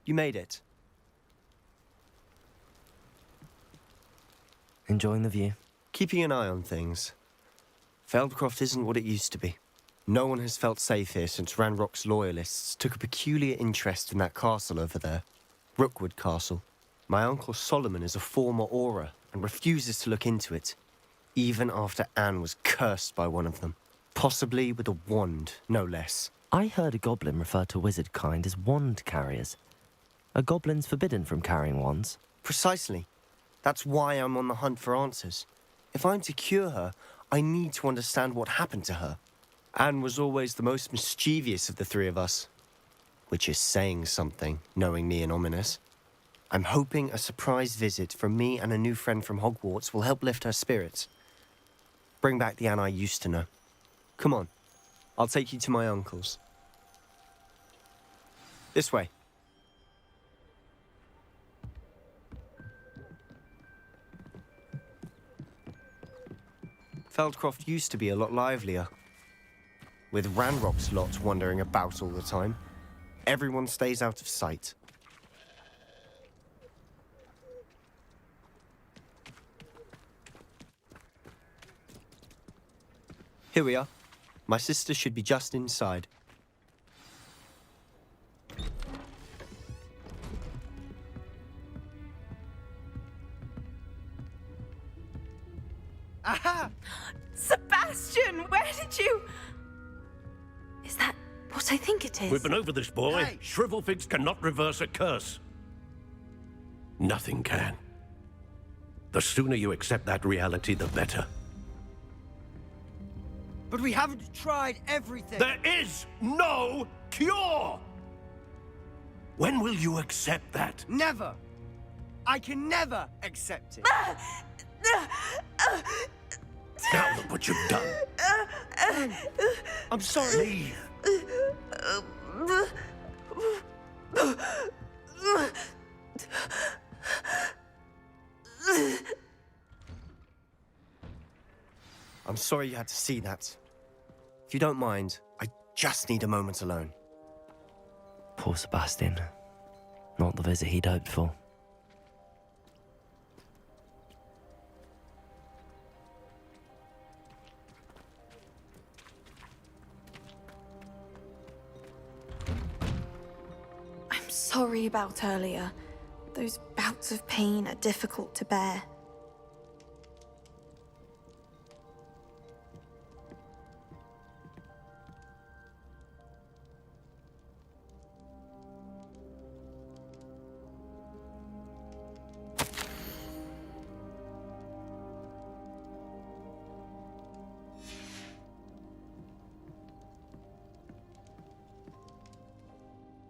You made it. Enjoying the view? Keeping an eye on things. Feldcroft isn't what it used to be. No one has felt safe here since Ranrock's loyalists took a peculiar interest in that castle over there. Rookwood Castle. My uncle Solomon is a former Auror and refuses to look into it, even after Anne was cursed by one of them. Possibly with a wand, no less. I heard a goblin refer to wizard kind as wand carriers. Are goblins forbidden from carrying wands? Precisely. That's why I'm on the hunt for answers. If I'm to cure her, I need to understand what happened to her. Anne was always the most mischievous of the three of us. Which is saying something, knowing me and Ominous. I'm hoping a surprise visit from me and a new friend from Hogwarts will help lift her spirits. Bring back the Anne I used to know. Come on, I'll take you to my uncle's. This way. Feldcroft used to be a lot livelier. With Ranrock's lot wandering about all the time, everyone stays out of sight. Here we are. My sister should be just inside. Aha! Sebastian, where did you... Is that what I think it is? We've been over this, boy. Hey. Shrivelfigs cannot reverse a curse. Nothing can. The sooner you accept that reality, the better. But we haven't tried everything. There is no cure! When will you accept that? Never. I can never accept it. Now look what you've done. I'm sorry. Leave. I'm sorry you had to see that. If you don't mind, I just need a moment alone. Poor Sebastian. Not the visit he'd hoped for. I'm sorry about earlier. Those bouts of pain are difficult to bear.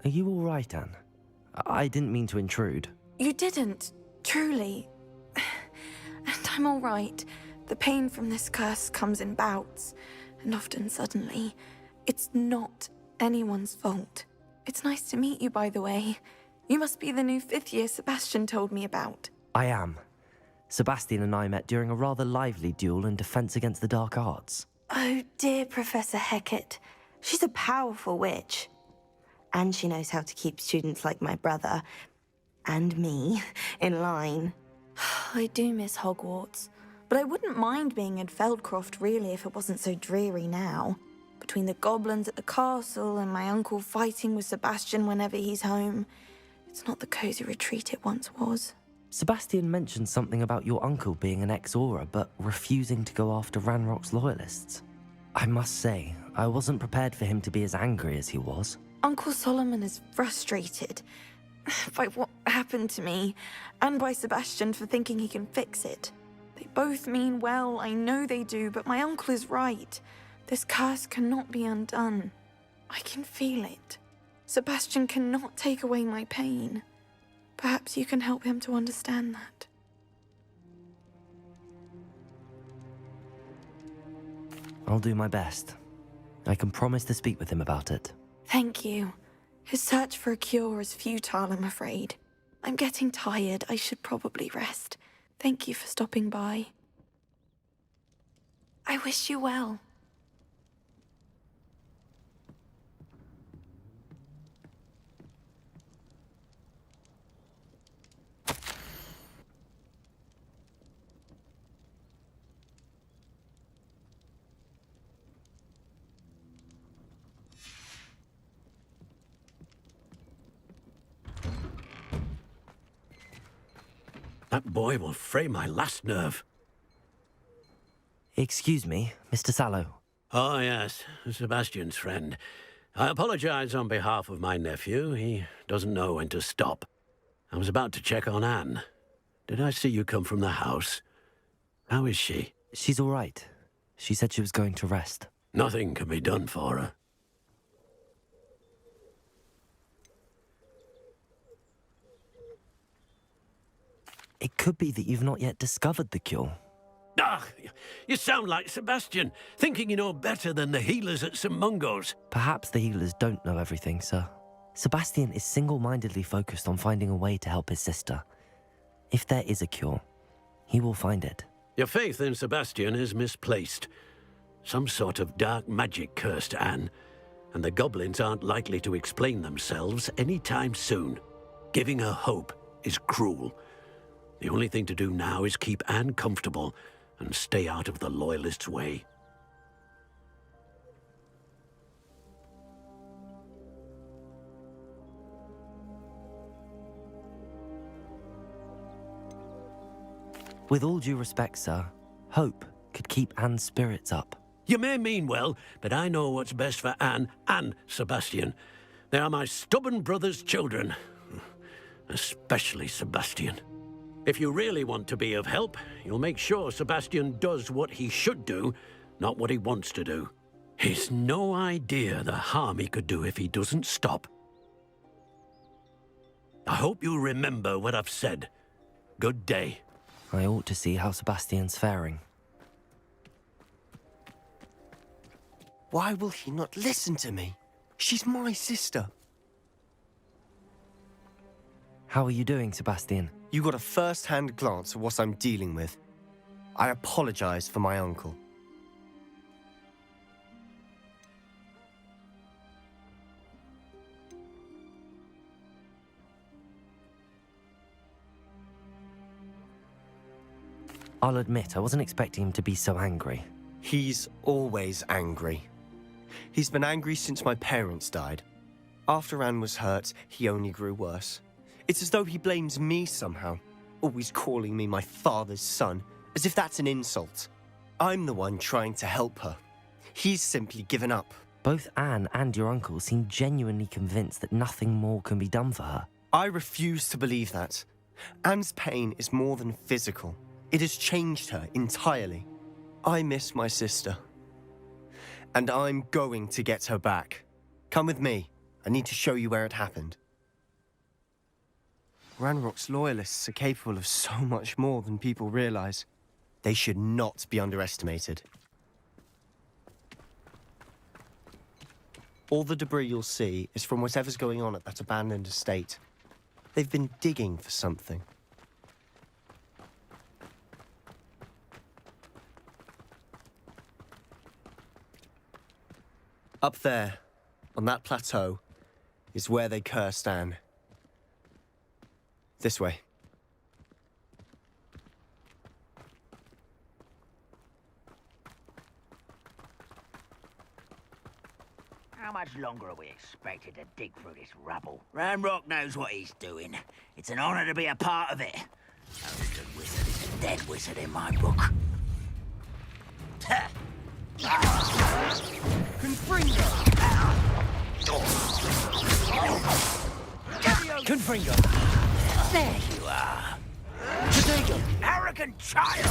Are you all right, Anne? I didn't mean to intrude. You didn't, truly. And I'm all right. The pain from this curse comes in bouts, and often suddenly. It's not anyone's fault. It's nice to meet you, by the way. You must be the new 5th year Sebastian told me about. I am. Sebastian and I met during a rather lively duel in Defense Against the Dark Arts. Oh, dear Professor Hecat. She's a powerful witch. And she knows how to keep students like my brother, and me, in line. I do miss Hogwarts, but I wouldn't mind being in Feldcroft, really, if it wasn't so dreary now. Between the goblins at the castle and my uncle fighting with Sebastian whenever he's home, it's not the cozy retreat it once was. Sebastian mentioned something about your uncle being an ex-Auror, but refusing to go after Ranrock's loyalists. I must say, I wasn't prepared for him to be as angry as he was. Uncle Solomon is frustrated by what happened to me, and by Sebastian for thinking he can fix it. They both mean well, I know they do, but my uncle is right. This curse cannot be undone. I can feel it. Sebastian cannot take away my pain. Perhaps you can help him to understand that. I'll do my best. I can promise to speak with him about it. Thank you. His search for a cure is futile, I'm afraid. I'm getting tired. I should probably rest. Thank you for stopping by. I wish you well. That boy will fray my last nerve. Excuse me, Mr. Sallow. Oh, yes, Sebastian's friend. I apologize on behalf of my nephew. He doesn't know when to stop. I was about to check on Anne. Did I see you come from the house? How is she? She's all right. She said she was going to rest. Nothing can be done for her. It could be that you've not yet discovered the cure. Ah, you sound like Sebastian, thinking you know better than the healers at St. Mungo's. Perhaps the healers don't know everything, sir. Sebastian is single-mindedly focused on finding a way to help his sister. If there is a cure, he will find it. Your faith in Sebastian is misplaced. Some sort of dark magic cursed Anne, and the goblins aren't likely to explain themselves anytime soon. Giving her hope is cruel. The only thing to do now is keep Anne comfortable and stay out of the Loyalists' way. With all due respect, sir, hope could keep Anne's spirits up. You may mean well, but I know what's best for Anne and Sebastian. They are my stubborn brother's children. Especially Sebastian. If you really want to be of help, you'll make sure Sebastian does what he should do, not what he wants to do. He's no idea the harm he could do if he doesn't stop. I hope you remember what I've said. Good day. I ought to see how Sebastian's faring. Why will he not listen to me? She's my sister. How are you doing, Sebastian? You got a first-hand glance at what I'm dealing with. I apologize for my uncle. I'll admit, I wasn't expecting him to be so angry. He's always angry. He's been angry since my parents died. After Anne was hurt, he only grew worse. It's as though he blames me somehow, always calling me my father's son, as if that's an insult. I'm the one trying to help her. He's simply given up. Both Anne and your uncle seem genuinely convinced that nothing more can be done for her. I refuse to believe that. Anne's pain is more than physical. It has changed her entirely. I miss my sister. And I'm going to get her back. Come with me. I need to show you where it happened. Ranrock's loyalists are capable of so much more than people realize. They should not be underestimated. All the debris you'll see is from whatever's going on at that abandoned estate. They've been digging for something. Up there, on that plateau, is where they cursed Anne. This way. How much longer are we expected to dig through this rubble? Ranrock knows what he's doing. It's an honor to be a part of it. A good wizard is a dead wizard in my book. Confringo! There you are. You arrogant child!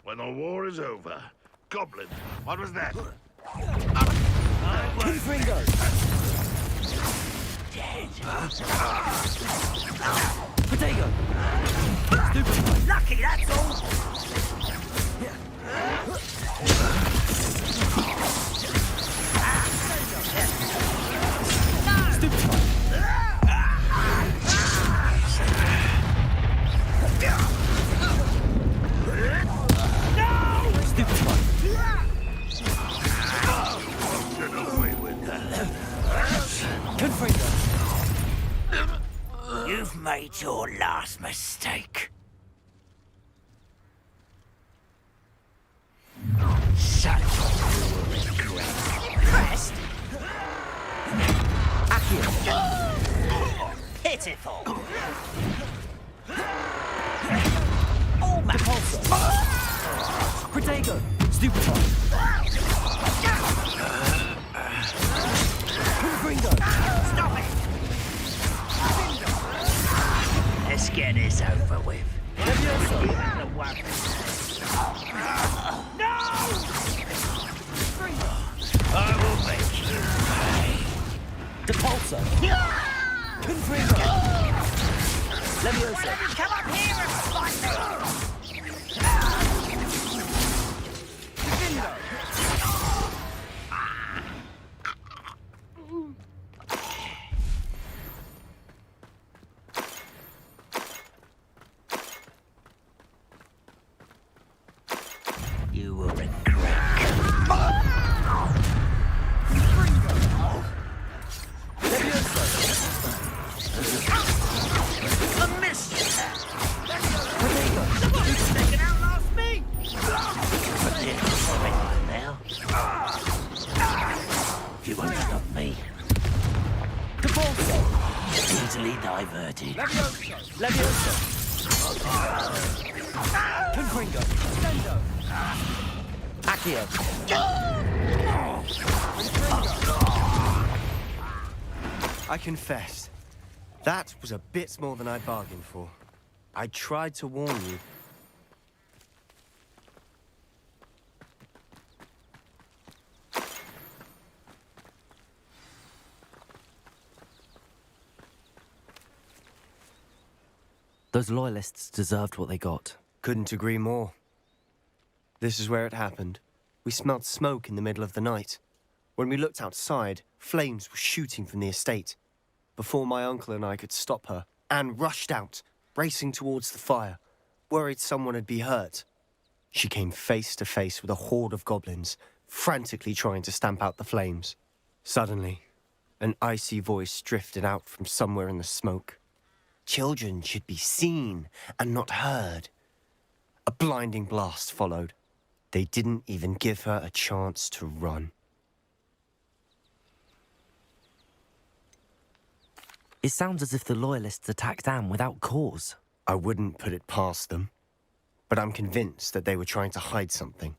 When the war is over, goblin, what was that? Confringo! Dead. Potato! Lucky, that's all! You've made your last mistake. Shut Pitiful. Oh, my Protego! Stupefy! Gringo! Stop it! Let's get this over with. Levioso! The one. I will make you pay. Depulso! Confringo! Levioso! Come up here and fight me! You will regret. A miss! They can outlast me! But did right now. If you won't stop me, Depulso! easily diverted. Levioso! Confringo! Stendo! Accio! I confess, that was a bit more than I bargained for. I tried to warn you. Those loyalists deserved what they got. Couldn't agree more. This is where it happened. We smelled smoke in the middle of the night. When we looked outside, flames were shooting from the estate. Before my uncle and I could stop her, Anne rushed out, racing towards the fire, worried someone had been hurt. She came face to face with a horde of goblins, frantically trying to stamp out the flames. Suddenly, an icy voice drifted out from somewhere in the smoke. Children should be seen and not heard. A blinding blast followed. They didn't even give her a chance to run. It sounds as if the loyalists attacked Anne without cause. I wouldn't put it past them, but I'm convinced that they were trying to hide something.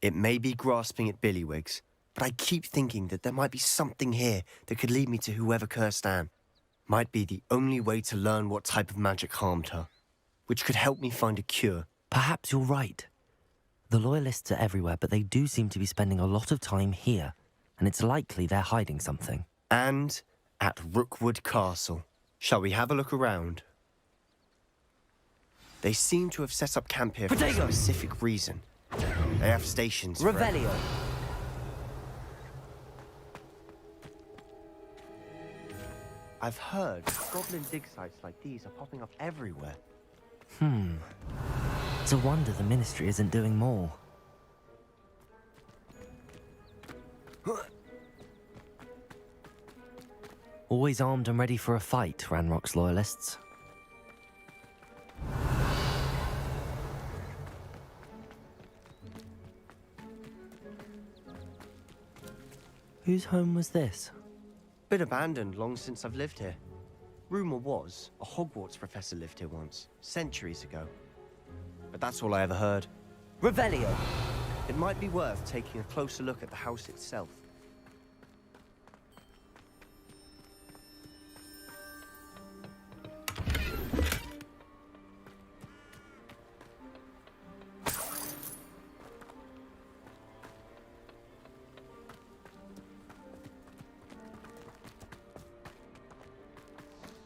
It may be grasping at Billywigs, but I keep thinking that there might be something here that could lead me to whoever cursed Anne. Might be the only way to learn what type of magic harmed her, which could help me find a cure. Perhaps you're right. The loyalists are everywhere, but they do seem to be spending a lot of time here, and it's likely they're hiding something. And at Rookwood Castle. Shall we have a look around? They seem to have set up camp here for a Protego! specific reason. They have stations for Revelio! I've heard goblin dig sites like these are popping up everywhere. It's a wonder the Ministry isn't doing more. Always armed and ready for a fight, Ranrock's loyalists. Whose home was this? Been abandoned long since I've lived here. Rumour was a Hogwarts professor lived here once, centuries ago. But that's all I ever heard. Revelio! It might be worth taking a closer look at the house itself.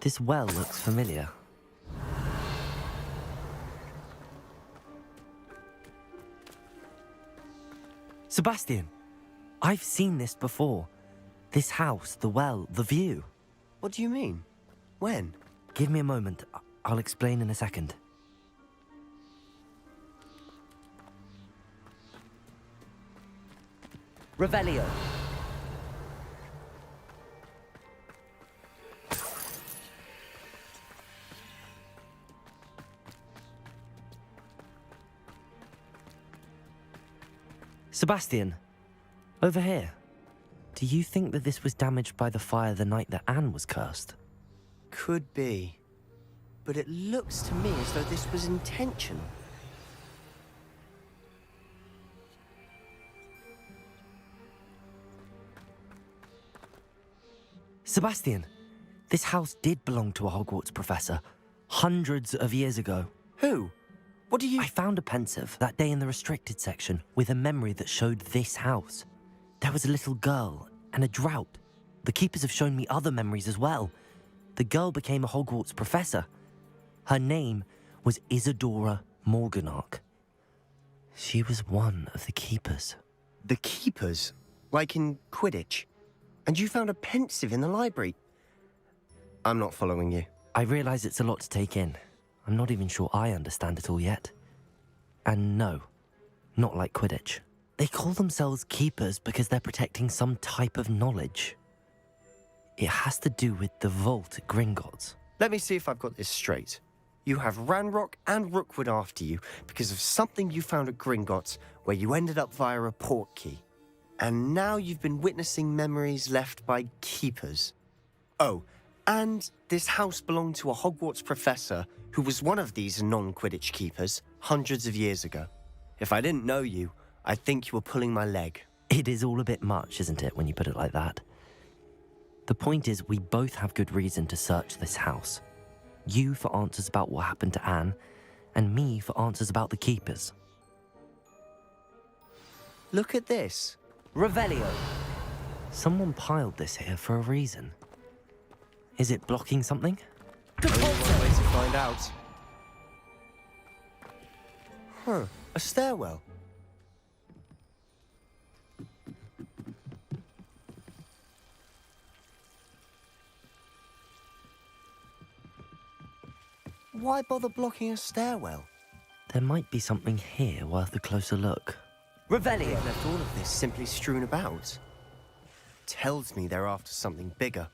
This well looks familiar. Sebastian! I've seen this before. This house, the well, the view. What do you mean? When? Give me a moment. I'll explain in a second. Revelio. Sebastian, over here. Do you think that this was damaged by the fire the night that Anne was cursed? Could be. But it looks to me as though this was intentional. Sebastian, this house did belong to a Hogwarts professor, hundreds of years ago. Who? What do you... I found a pensive that day in the restricted section with a memory that showed this house. There was a little girl and a drought. The keepers have shown me other memories as well. The girl became a Hogwarts professor. Her name was Isadora Morganach. She was one of the keepers. The keepers? Like in Quidditch? And you found a pensive in the library? I'm not following you. I realize it's a lot to take in. I'm not even sure I understand it all yet. And no, not like Quidditch. They call themselves keepers because they're protecting some type of knowledge. It has to do with the vault at Gringotts. Let me see if I've got this straight. You have Ranrock and Rookwood after you because of something you found at Gringotts where you ended up via a portkey. And now you've been witnessing memories left by keepers. Oh, and this house belonged to a Hogwarts professor who was one of these non-Quidditch keepers hundreds of years ago. If I didn't know you, I'd think you were pulling my leg. It is all a bit much, isn't it, when you put it like that? The point is, we both have good reason to search this house. You for answers about what happened to Anne, and me for answers about the keepers. Look at this. Revelio! Someone piled this here for a reason. Is it blocking something? Only one way to find out. Huh, a stairwell. Why bother blocking a stairwell? There might be something here worth a closer look. Revelio! They've left all of this simply strewn about. Tells me they're after something bigger.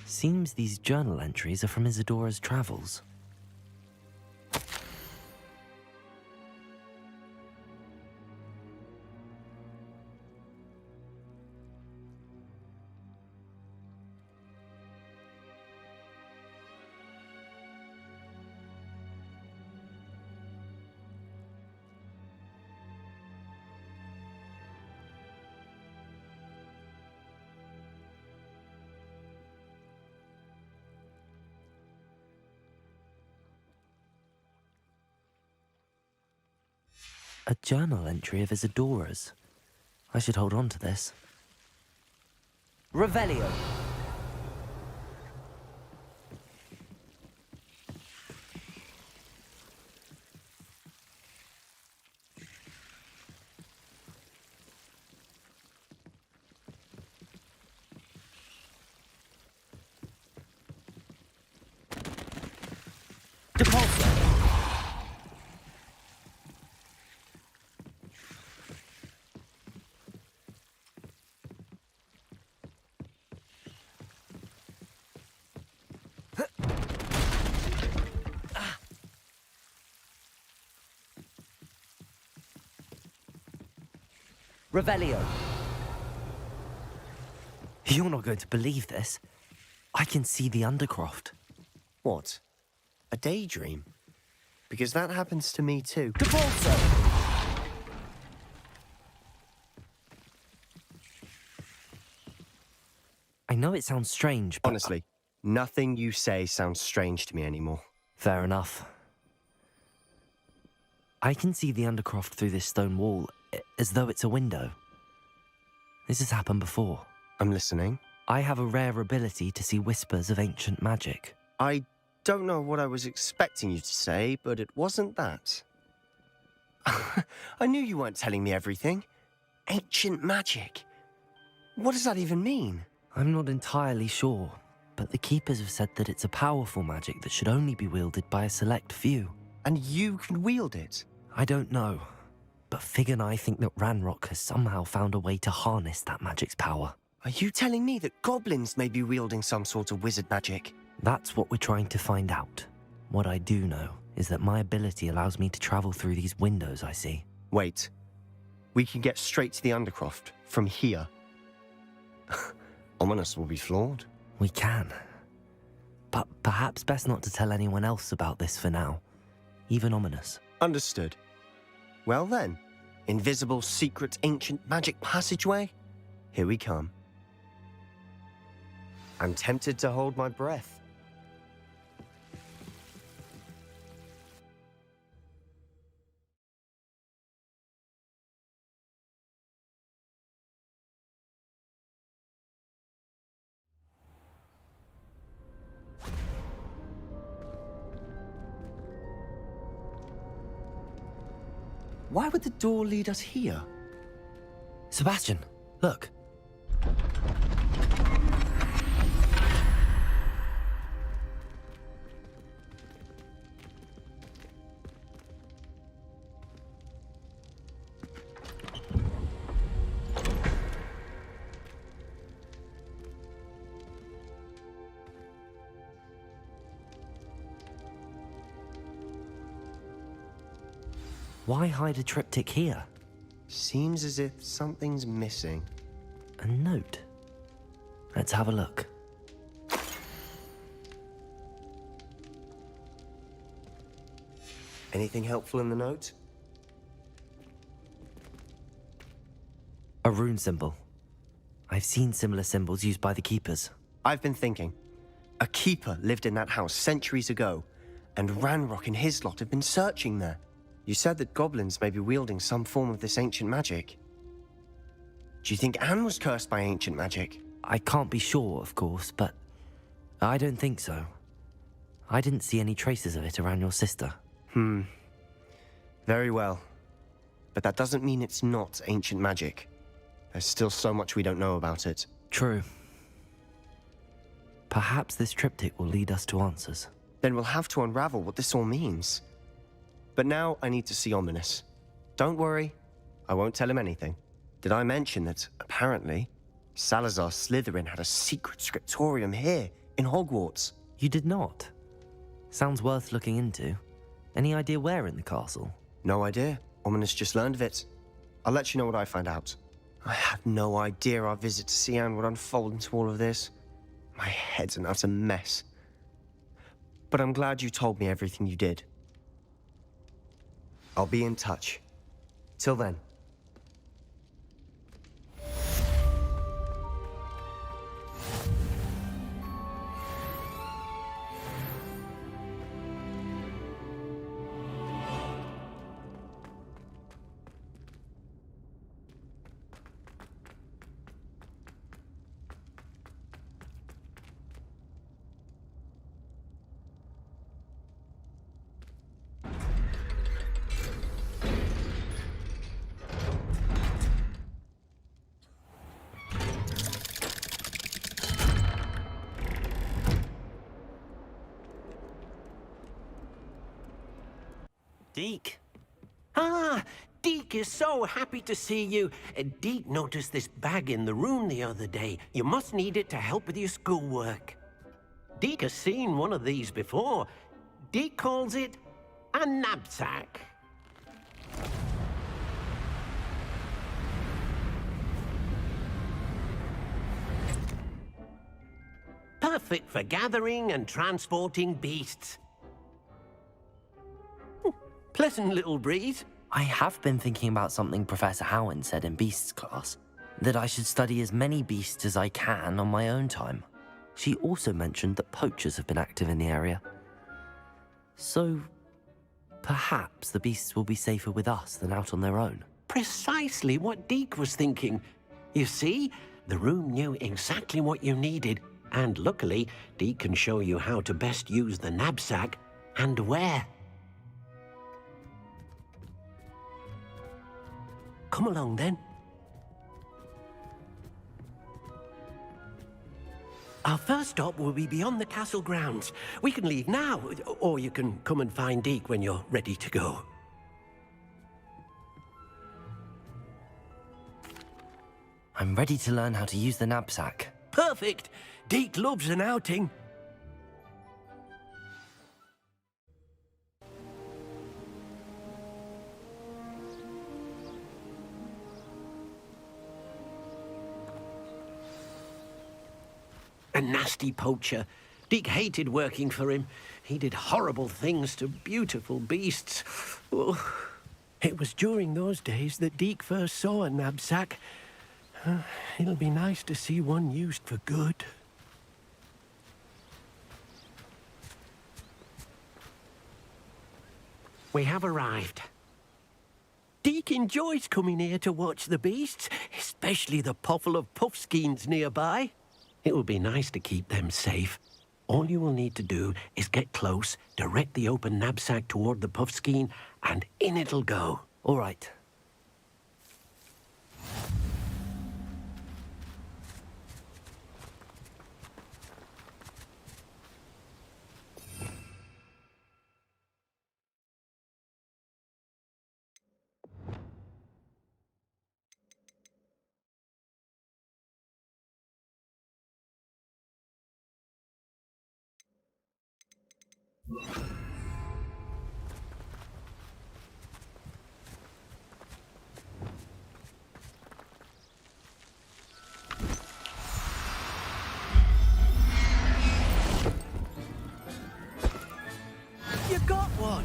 Seems these journal entries are from Isadora's travels. A journal entry of Isadora's. I should hold on to this. Revelio! Depulso! Revelio. You're not going to believe this. I can see the Undercroft. What? A daydream? Because that happens to me too. Depulso! I know it sounds strange, but... Honestly, nothing you say sounds strange to me anymore. Fair enough. I can see the Undercroft through this stone wall, as though it's a window. This has happened before. I'm listening. I have a rare ability to see whispers of ancient magic. I don't know what I was expecting you to say, but it wasn't that. I knew you weren't telling me everything. Ancient magic. What does that even mean? I'm not entirely sure, but the Keepers have said that it's a powerful magic that should only be wielded by a select few. And you can wield it? I don't know, but Fig and I think that Ranrock has somehow found a way to harness that magic's power. Are you telling me that goblins may be wielding some sort of wizard magic? That's what we're trying to find out. What I do know is that my ability allows me to travel through these windows I see. Wait. We can get straight to the Undercroft from here. Ominous will be floored. We can. But perhaps best not to tell anyone else about this for now. Even Ominous. Understood. Well then, invisible, secret, ancient magic passageway? Here we come. I'm tempted to hold my breath. Why would the door lead us here? Sebastian, look. Why hide a triptych here? Seems as if something's missing. A note. Let's have a look. Anything helpful in the note? A rune symbol. I've seen similar symbols used by the Keepers. I've been thinking. A keeper lived in that house centuries ago, and Ranrock and his lot have been searching there. You said that goblins may be wielding some form of this ancient magic. Do you think Anne was cursed by ancient magic? I can't be sure, of course, but I don't think so. I didn't see any traces of it around your sister. Very well. But that doesn't mean it's not ancient magic. There's still so much we don't know about it. True. Perhaps this triptych will lead us to answers. Then we'll have to unravel what this all means. But now I need to see Ominous. Don't worry, I won't tell him anything. Did I mention that, apparently, Salazar Slytherin had a secret scriptorium here in Hogwarts? You did not? Sounds worth looking into. Any idea where in the castle? No idea. Ominous just learned of it. I'll let you know what I find out. I had no idea our visit to Cian would unfold into all of this. My head's an utter mess. But I'm glad you told me everything you did. I'll be in touch. Till then. Deke. Ah, Deke is so happy to see you. Deke noticed this bag in the room the other day. You must need it to help with your schoolwork. Deke has seen one of these before. Deke calls it a knapsack. Perfect for gathering and transporting beasts. Pleasant little breeze. I have been thinking about something Professor Howard said in Beasts class. That I should study as many beasts as I can on my own time. She also mentioned that poachers have been active in the area. So, perhaps the beasts will be safer with us than out on their own. Precisely what Deke was thinking. You see, the room knew exactly what you needed, and luckily, Deke can show you how to best use the knapsack and where. Come along, then. Our first stop will be beyond the castle grounds. We can leave now, or you can come and find Deke when you're ready to go. I'm ready to learn how to use the knapsack. Perfect! Deke loves an outing. A nasty poacher. Deke hated working for him. He did horrible things to beautiful beasts. Oh. It was during those days that Deke first saw a knapsack. It'll be nice to see one used for good. We have arrived. Deke enjoys coming here to watch the beasts, especially the pottle of puffskeins nearby. It will be nice to keep them safe. All you will need to do is get close, direct the open knapsack toward the puffskein, and in it'll go. All right. You got one!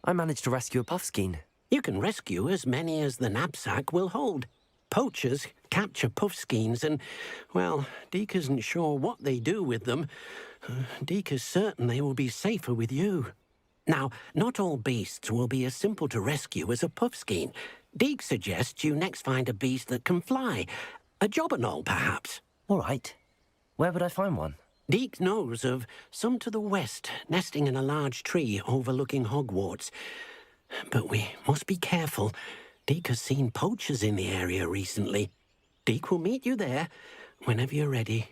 I managed to rescue a puffskein. You can rescue as many as the knapsack will hold. Poachers capture puffskeins and, well, Deke isn't sure what they do with them. Deke is certain they will be safer with you. Now, not all beasts will be as simple to rescue as a puffskein. Deke suggests you next find a beast that can fly. A jobberknoll, perhaps. All right. Where would I find one? Deke knows of some to the west, nesting in a large tree overlooking Hogwarts. But we must be careful. Deke has seen poachers in the area recently. Deke will meet you there whenever you're ready.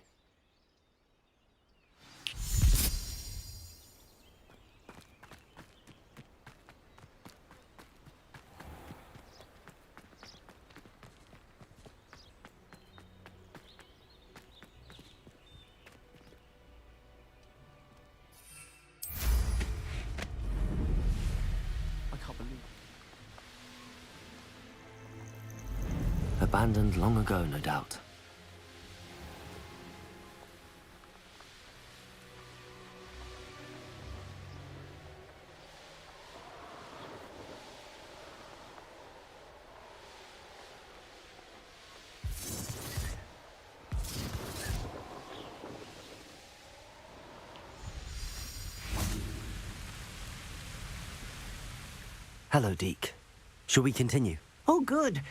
Abandoned long ago, no doubt. Hello, Deke. Shall we continue? Oh, good.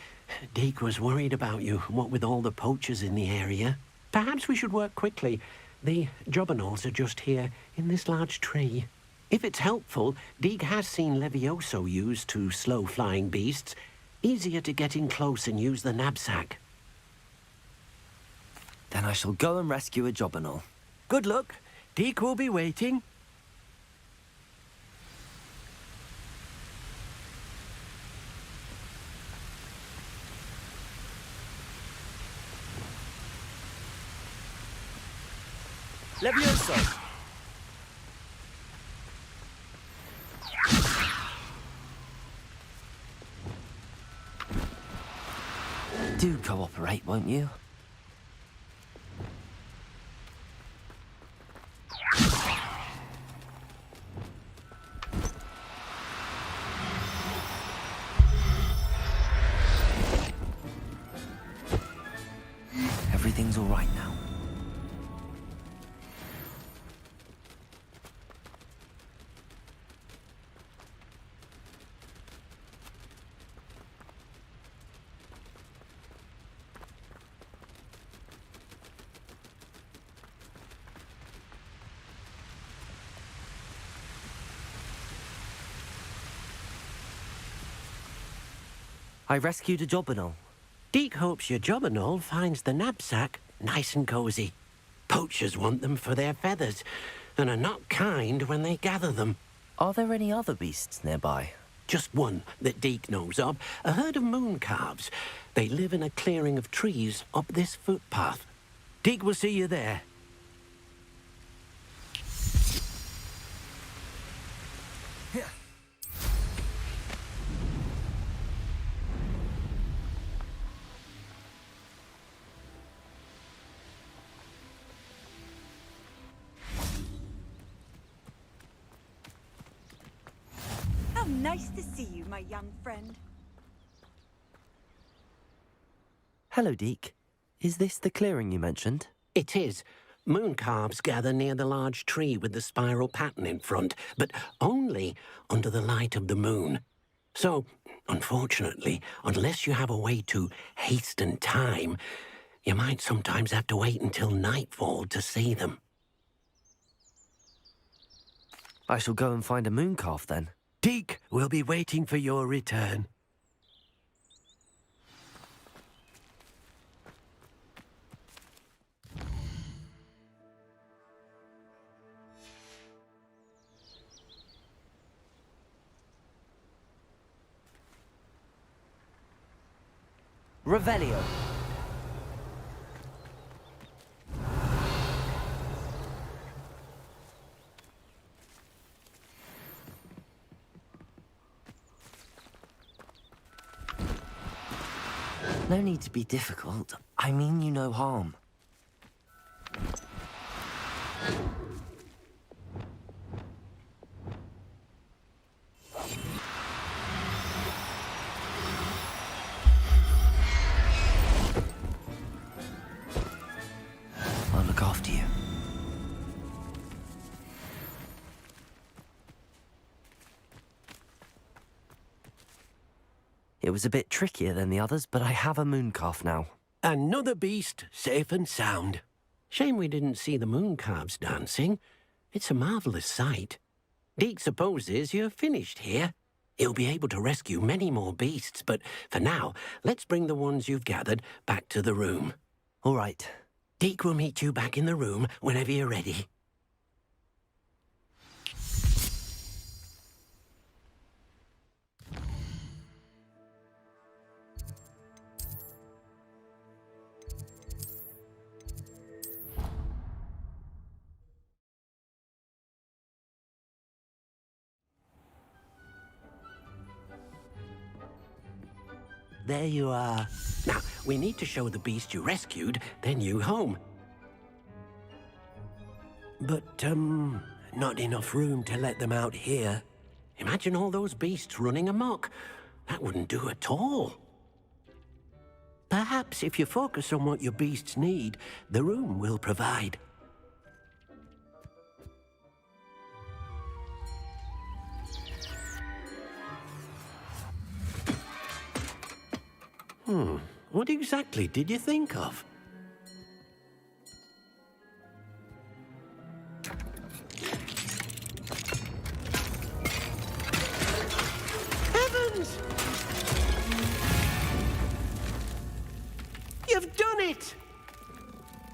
Deke was worried about you, what with all the poachers in the area. Perhaps we should work quickly. The jobberknolls are just here, in this large tree. If it's helpful, Deke has seen Levioso used to slow flying beasts. Easier to get in close and use the knapsack. Then I shall go and rescue a jobberknoll. Good luck. Deke will be waiting. Levioso! Do cooperate, won't you? Everything's all right now. I rescued a jobberknoll. Deke hopes your jobberknoll finds the knapsack nice and cozy. Poachers want them for their feathers, and are not kind when they gather them. Are there any other beasts nearby? Just one that Deke knows of, a herd of moon calves. They live in a clearing of trees up this footpath. Deke will see you there. How nice to see you, my young friend. Hello, Deke. Is this the clearing you mentioned? It is. Moon calves gather near the large tree with the spiral pattern in front, but only under the light of the moon. So, unfortunately, unless you have a way to hasten time, you might sometimes have to wait until nightfall to see them. I shall go and find a moon calf then. Deke will be waiting for your return. Revelio. No need to be difficult. I mean you no harm. I'll look after you. It was a bit trickier than the others, but I have a moon calf now. Another beast, safe and sound. Shame we didn't see the moon calves dancing. It's a marvellous sight. Deke supposes you're finished here. He'll be able to rescue many more beasts, but for now, let's bring the ones you've gathered back to the room. All right. Deke will meet you back in the room whenever you're ready. There you are. Now, we need to show the beast you rescued their new home. But, not enough room to let them out here. Imagine all those beasts running amok. That wouldn't do at all. Perhaps if you focus on what your beasts need, the room will provide. What exactly did you think of? Heavens! You've done it!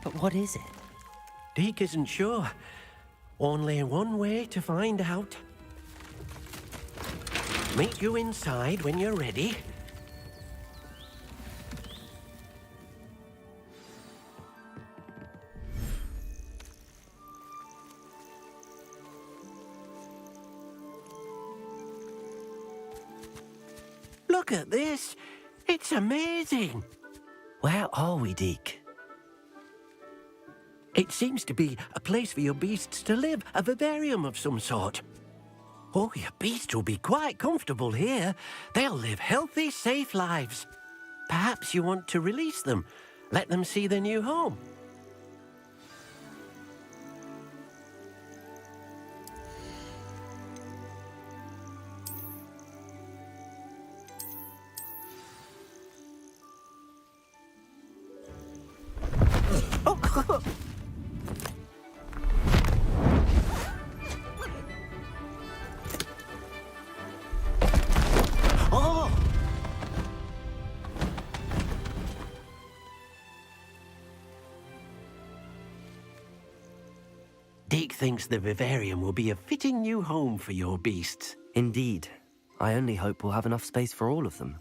But what is it? Deke isn't sure. Only one way to find out. Meet you inside when you're ready. Look at this. It's amazing. Where are we, Deke? It seems to be a place for your beasts to live, a vivarium of some sort. Oh, your beasts will be quite comfortable here. They'll live healthy, safe lives. Perhaps you want to release them, let them see their new home. thinks the vivarium will be a fitting new home for your beasts. Indeed. I only hope we'll have enough space for all of them.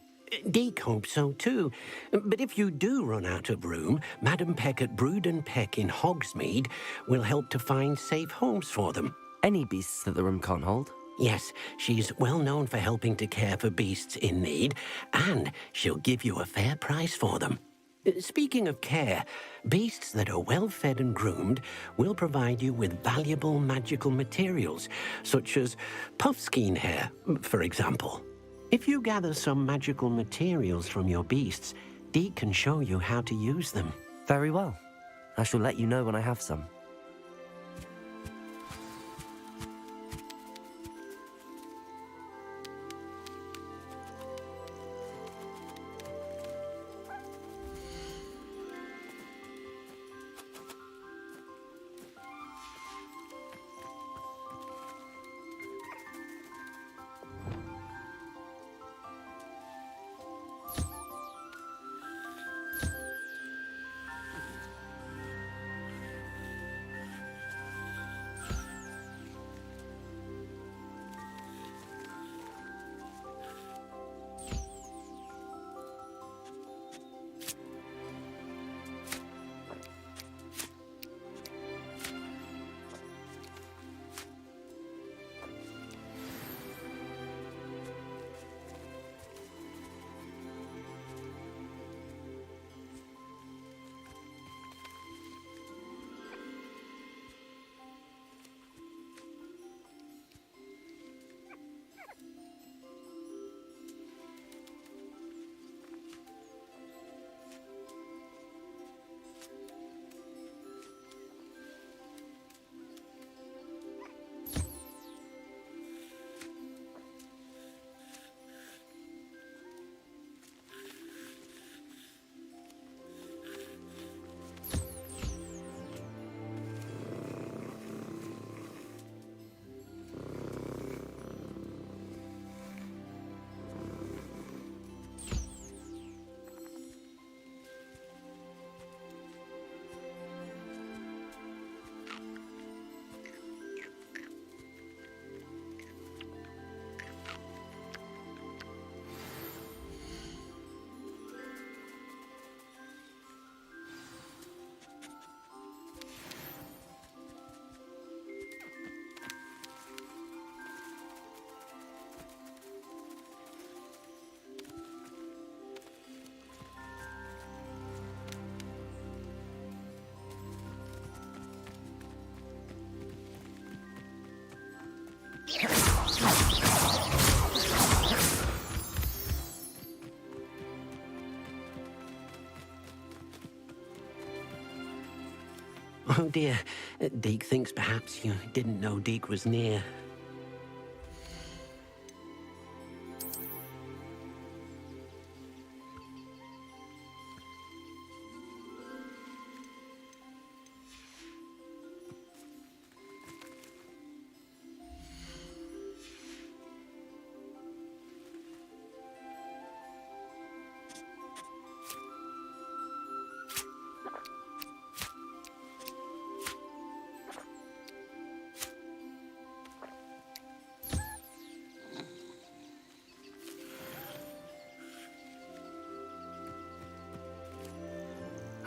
Deke hopes so too. But if you do run out of room, Madam Peck at Brood and Peck in Hogsmeade will help to find safe homes for them. Any beasts that the room can't hold? Yes, she's well known for helping to care for beasts in need, and she'll give you a fair price for them. Speaking of care, beasts that are well fed and groomed will provide you with valuable magical materials, such as puffskein hair, for example. If you gather some magical materials from your beasts, Deke can show you how to use them. Very well. I shall let you know when I have some. Oh dear, Deke thinks perhaps you didn't know Deke was near.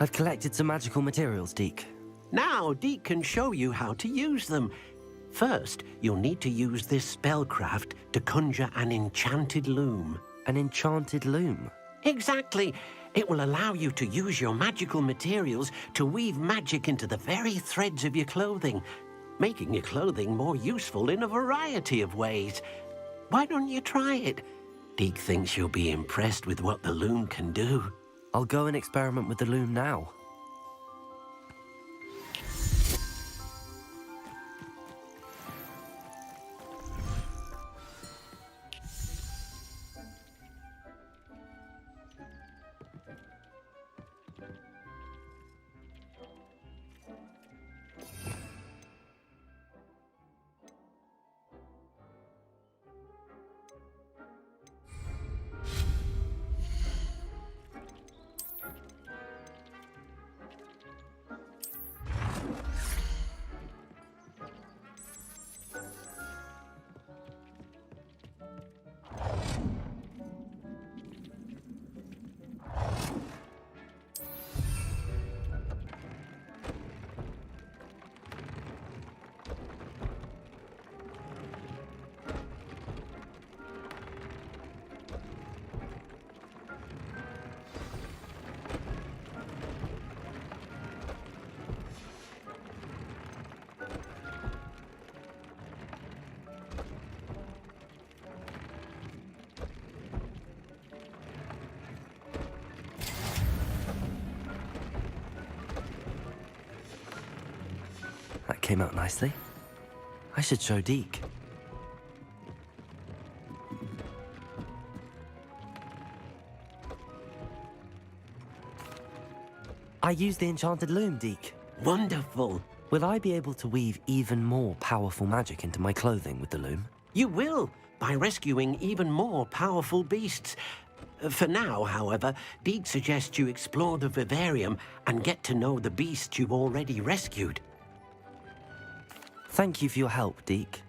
I've collected some magical materials, Deke. Now, Deke can show you how to use them. First, you'll need to use this spellcraft to conjure an enchanted loom. An enchanted loom? Exactly. It will allow you to use your magical materials to weave magic into the very threads of your clothing, making your clothing more useful in a variety of ways. Why don't you try it? Deke thinks you'll be impressed with what the loom can do. I'll go and experiment with the loom now. came out nicely. I should show Deke. I used the enchanted loom, Deke. Wonderful. Will I be able to weave even more powerful magic into my clothing with the loom? You will, by rescuing even more powerful beasts. For now, however, Deke suggests you explore the vivarium and get to know the beasts you've already rescued. Thank you for your help, Deke.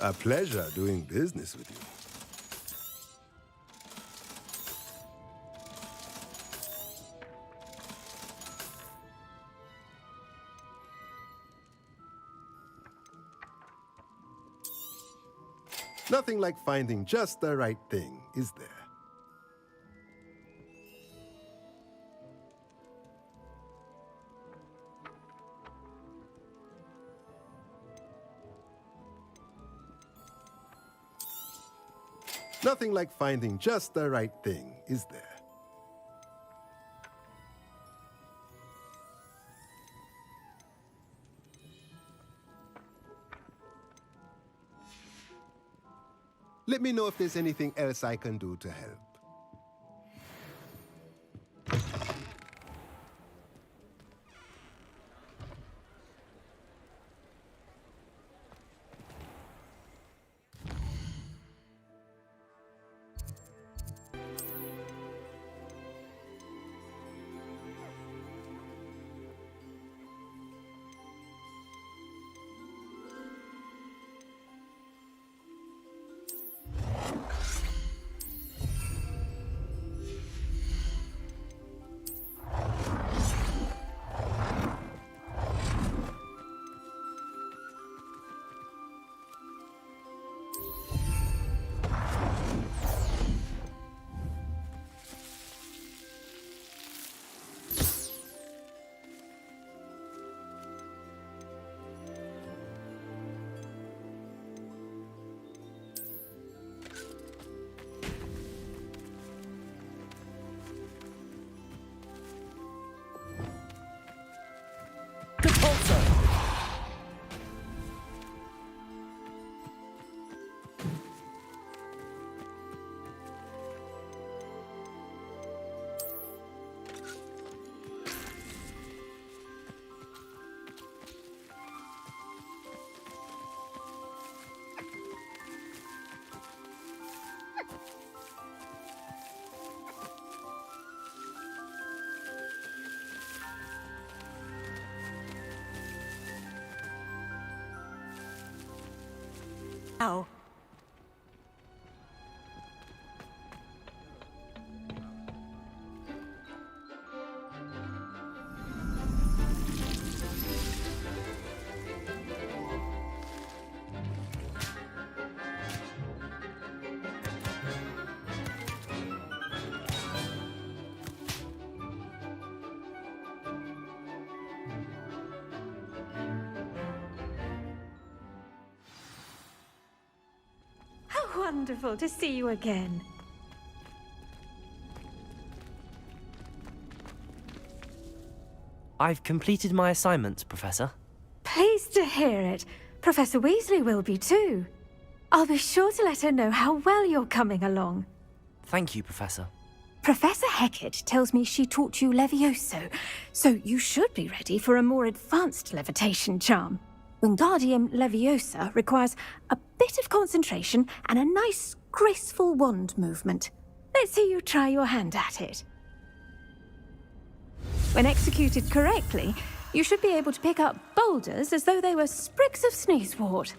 A pleasure doing business with you. Nothing like finding just the right thing, is there? Nothing like finding just the right thing, is there? Let me know if there's anything else I can do to help. Now. wonderful to see you again. I've completed my assignments, Professor. Pleased to hear it. Professor Weasley will be too. I'll be sure to let her know how well you're coming along. Thank you, Professor. Professor Hecat tells me she taught you Levioso, so you should be ready for a more advanced levitation charm. Wingardium Leviosa requires a bit of concentration and a nice, graceful wand movement. Let's see you try your hand at it. When executed correctly, you should be able to pick up boulders as though they were sprigs of sneezewort.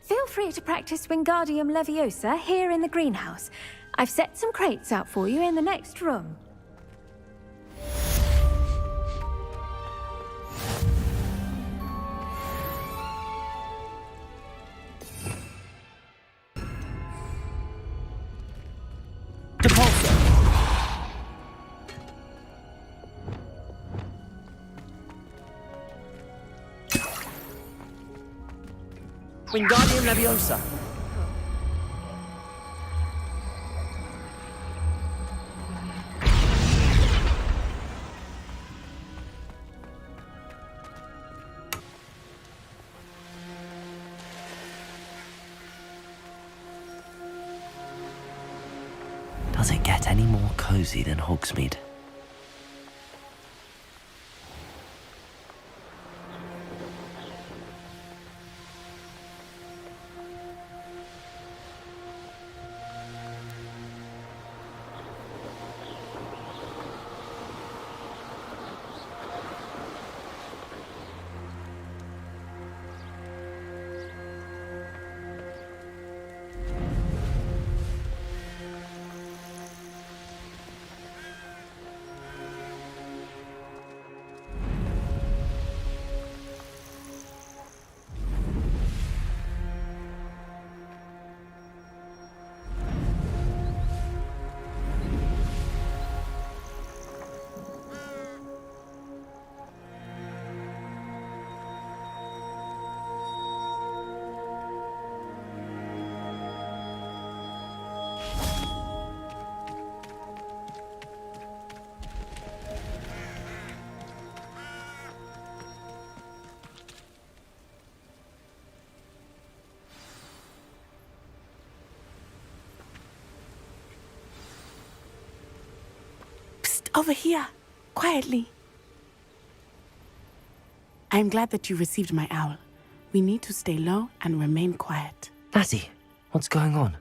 Feel free to practice Wingardium Leviosa here in the greenhouse. I've set some crates out for you in the next room. Wingardium Leviosa. Does it get any more cozy than Hogsmeade? Over here, quietly. I'm glad that you received my owl. We need to stay low and remain quiet. Natty, what's going on?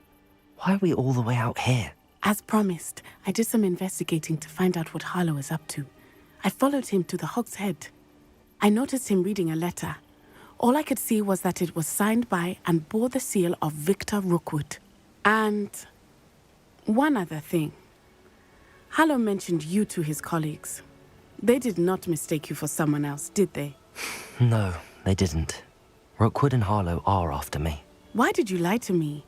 Why are we all the way out here? As promised, I did some investigating to find out what Harlow is up to. I followed him to the Hog's Head. I noticed him reading a letter. All I could see was that it was signed by and bore the seal of Victor Rookwood. And one other thing. Harlow mentioned you to his colleagues. They did not mistake you for someone else, did they? No, they didn't. Rookwood and Harlow are after me. Why did you lie to me?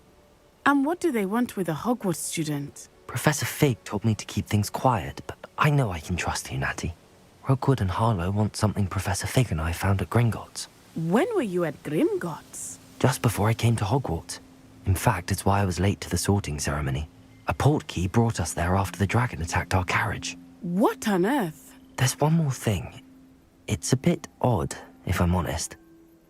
And what do they want with a Hogwarts student? Professor Fig told me to keep things quiet, but I know I can trust you, Natty. Rookwood and Harlow want something Professor Fig and I found at Gringotts. When were you at Gringotts? Just before I came to Hogwarts. In fact, it's why I was late to the sorting ceremony. A portkey brought us there after the dragon attacked our carriage. What on earth? There's one more thing. It's a bit odd, if I'm honest.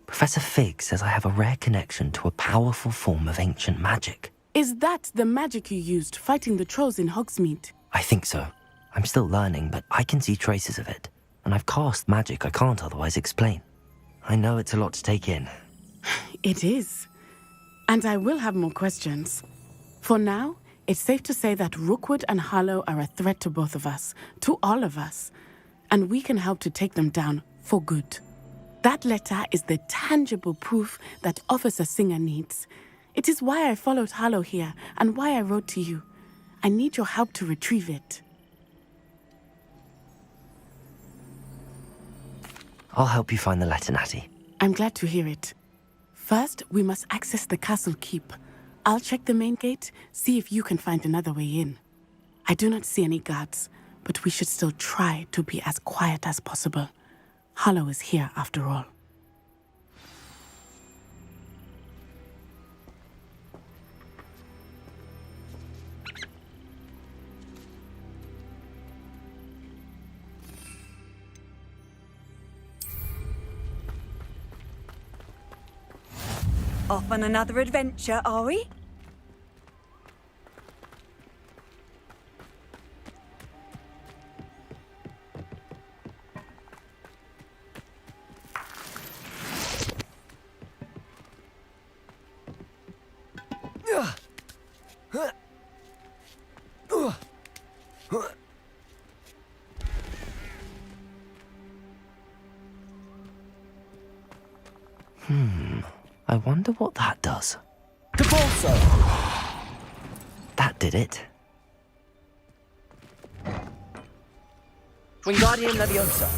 Professor Fig says I have a rare connection to a powerful form of ancient magic. Is that the magic you used fighting the trolls in Hogsmeade? I think so. I'm still learning, but I can see traces of it. And I've cast magic I can't otherwise explain. I know it's a lot to take in. It is. And I will have more questions. For now, it's safe to say that Rookwood and Harlow are a threat to both of us, to all of us, and we can help to take them down for good. That letter is the tangible proof that Officer Singer needs. It is why I followed Harlow here and why I wrote to you. I need your help to retrieve it. I'll help you find the letter, Natty. I'm glad to hear it. First, we must access the castle keep. I'll check the main gate, see if you can find another way in. I do not see any guards, but we should still try to be as quiet as possible. Harlow is here after all. Off on another adventure, are we? I wonder what that does. Depulso! That did it. Wingardium Leviosa.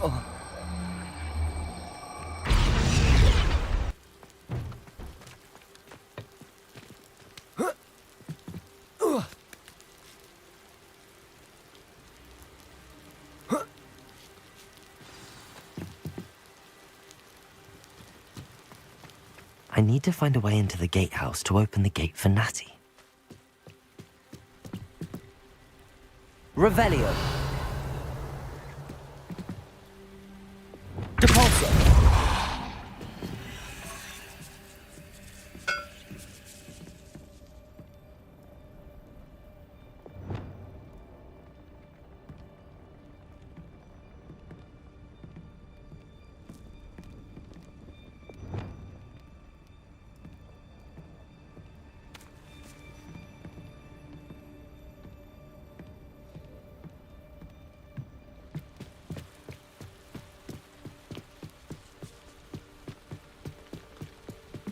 Oh. I need to find a way into the gatehouse to open the gate for Natty. Revelio. Depulso.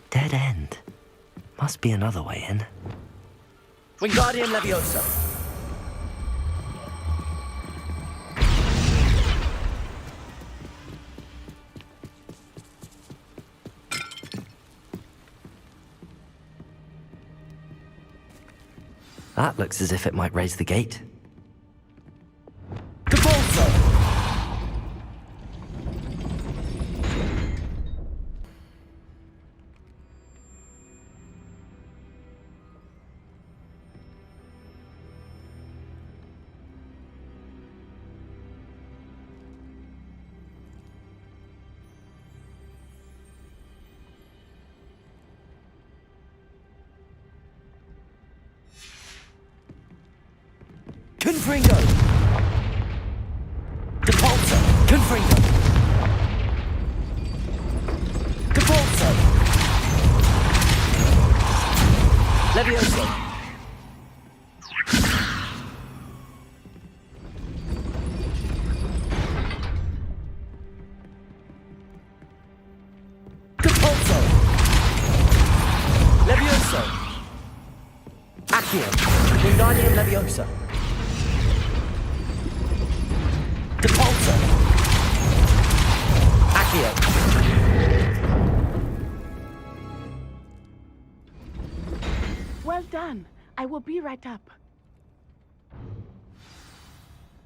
Dead end. Must be another way in. Wingardium Leviosa. That looks as if it might raise the gate. Depulso. Confringo! Depulso! Confringo! Depulso! Levioso! Depulso! Levioso! Accio! Wingardium Leviosa! Depulso! Accio! Well done. I will be right up.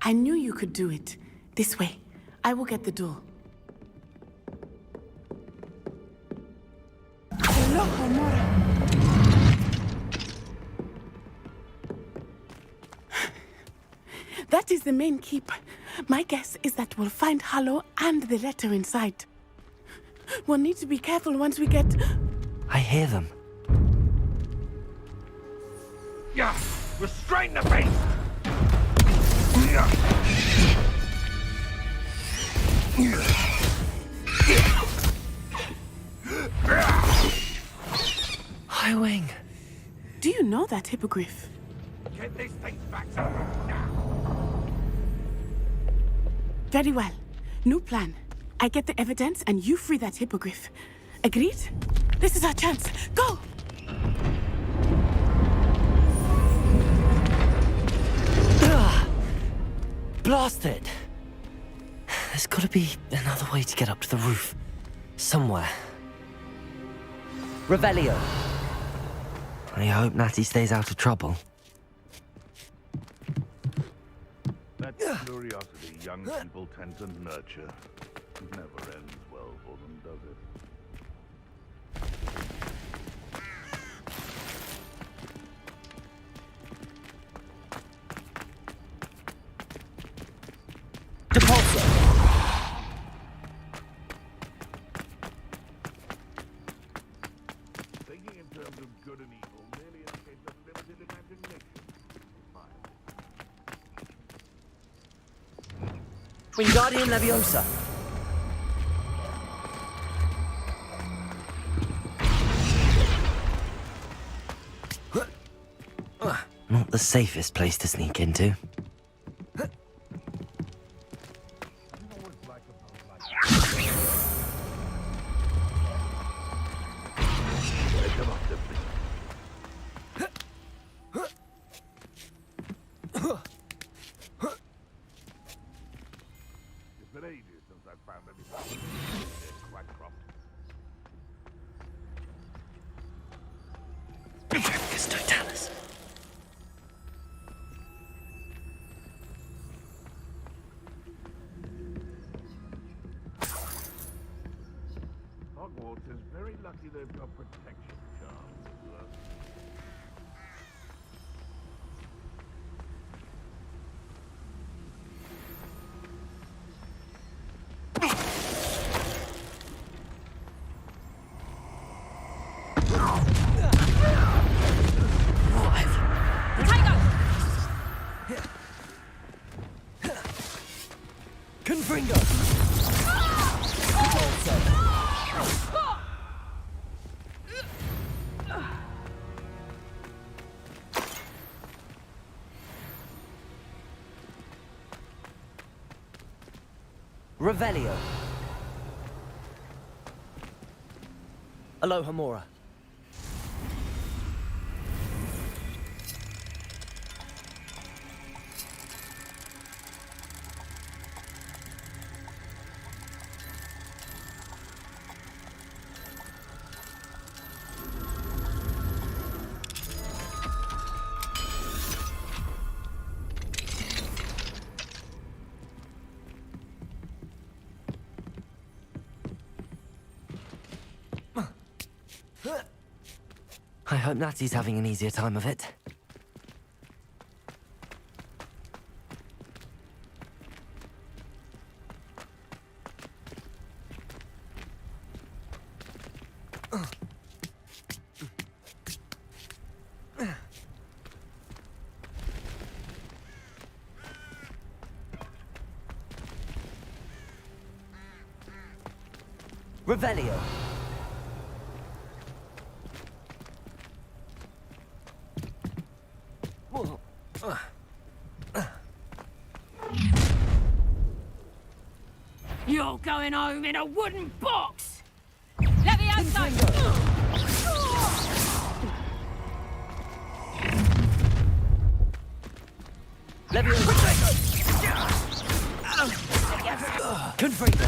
I knew you could do it. This way. I will get the door. That is the main keep. My guess is that we'll find Harlow and the letter inside. We'll need to be careful once we get... I hear them. Yeah, restrain the beast! Highwing. Do you know that hippogriff? Get this thing back to me now. Very well. New plan. I get the evidence and you free that hippogriff. Agreed? This is our chance. Go! Blast it! There's gotta be another way to get up to the roof. Somewhere. Revelio! I hope Natty stays out of trouble. That curiosity young people tend to nurture never ends well for them, does it? Thinking in terms of good and evil merely indicates a limited imagination. Wingardium Leviosa! Not the safest place to sneak into. It's been ages since I've found anything quite cropped. Totalis. Hogwarts is very lucky they've got protection charms. Confringo! Revelio. Alohomora. I hope Natty's having an easier time of it. Revelio. You're going home in a wooden box! Levioso! Confringo!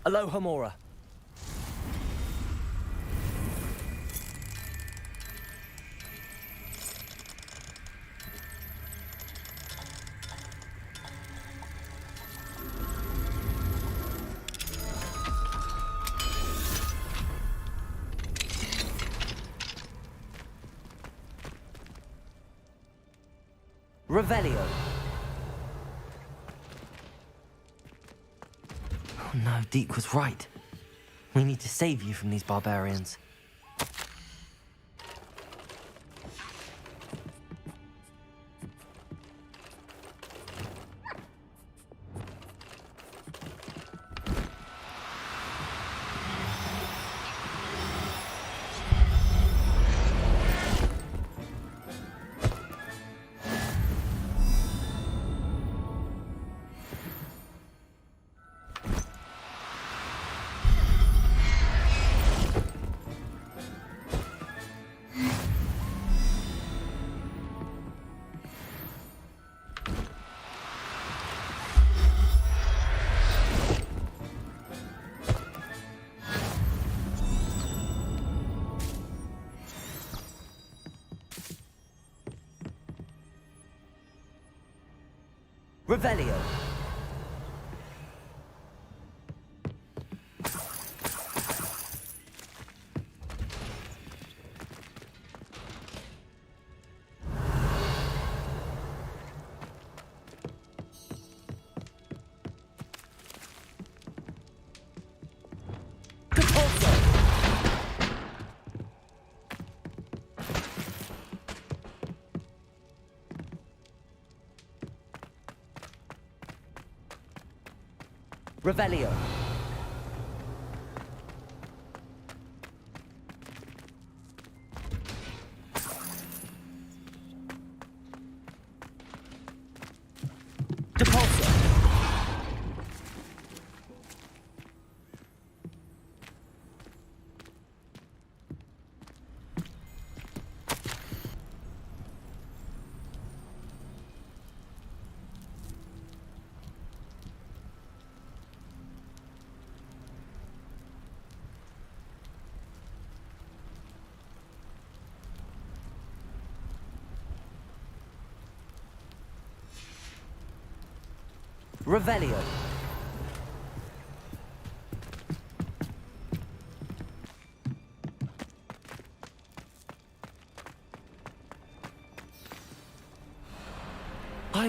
Alohomora. Revelio. Oh no, Deke was right. We need to save you from these barbarians. Revelio. Revelio. Depulso. Revelio.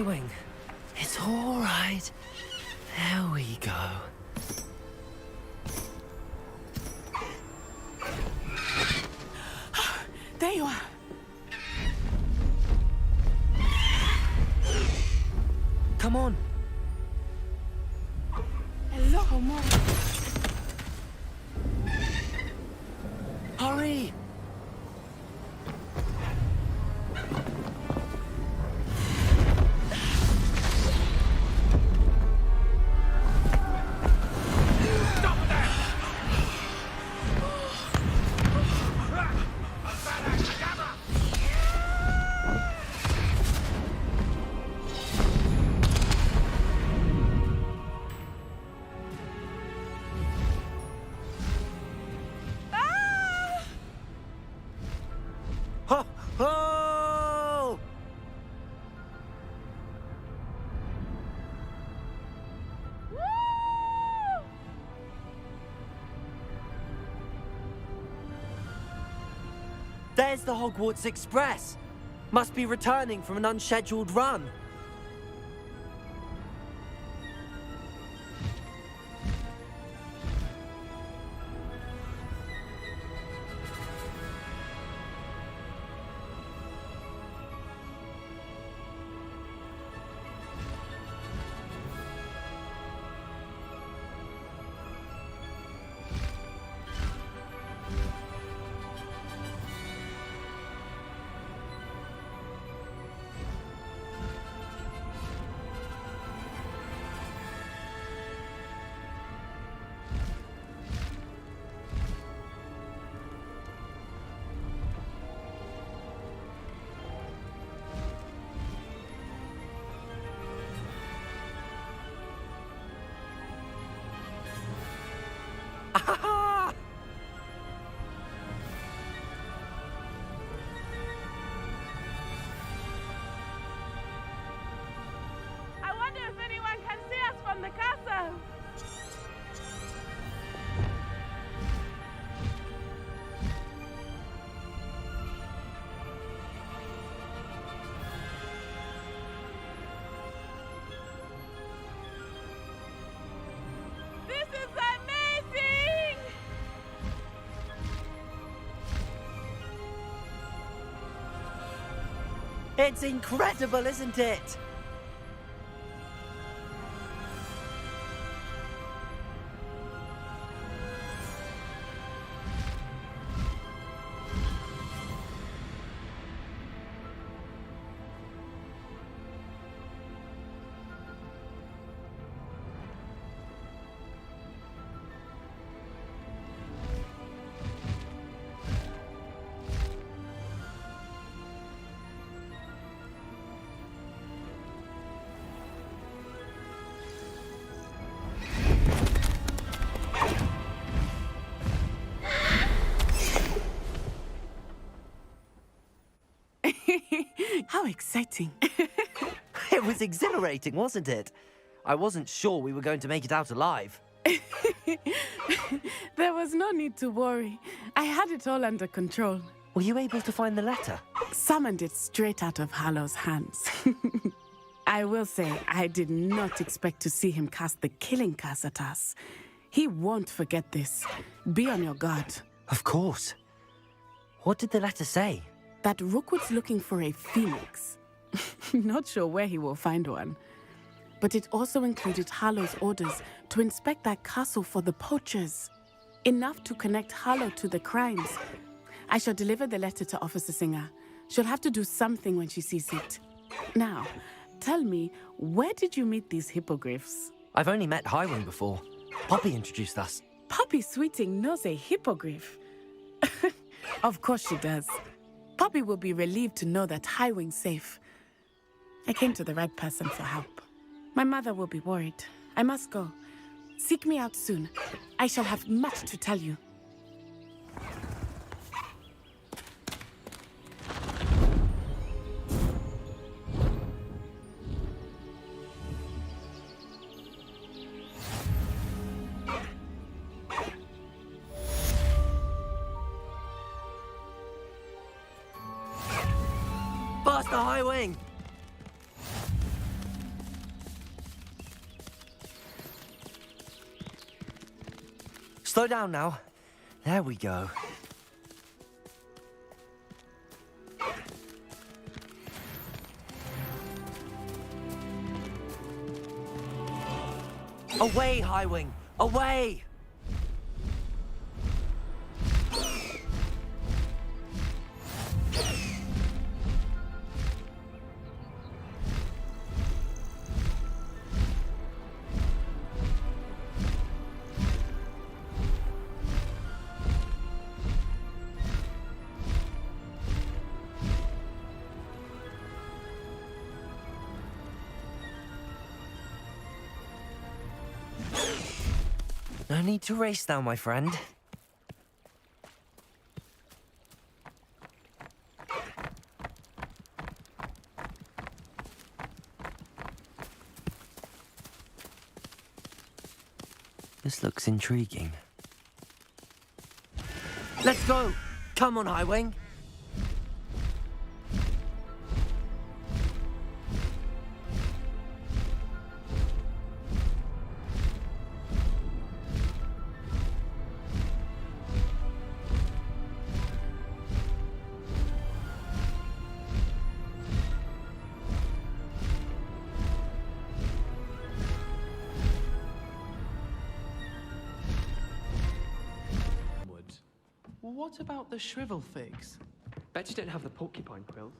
Wing, it's all right. There we go. There you are. Come on. Hello, Mom. Hurry! Oh! There's the Hogwarts Express. Must be returning from an unscheduled run. I wonder if anyone can see us from the castle. This is amazing! It's incredible, isn't it? How exciting. It was exhilarating, wasn't it? I wasn't sure we were going to make it out alive. There was no need to worry. I had it all under control. Were you able to find the letter? Summoned it straight out of Harlow's hands. I will say, I did not expect to see him cast the killing curse at us. He won't forget this. Be on your guard. Of course. What did the letter say? That Rookwood's looking for a phoenix. Not sure where he will find one. But it also included Harlow's orders to inspect that castle for the poachers. Enough to connect Harlow to the crimes. I shall deliver the letter to Officer Singer. She'll have to do something when she sees it. Now, tell me, where did you meet these hippogriffs? I've only met Highwing before. Poppy introduced us. Poppy Sweeting knows a hippogriff. Of course she does. Poppy will be relieved to know that Highwing's safe. I came to the right person for help. My mother will be worried. I must go. Seek me out soon. I shall have much to tell you. Faster, Highwing! Slow down now. There we go. Away, Highwing! Away! No need to race now, my friend. This looks intriguing. Let's go! Come on, Highwing! What about the shrivel figs? Bet you don't have the porcupine quill.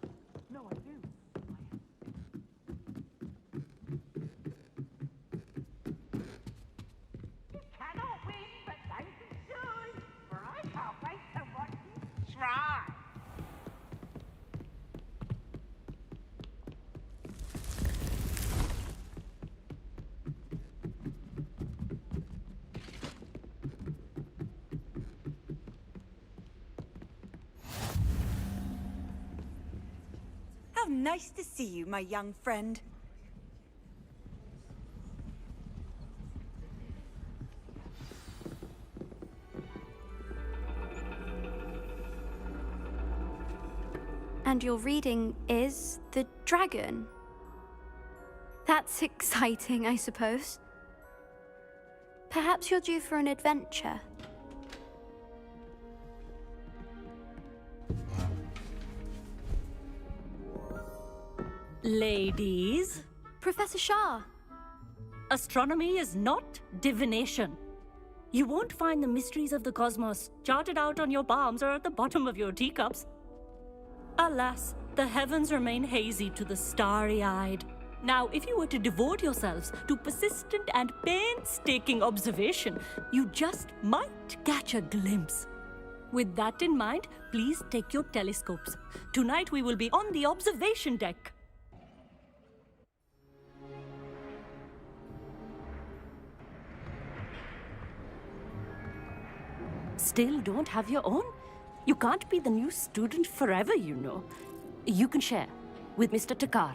No, I do. Cannot win, but don't be shy, for I can't wait to watch you try. How nice to see you, my young friend. And your reading is The Dragon. That's exciting, I suppose. Perhaps you're due for an adventure. Ladies, Professor Shah. astronomy is not divination. You won't find the mysteries of the cosmos charted out on your palms or at the bottom of your teacups. Alas, the heavens remain hazy to the starry-eyed. Now, if you were to devote yourselves to persistent and painstaking observation, you just might catch a glimpse. With that in mind, please take your telescopes. Tonight we will be on the observation deck. Still don't have your own? You can't be the new student forever, you know. You can share with Mr. Takar.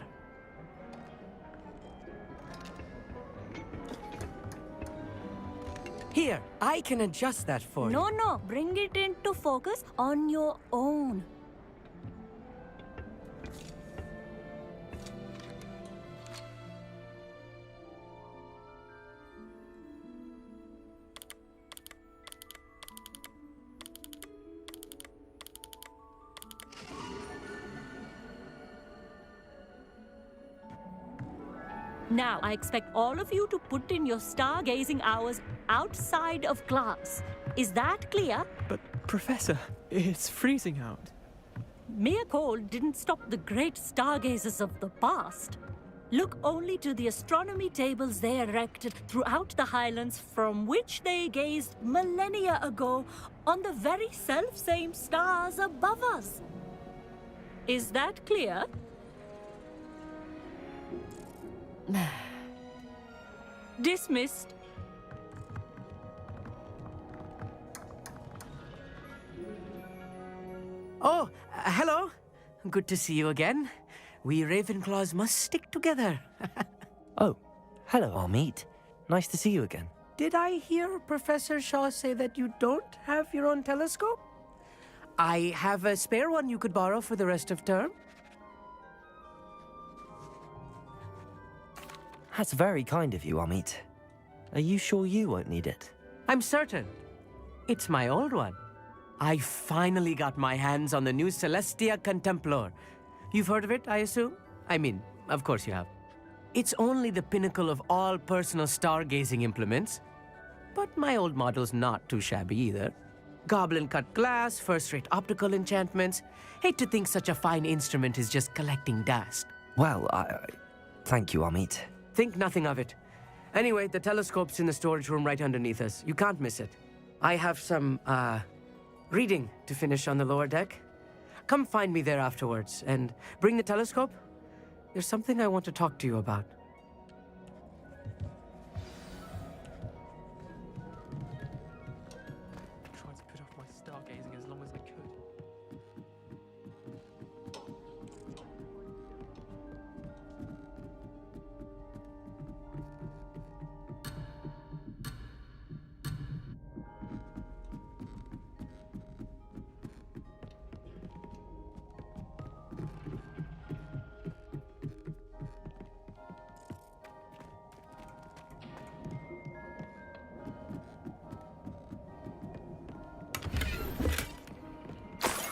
Here, I can adjust that for you. No, bring it into focus on your own. Now, I expect all of you to put in your stargazing hours outside of class. Is that clear? But, Professor, it's freezing out. Mere cold didn't stop the great stargazers of the past. Look only to the astronomy tables they erected throughout the Highlands from which they gazed millennia ago on the very self-same stars above us. Is that clear? Dismissed. Oh, hello. Good to see you again. We Ravenclaws must stick together. Oh, hello, Amit. Nice to see you again. Did I hear Professor Shaw say that you don't have your own telescope? I have a spare one you could borrow for the rest of term. That's very kind of you, Amit. Are you sure you won't need it? I'm certain. It's my old one. I finally got my hands on the new Celestia Contemplar. You've heard of it, I assume? I mean, of course you have. It's only the pinnacle of all personal stargazing implements. But my old model's not too shabby either. Goblin-cut glass, first-rate optical enchantments. Hate to think such a fine instrument is just collecting dust. Well, thank you, Amit. Think nothing of it. Anyway, the telescope's in the storage room right underneath us. You can't miss it. I have some, reading to finish on the lower deck. Come find me there afterwards, and bring the telescope. There's something I want to talk to you about. I tried to put off my stargazing as long as I could.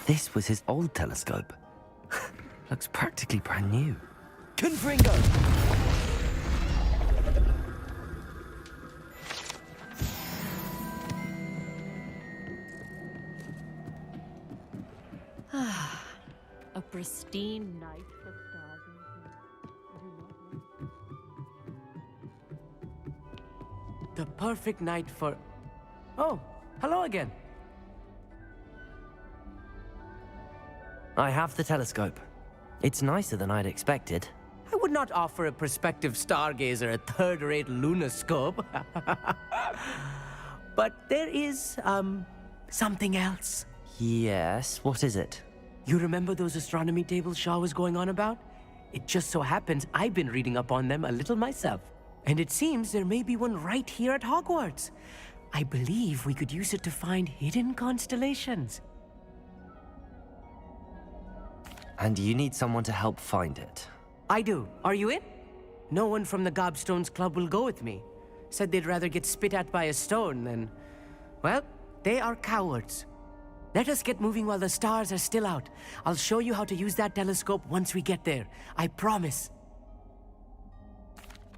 This was his old telescope. Looks practically brand new. Confringo! A pristine night for stargazing. The perfect night for... Oh, hello again. I have the telescope. It's nicer than I'd expected. I would not offer a prospective stargazer a third-rate lunoscope. But there is, something else. Yes, what is it? You remember those astronomy tables Shaw was going on about? It just so happens I've been reading up on them a little myself. And it seems there may be one right here at Hogwarts. I believe we could use it to find hidden constellations. And you need someone to help find it. I do. Are you in? No one from the Gobstones Club will go with me. Said they'd rather get spit at by a stone than... Well, they are cowards. Let us get moving while the stars are still out. I'll show you how to use that telescope once we get there. I promise.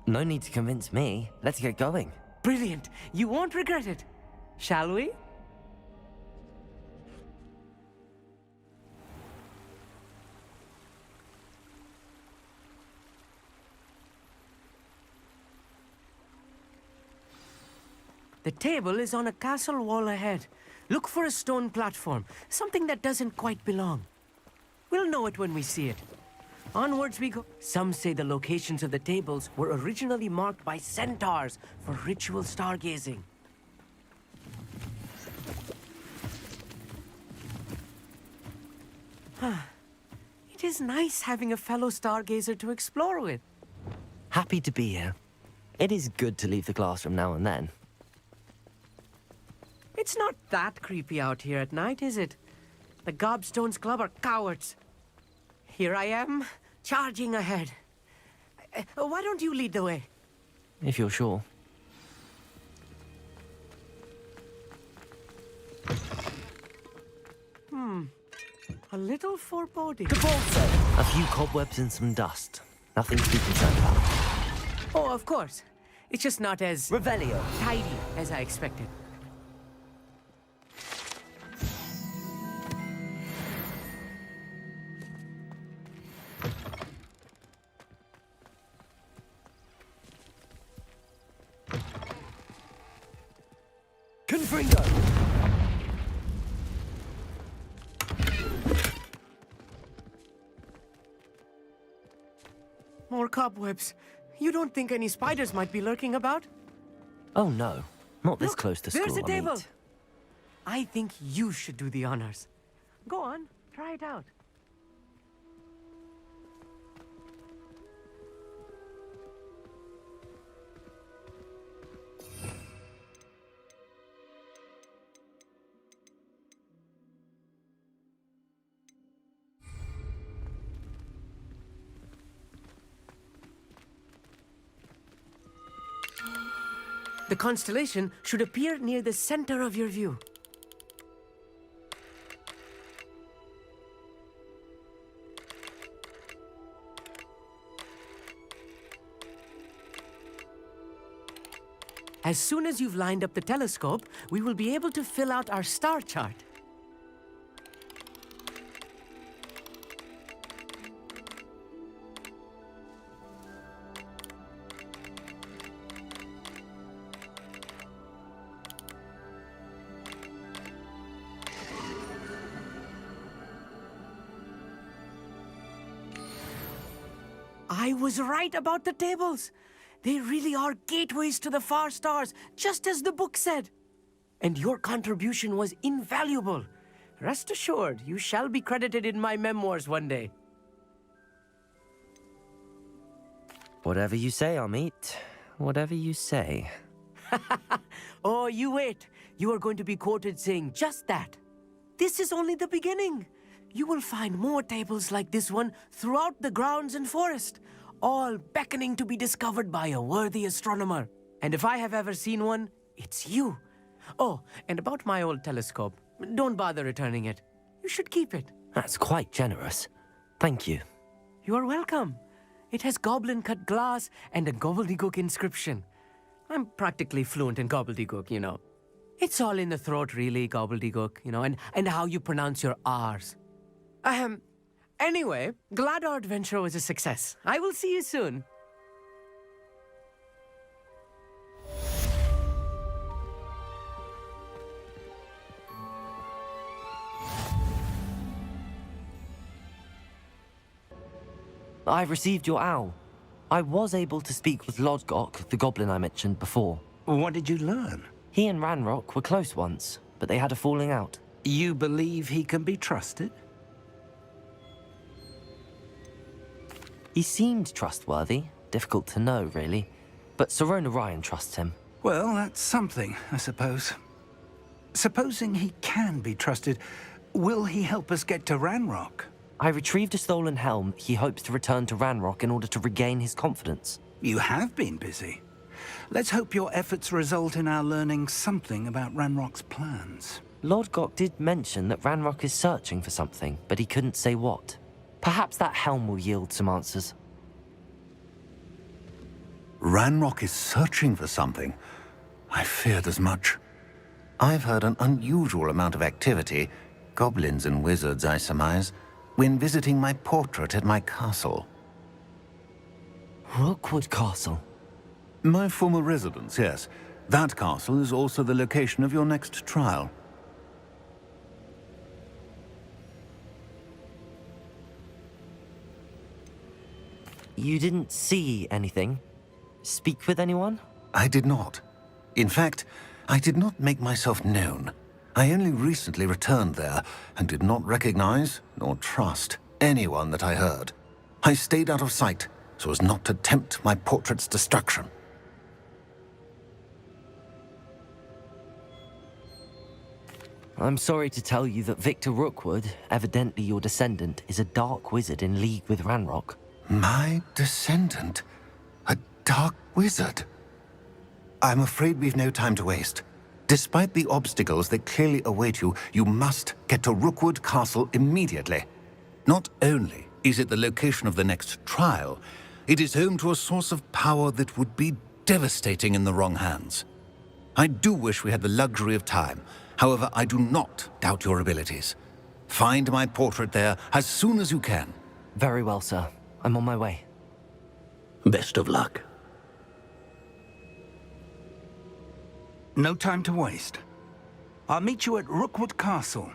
No need to convince me. Let's get going. Brilliant. You won't regret it. Shall we? The table is on a castle wall ahead. Look for a stone platform, something that doesn't quite belong. We'll know it when we see it. Onwards we go. Some say the locations of the tables were originally marked by centaurs for ritual stargazing. It is nice having a fellow stargazer to explore with. Happy to be here. It is good to leave the classroom now and then. It's not that creepy out here at night, is it? The Gobstones Club are cowards. Here I am, charging ahead. Why don't you lead the way? If you're sure. A little foreboding. A few cobwebs and some dust. Nothing to be concerned about. Oh, of course. It's just not as... Revelio. ...tidy as I expected. Confringo! More cobwebs. You don't think any spiders might be lurking about? Oh no, not this Look, close to school. there's a table. Amit. I think you should do the honors. Go on, try it out. The constellation should appear near the center of your view. As soon as you've lined up the telescope, we will be able to fill out our star chart. I was right about the tables. They really are gateways to the far stars, just as the book said. And your contribution was invaluable. Rest assured, you shall be credited in my memoirs one day. Whatever you say, Amit. Whatever you say. Oh, you wait. You are going to be quoted saying just that. This is only the beginning. You will find more tables like this one throughout the grounds and forest, all beckoning to be discovered by a worthy astronomer. And if I have ever seen one, it's you. Oh, and about my old telescope, don't bother returning it. You should keep it. That's quite generous. Thank you. You are welcome. It has goblin-cut glass and a gobbledygook inscription. I'm practically fluent in gobbledygook, you know. It's all in the throat, really, gobbledygook, you know, and how you pronounce your R's. Anyway, glad our adventure was a success. I will see you soon. I've received your owl. I was able to speak with Lodgok, the goblin I mentioned before. What did you learn? He and Ranrock were close once, but they had a falling out. You believe he can be trusted? He seemed trustworthy. Difficult to know, really. But Sirona Ryan trusts him. Well, that's something, I suppose. Supposing he can be trusted, will he help us get to Ranrock? I retrieved a stolen helm he hopes to return to Ranrock in order to regain his confidence. You have been busy. Let's hope your efforts result in our learning something about Ranrock's plans. Lodgok did mention that Ranrock is searching for something, but he couldn't say what. Perhaps that helm will yield some answers. Ranrock is searching for something. I feared as much. I've heard an unusual amount of activity, goblins and wizards, I surmise, when visiting my portrait at my castle. Rookwood Castle? My former residence, yes. That castle is also the location of your next trial. You didn't see anything? Speak with anyone? I did not. In fact, I did not make myself known. I only recently returned there and did not recognize nor trust anyone that I heard. I stayed out of sight so as not to tempt my portrait's destruction. I'm sorry to tell you that Victor Rookwood, evidently your descendant, is a dark wizard in league with Ranrock. My descendant? A dark wizard? I'm afraid we've no time to waste. Despite the obstacles that clearly await you, you must get to Rookwood Castle immediately. Not only is it the location of the next trial, it is home to a source of power that would be devastating in the wrong hands. I do wish we had the luxury of time. However, I do not doubt your abilities. Find my portrait there as soon as you can. Very well, sir. I'm on my way. Best of luck. No time to waste. I'll meet you at Rookwood Castle.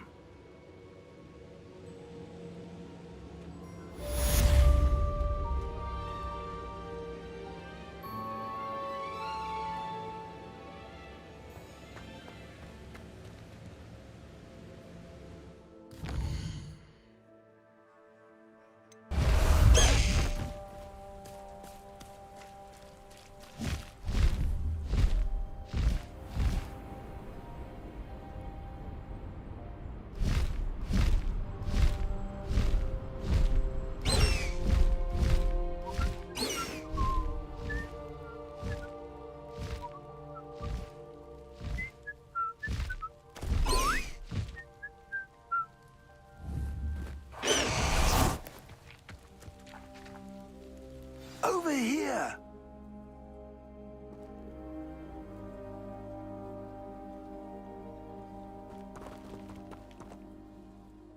Over here!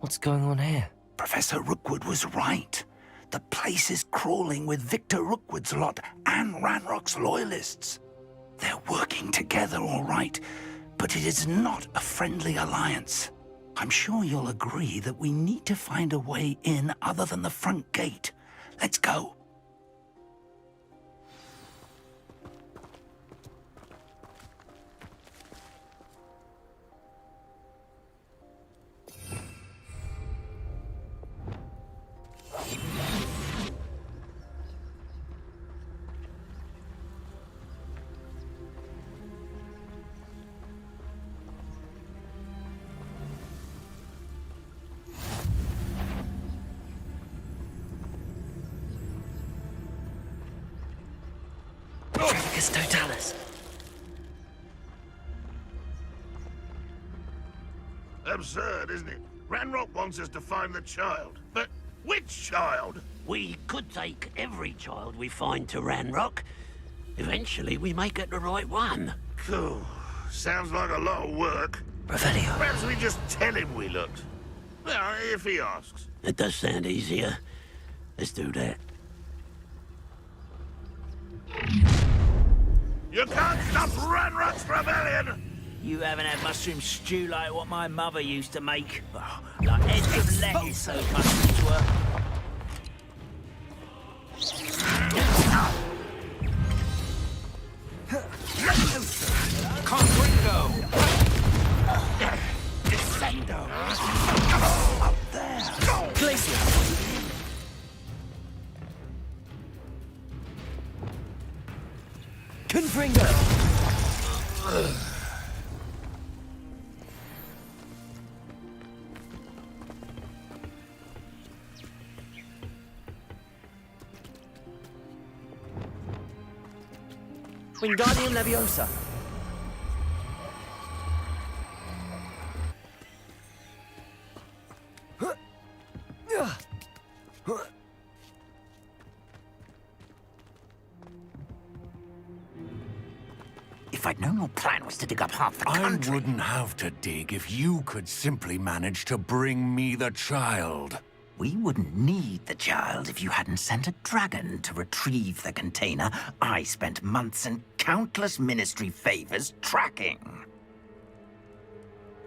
What's going on here? Professor Rookwood was right. The place is crawling with Victor Rookwood's lot and Ranrock's loyalists. They're working together all right, but it is not a friendly alliance. I'm sure you'll agree that we need to find a way in other than the front gate. Let's go. Totalis. Absurd, isn't it? Ranrock wants us to find the child. But which child? We could take every child we find to Ranrock. Eventually, we may get the right one. Cool. Sounds like a lot of work. Revelio. Perhaps we just tell him we looked. Well, if he asks. It does sound easier. Let's do that. You can't stop Ranrock's rebellion! You haven't had mushroom stew like what my mother used to make. Oh, like heads of lettuce, those mushrooms were. Confringo! Descendo! Up there! Glacier! Confringo! Wingardium Leviosa. If I'd known your plan was to dig up half the country... I wouldn't have to dig if you could simply manage to bring me the child. We wouldn't need the child if you hadn't sent a dragon to retrieve the container I spent months and countless ministry favors tracking.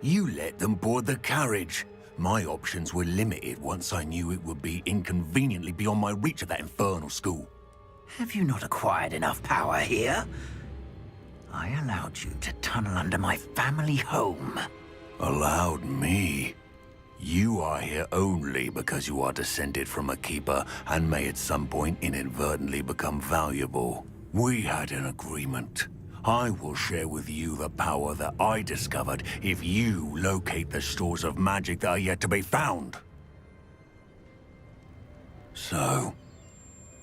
You let them board the carriage. My options were limited once I knew it would be inconveniently beyond my reach at that infernal school. Have you not acquired enough power here? I allowed you to tunnel under my family home. Allowed me? You are here only because you are descended from a keeper and may at some point inadvertently become valuable. We had an agreement. I will share with you the power that I discovered if you locate the stores of magic that are yet to be found. So,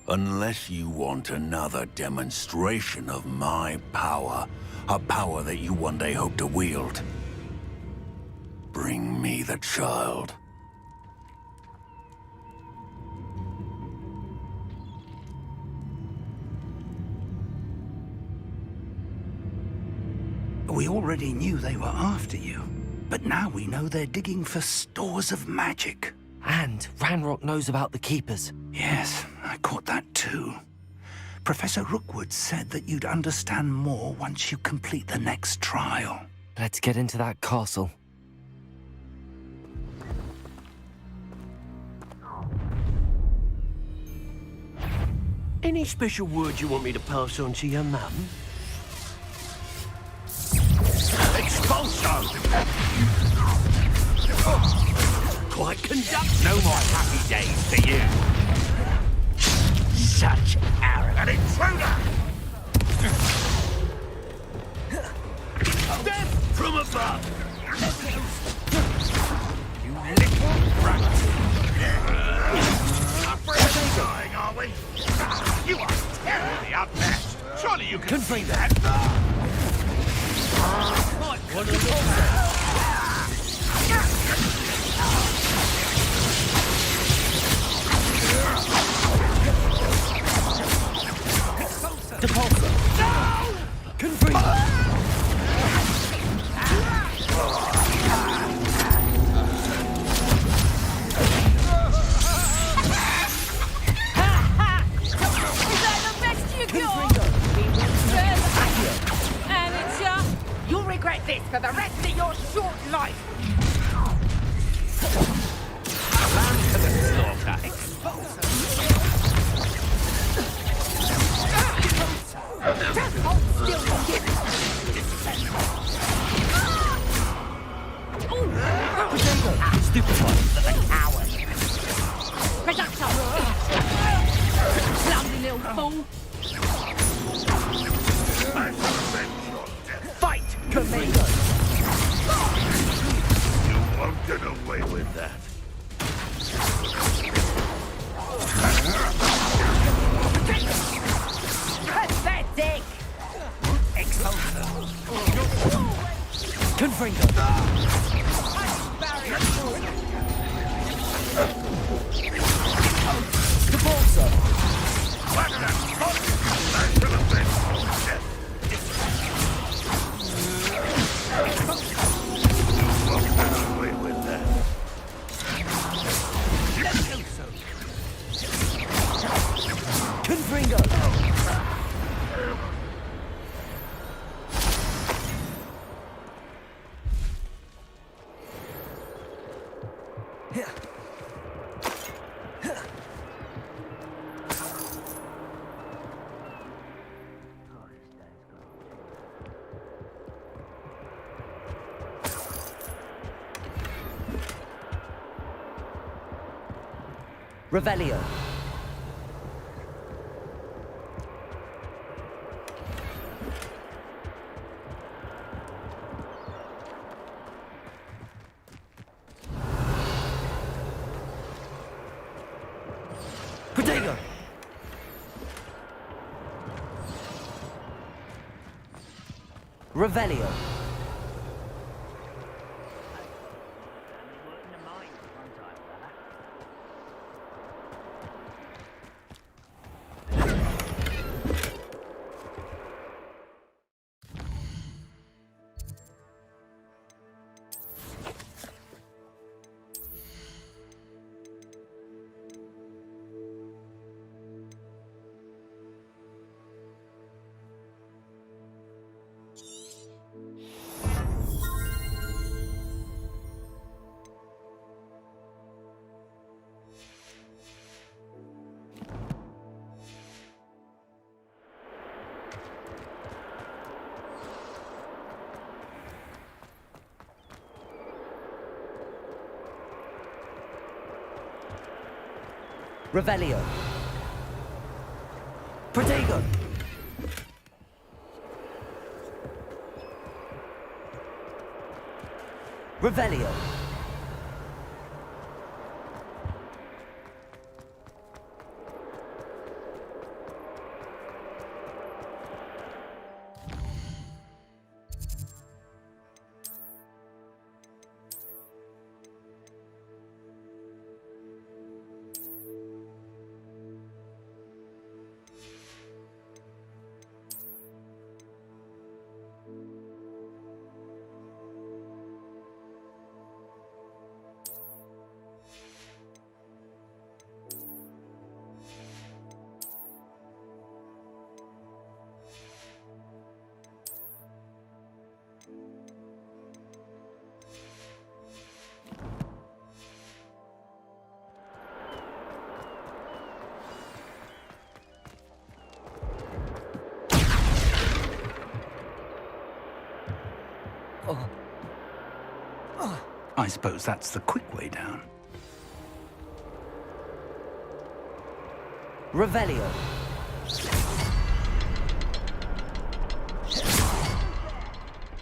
unless you want another demonstration of my power, a power that you one day hope to wield, bring me the child. We already knew they were after you, but now we know they're digging for stores of magic. And Ranrock knows about the Keepers. Yes, I caught that too. Professor Rookwood said that you'd understand more once you complete the next trial. Let's get into that castle. Any special words you want me to pass on to your mum? Expulso! Quite conduct. No more happy days for you. Such arrogant intruder! Death from above! You little brat! Afraid of dying, are we? You are terribly outmatched. Surely you can see that. What a look! Depulsor! No! Confringo! Is that the best you got? Amateur! You'll regret this for the rest of your short life! Lamb to the slaughter. Just hold still and give it! Stupid one. For the coward! Reducto! Clumsy little fool! Fight! Confringo! You won't get away with that. Pathetic! Confringo! Depulsor! Confringo! Revelio. Protego. Revelio. Revelio. Protego. Revelio. I suppose that's the quick way down. Revelio.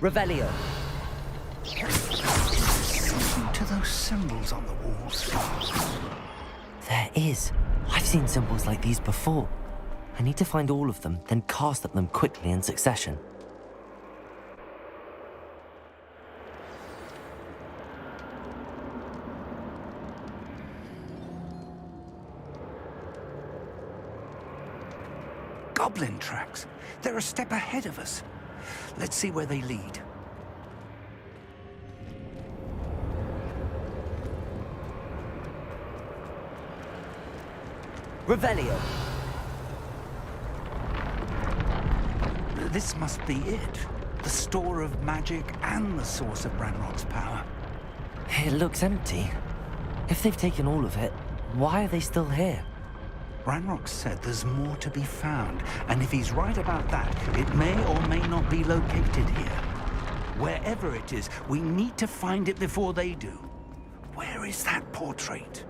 Revelio. Something to those symbols on the walls. There is. I've seen symbols like these before. I need to find all of them, then cast at them quickly in succession. Goblin tracks. They're a step ahead of us. Let's see where they lead. Revelio. This must be it. The store of magic and the source of Ranrock's power. It looks empty. If they've taken all of it, why are they still here? Ranrock said there's more to be found, and if he's right about that, it may or may not be located here. Wherever it is, we need to find it before they do. Where is that portrait?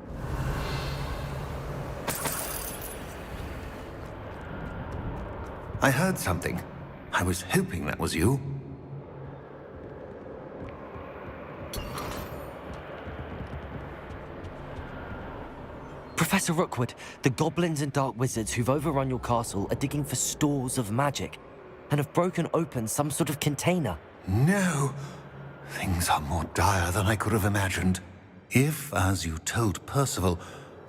I heard something. I was hoping that was you. Professor Rookwood, the goblins and dark wizards who've overrun your castle are digging for stores of magic and have broken open some sort of container. No! Things are more dire than I could have imagined. If, as you told Percival,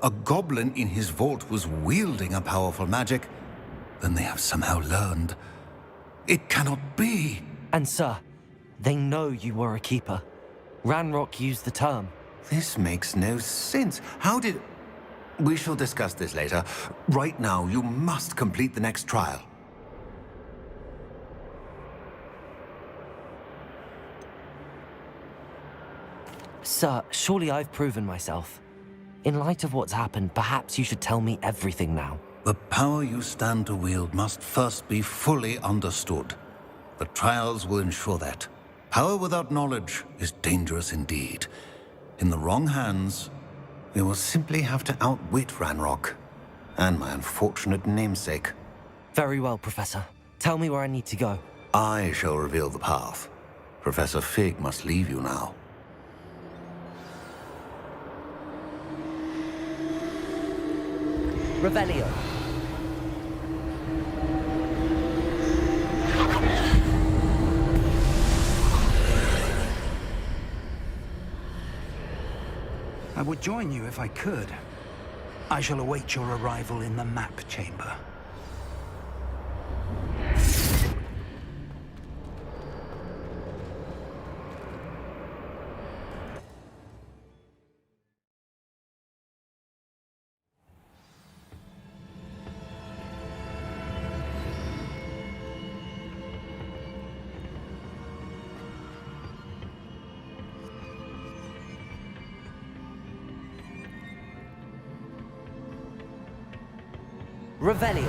a goblin in his vault was wielding a powerful magic, then they have somehow learned. It cannot be! And sir, they know you were a keeper. Ranrock used the term. This makes no sense. How did... We shall discuss this later. Right now, you must complete the next trial. Sir, surely I've proven myself. In light of what's happened, perhaps you should tell me everything now. The power you stand to wield must first be fully understood. The trials will ensure that. Power without knowledge is dangerous indeed. In the wrong hands, we will simply have to outwit Ranrock and my unfortunate namesake. Very well, Professor. Tell me where I need to go. I shall reveal the path. Professor Fig must leave you now. Revelio. I would join you if I could. I shall await your arrival in the map chamber. Revelio.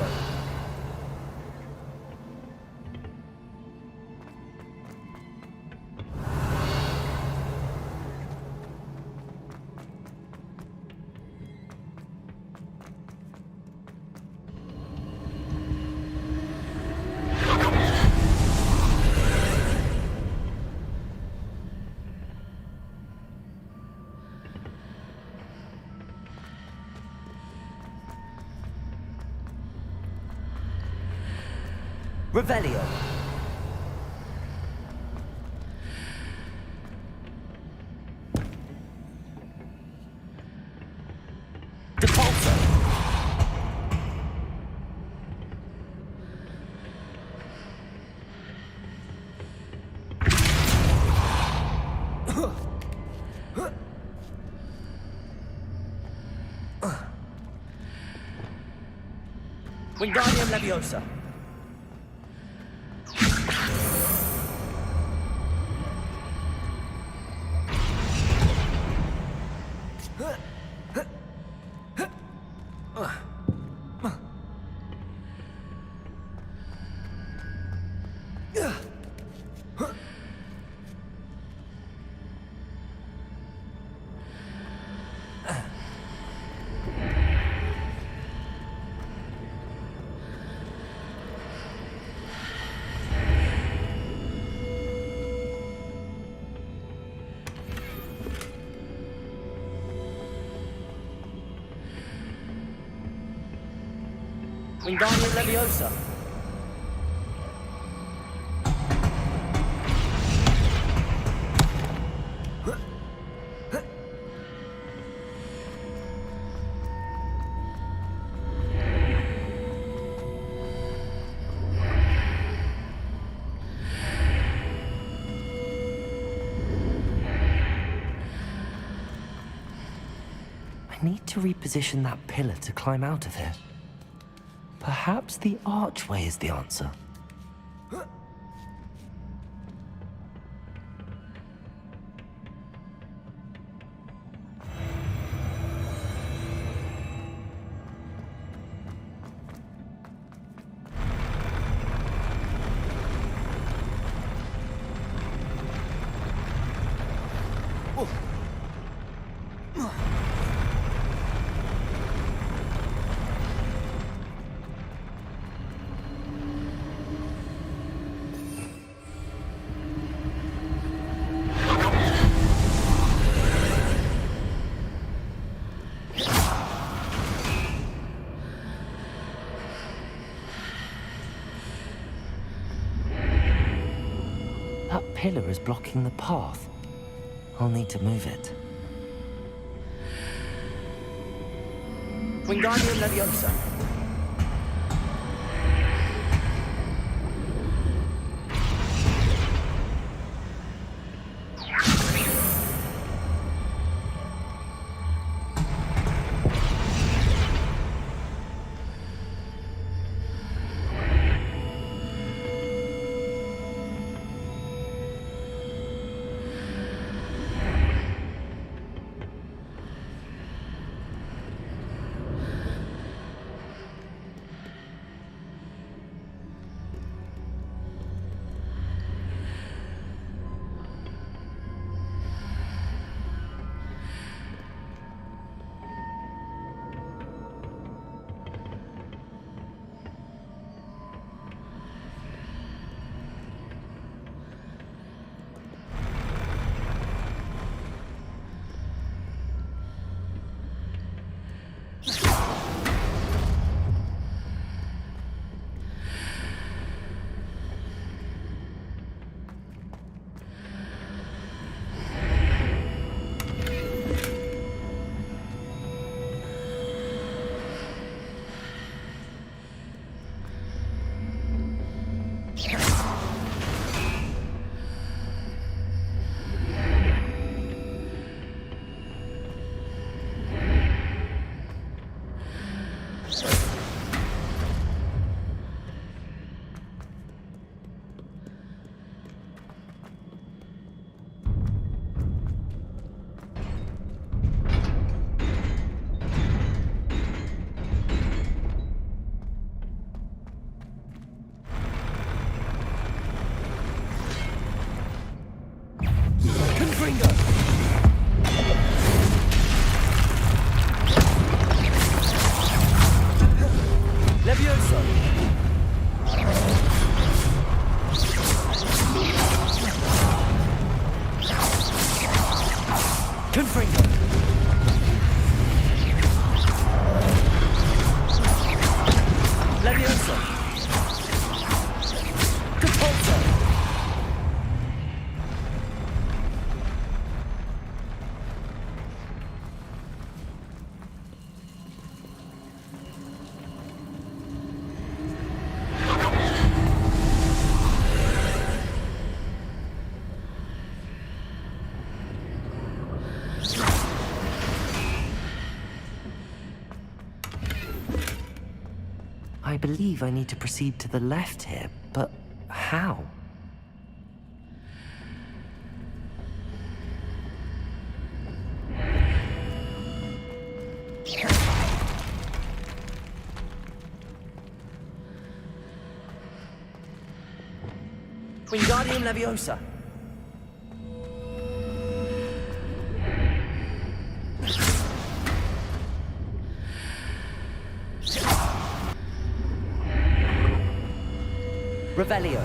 Revelio. Depulso. Wingardium Leviosa. Wingardium Leviosa. I need to reposition that pillar to climb out of here. Perhaps the archway is the answer. That pillar is blocking the path. I'll need to move it. Wingardium Leviosa. I believe I need to proceed to the left here, but how? Wingardium Leviosa. Revelio.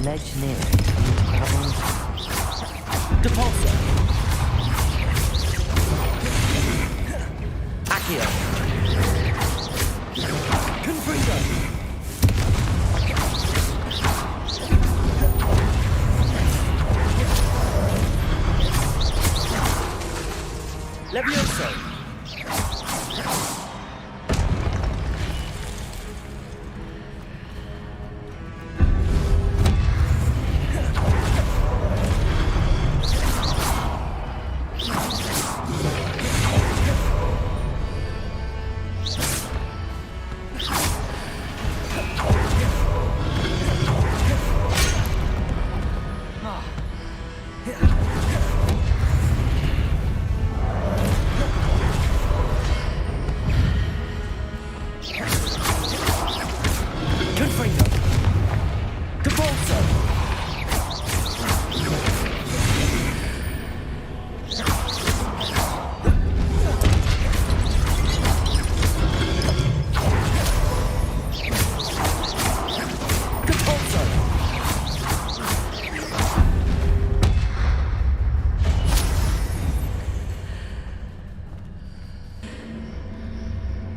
Ledge near it. Can you grab on? Depulso. Accio. Confringo. Levioso.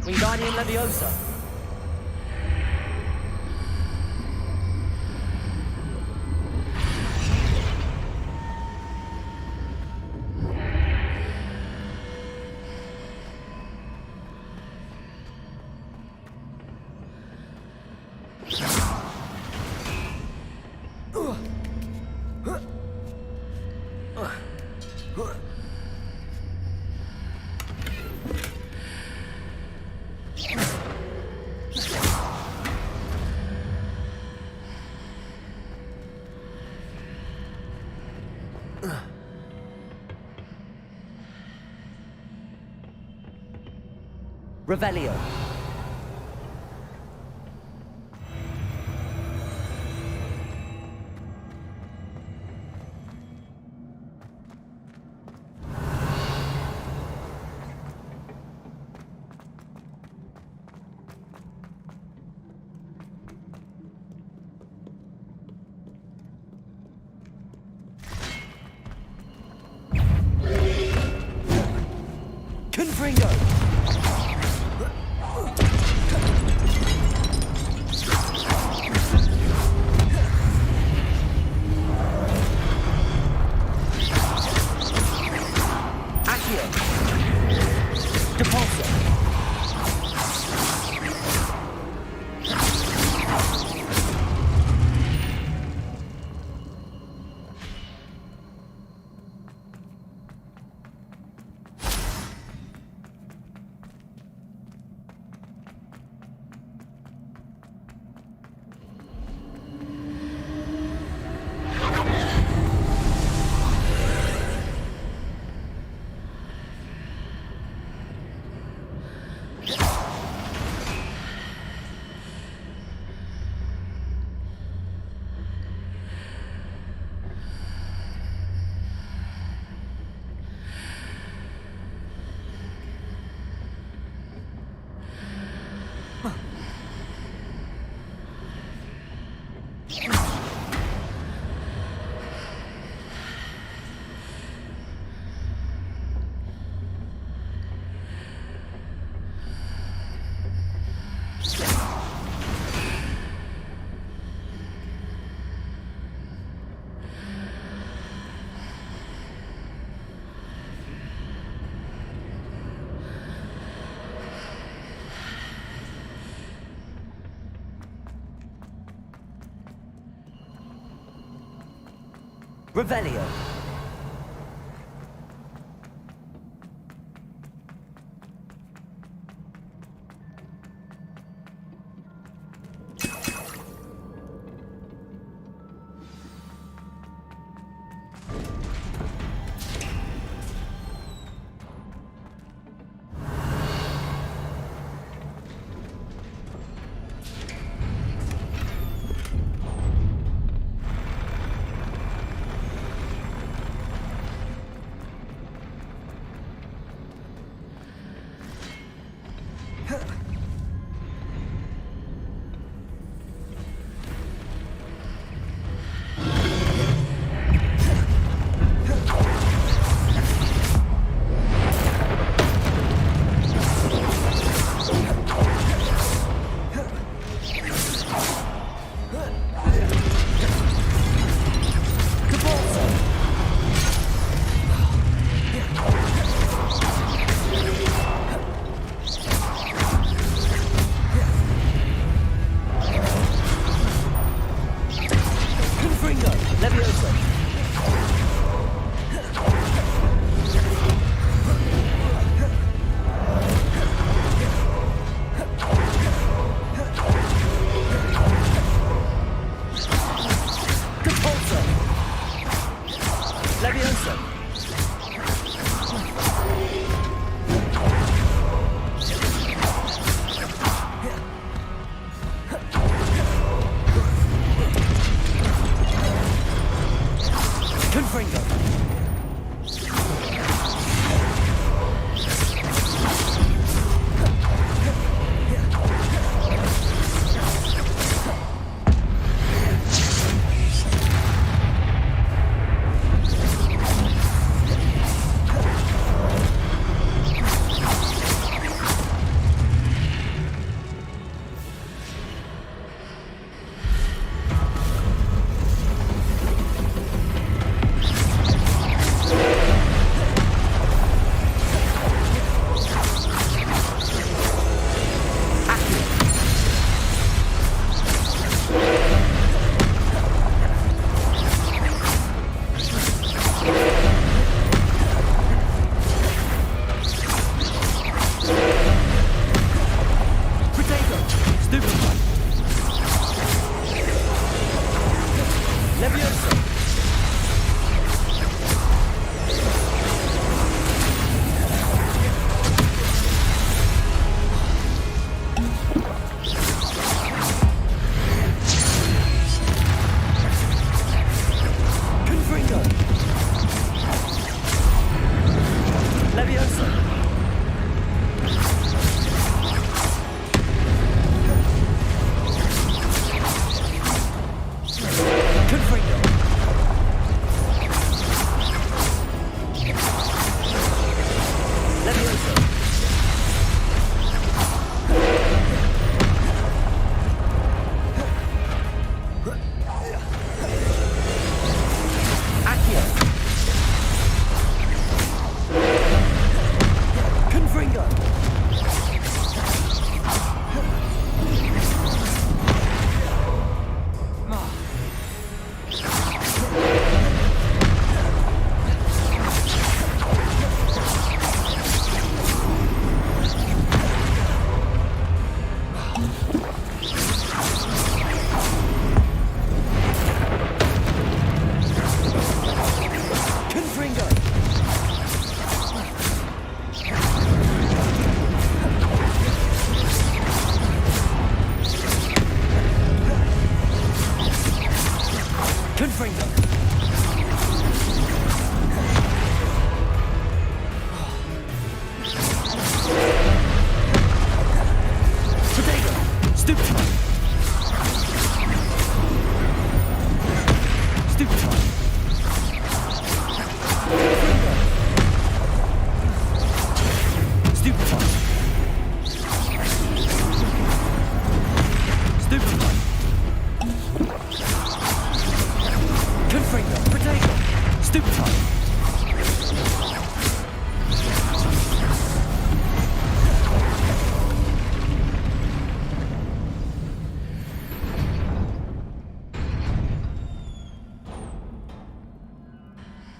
Wingardium Leviosa. Revelio. Confringo. Revelio.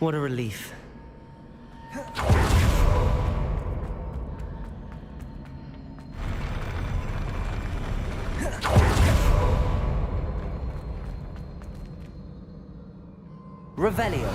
What a relief. Revelio.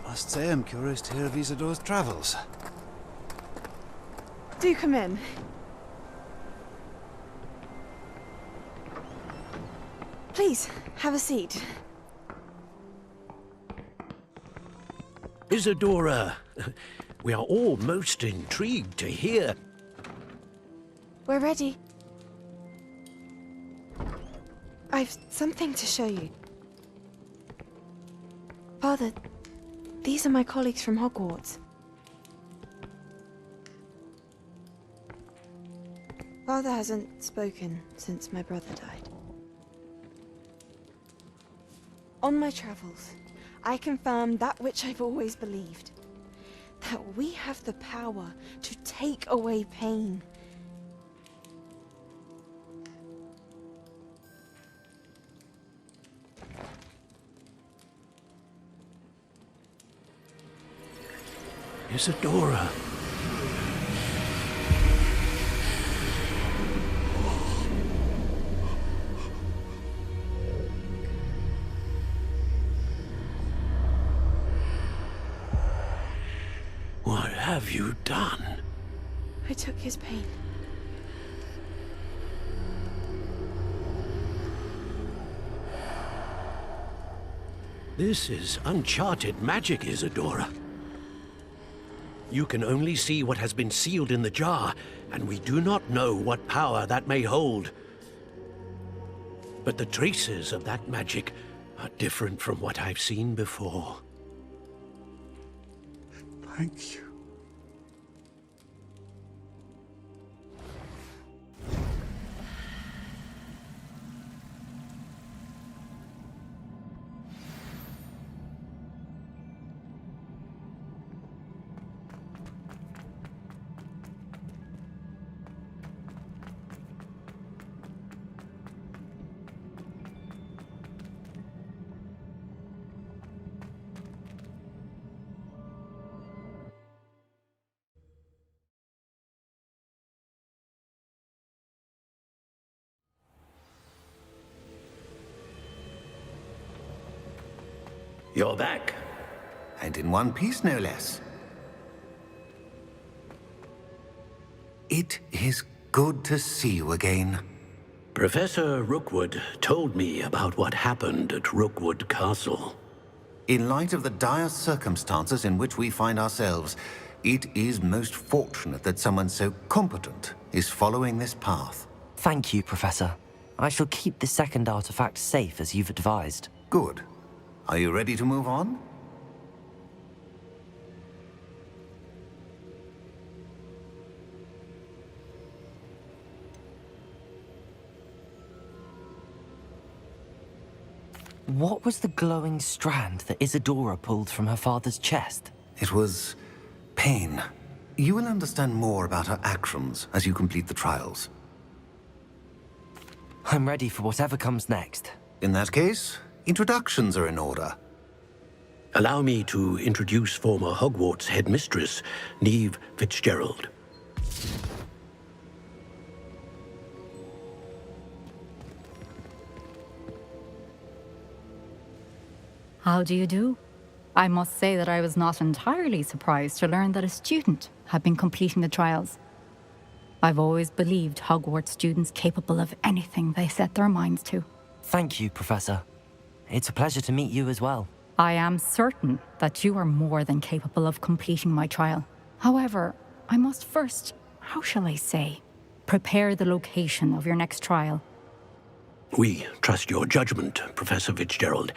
I must say I'm curious to hear of Isadora's travels. Do come in. Please, have a seat. Isadora, we are all most intrigued to hear. We're ready. I've something to show you. Father, these are my colleagues from Hogwarts. Father hasn't spoken since my brother died. On my travels, I confirmed that which I've always believed. That we have the power to take away pain. Isadora. What have you done? I took his pain. This is uncharted magic, Isadora. You can only see what has been sealed in the jar, and we do not know what power that may hold. But the traces of that magic are different from what I've seen before. Thank you. You're back. And in one piece, no less. It is good to see you again. Professor Rookwood told me about what happened at Rookwood Castle. In light of the dire circumstances in which we find ourselves, it is most fortunate that someone so competent is following this path. Thank you, Professor. I shall keep the second artifact safe as you've advised. Good. Are you ready to move on? What was the glowing strand that Isadora pulled from her father's chest? It was pain. You will understand more about her actions as you complete the trials. I'm ready for whatever comes next. In that case, introductions are in order. Allow me to introduce former Hogwarts headmistress, Neve Fitzgerald. How do you do? I must say that I was not entirely surprised to learn that a student had been completing the trials. I've always believed Hogwarts students capable of anything they set their minds to. Thank you, Professor. It's a pleasure to meet you as well. I am certain that you are more than capable of completing my trial. However, I must first, how shall I say, prepare the location of your next trial. We trust your judgment, Professor Fitzgerald.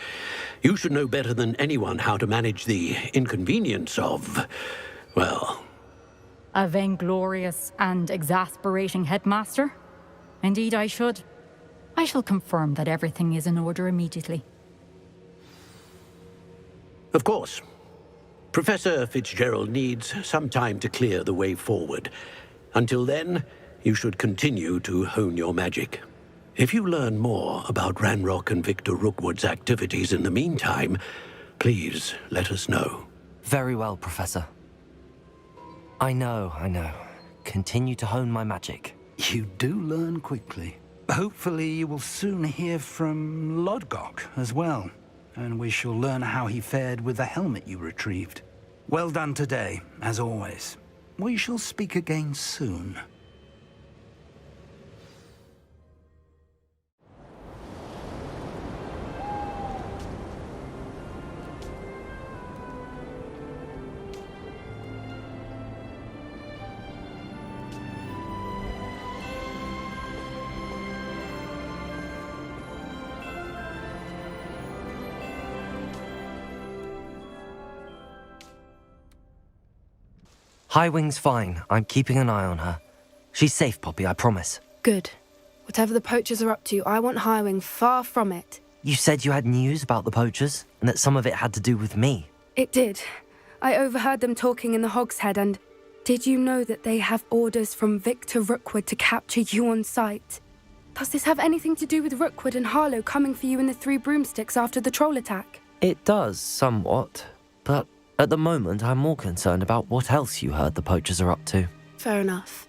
You should know better than anyone how to manage the inconvenience of, well... A vainglorious and exasperating headmaster? Indeed I should. I shall confirm that everything is in order immediately. Of course. Professor Fitzgerald needs some time to clear the way forward. Until then, you should continue to hone your magic. If you learn more about Ranrock and Victor Rookwood's activities in the meantime, please let us know. Very well, Professor. I know. Continue to hone my magic. You do learn quickly. Hopefully you will soon hear from Lodgok as well, and we shall learn how he fared with the helmet you retrieved. Well done today, as always. We shall speak again soon. Highwing's fine. I'm keeping an eye on her. She's safe, Poppy, I promise. Good. Whatever the poachers are up to, I want Highwing far from it. You said you had news about the poachers, and that some of it had to do with me. It did. I overheard them talking in the Hog's Head, and did you know that they have orders from Victor Rookwood to capture you on sight? Does this have anything to do with Rookwood and Harlow coming for you in the Three Broomsticks after the troll attack? It does, somewhat. But at the moment, I'm more concerned about what else you heard the poachers are up to. Fair enough.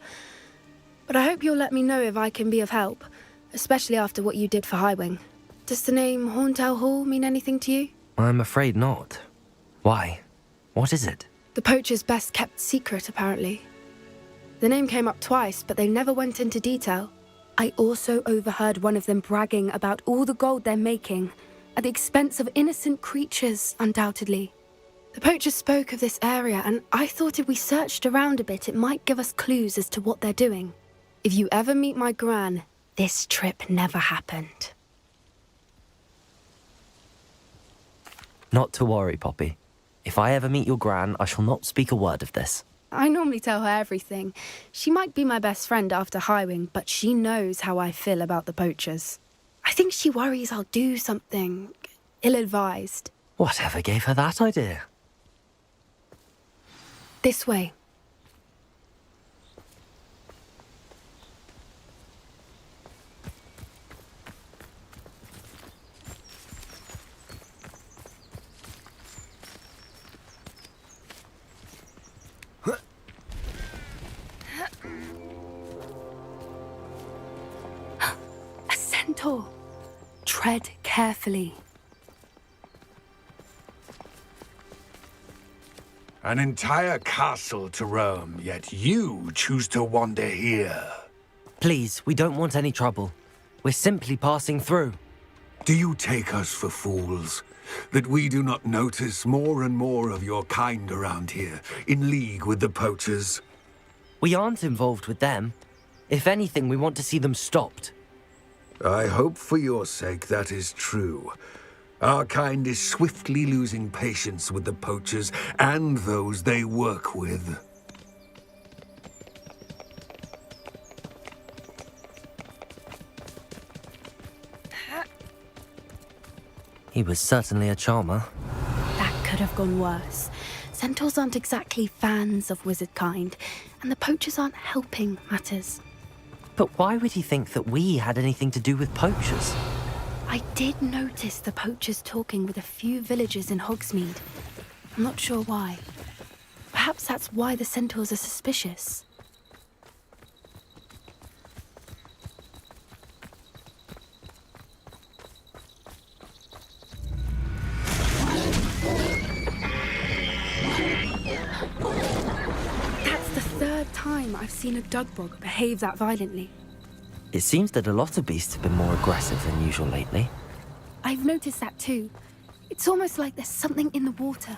But I hope you'll let me know if I can be of help, especially after what you did for Highwing. Does the name Horntail Hall mean anything to you? I'm afraid not. Why? What is it? The poachers' best-kept secret, apparently. The name came up twice, but they never went into detail. I also overheard one of them bragging about all the gold they're making, at the expense of innocent creatures, undoubtedly. The poachers spoke of this area, and I thought if we searched around a bit, it might give us clues as to what they're doing. If you ever meet my gran, this trip never happened. Not to worry, Poppy. If I ever meet your gran, I shall not speak a word of this. I normally tell her everything. She might be my best friend after Highwing, but she knows how I feel about the poachers. I think she worries I'll do something ill-advised. Whatever gave her that idea? This way. A centaur. Tread carefully. An entire castle to roam, yet you choose to wander here. Please, we don't want any trouble. We're simply passing through. Do you take us for fools? That we do not notice more and more of your kind around here, in league with the poachers? We aren't involved with them. If anything, we want to see them stopped. I hope for your sake that is true. Our kind is swiftly losing patience with the poachers and those they work with. He was certainly a charmer. That could have gone worse. Centaurs aren't exactly fans of wizard kind, and the poachers aren't helping matters. But why would he think that we had anything to do with poachers? I did notice the poachers talking with a few villagers in Hogsmeade. I'm not sure why. Perhaps that's why the centaurs are suspicious. That's the third time I've seen a Dugbog behave that violently. It seems that a lot of beasts have been more aggressive than usual lately. I've noticed that too. It's almost like there's something in the water.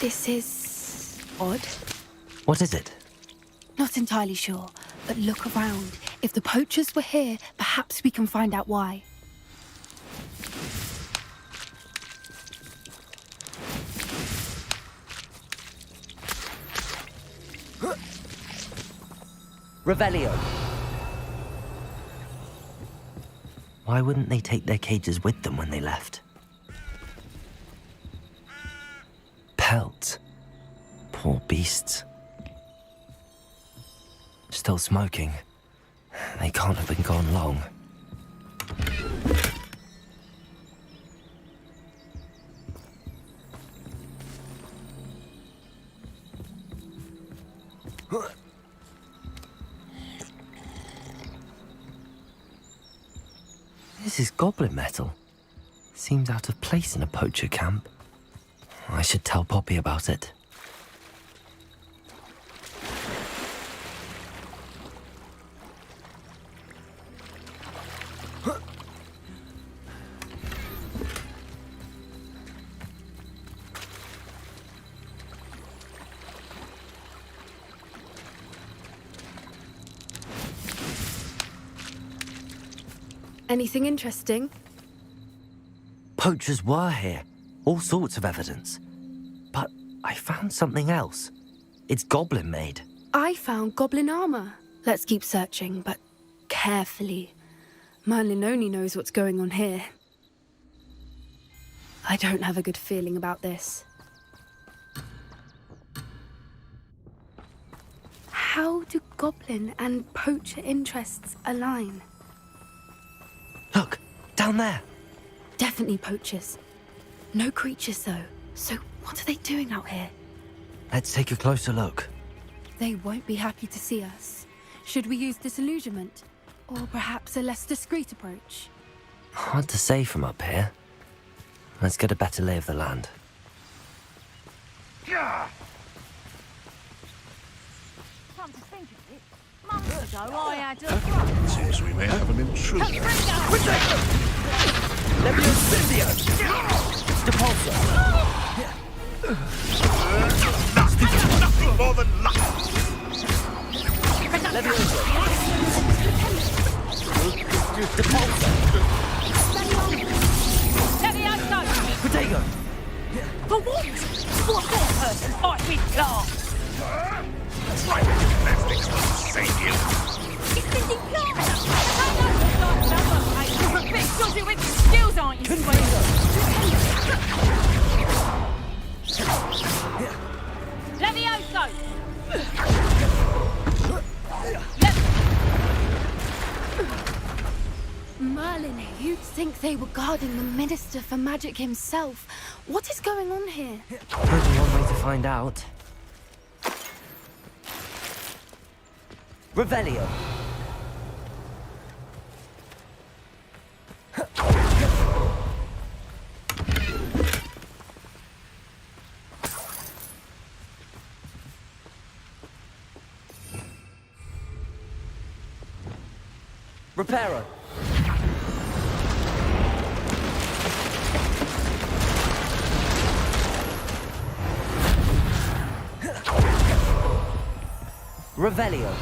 This is odd. What is it? Not entirely sure, but look around. If the poachers were here, perhaps we can find out why. Revelio! Why wouldn't they take their cages with them when they left? Pelts. Poor beasts. Still smoking. They can't have been gone long. This is goblin metal. Seems out of place in a poacher camp. I should tell Poppy about it. Anything interesting? Poachers were here. All sorts of evidence. But I found something else. It's goblin made. I found goblin armor. Let's keep searching, but carefully. Merlin only knows what's going on here. I don't have a good feeling about this. How do goblin and poacher interests align? Look, down there. Definitely poachers. No creatures, though. So what are they doing out here? Let's take a closer look. They won't be happy to see us. Should we use disillusionment? Or perhaps a less discreet approach? Hard to say from up here. Let's get a better lay of the land. Come to think of it, months ago I had a... Seems we may have an intruder. Nothing more than luck. Potato! For what? What sort of person fights with class? Right, gymnastics will save you. It's Cindy Clark! You're a big dodgy with skills, aren't you? Levioso! Merlin, you'd think they were guarding the Minister for Magic himself. What is going on here? Only one way to find out. Revelio. Reparo. Revelio.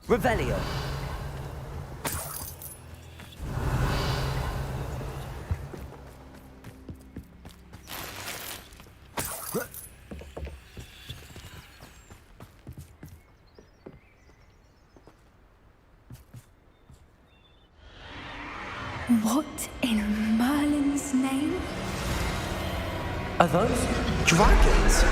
Revelio. What in Merlin's name? Are those dragons?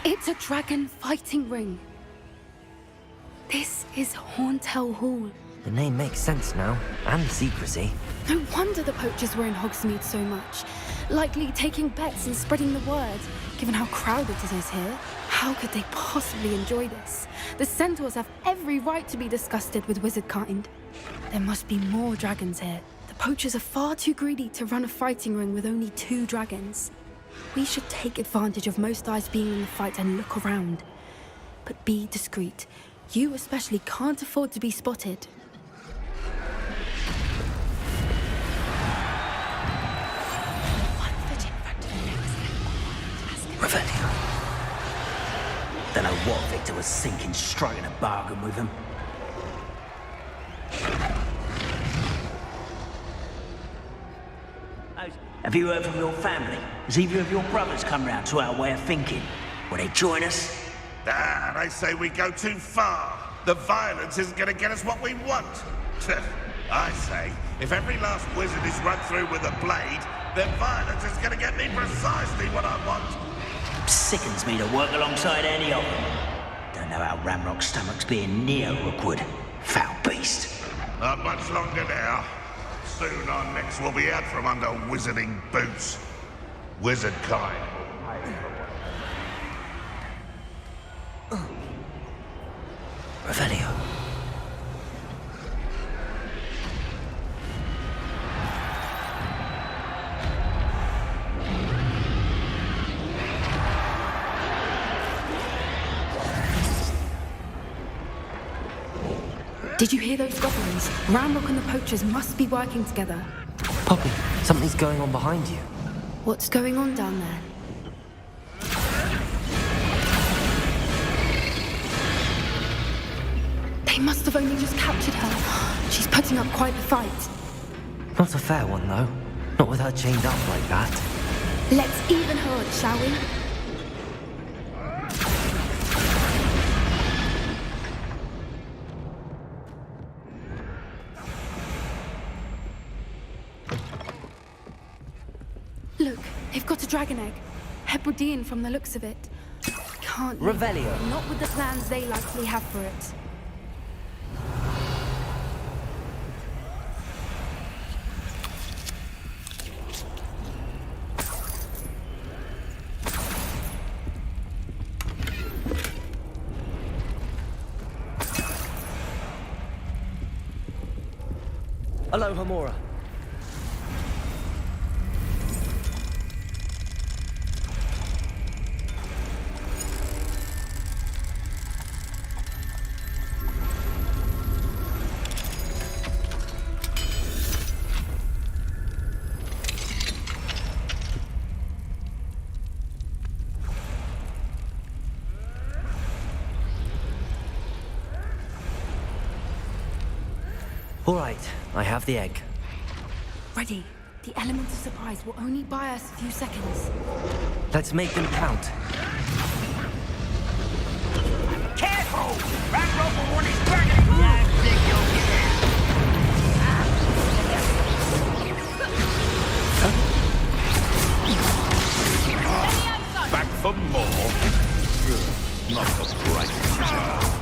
It's a dragon fighting ring. This is Horntail Hall. The name makes sense now, and the secrecy. No wonder the poachers were in Hogsmeade so much. Likely taking bets and spreading the word, given how crowded it is here. How could they possibly enjoy this? The centaurs have every right to be disgusted with wizard kind. There must be more dragons here. The poachers are far too greedy to run a fighting ring with only 2 dragons. We should take advantage of most eyes being in the fight and look around. But be discreet. You especially can't afford to be spotted. Revelio. Don't know what Victor was thinking, striking a bargain with him. Have you heard from your family? Has either of your brothers come round to our way of thinking? Will they join us? Ah, they say we go too far. The violence isn't going to get us what we want. I say, if every last wizard is run through with a blade, then violence is going to get me precisely what I want. Sickens me to work alongside any of them. Don't know how Ramrock's stomach's being near Rookwood. Foul beast. Not much longer now. Soon our necks will be out from under wizarding boots. Wizard kind. Revelio. Did you hear those goblins? Ramrock and the poachers must be working together. Poppy, something's going on behind you. What's going on down there? They must have only just captured her. She's putting up quite the fight. Not a fair one, though. Not with her chained up like that. Let's even her odds, shall we? Look, they've got a dragon egg. Hebridean from the looks of it. Can't leave. Revelio. Not with the plans they likely have for it. Hello, Hamora. All right, I have the egg. Ready. The element of surprise will only buy us a few seconds. Let's make them count. Careful! Ramrock will want his dragon! Yeah, think you'll get Back for more? Not the bright future.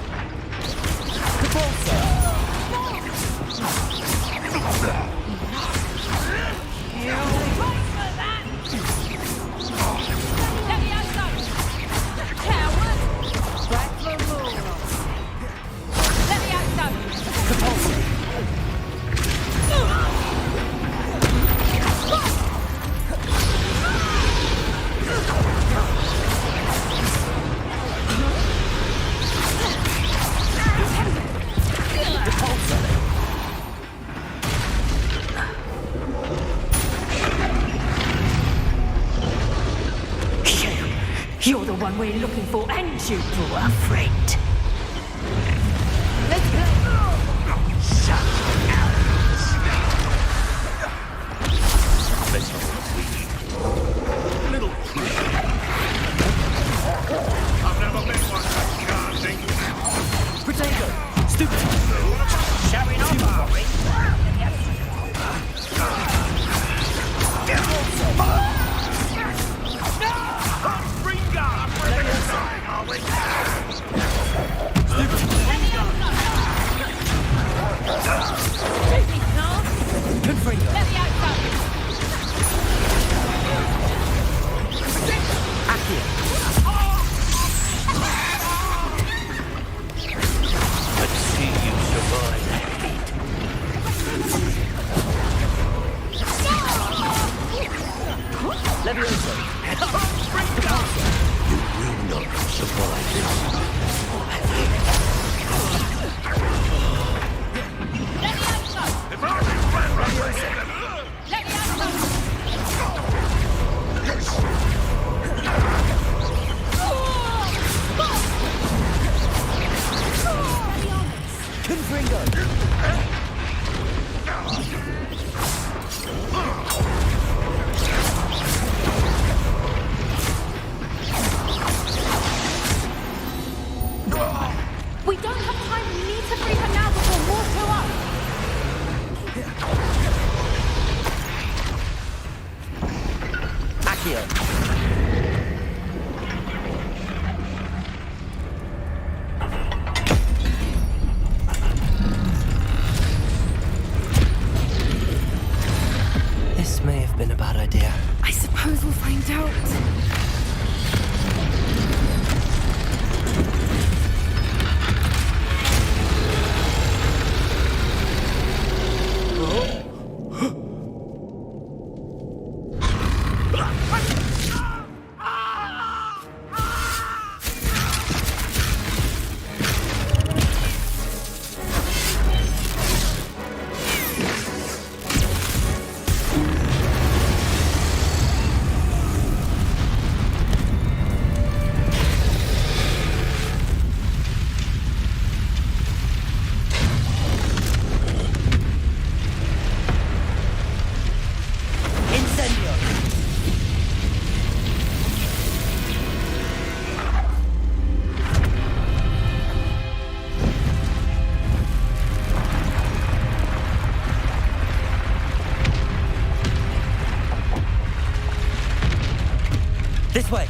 we're looking for, and you for a friend. Let's go! Let's not little I've never met one that can't think. Potato! Stupid! Showing off, are we? Confringo! Accio! Let's see you survive. Levioso! You will not survive this. Confringo! We don't have time. We need to free her now before more show up. Accio! This may have been a bad idea. I suppose we'll find out. This way!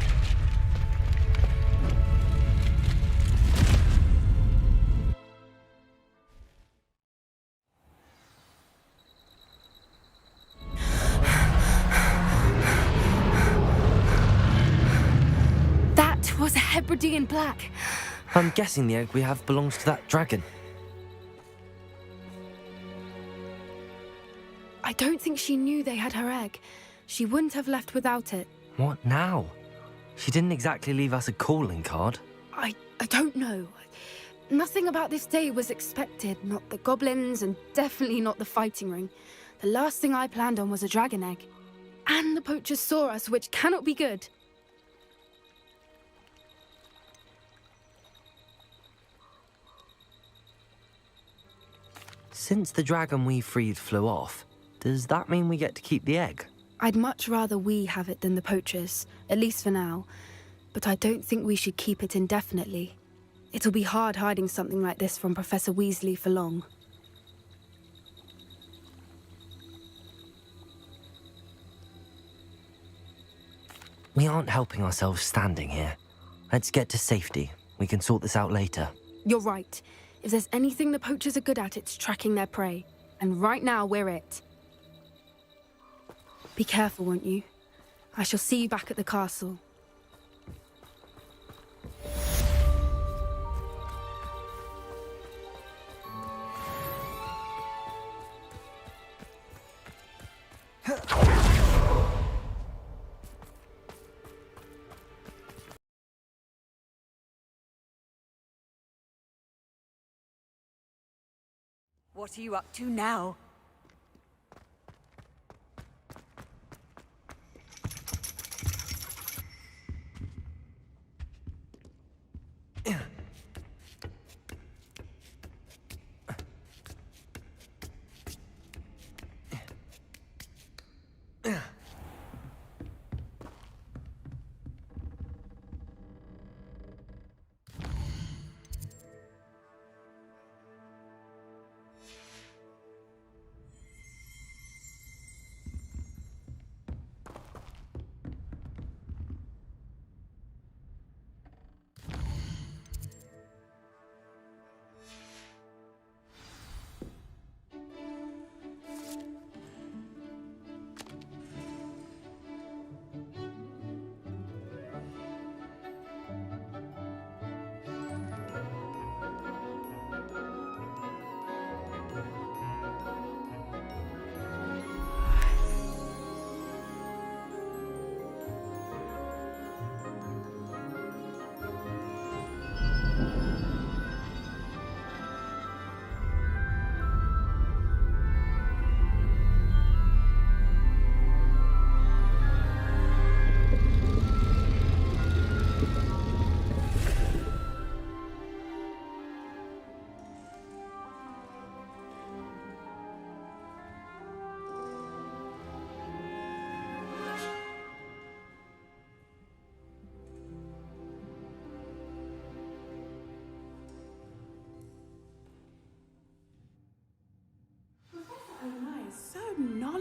That was a Hebridean black. I'm guessing the egg we have belongs to that dragon. I don't think she knew they had her egg. She wouldn't have left without it. What now? She didn't exactly leave us a calling card. I don't know. Nothing about this day was expected. Not the goblins, and definitely not the fighting ring. The last thing I planned on was a dragon egg. And the poachers saw us, which cannot be good. Since the dragon we freed flew off, does that mean we get to keep the egg? I'd much rather we have it than the poachers, at least for now. But I don't think we should keep it indefinitely. It'll be hard hiding something like this from Professor Weasley for long. We aren't helping ourselves standing here. Let's get to safety. We can sort this out later. You're right. If there's anything the poachers are good at, it's tracking their prey. And right now, we're it. Be careful, won't you? I shall see you back at the castle. What are you up to now?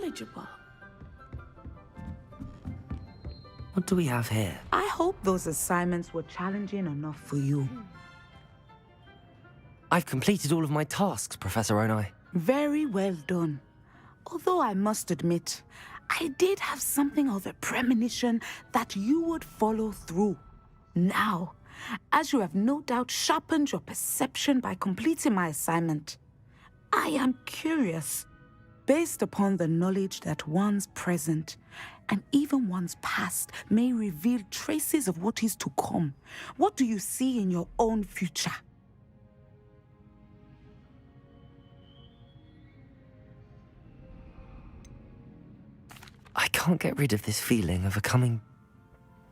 knowledgeable. What do we have here? I hope those assignments were challenging enough for you. I've completed all of my tasks, Professor Onai. Very well done. Although I must admit, I did have something of a premonition that you would follow through. Now, as you have no doubt sharpened your perception by completing my assignment, I am curious, based upon the knowledge that one's present and even one's past may reveal traces of what is to come. What do you see in your own future? I can't get rid of this feeling of a coming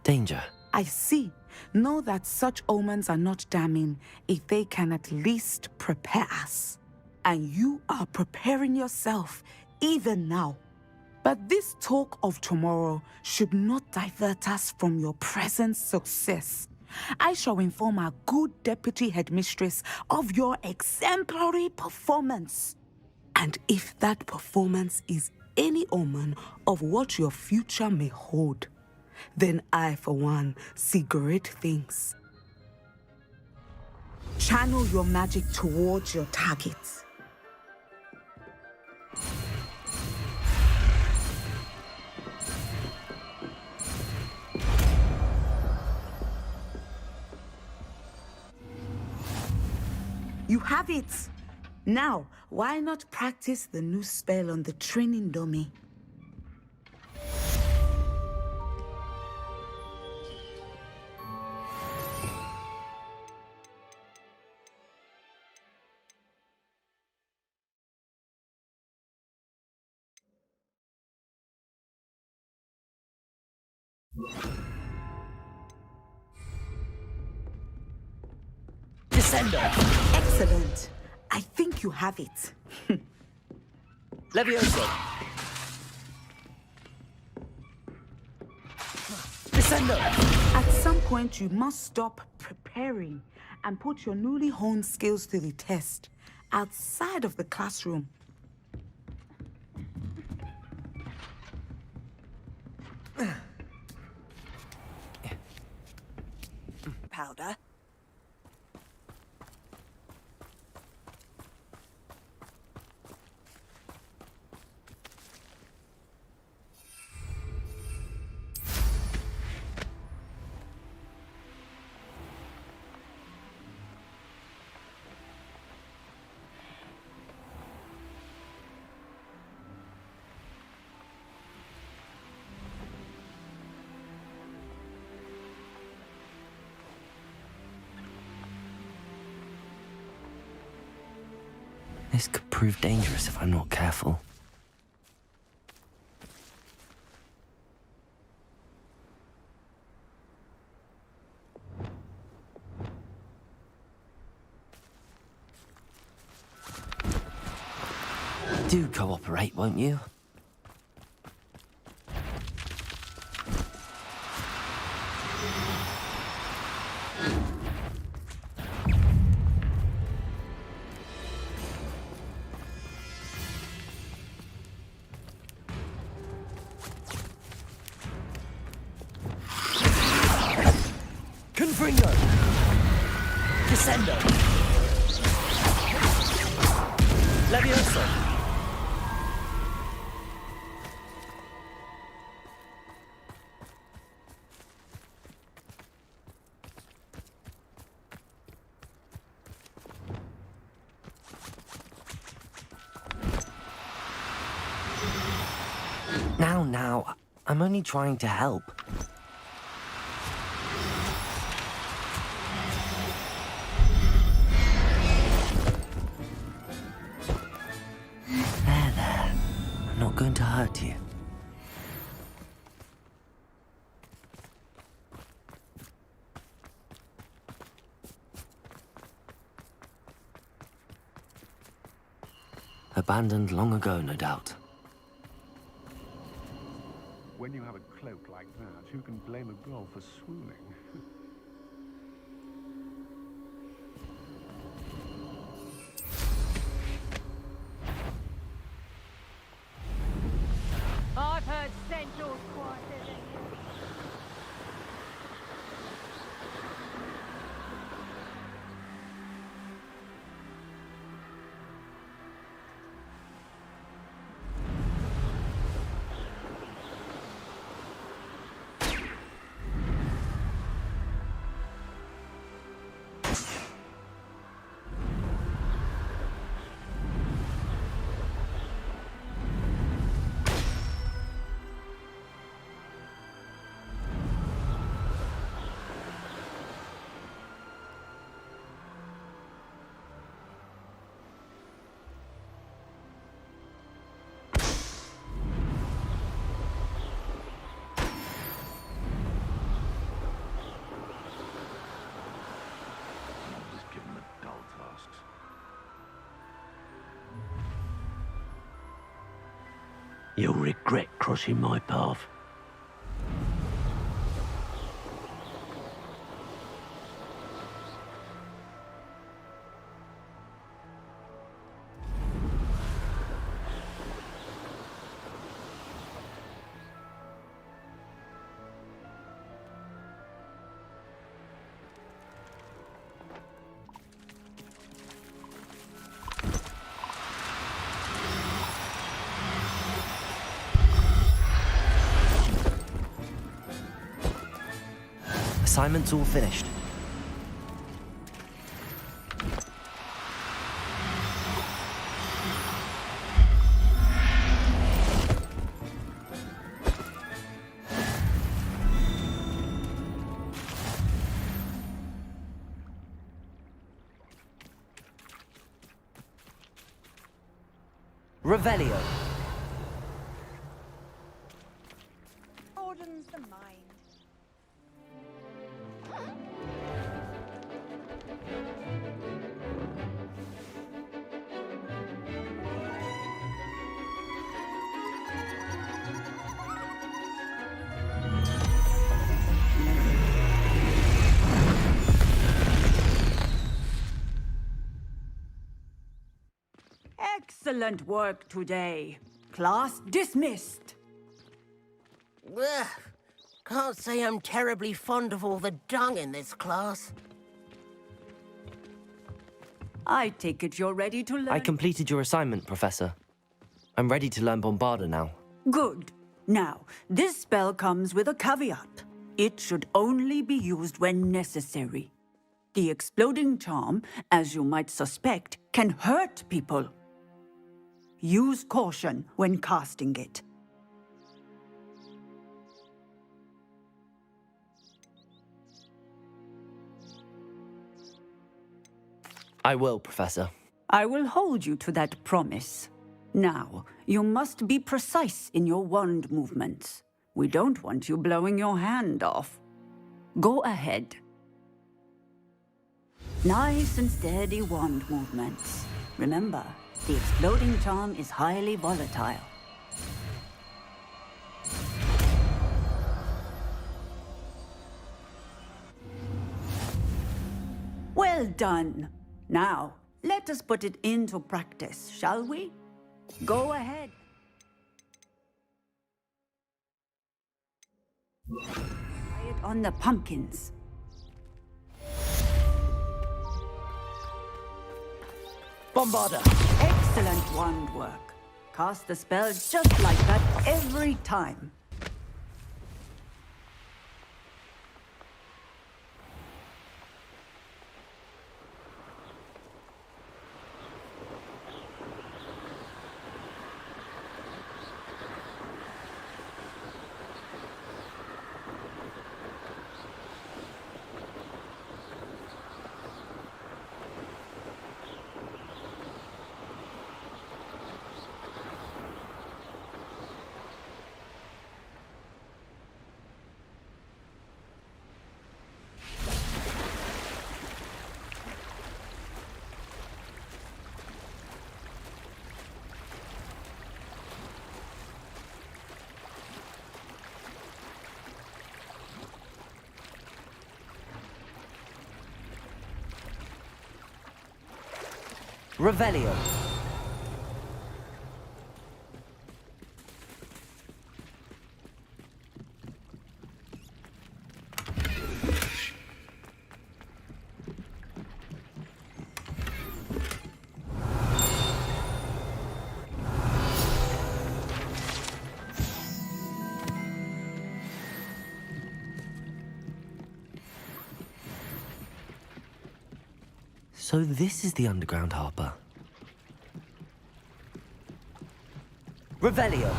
danger. I see. Know that such omens are not damning if they can at least prepare us. And you are preparing yourself, even now. But this talk of tomorrow should not divert us from your present success. I shall inform our good deputy headmistress of your exemplary performance. And if that performance is any omen of what your future may hold, then I, for one, see great things. Channel your magic towards your targets. You have it! Now, why not practice the new spell on the training dummy? Descendo! Excellent. I think you have it. Levioso! Descendo! At some point, you must stop preparing and put your newly honed skills to the test outside of the classroom. Powder. This could prove dangerous if I'm not careful. Do cooperate, won't you? Confringo! Descendo! Levioso! Now, I'm only trying to help. There. I'm not going to hurt you. Abandoned long ago, no doubt. When you have a cloak like that, who can blame a girl for swooning? You'll regret crossing my path. Assignment's all finished. Revelio. Broadens the mind. Excellent work today. Class dismissed. Ugh. Can't say I'm terribly fond of all the dung in this class. I take it you're ready to learn. I completed your assignment, Professor. I'm ready to learn Bombarda now. Good. Now, this spell comes with a caveat. It should only be used when necessary. The exploding charm, as you might suspect, can hurt people. Use caution when casting it. I will, Professor. I will hold you to that promise. Now, you must be precise in your wand movements. We don't want you blowing your hand off. Go ahead. Nice and steady wand movements. Remember, the exploding charm is highly volatile. Well done. Now, let us put it into practice, shall we? Go ahead. Try it on the pumpkins. Bombarda! Excellent wand work. Cast the spell just like that every time. Revelio. So this is the underground harbor. Revelio.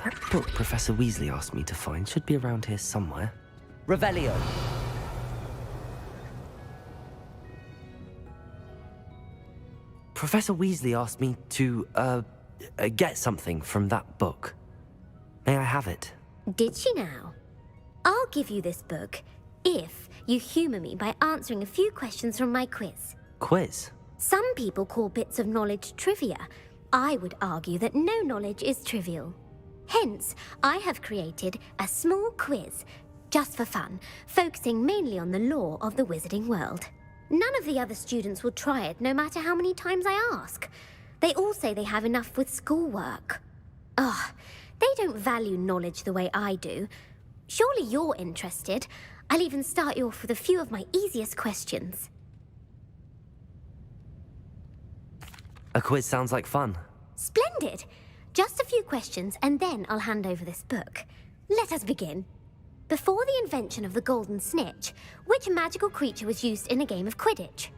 That book Professor Weasley asked me to find should be around here somewhere. Revelio! Professor Weasley asked me to, get something from that book. May I have it? Did she now? I'll give you this book if you humour me by answering a few questions from my quiz. Quiz? Some people call bits of knowledge trivia. I would argue that no knowledge is trivial. Hence, I have created a small quiz, just for fun, focusing mainly on the lore of the wizarding world. None of the other students will try it, no matter how many times I ask. They all say they have enough with schoolwork. Ugh, they don't value knowledge the way I do. Surely you're interested. I'll even start you off with a few of my easiest questions. A quiz sounds like fun. Splendid! Just a few questions, and then I'll hand over this book. Let us begin. Before the invention of the golden snitch, which magical creature was used in a game of Quidditch?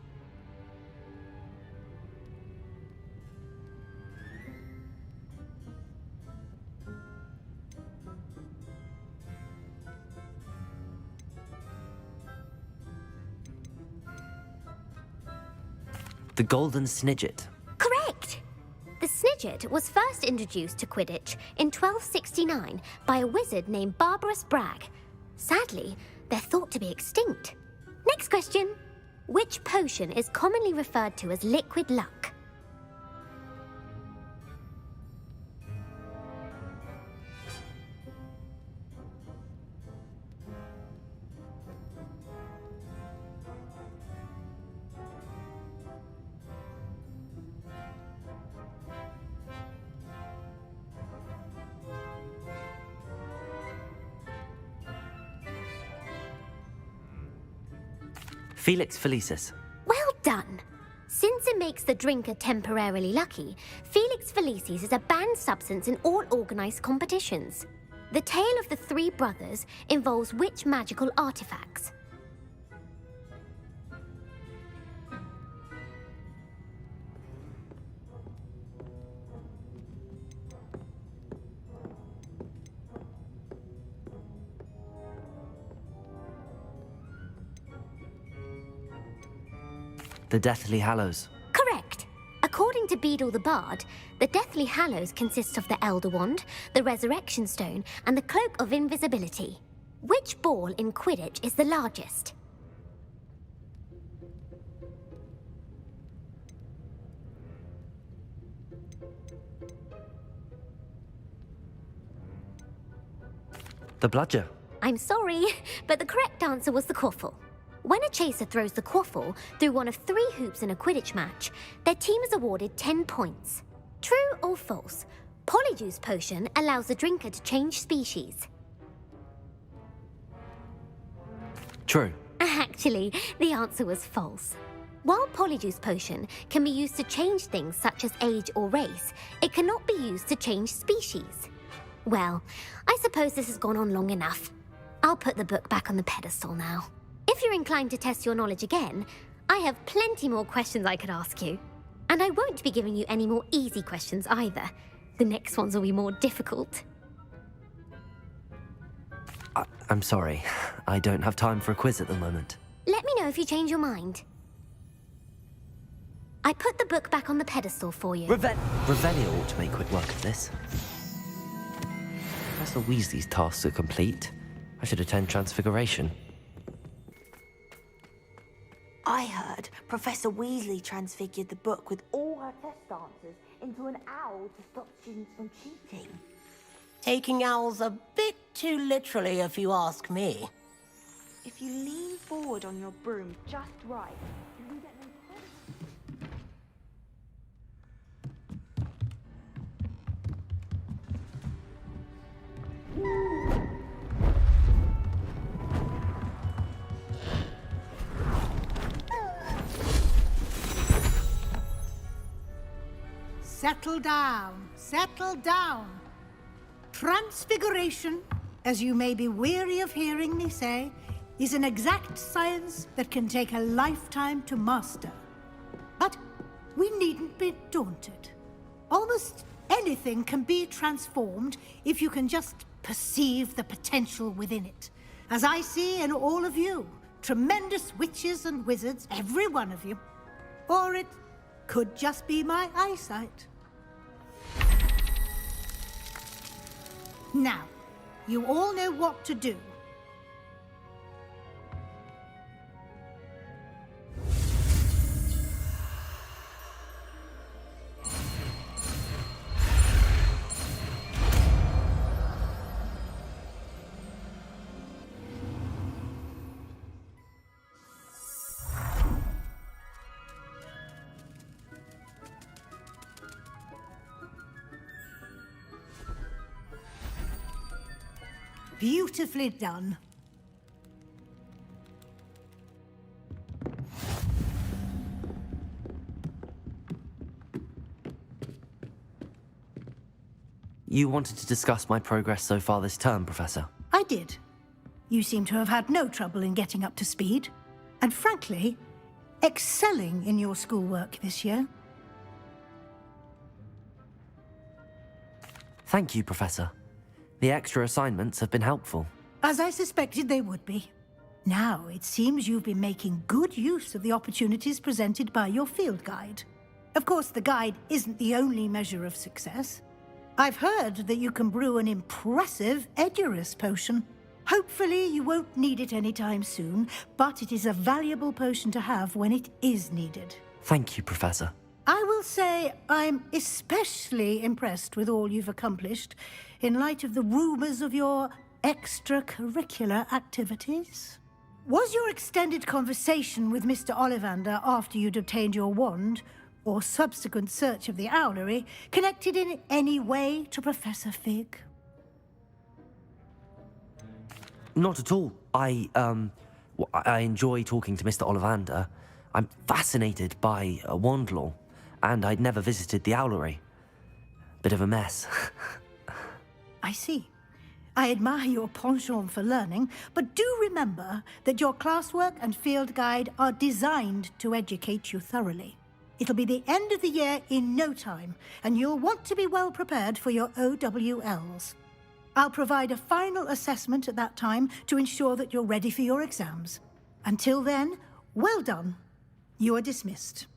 The Golden Snidget. Correct! The Snidget was first introduced to Quidditch in 1269 by a wizard named Barbarous Bragg. Sadly, they're thought to be extinct. Next question. Which potion is commonly referred to as liquid luck? Felix Felicis. Well done! Since it makes the drinker temporarily lucky, Felix Felicis is a banned substance in all organised competitions. The tale of the three brothers involves which magical artifacts? The Deathly Hallows. Correct. According to Beadle the Bard, the Deathly Hallows consists of the Elder Wand, the Resurrection Stone, and the Cloak of Invisibility. Which ball in Quidditch is the largest? The Bludger. I'm sorry, but the correct answer was the Quaffle. When a chaser throws the Quaffle through one of 3 hoops in a Quidditch match, their team is awarded 10 points. True or false? Polyjuice Potion allows the drinker to change species. True. Actually, the answer was false. While Polyjuice Potion can be used to change things such as age or race, it cannot be used to change species. Well, I suppose this has gone on long enough. I'll put the book back on the pedestal now. If you're inclined to test your knowledge again, I have plenty more questions I could ask you. And I won't be giving you any more easy questions either. The next ones will be more difficult. I'm sorry. I don't have time for a quiz at the moment. Let me know if you change your mind. I put the book back on the pedestal for you. Revelio ought to make quick work of this. Professor Weasley's tasks are complete. I should attend Transfiguration. I heard Professor Weasley transfigured the book with all her test answers into an owl to stop students from cheating. Taking owls a bit too literally, if you ask me. If you lean forward on your broom just right, you can get an Settle down, settle down. Transfiguration, as you may be weary of hearing me say, is an exact science that can take a lifetime to master. But we needn't be daunted. Almost anything can be transformed if you can just perceive the potential within it. As I see in all of you, tremendous witches and wizards, every one of you. Or it could just be my eyesight. Now, you all know what to do. Beautifully done. You wanted to discuss my progress so far this term, Professor? I did. You seem to have had no trouble in getting up to speed. And frankly, excelling in your schoolwork this year. Thank you, Professor. The extra assignments have been helpful. As I suspected they would be. Now, it seems you've been making good use of the opportunities presented by your field guide. Of course, the guide isn't the only measure of success. I've heard that you can brew an impressive Edurus potion. Hopefully, you won't need it anytime soon, but it is a valuable potion to have when it is needed. Thank you, Professor. I will say I'm especially impressed with all you've accomplished in light of the rumors of your extracurricular activities. Was your extended conversation with Mr. Ollivander after you'd obtained your wand, or subsequent search of the owlery, connected in any way to Professor Fig? Not at all. I enjoy talking to Mr. Ollivander. I'm fascinated by wand law, and I'd never visited the owlery. Bit of a mess. I see. I admire your penchant for learning, but do remember that your classwork and field guide are designed to educate you thoroughly. It'll be the end of the year in no time, and you'll want to be well prepared for your OWLs. I'll provide a final assessment at that time to ensure that you're ready for your exams. Until then, well done. You are dismissed.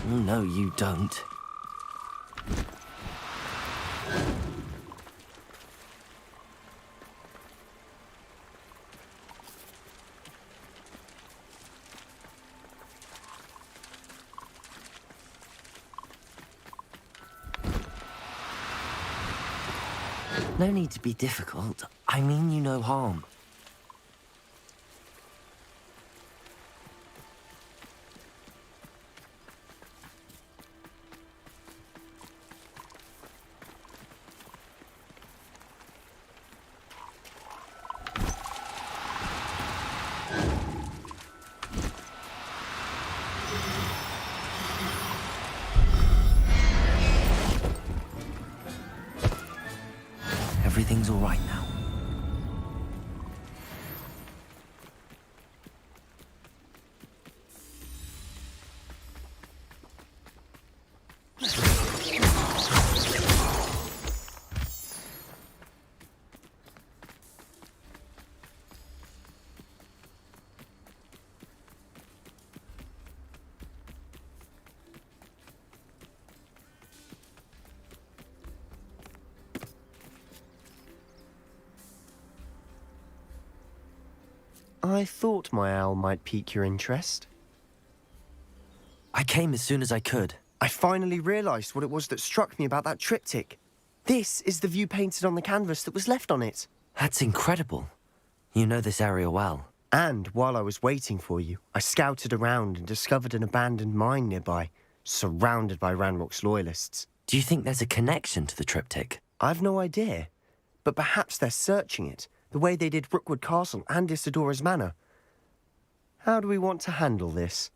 No, you don't. No need to be difficult. I mean you no harm. everything's all right now. I thought my owl might pique your interest. I came as soon as I could. I finally realized what it was that struck me about that triptych. This is the view painted on the canvas that was left on it. That's incredible. You know this area well. And while I was waiting for you, I scouted around and discovered an abandoned mine nearby, surrounded by Ranrock's loyalists. Do you think there's a connection to the triptych? I've no idea, but perhaps they're searching it, the way they did Rookwood Castle and Isidora's Manor. How do we want to handle this?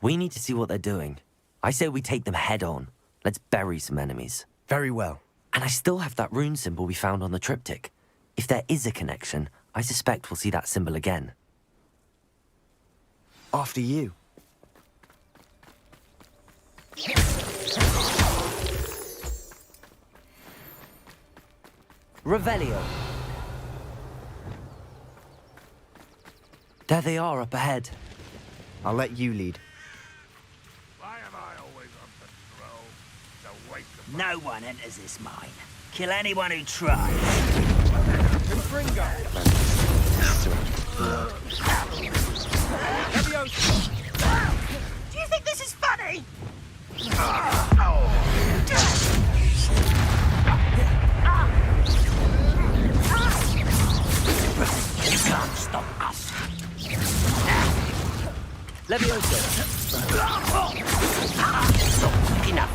We need to see what they're doing. I say we take them head on. Let's bury some enemies. Very well. And I still have that rune symbol we found on the triptych. If there is a connection, I suspect we'll see that symbol again. After you. Revelio. There they are up ahead. I'll let you lead. Why am I always on patrol? It's a waste of No one enters this mine. Kill anyone who tries. Do you think this is funny? You can't stop us. Levioso. Stop. Enough.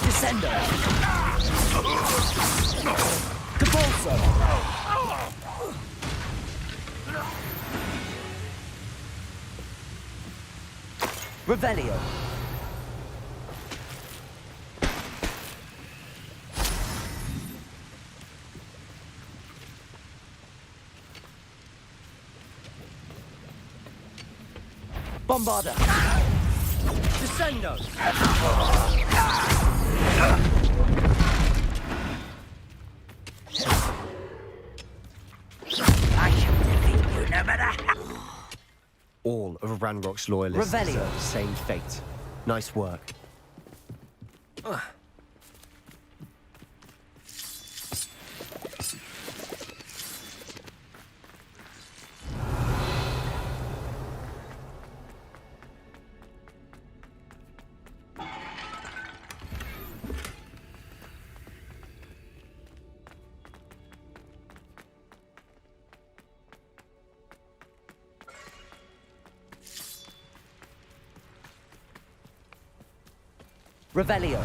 Descendo. Capulso. Revelio. Bombarda. Descendo. I should defeat you no matter how. All of Ranrock's loyalists Revelio. deserve the same fate. Nice work. Revelio.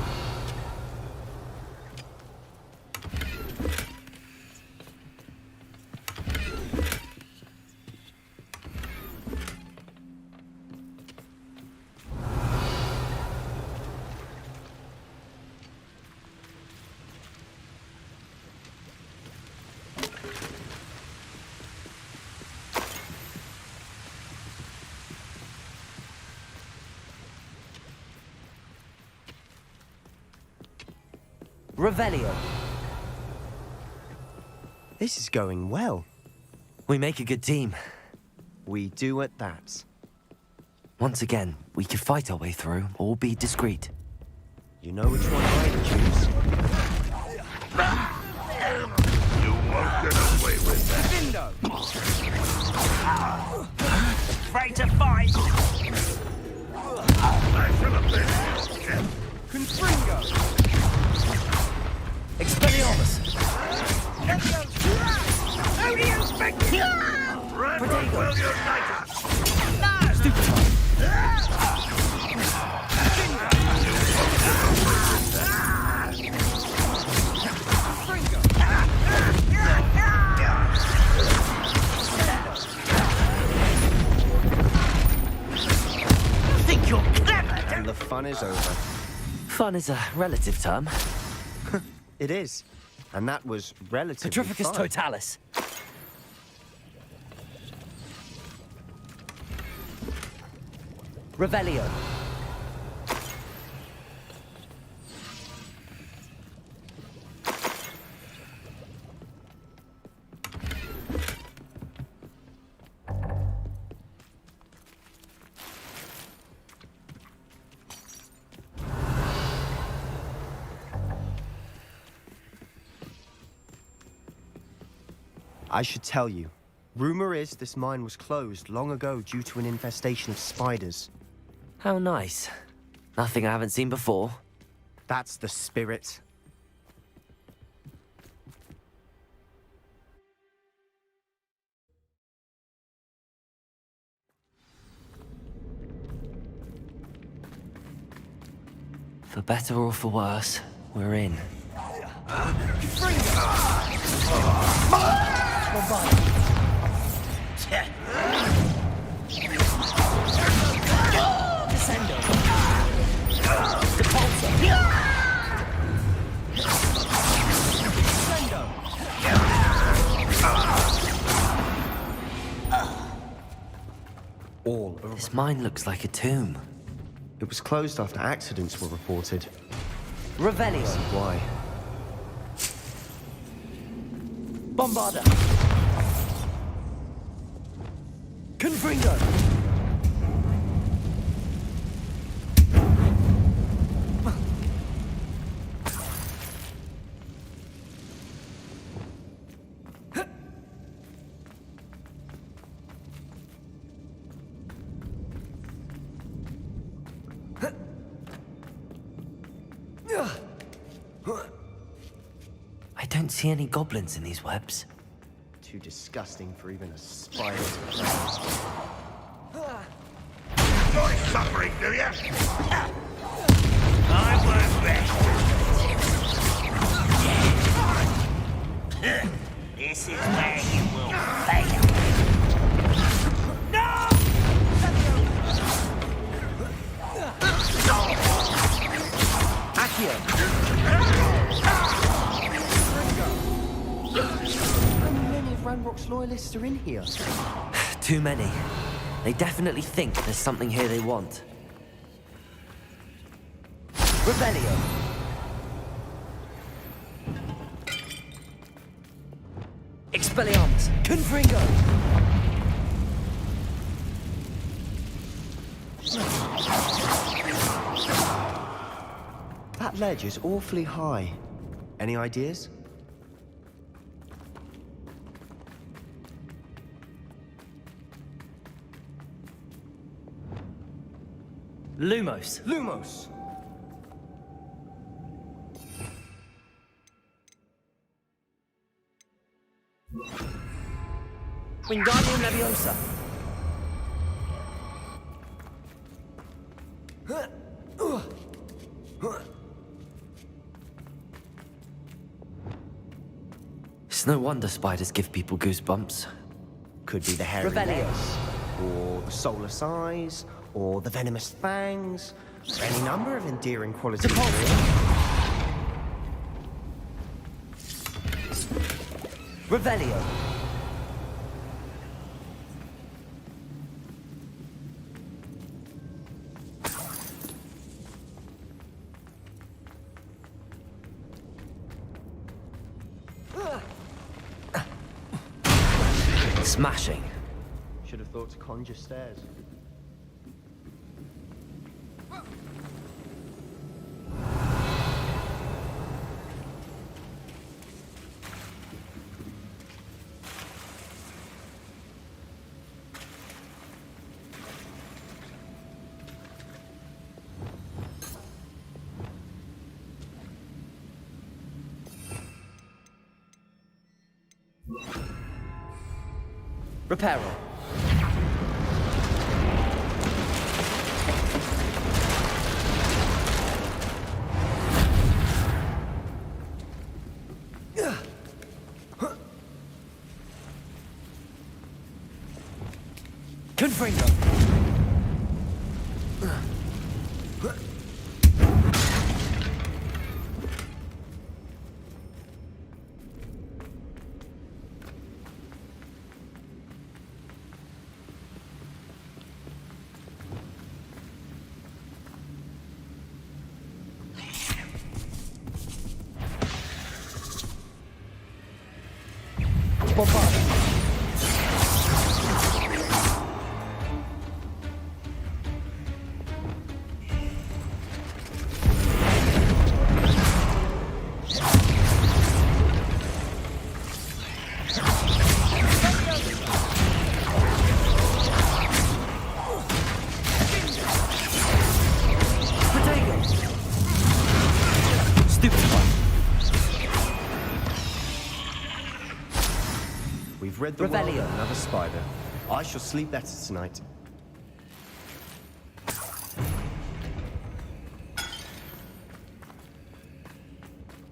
Revelio. This is going well. We make a good team. We do at that. Once again, we could fight our way through or be discreet. You know which one I'd choose. You won't get away with that. Afraid to fight. I should have been. Confringo. Expelliarmus. Who do you think? Ranrock will unite us. fun is over. Fun is a relative term. It is. And that was relatively Petrificus fun. totalis. Revelio. I should tell you. Rumor is this mine was closed long ago due to an infestation of spiders. How nice. Nothing I haven't seen before. That's the spirit. For better or for worse, we're in. All over. This mine looks like a tomb. It was closed after accidents were reported. Revelio. Why? Bombarda. Confringo. I don't see any goblins in these webs. Too disgusting for even a spider to Enjoy suffering, do ya? I won't rest. This is where you will fail. No! Accio. How many of Ranrock's loyalists are in here? Too many. They definitely think there's something here they want. Revelio. Expelliarmus. Confringo. That ledge is awfully high. Any ideas? Lumos. Lumos! Wingardium Leviosa. It's no wonder spiders give people goosebumps. Could be the hairy Revelio. legs, or the soulless eyes, or the venomous fangs, or any number of endearing qualities. Revelio. Smashing. Should have thought to conjure stairs. Reparo. Confringo. We've read the world of another spider. I shall sleep better tonight.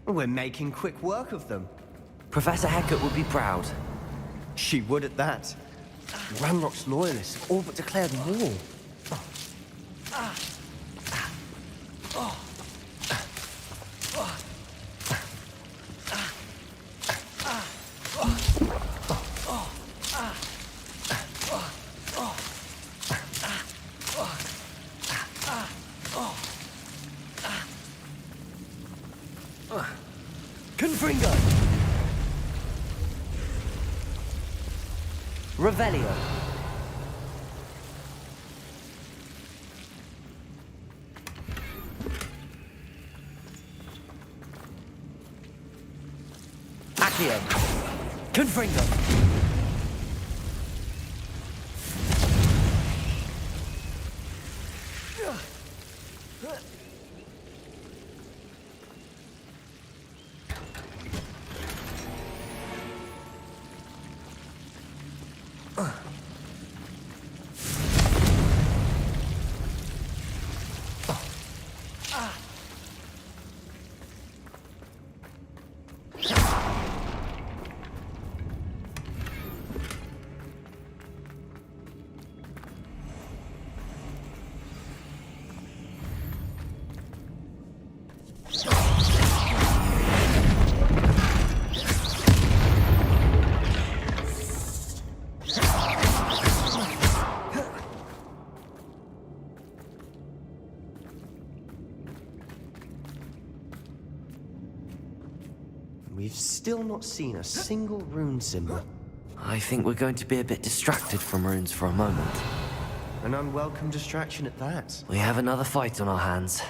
We're making quick work of them. Professor Hecat would be proud. She would at that. Ranrock's loyalists have all but declared war. Confringo! Revelio. Accio. Confringo. We've still not seen a single rune symbol. I think we're going to be a bit distracted from runes for a moment. An unwelcome distraction at that. We have another fight on our hands.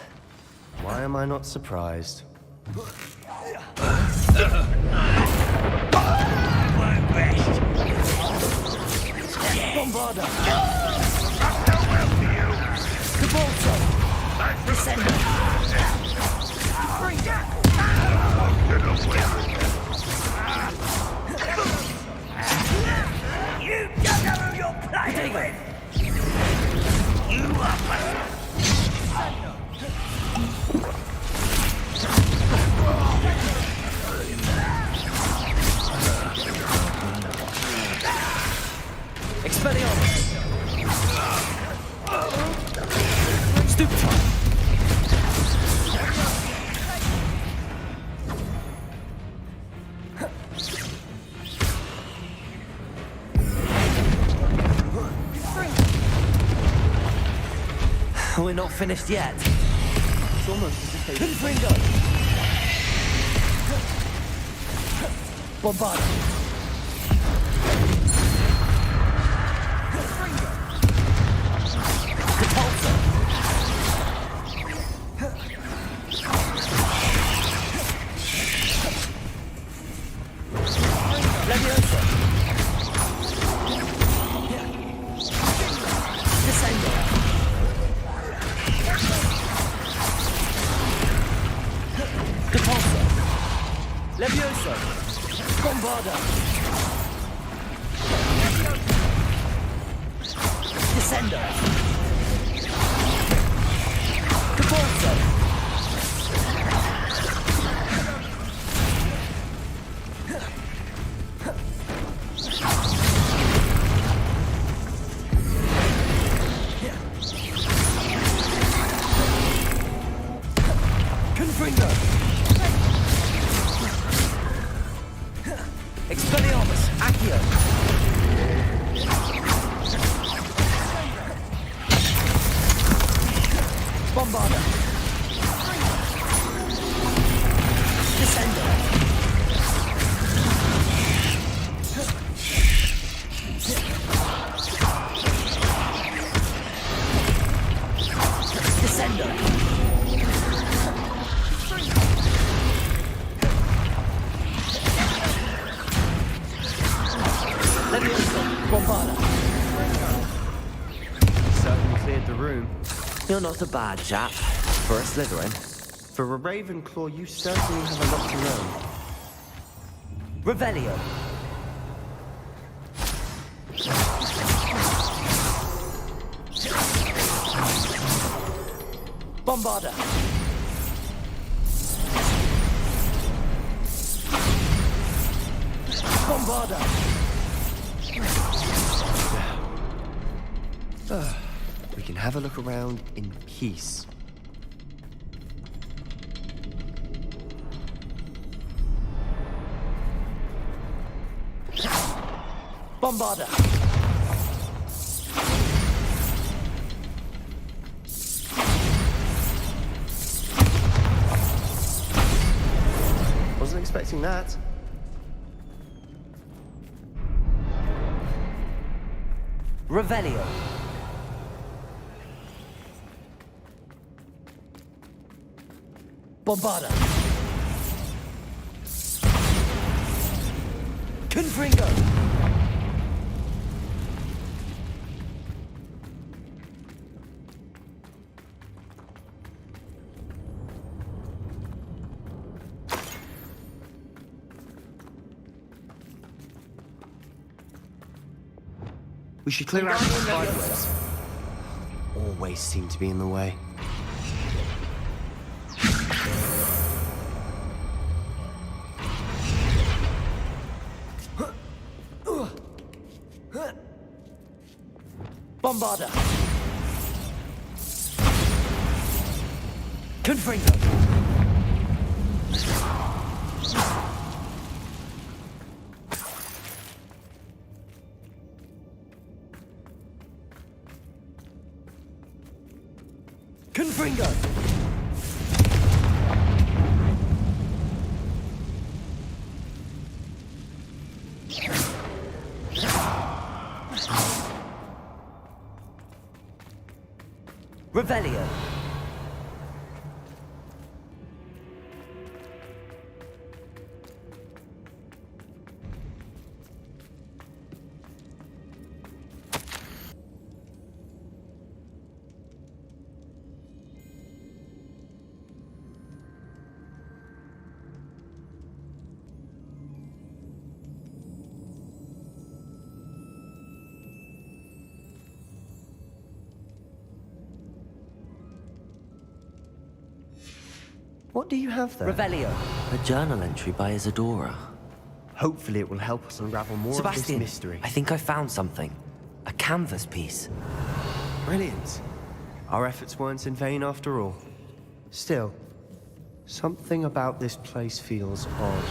Why am I not surprised? Bombarda! Cabolto! Descender! Bring You don't know who you're playing with! You are Expelliarmus! Stupefy! We're not finished yet. It's almost as if they... Confringo! Bombarda! Levioso! Bombarda! Descender! Cabolto! Confringo! Expelliarmus! Accio! cleared the room. You're not a bad chap. For a Slytherin. For a Ravenclaw, you certainly have a lot to learn. Revelio. Bombarda. Bombarda. We can have a look around in peace. Bombarda. Wasn't expecting that. Revelio. Bombarda. Confringo. We should clear out the spiderwebs. Always seem to be in the way. Bombarda. Confringo. Confringo. Revelio. What do you have there? Revelio. A journal entry by Isadora. Hopefully it will help us unravel more of this Sebastian, mystery. I think I found something. A canvas piece. Brilliant. Our efforts weren't in vain after all. Still, something about this place feels odd.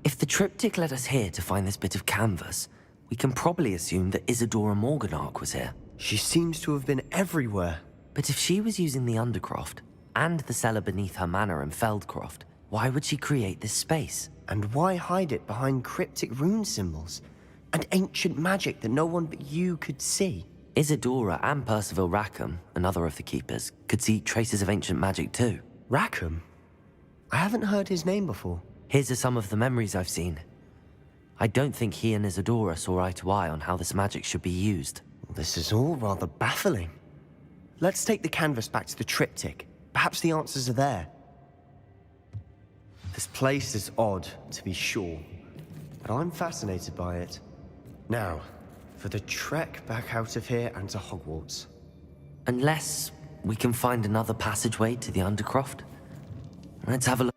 If the triptych led us here to find this bit of canvas, we can probably assume that Isadora Morganach was here. She seems to have been everywhere. But if she was using the Undercroft, and the cellar beneath her manor in Feldcroft, why would she create this space? And why hide it behind cryptic rune symbols? And ancient magic that no one but you could see? Isadora and Percival Rackham, another of the Keepers, could see traces of ancient magic too. Rackham? I haven't heard his name before. Here's are some of the memories I've seen. I don't think he and Isadora saw eye to eye on how this magic should be used. This is all rather baffling. Let's take the canvas back to the triptych. Perhaps the answers are there. This place is odd, to be sure, but I'm fascinated by it. Now, for the trek back out of here and to Hogwarts. Unless we can find another passageway to the Undercroft. Let's have a look.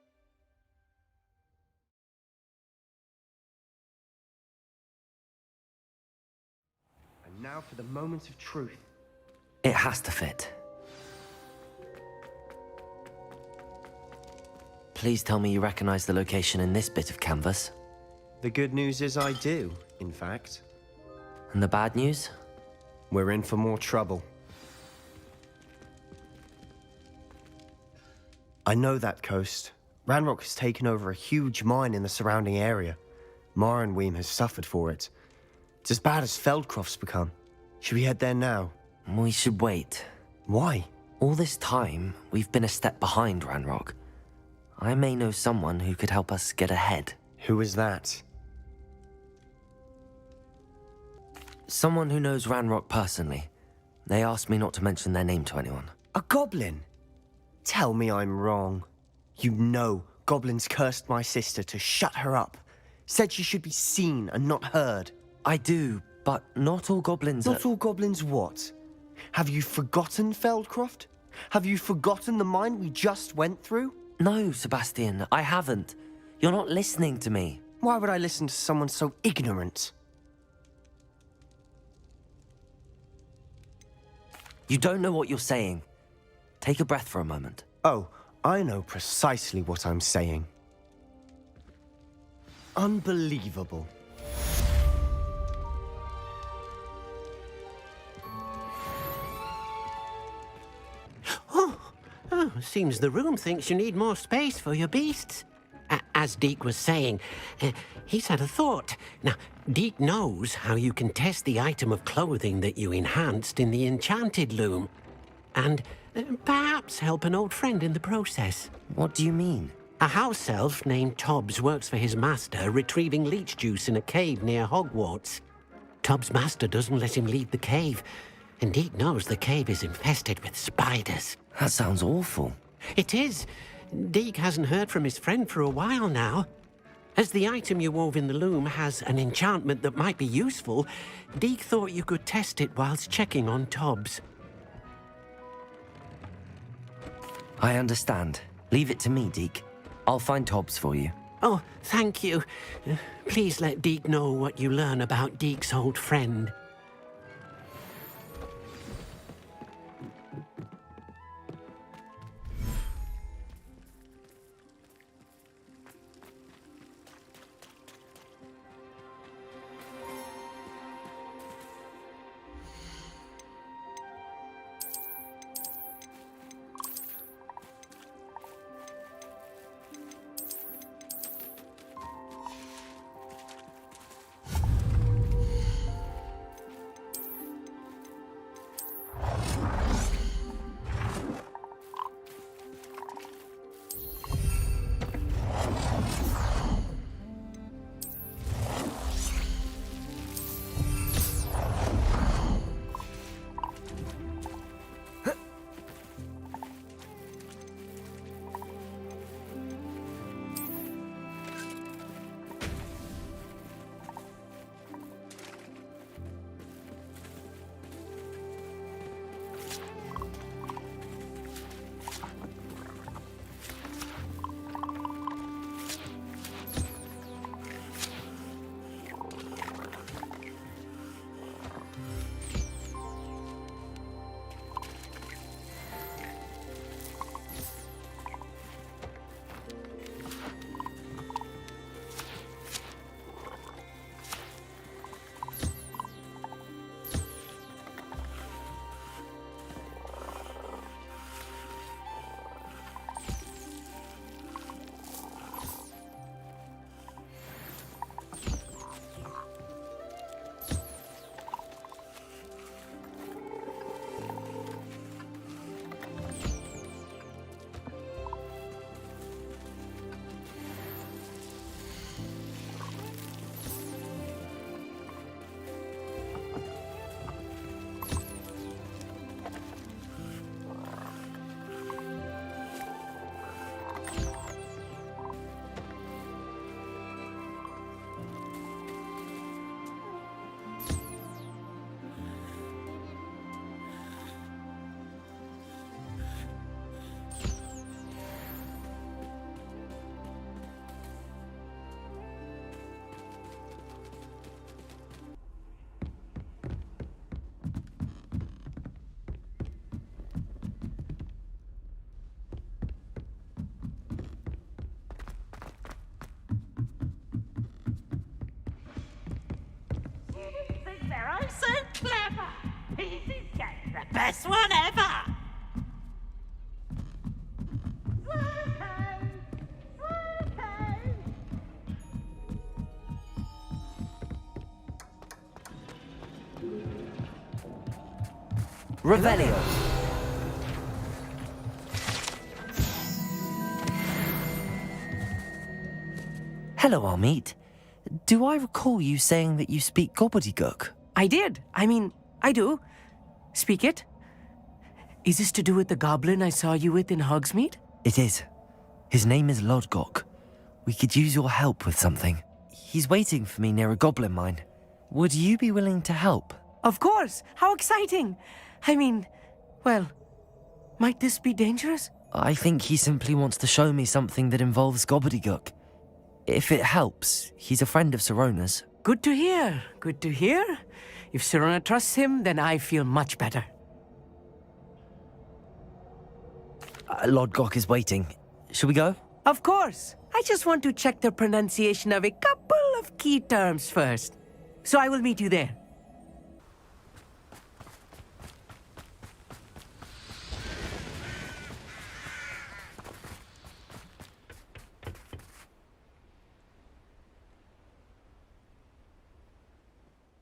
And now for the moment of truth. It has to fit. Please tell me you recognize the location in this bit of canvas. The good news is I do, in fact. And the bad news? We're in for more trouble. I know that coast. Ranrock has taken over a huge mine in the surrounding area. Marrenweem has suffered for it. It's as bad as Feldcroft's become. Should we head there now? We should wait. Why? All this time, we've been a step behind Ranrock. I may know someone who could help us get ahead. Who is that? Someone who knows Ranrock personally. They asked me not to mention their name to anyone. A goblin? Tell me I'm wrong. You know goblins cursed my sister to shut her up. Said she should be seen and not heard. I do, but not all goblins Not all goblins what? Have you forgotten Feldcroft? Have you forgotten the mine we just went through? No, Sebastian, I haven't. You're not listening to me. Why would I listen to someone so ignorant? You don't know what you're saying. Take a breath for a moment. Oh, I know precisely what I'm saying. Unbelievable. Seems the room thinks you need more space for your beasts. As Deke was saying, he's had a thought. Now, Deke knows how you can test the item of clothing that you enhanced in the enchanted loom. And perhaps help an old friend in the process. What do you mean? A house elf named Tobbs works for his master, retrieving leech juice in a cave near Hogwarts. Tobbs' master doesn't let him leave the cave, and Deke knows the cave is infested with spiders. That sounds awful. It is. Deke hasn't heard from his friend for a while now. As the item you wove in the loom has an enchantment that might be useful, Deke thought you could test it whilst checking on Tobbs. I understand. Leave it to me, Deke. I'll find Tobbs for you. Oh, thank you. Please let Deke know what you learn about Deke's old friend. I'm so clever! He's getting the best one ever! Revelio. Hello, Amit. Do I recall you saying that you speak gobbledygook? I did. I do. Speak it. Is this to do with the goblin I saw you with in Hogsmeade? It is. His name is Lodgok. We could use your help with something. He's waiting for me near a goblin mine. Would you be willing to help? Of course. How exciting. Well, might this be dangerous? I think he simply wants to show me something that involves gobbledygook. If it helps, he's a friend of Sirona's. Good to hear. Good to hear. If Sirona trusts him, then I feel much better. Lodgok is waiting. Shall we go? Of course. I just want to check the pronunciation of a couple of key terms first. So I will meet you there.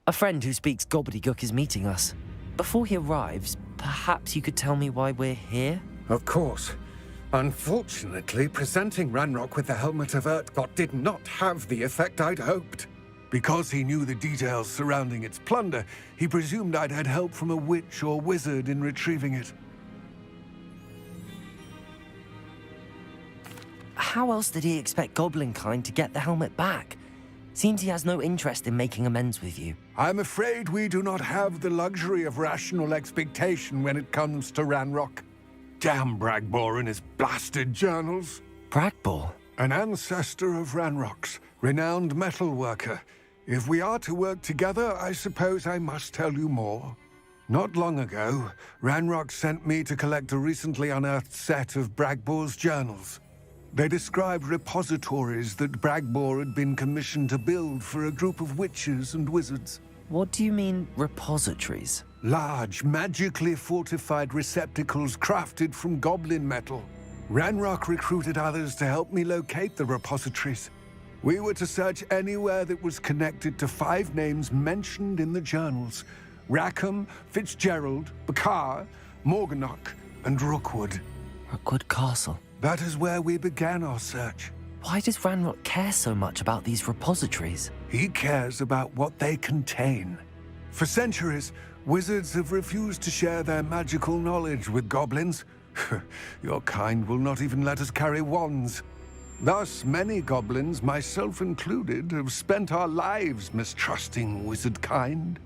A friend who speaks gobbledygook is meeting us. Before he arrives, perhaps you could tell me why we're here? Of course. Unfortunately, presenting Ranrock with the Helmet of Urtkot did not have the effect I'd hoped. Because he knew the details surrounding its plunder, he presumed I'd had help from a witch or wizard in retrieving it. How else did he expect Goblinkind to get the helmet back? Seems he has no interest in making amends with you. I'm afraid we do not have the luxury of rational expectation when it comes to Ranrock. Damn Bragbor and his blasted journals. Bragbor? An ancestor of Ranrock's, renowned metalworker. If we are to work together, I suppose I must tell you more. Not long ago, Ranrock sent me to collect a recently unearthed set of Bragbor's journals. They described repositories that Bragbor had been commissioned to build for a group of witches and wizards. What do you mean, repositories? Large, magically fortified receptacles crafted from goblin metal. Ranrock recruited others to help me locate the repositories. We were to search anywhere that was connected to 5 names mentioned in the journals: Rackham, Fitzgerald, Bakar, Morganach, and Rookwood. Rookwood Castle. That is where we began our search. Why does Ranrock care so much about these repositories? He cares about what they contain. For centuries, wizards have refused to share their magical knowledge with goblins. Your kind will not even let us carry wands. Thus, many goblins, myself included, have spent our lives mistrusting wizard kind.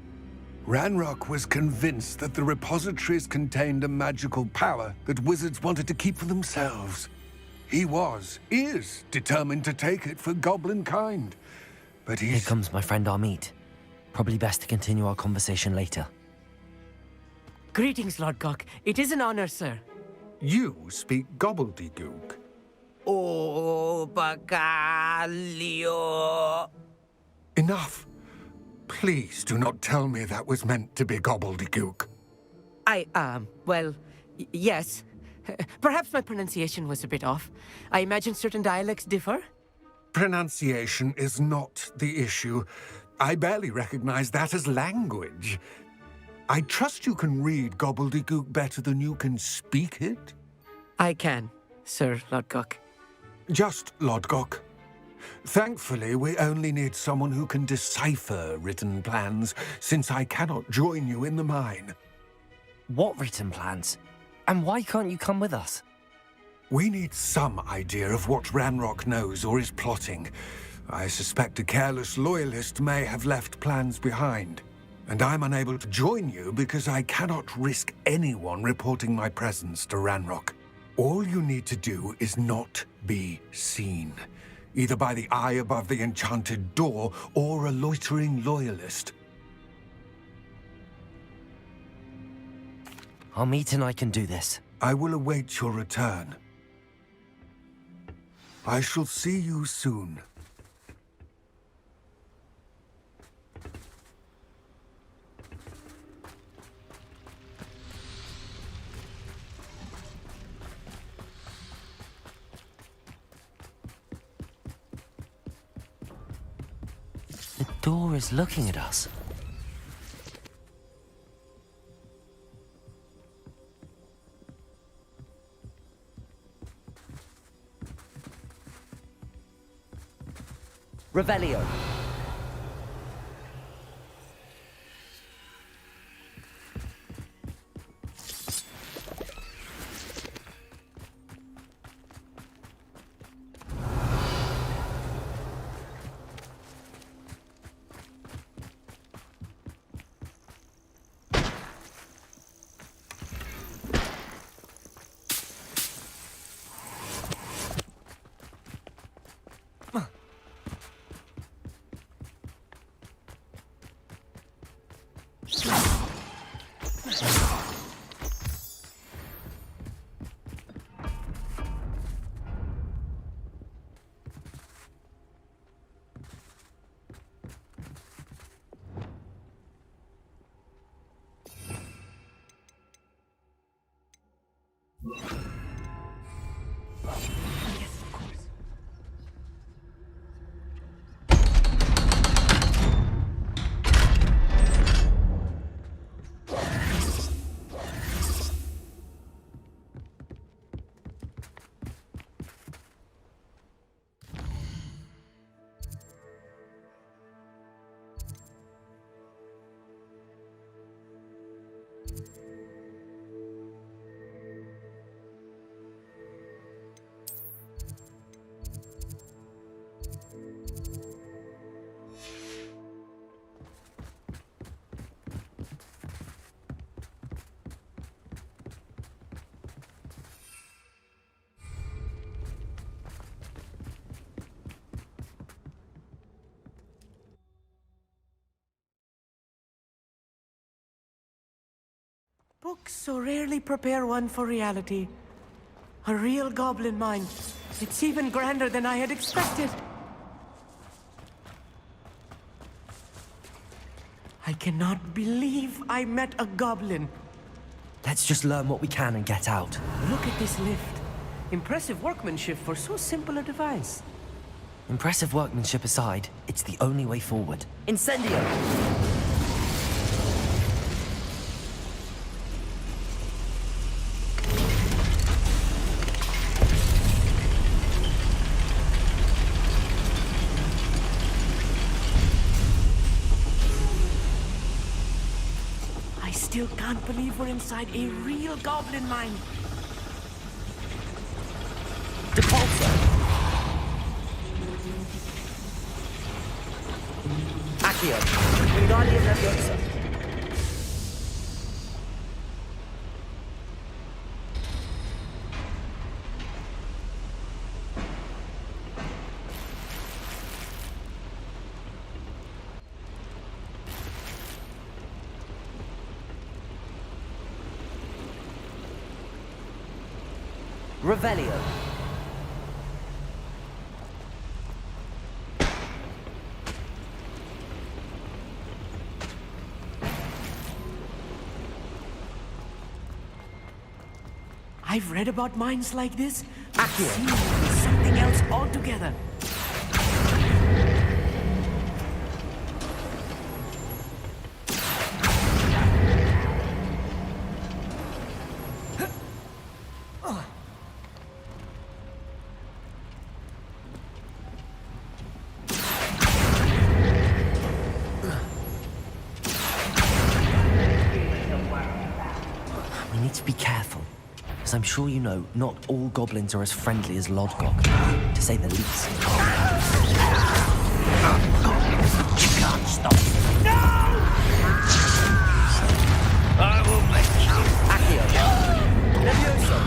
Ranrock was convinced that the repositories contained a magical power that wizards wanted to keep for themselves. He is determined to take it for goblin kind. But Here comes my friend Amit. Probably best to continue our conversation later. Greetings, Lodgok. It is an honor, sir. You speak gobbledygook. Oh, Bagalio. Enough. Please do not tell me that was meant to be gobbledygook. Yes. Perhaps my pronunciation was a bit off. I imagine certain dialects differ? Pronunciation is not the issue. I barely recognize that as language. I trust you can read gobbledygook better than you can speak it? I can, Sir Lodgok. Just Lodgok. Thankfully, we only need someone who can decipher written plans, since I cannot join you in the mine. What written plans? And why can't you come with us? We need some idea of what Ranrock knows or is plotting. I suspect a careless loyalist may have left plans behind. And I'm unable to join you because I cannot risk anyone reporting my presence to Ranrock. All you need to do is not be seen, either by the eye above the enchanted door or a loitering loyalist. Amit and I can do this. I will await your return. I shall see you soon. The door is looking at us. Revelio. Books so rarely prepare one for reality. A real goblin mind. It's even grander than I had expected. I cannot believe I met a goblin. Let's just learn what we can and get out. Look at this lift. Impressive workmanship for so simple a device. Impressive workmanship aside, it's the only way forward. Incendio! I still can't believe we're inside a real goblin mine. Depulso! Accio! Wingardium Leviosa! Revelio. I've read about mines like this. Accio. Something else altogether. We need to be careful. As I'm sure you know, not all goblins are as friendly as Lodgok, to say the least. You can't stop me. No! I will make you. Accio. Levioso.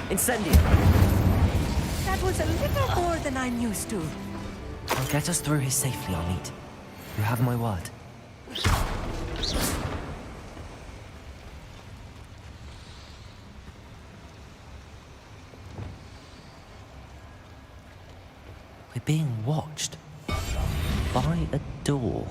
Incendio. That was a little more than I'm used to. I'll get us through here safely, Arnit. You have my word. We're being watched by a door.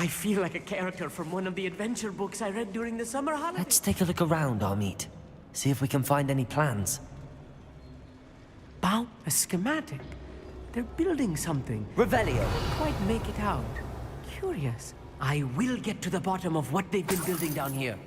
I feel like a character from one of the adventure books I read during the summer holidays. Let's take a look around, Amit. See if we can find any plans. Wow, a schematic. They're building something. Revelio. Can't quite make it out. Curious. I will get to the bottom of what they've been building down here.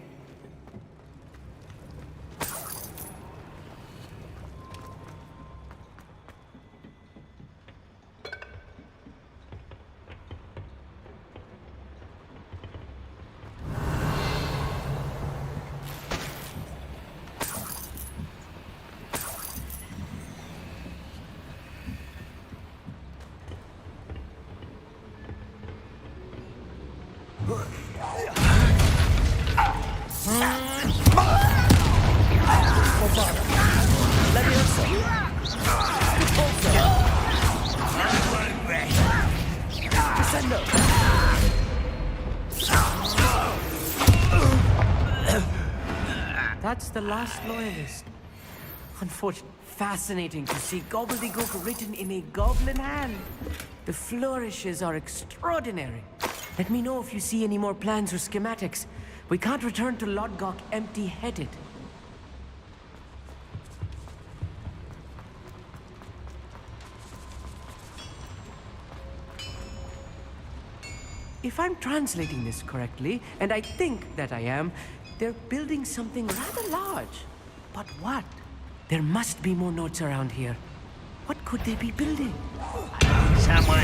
That's the last loyalist. Unfortunately, fascinating to see gobbledygook written in a goblin hand. The flourishes are extraordinary. Let me know if you see any more plans or schematics. We can't return to Lodgok empty-headed. If I'm translating this correctly, and I think that I am, they're building something rather large. But what? There must be more notes around here. What could they be building? Someone...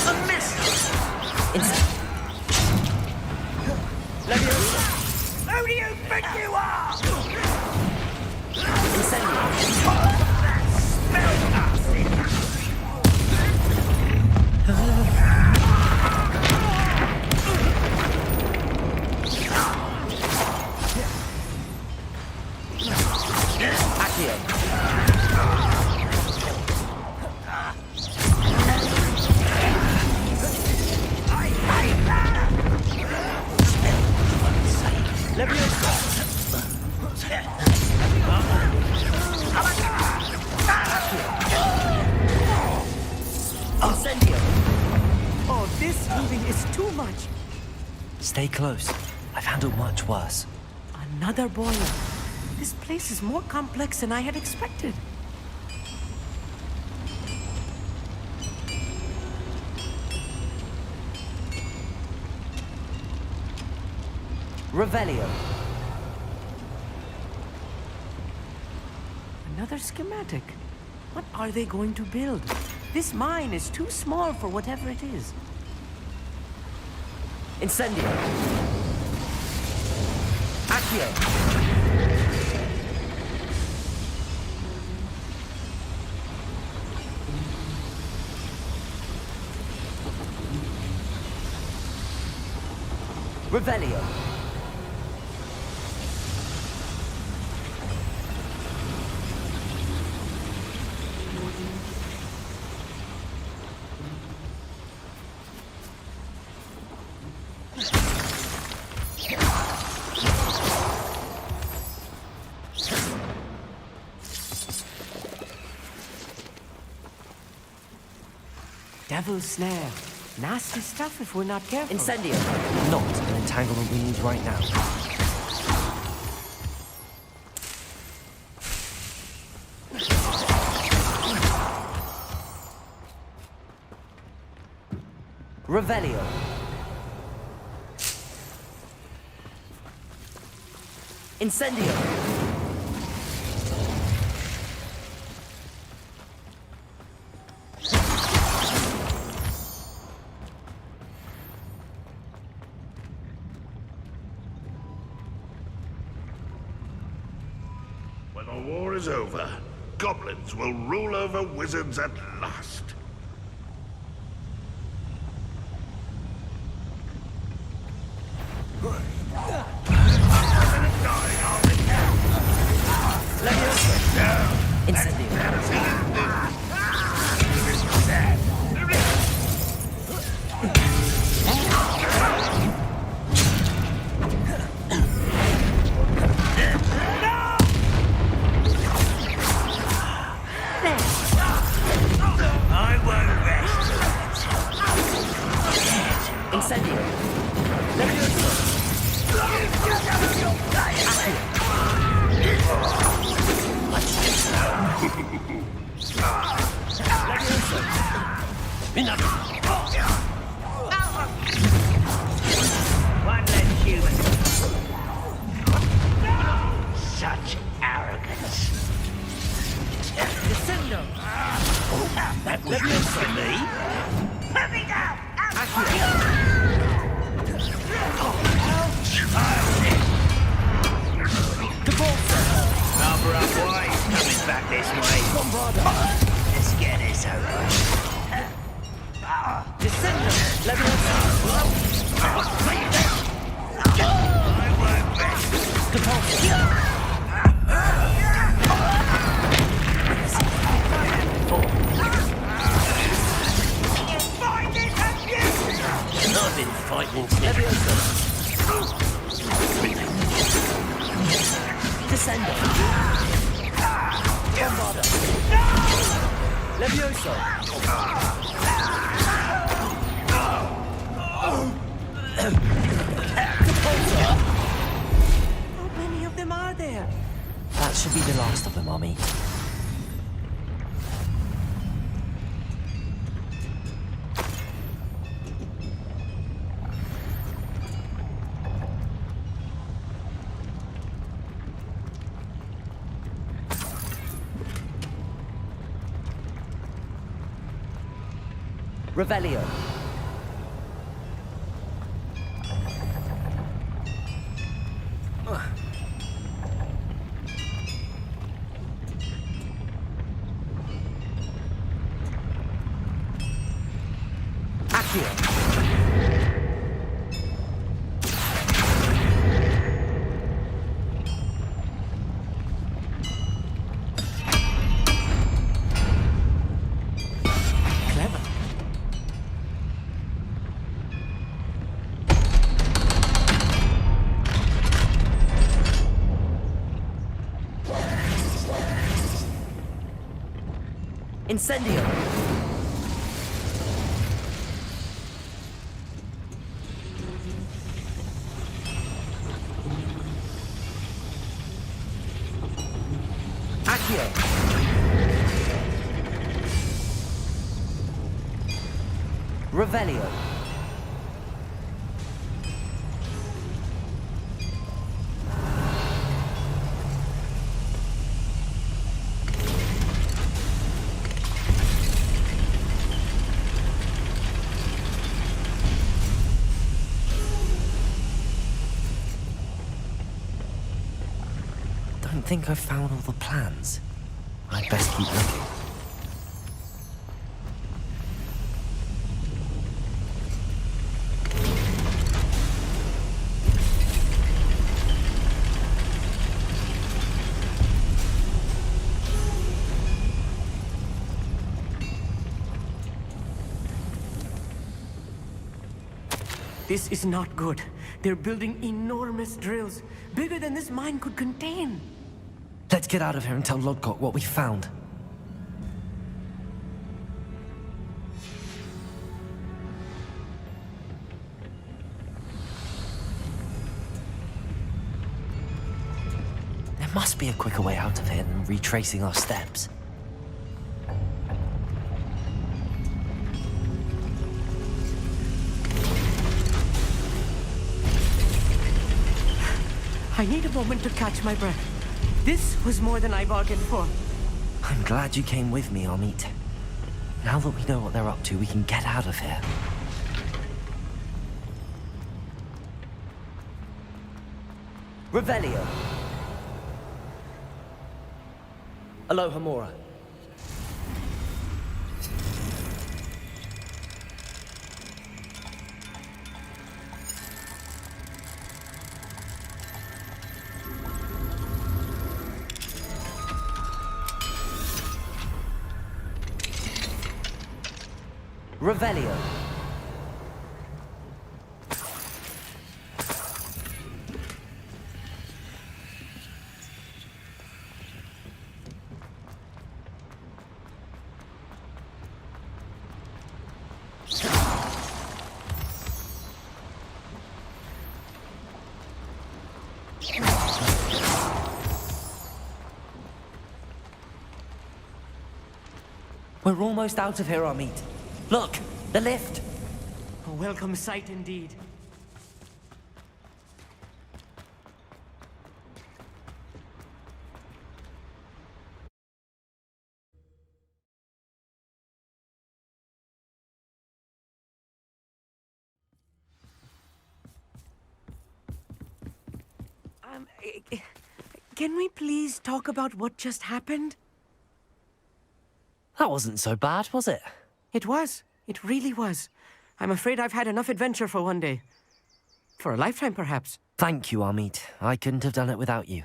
A miss! Who do you think you are? Oh, this moving is too much. Stay close. I've handled much worse. Another boiler. This place is more complex than I had expected. Revelio. Another schematic. What are they going to build? This mine is too small for whatever it is. Incendio. Accio. Revelio. Devil's snare. Nasty stuff if we're not careful. Incendio. Not an entanglement we need right now. Revelio. Incendio. When the war is over, goblins will rule over wizards at last. Incendio. Levioso. Enough. One less human. Such arrogance. Descendo. That was meant for me. Put me down. Cover up, boy. Coming back this way. Let's get this over. Descendo. Levioso. I've been fighting since. Descendo. Bombarda. Levioso. How many of them are there? That should be the last of them, Army. Revelio. Accio. Clever. Incendio. Accio. Revelio. Don't think I've found all the plans. I'd best keep looking. This is not good. They're building enormous drills, bigger than this mine could contain. Let's get out of here and tell Lodgok what we found. There must be a quicker way out of here than retracing our steps. I need a moment to catch my breath. This was more than I bargained for. I'm glad you came with me, Amit. Now that we know what they're up to, we can get out of here. Revelio. Aloha Mora. Revelio. We're almost out of here, Amit. Look, the lift. A welcome sight indeed. Can we please talk about what just happened? That wasn't so bad, was it? It was. It really was. I'm afraid I've had enough adventure for one day. For a lifetime, perhaps. Thank you, Amit. I couldn't have done it without you.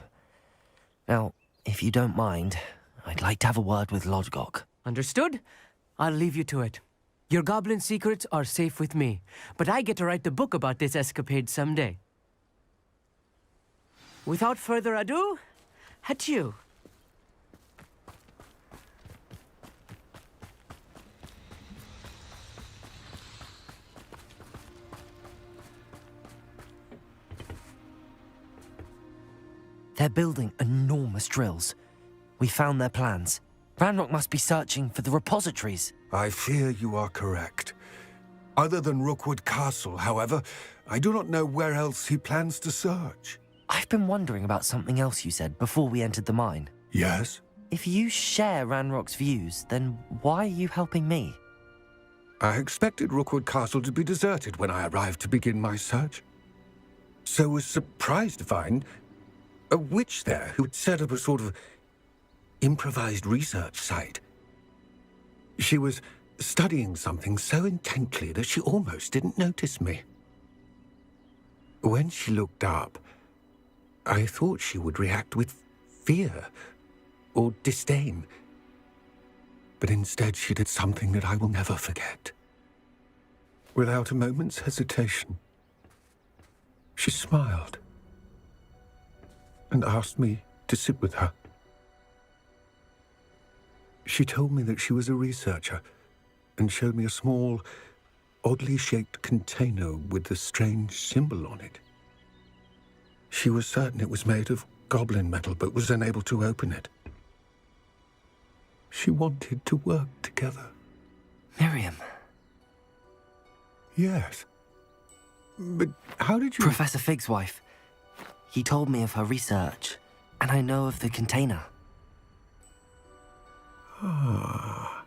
Now, if you don't mind, I'd like to have a word with Lodgok. Understood? I'll leave you to it. Your goblin secrets are safe with me, but I get to write the book about this escapade someday. Without further ado, adieu. They're building enormous drills. We found their plans. Ranrock must be searching for the repositories. I fear you are correct. Other than Rookwood Castle, however, I do not know where else he plans to search. I've been wondering about something else you said before we entered the mine. Yes? If you share Ranrock's views, then why are you helping me? I expected Rookwood Castle to be deserted when I arrived to begin my search. So was surprised to find a witch there who had set up a sort of improvised research site. She was studying something so intently that she almost didn't notice me. When she looked up, I thought she would react with fear or disdain. But instead she did something that I will never forget. Without a moment's hesitation, she smiled and asked me to sit with her. She told me that she was a researcher and showed me a small, oddly shaped container with a strange symbol on it. She was certain it was made of goblin metal, but was unable to open it. She wanted to work together. Miriam. Yes. But how did you... Professor Fig's wife. He told me of her research, and I know of the container. Ah.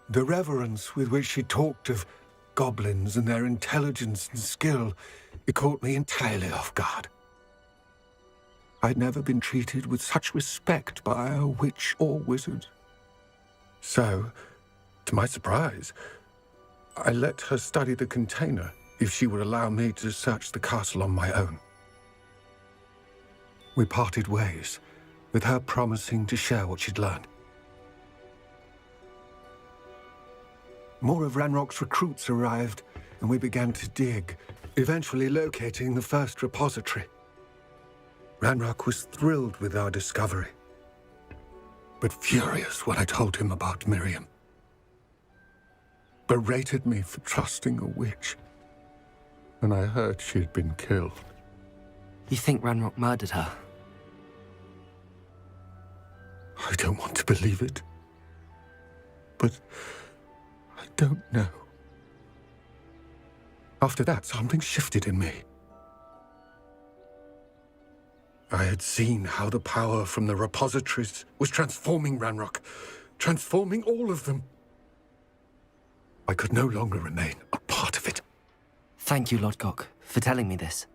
The reverence with which she talked of goblins and their intelligence and skill, it caught me entirely off guard. I'd never been treated with such respect by a witch or wizard. So, to my surprise, I let her study the container if she would allow me to search the castle on my own. We parted ways, with her promising to share what she'd learned. More of Ranrock's recruits arrived, and we began to dig, eventually locating the first repository. Ranrock was thrilled with our discovery, but furious when I told him about Miriam. Berated me for trusting a witch, and I heard she had been killed. You think Ranrock murdered her? I don't want to believe it, but I don't know. After that, something shifted in me. I had seen how the power from the repositories was transforming Ranrock, transforming all of them. I could no longer remain a part of it. Thank you, Lodgok, for telling me this.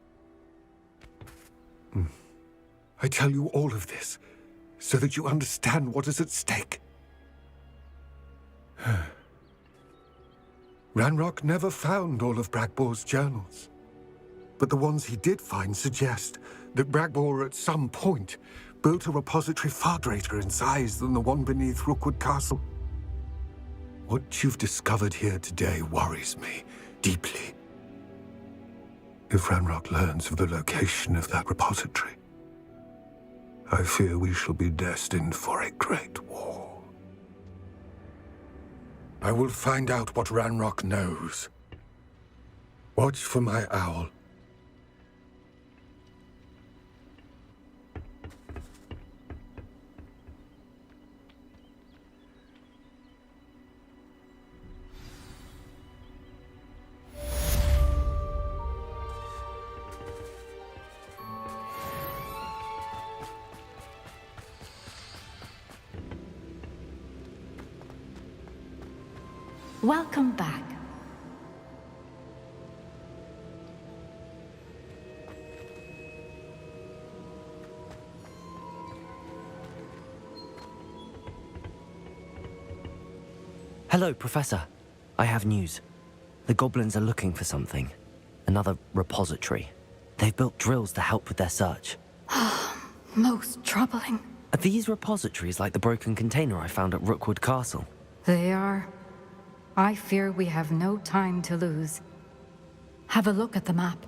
I tell you all of this so that you understand what is at stake. Ranrock never found all of Bragbor's journals, but the ones he did find suggest that Bragbor at some point built a repository far greater in size than the one beneath Rookwood Castle. What you've discovered here today worries me deeply. If Ranrock learns of the location of that repository, I fear we shall be destined for a great war. I will find out what Ranrock knows. Watch for my owl. Welcome back. Hello, Professor. I have news. The goblins are looking for something. Another repository. They've built drills to help with their search. Most troubling. Are these repositories like the broken container I found at Rookwood Castle? They are. I fear we have no time to lose. Have a look at the map.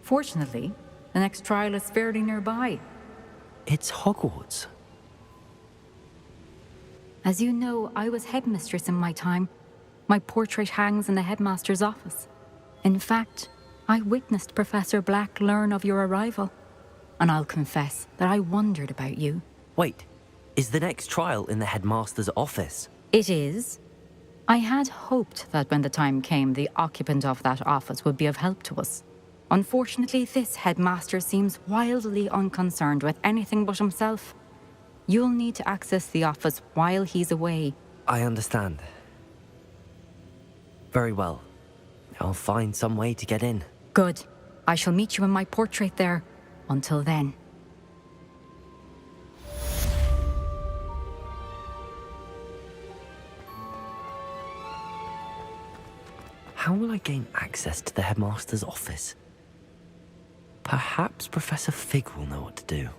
Fortunately, the next trial is fairly nearby. It's Hogwarts. As you know, I was headmistress in my time. My portrait hangs in the headmaster's office. In fact, I witnessed Professor Black learn of your arrival. And I'll confess that I wondered about you. Wait, is the next trial in the headmaster's office? It is. I had hoped that when the time came, the occupant of that office would be of help to us. Unfortunately, this headmaster seems wildly unconcerned with anything but himself. You'll need to access the office while he's away. I understand. Very well. I'll find some way to get in. Good. I shall meet you in my portrait there. Until then. How will I gain access to the headmaster's office? Perhaps Professor Fig will know what to do.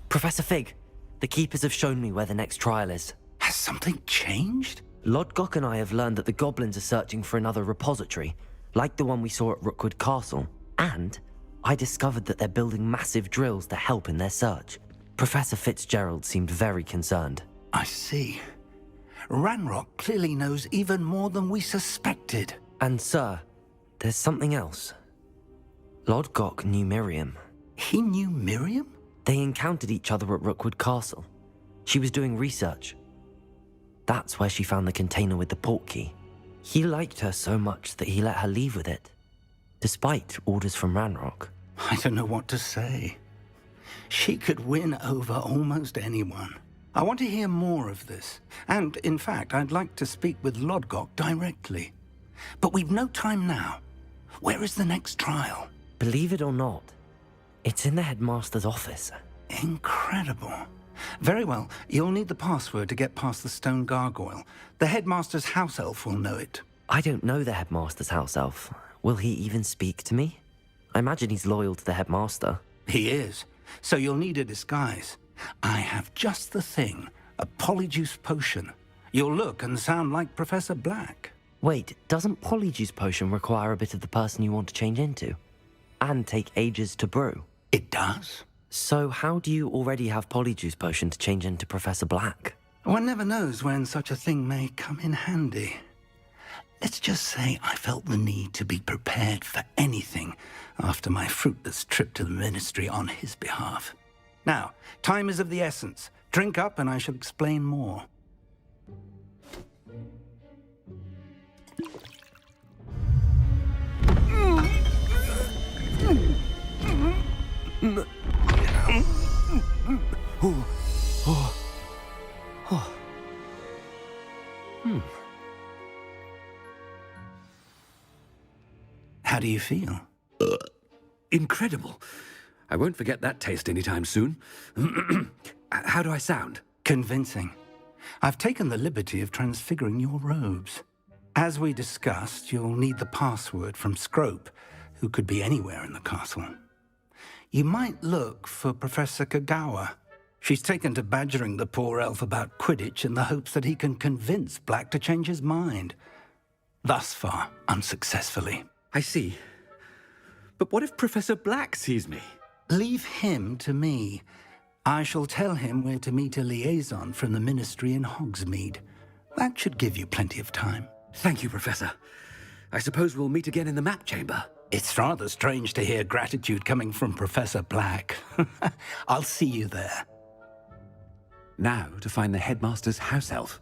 Professor Fig, the Keepers have shown me where the next trial is. Has something changed? Lodgok and I have learned that the goblins are searching for another repository, like the one we saw at Rookwood Castle. And I discovered that they're building massive drills to help in their search. Professor Fitzgerald seemed very concerned. I see. Ranrock clearly knows even more than we suspected. And sir, there's something else. Lodgok knew Miriam. He knew Miriam? They encountered each other at Rookwood Castle. She was doing research. That's where she found the container with the portkey. He liked her so much that he let her leave with it, despite orders from Ranrock. I don't know what to say. She could win over almost anyone. I want to hear more of this. And, in fact, I'd like to speak with Lodgok directly. But we've no time now. Where is the next trial? Believe it or not, it's in the headmaster's office. Incredible. Very well. You'll need the password to get past the stone gargoyle. The headmaster's house elf will know it. I don't know the headmaster's house elf. Will he even speak to me? I imagine he's loyal to the headmaster. He is. So you'll need a disguise. I have just the thing. A polyjuice potion. You'll look and sound like Professor Black. Wait, doesn't polyjuice potion require a bit of the person you want to change into? And take ages to brew? It does. So how do you already have polyjuice potion to change into Professor Black? One never knows when such a thing may come in handy. Let's just say I felt the need to be prepared for anything after my fruitless trip to the ministry on his behalf. Now, time is of the essence. Drink up and I shall explain more. How do you feel? Incredible. I won't forget that taste anytime soon. How do I sound? Convincing. I've taken the liberty of transfiguring your robes. As we discussed, you'll need the password from Scrope, who could be anywhere in the castle. You might look for Professor Kagawa. She's taken to badgering the poor elf about Quidditch in the hopes that he can convince Black to change his mind. Thus far, unsuccessfully. I see. But what if Professor Black sees me? Leave him to me. I shall tell him where to meet a liaison from the Ministry in Hogsmeade. That should give you plenty of time. Thank you, Professor. I suppose we'll meet again in the map chamber. It's rather strange to hear gratitude coming from Professor Black. I'll see you there. Now to find the headmaster's house elf.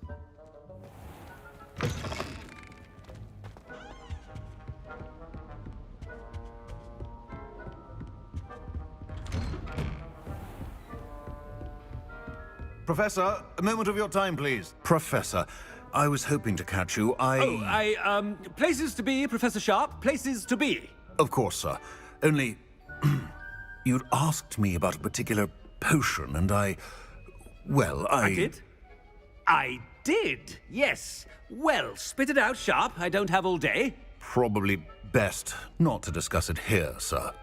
Professor, a moment of your time, please. Professor, I was hoping to catch you. Places to be, Professor Sharp. Places to be. Of course, sir. Only, you'd asked me about a particular potion, and I did? I did, yes. Well, spit it out, Sharp. I don't have all day. Probably best not to discuss it here, sir.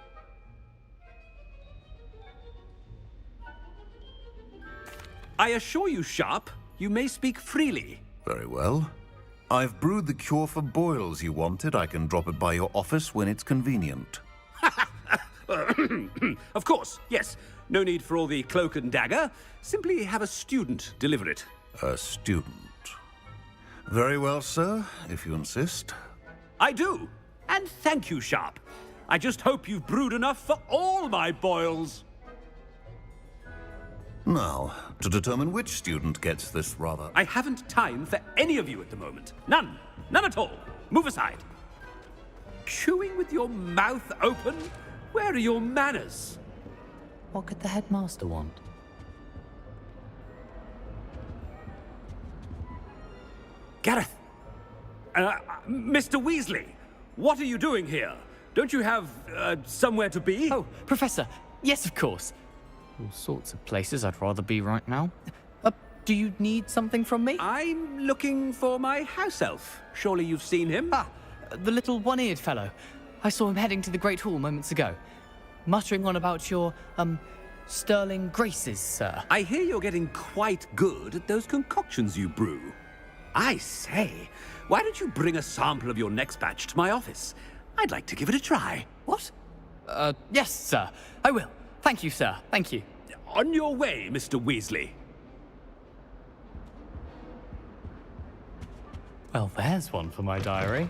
I assure you, Sharp, you may speak freely. Very well. I've brewed the cure for boils you wanted. I can drop it by your office when it's convenient. Of course, yes. No need for all the cloak and dagger. Simply have a student deliver it. A student. Very well, sir, if you insist. I do. And thank you, Sharp. I just hope you've brewed enough for all my boils. Now, to determine which student gets this rather... I haven't time for any of you at the moment. None. None at all. Move aside. Chewing with your mouth open? Where are your manners? What could the headmaster want? Gareth! Mr. Weasley, what are you doing here? Don't you have, somewhere to be? Oh, Professor, yes, of course. All sorts of places I'd rather be right now. Do you need something from me? I'm looking for my house elf. Surely you've seen him? Ah, the little one-eared fellow. I saw him heading to the Great Hall moments ago, muttering on about your, sterling graces, sir. I hear you're getting quite good at those concoctions you brew. I say, why don't you bring a sample of your next batch to my office? I'd like to give it a try. What? Yes, sir. I will. Thank you, sir. Thank you. On your way, Mr. Weasley. Well, there's one for my diary.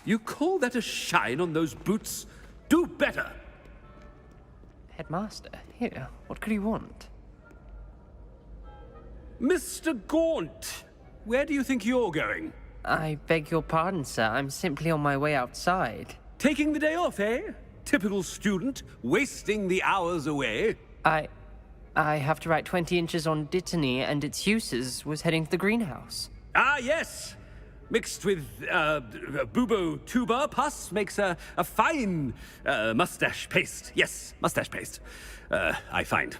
You call that a shine on those boots? Do better! Headmaster, here, what could you want? Mr. Gaunt, where do you think you're going? I beg your pardon, sir. I'm simply on my way outside. Taking the day off, eh? Typical student, wasting the hours away. I have to write 20 inches on Dittany and its uses. Was heading to the greenhouse. Ah, yes! Mixed with bubo tuber pus makes a fine mustache paste. Yes, mustache paste. I find.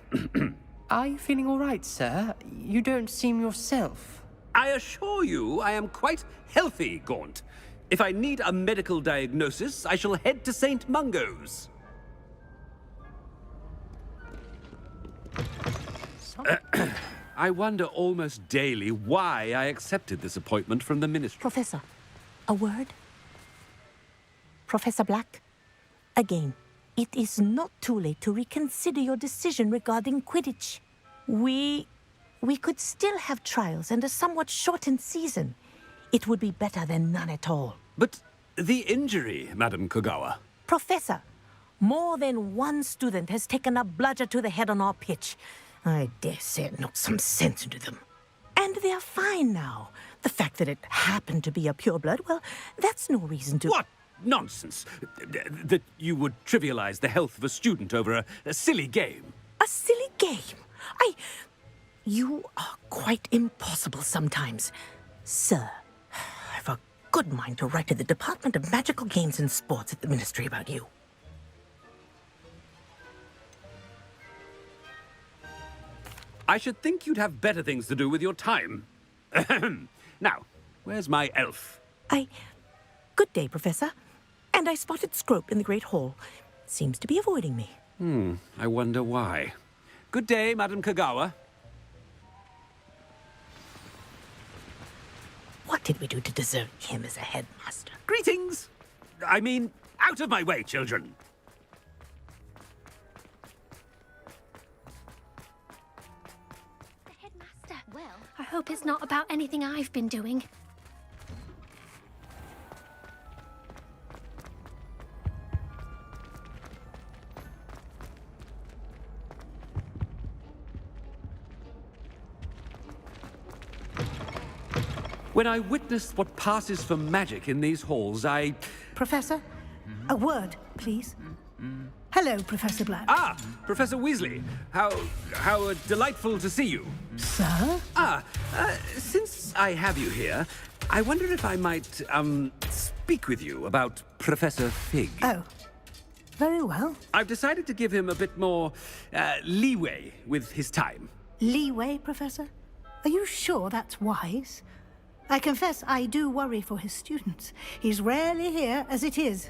Are you feeling all right, sir? You don't seem yourself. I assure you I am quite healthy, Gaunt. If I need a medical diagnosis, I shall head to St. Mungo's. I wonder almost daily why I accepted this appointment from the Ministry. Professor, a word? Professor Black, again, it is not too late to reconsider your decision regarding Quidditch. We could still have trials and a somewhat shortened season. It would be better than none at all. But the injury, Madam Kogawa. Professor, more than one student has taken a bludger to the head on our pitch. I dare say it knocked some sense into them. And they're fine now. The fact that it happened to be a pureblood, well, that's no reason to... What nonsense! That you would trivialize the health of a student over a silly game. A silly game? You are quite impossible sometimes. Sir, I've a good mind to write to the Department of Magical Games and Sports at the Ministry about you. I should think you'd have better things to do with your time. Now, where's my elf? Good day, Professor. And I spotted Scrope in the Great Hall. Seems to be avoiding me. I wonder why. Good day, Madam Kogawa. What did we do to deserve him as a headmaster? Greetings! I mean, out of my way, children! The headmaster. Well, I hope it's not about anything I've been doing. When I witness what passes for magic in these halls, I... Professor, a word, please. Hello, Professor Black. Ah, Professor Weasley. How delightful to see you. Sir? Since I have you here, I wonder if I might, speak with you about Professor Fig. Oh, very well. I've decided to give him a bit more, leeway with his time. Leeway, Professor? Are you sure that's wise? I confess I do worry for his students. He's rarely here as it is.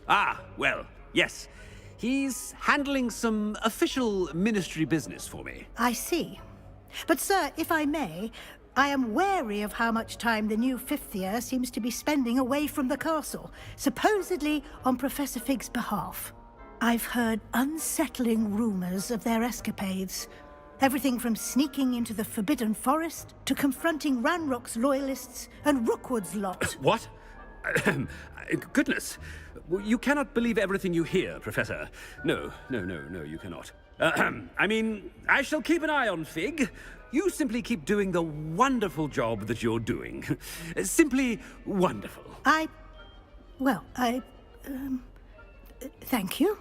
Ah, well, yes. He's handling some official ministry business for me. I see. But, sir, if I may, I am wary of how much time the new fifth year seems to be spending away from the castle, supposedly on Professor Fig's behalf. I've heard unsettling rumors of their escapades. Everything from sneaking into the Forbidden Forest to confronting Ranrock's loyalists and Rookwood's lot. What? Goodness. You cannot believe everything you hear, Professor. No, you cannot. I mean, I shall keep an eye on Fig. You simply keep doing the wonderful job that you're doing. Simply wonderful. Thank you.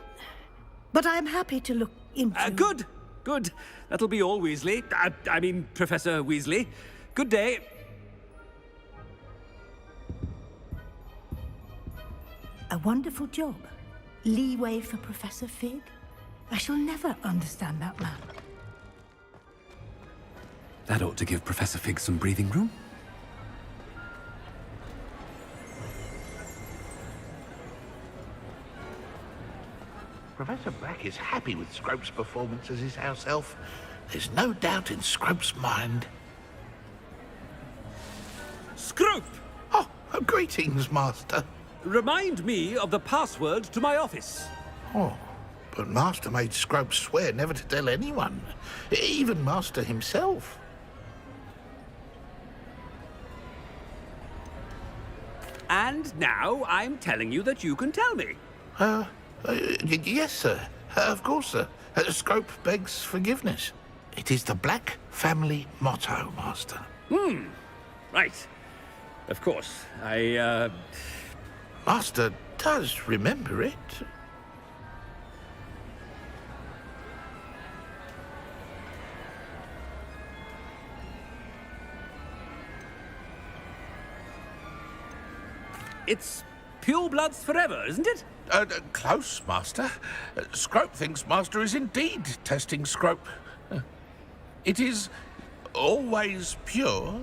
But I'm happy to look into... Good. That'll be all, Weasley. I mean, Professor Weasley. Good day. A wonderful job. Leeway for Professor Fig? I shall never understand that man. That ought to give Professor Fig some breathing room. Professor Black is happy with Scrope's performance as his house elf. There's no doubt in Scrope's mind. Scrope! Oh, greetings, Master. Remind me of the password to my office. Oh, but Master made Scrope swear never to tell anyone, even Master himself. And now I'm telling you that you can tell me. Yes, sir. Of course, sir. Scrope begs forgiveness. It is the Black family motto, Master. Right. Of course. Master does remember it. It's pure bloods forever, isn't it? Close, Master. Scrope thinks Master is indeed testing Scrope. It is always pure.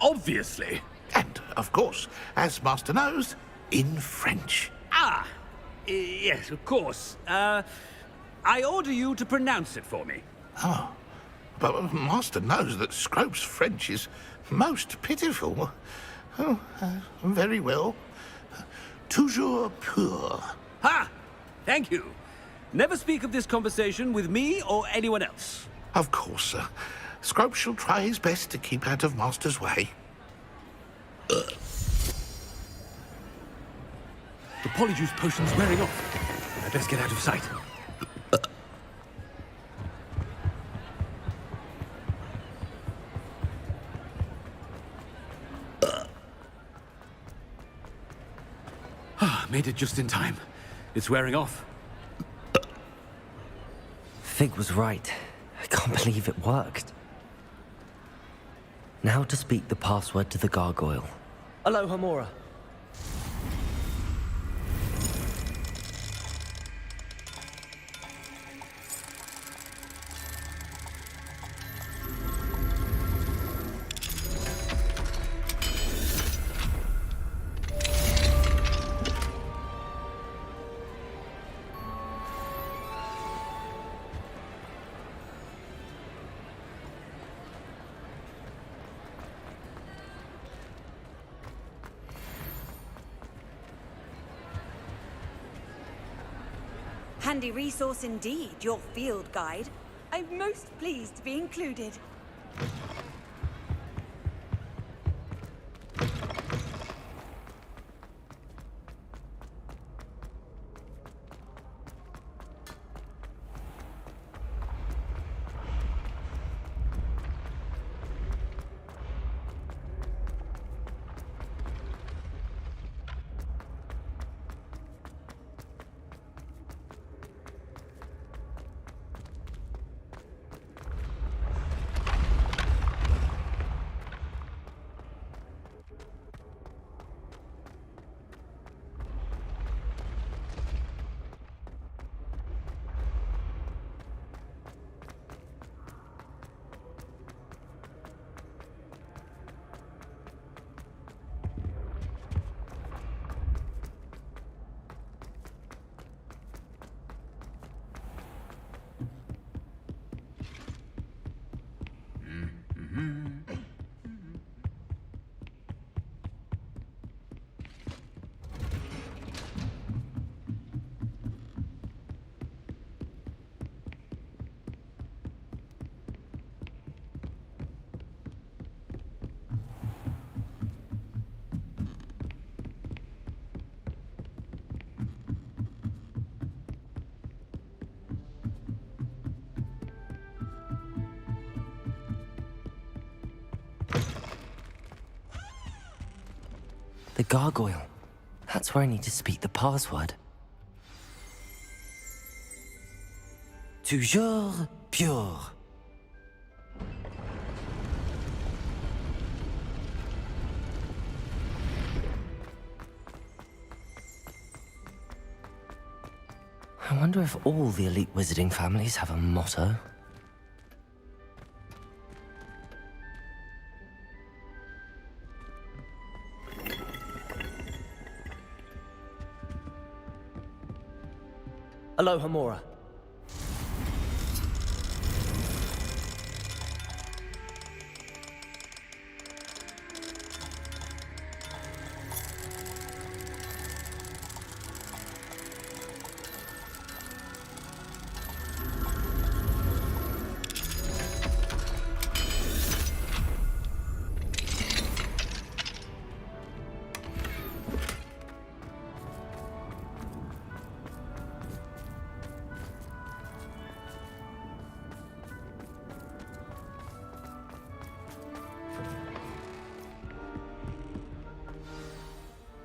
Obviously. And, of course, as Master knows, in French. Yes, of course. I order you to pronounce it for me. Oh, but Master knows that Scrope's French is most pitiful. Oh, very well. Toujours pur. Ha! Thank you. Never speak of this conversation with me or anyone else. Of course, sir. Scrope shall try his best to keep out of Master's way. The polyjuice potion's wearing off. I best get out of sight. Made it just in time. It's wearing off. Fig was right. I can't believe it worked. Now to speak the password to the gargoyle. Aloha, Mora. handy resource indeed, your field guide. I'm most pleased to be included. The gargoyle. That's where I need to speak the password. Toujours pure. I wonder if all the elite wizarding families have a motto. Aloha, Mora.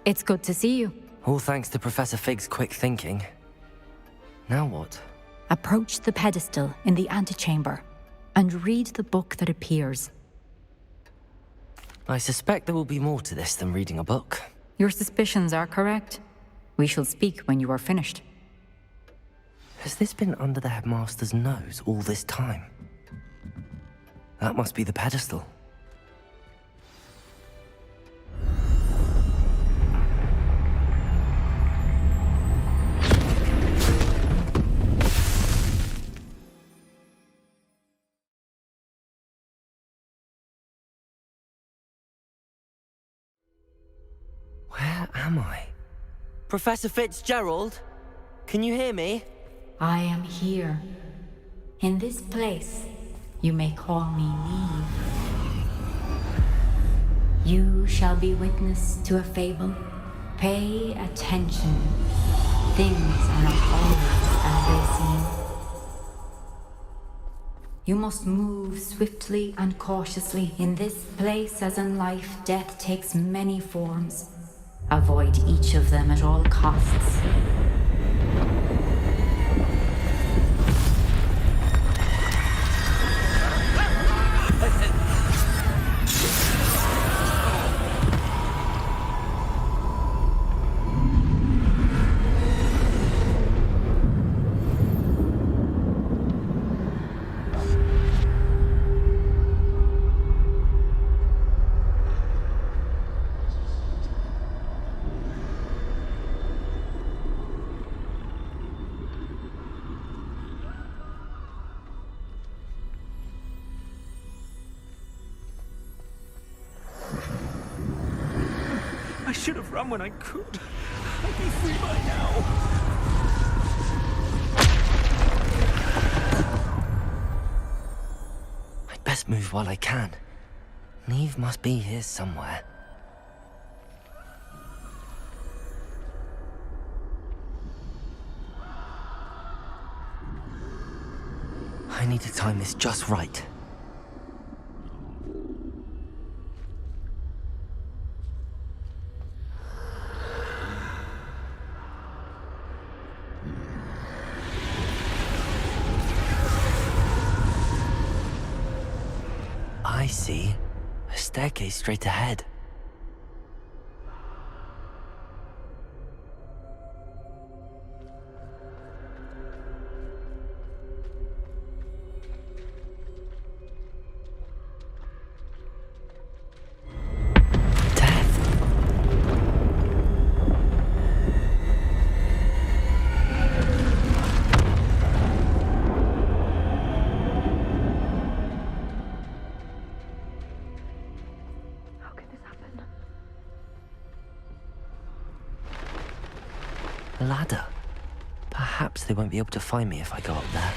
It's good to see you. All thanks to Professor Fig's quick thinking. Now what? Approach the pedestal in the antechamber and read the book that appears. I suspect there will be more to this than reading a book. Your suspicions are correct. We shall speak when you are finished. Has this been under the headmaster's nose all this time? That must be the pedestal. Where am I? Professor Fitzgerald? Can you hear me? I am here. In this place, you may call me Neve. You shall be witness to a fable. Pay attention. Things are not always as they seem. You must move swiftly and cautiously. In this place, as in life, death takes many forms. Avoid each of them at all costs. I should have run when I could. I'd be free by now. best move while I can. Neve must be here somewhere. I need to time this just right. I see. A staircase straight ahead. A ladder. Perhaps they won't be able to find me if I go up there.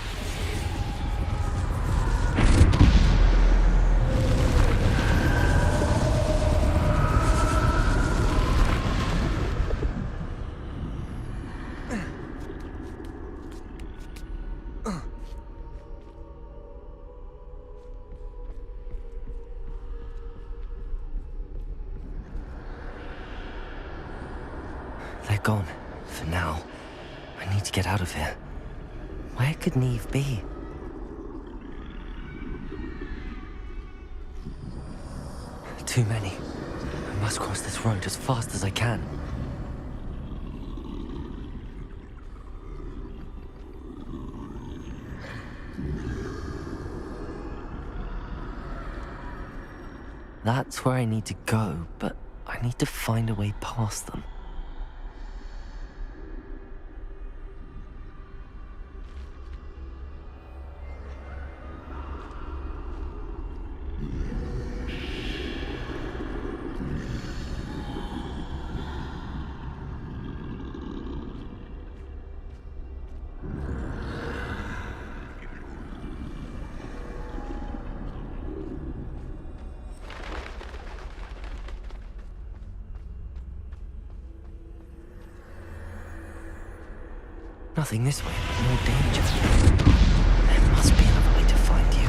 They're gone. For now. I need to get out of here. Where could Neve be? Too many. I must cross this road as fast as I can. That's where I need to go, but I need to find a way past them. Nothing this way, but more danger. There must be another way to find you.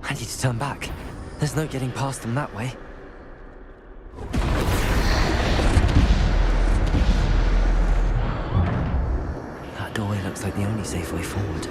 I need to turn back. There's no getting past them that way. That doorway looks like the only safe way forward.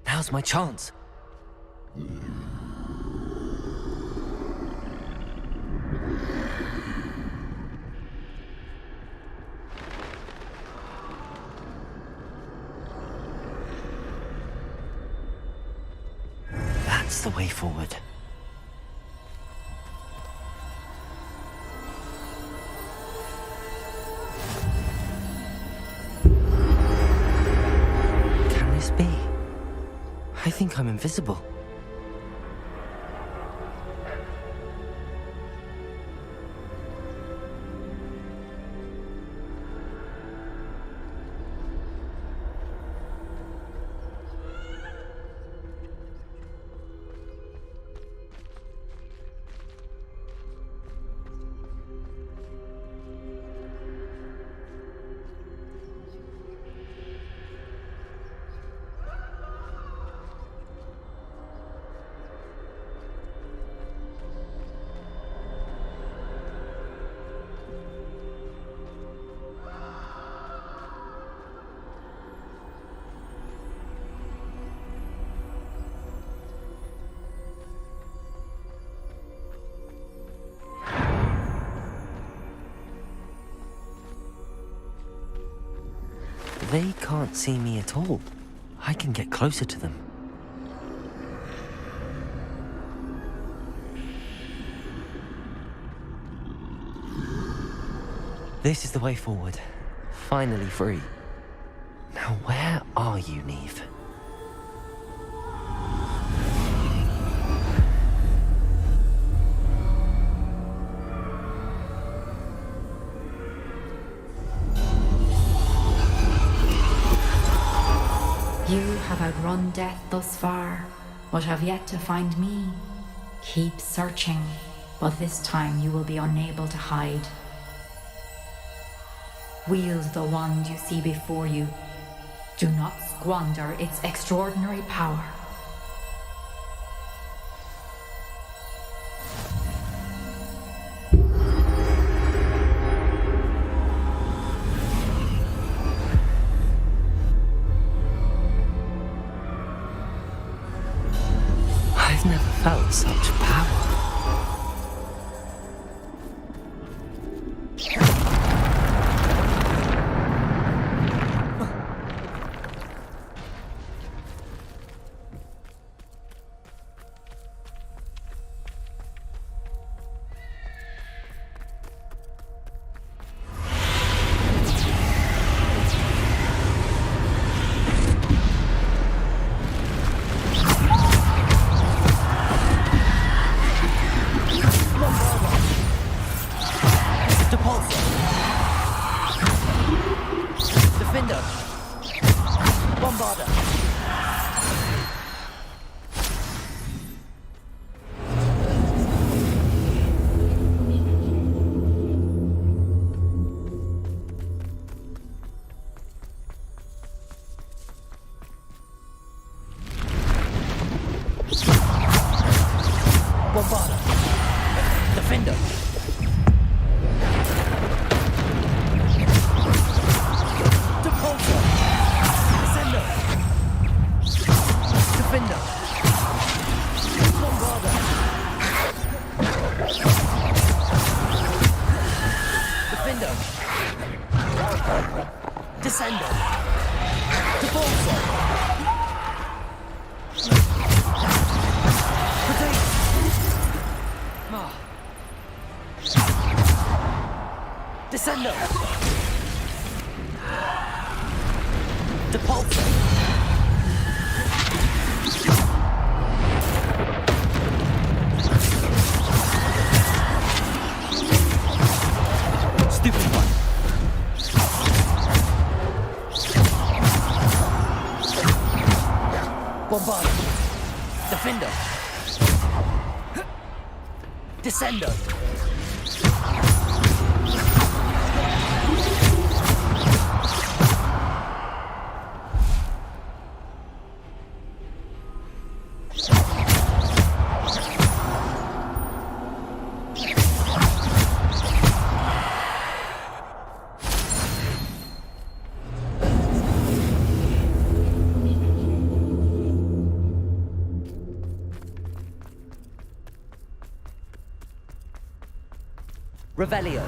Now's my chance. That's the way forward. Can this be? I think I'm invisible. they can't see me at all. I can get closer to them. This is the way forward. Finally free. Now where are you, Neve? You have outrun death thus far, but have yet to find me. Keep searching, but this time you will be unable to hide. Wield the wand you see before you. Do not squander its extraordinary power. I've never felt such power. Descendo. Revelio.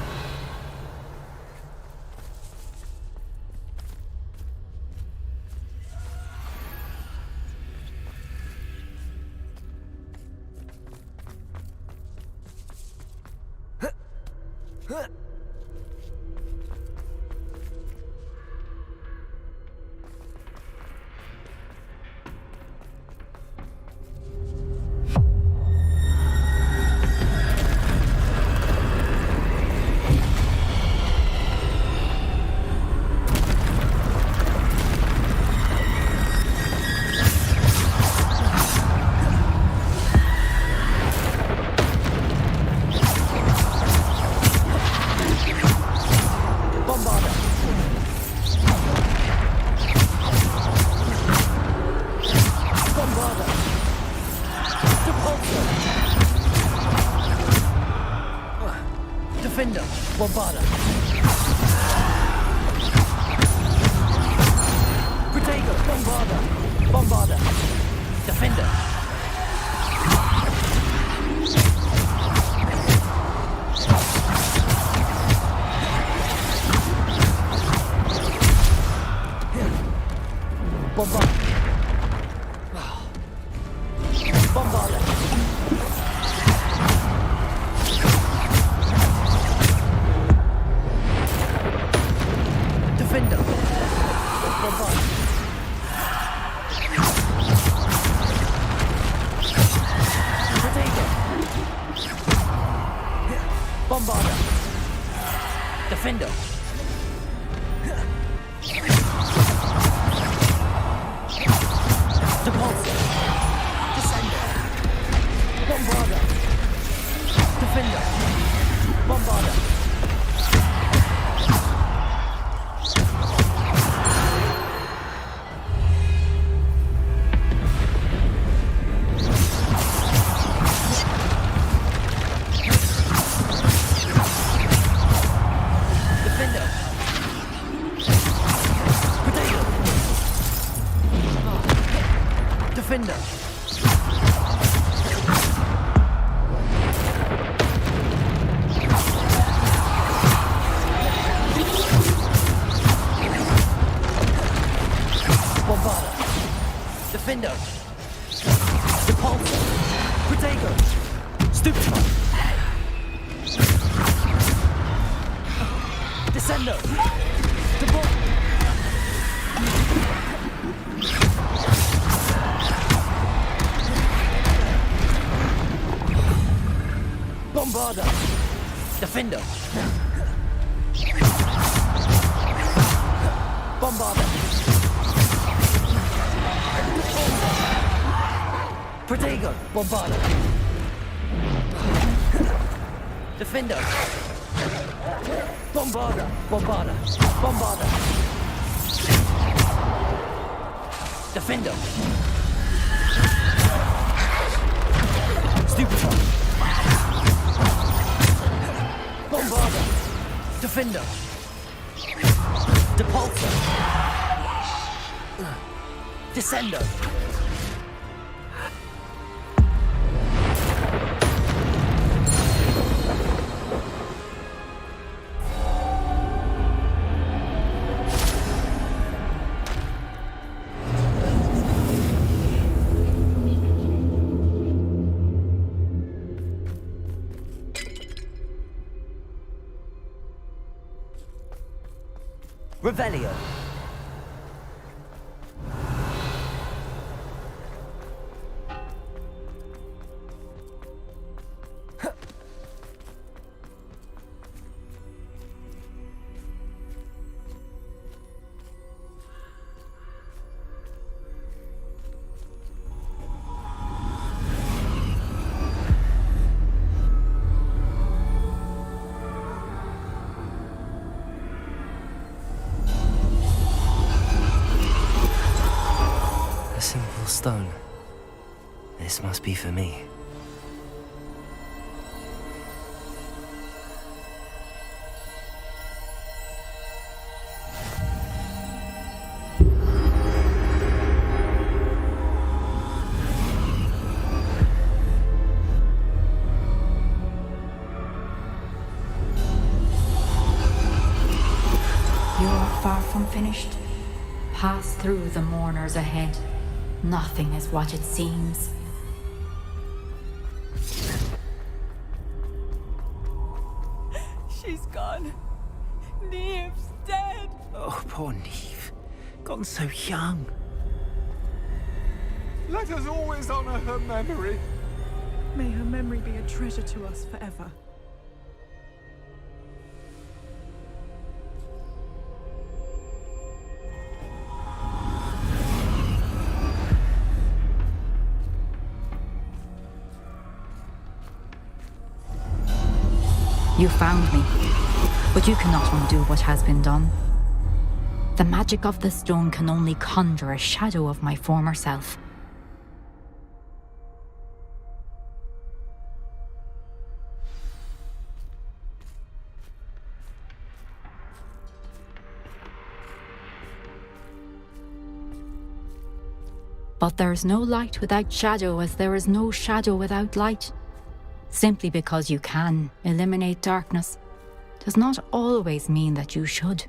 Defender, Bombarda. Protego, Bombarda. Bombarda. Defender. Bombard. Bombard. Defender. Bombard. Potato. Bombarder. Defender. Depulsor. Descender. Bombarder. Defender. Bombarder. Defender. Bombarder. Defender. Depulsor. Protego. Stupefy. Descender. Bombarder. Defender. Bombarder. Protego. Bombarder. Defender. Bombarder. Bombarder. Bombarder. Defender. Stupefy. Bombarder. Defender. Depulsor. Descender. Revelio. Stone. This must be for me. You're far from finished. Pass through the mourners ahead. Nothing is what it seems. She's gone. Neve's dead. Oh, poor Neve. Gone so young. Let us always honor her memory. May her memory be a treasure to us forever. You found me, but you cannot undo what has been done. The magic of the stone can only conjure a shadow of my former self. But there is no light without shadow, as there is no shadow without light. Simply because you can eliminate darkness does not always mean that you should.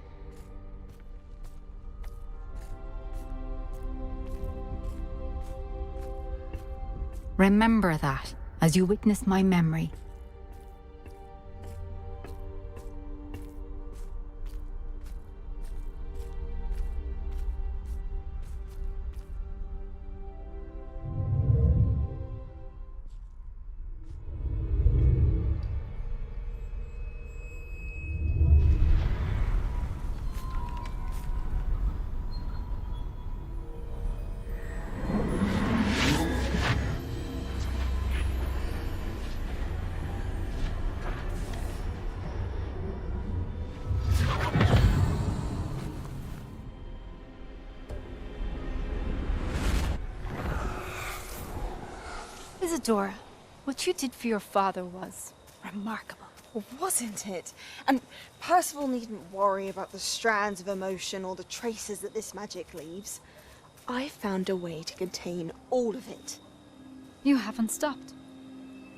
Remember that as you witness my memory. Isadora, what you did for your father was remarkable. Well, wasn't it? And Percival needn't worry about the strands of emotion or the traces that this magic leaves. I found a way to contain all of it. You haven't stopped.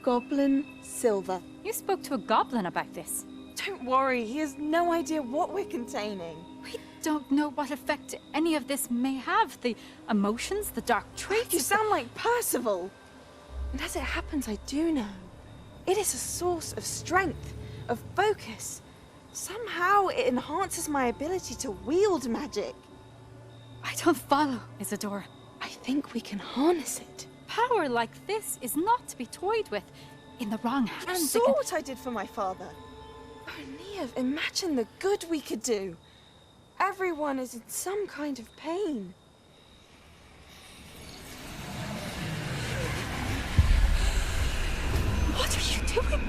Goblin silver. You spoke to a goblin about this. Don't worry, he has no idea what we're containing. We don't know what effect any of this may have. The emotions, the dark traits. You sound like Percival. And as it happens, I do know. It is a source of strength, of focus. Somehow it enhances my ability to wield magic. I don't follow, Isadora. I think we can harness it. Power like this is not to be toyed with. In the wrong hands, You saw what I did for my father. Oh, Neve, imagine the good we could do. Everyone is in some kind of pain. What are you doing?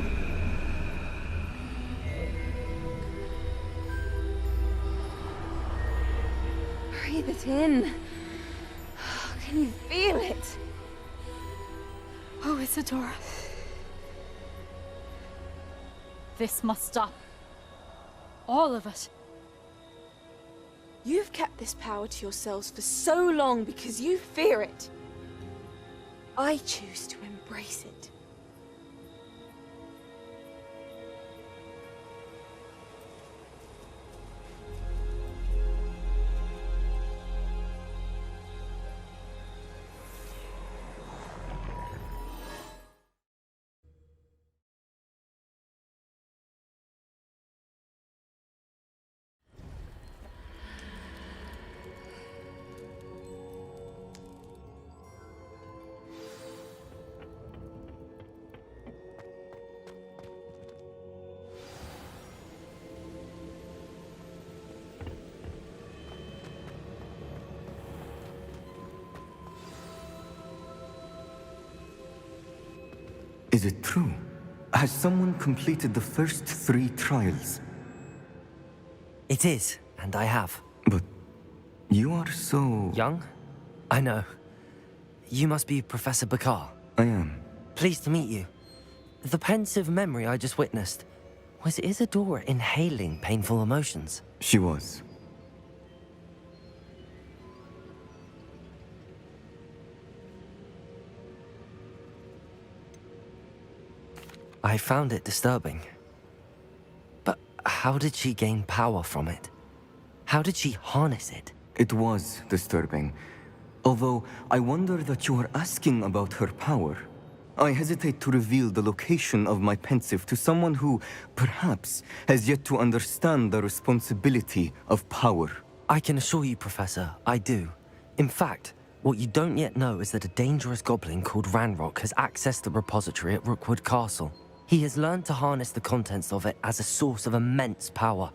Breathe it in. Can you feel it? Oh, Isadora. This must stop. All of it. You've kept this power to yourselves for so long because you fear it. I choose to embrace it. Is it true? Has someone completed the first 3 trials? It is, and I have. But you are so... Young? I know. You must be Professor Bakar. I am. Pleased to meet you. The pensive memory I just witnessed, was Isadora inhaling painful emotions? She was. I found it disturbing. But how did she gain power from it? How did she harness it? It was disturbing. Although, I wonder that you are asking about her power. I hesitate to reveal the location of my pensive to someone who, perhaps, has yet to understand the responsibility of power. I can assure you, Professor, I do. In fact, what you don't yet know is that a dangerous goblin called Ranrock has accessed the repository at Rookwood Castle. He has learned to harness the contents of it as a source of immense power.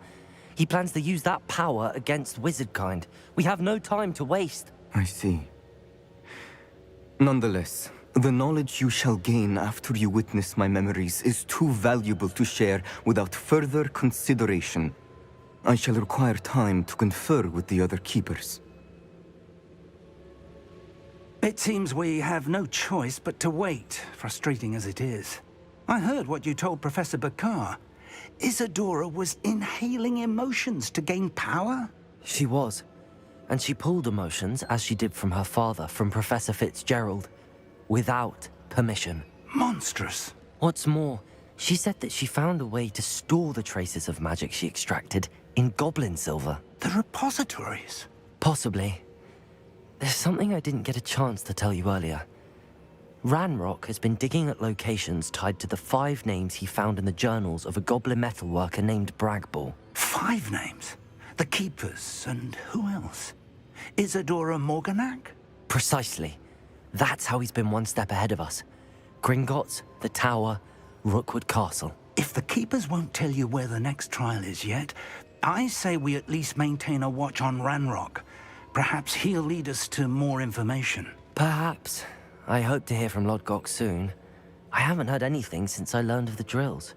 He plans to use that power against wizardkind. We have no time to waste. I see. Nonetheless, the knowledge you shall gain after you witness my memories is too valuable to share without further consideration. I shall require time to confer with the other keepers. It seems we have no choice but to wait, frustrating as it is. I heard what you told Professor Bakar. Isadora was inhaling emotions to gain power? She was. And she pulled emotions, as she did from her father, from Professor Fitzgerald, without permission. Monstrous. What's more, she said that she found a way to store the traces of magic she extracted in goblin silver. The repositories? Possibly. There's something I didn't get a chance to tell you earlier. Ranrock has been digging at locations tied to the 5 names he found in the journals of a goblin metalworker named Bragball. 5 names? The Keepers, and who else? Isadora Morganac? Precisely. That's how he's been one step ahead of us. Gringotts, the Tower, Rookwood Castle. If the Keepers won't tell you where the next trial is yet, I say we at least maintain a watch on Ranrock. Perhaps he'll lead us to more information. Perhaps. I hope to hear from Lodgok soon. I haven't heard anything since I learned of the drills.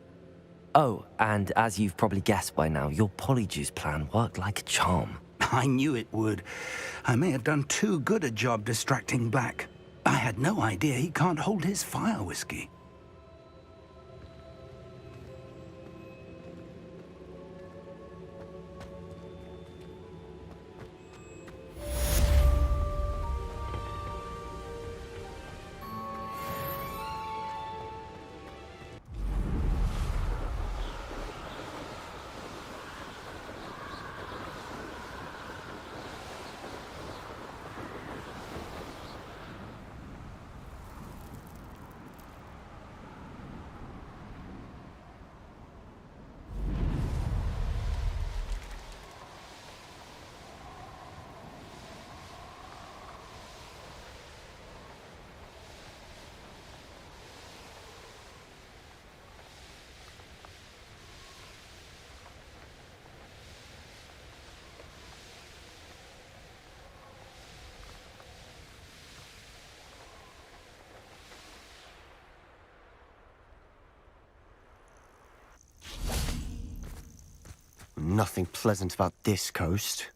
Oh, and as you've probably guessed by now, your Polyjuice plan worked like a charm. I knew it would. I may have done too good a job distracting Black. I had no idea he can't hold his fire whiskey. Nothing pleasant about this coast.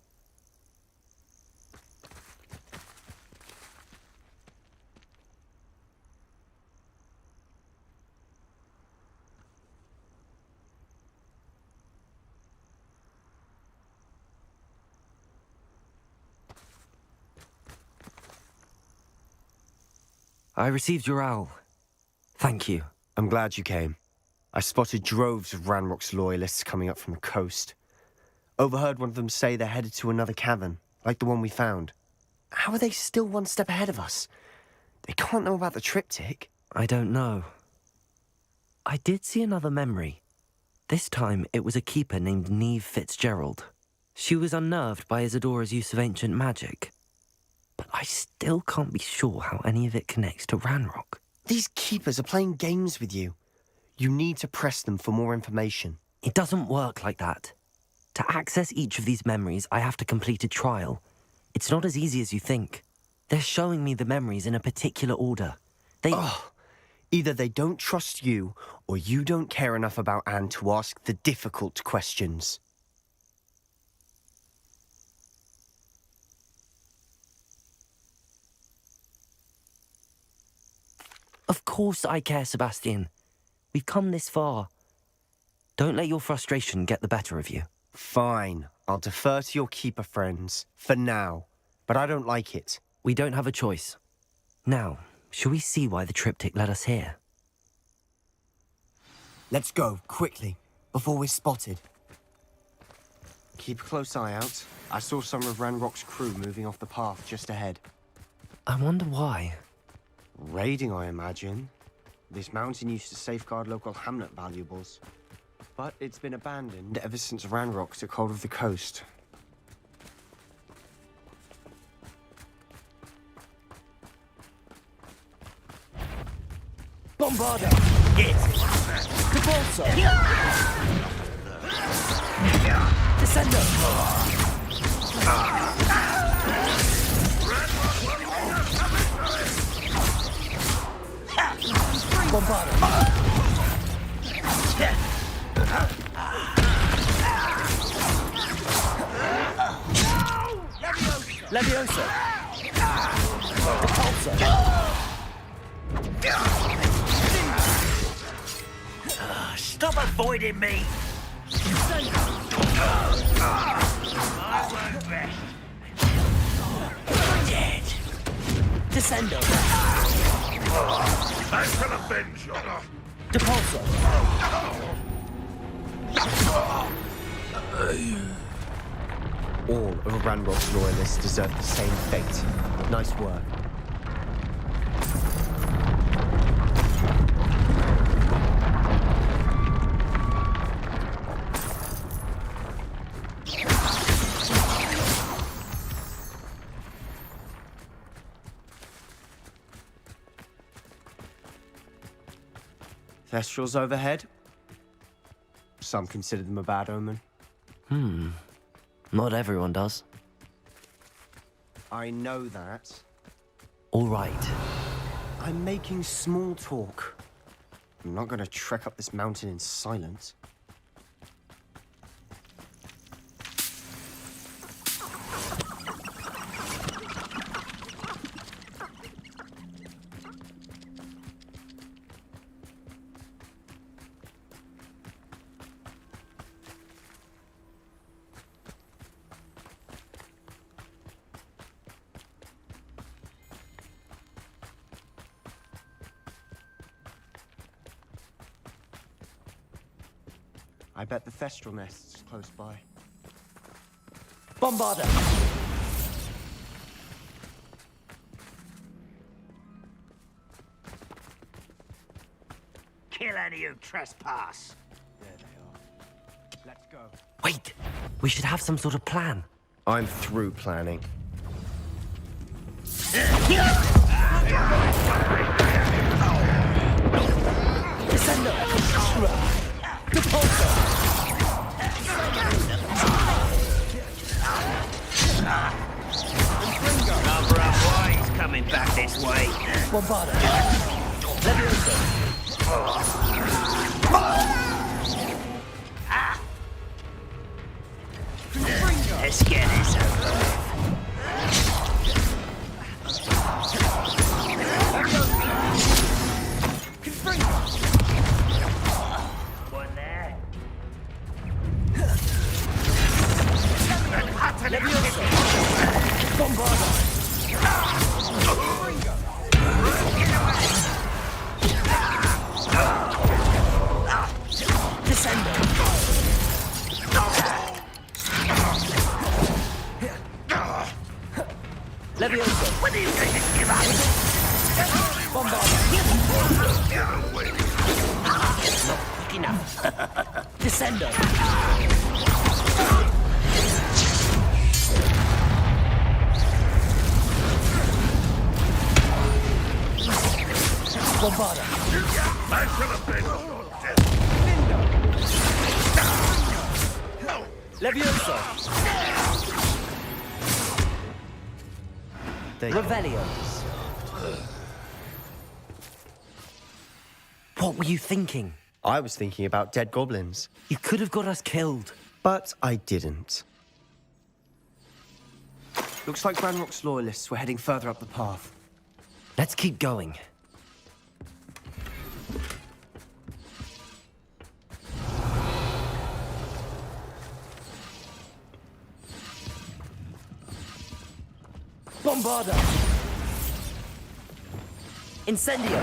I received your owl. Thank you. I'm glad you came. I spotted droves of Ranrock's loyalists coming up from the coast. Overheard one of them say they're headed to another cavern, like the one we found. How are they still one step ahead of us? They can't know about the triptych. I don't know. I did see another memory. This time it was a keeper named Neve Fitzgerald. She was unnerved by Isadora's use of ancient magic. But I still can't be sure how any of it connects to Ranrock. These keepers are playing games with you. You need to press them for more information. It doesn't work like that. To access each of these memories, I have to complete a trial. It's not as easy as you think. They're showing me the memories in a particular order. Either they don't trust you, or you don't care enough about Anne to ask the difficult questions. Of course I care, Sebastian. We've come this far. Don't let your frustration get the better of you. Fine. I'll defer to your keeper friends, for now. But I don't like it. We don't have a choice. Now, shall we see why the triptych led us here? Let's go, quickly, before we're spotted. Keep a close eye out. I saw some of Ranrock's crew moving off the path just ahead. I wonder why. Raiding, I imagine. This mountain used to safeguard local hamlet valuables. But it's been abandoned ever since Ranrock took hold of the coast. Bombarda! Get it! Repulsor! Descendo! Bombarda! Leviosa! Repulsor! Stop avoiding me! Dead! Descendo! I shall avenge you! Depulsor! All of Ranrock's loyalists deserve the same fate. Nice work. Thestrals overhead. Some consider them a bad omen. Not everyone does. I know that. All right. I'm making small talk. I'm not gonna trek up this mountain in silence. I bet the Thestral nest is close by. Bombarder! Kill any who trespass. There they are. Let's go. Wait! We should have some sort of plan. I'm through planning. Descender! Repulsor! Number up wise coming back this way. Bombarder! Leviosa! Let's get this over with. One there. Leviosa! Bombarder! Descender! Leviosa! What do you think it's give up? Bombarder! Not quick enough. Descender! Bombarder! I should have been Leviosa! Revelios! What were you thinking? I was thinking about dead goblins. You could have got us killed. But I didn't. Looks like Ranrock's loyalists were heading further up the path. Let's keep going. Bombarder! Incendio!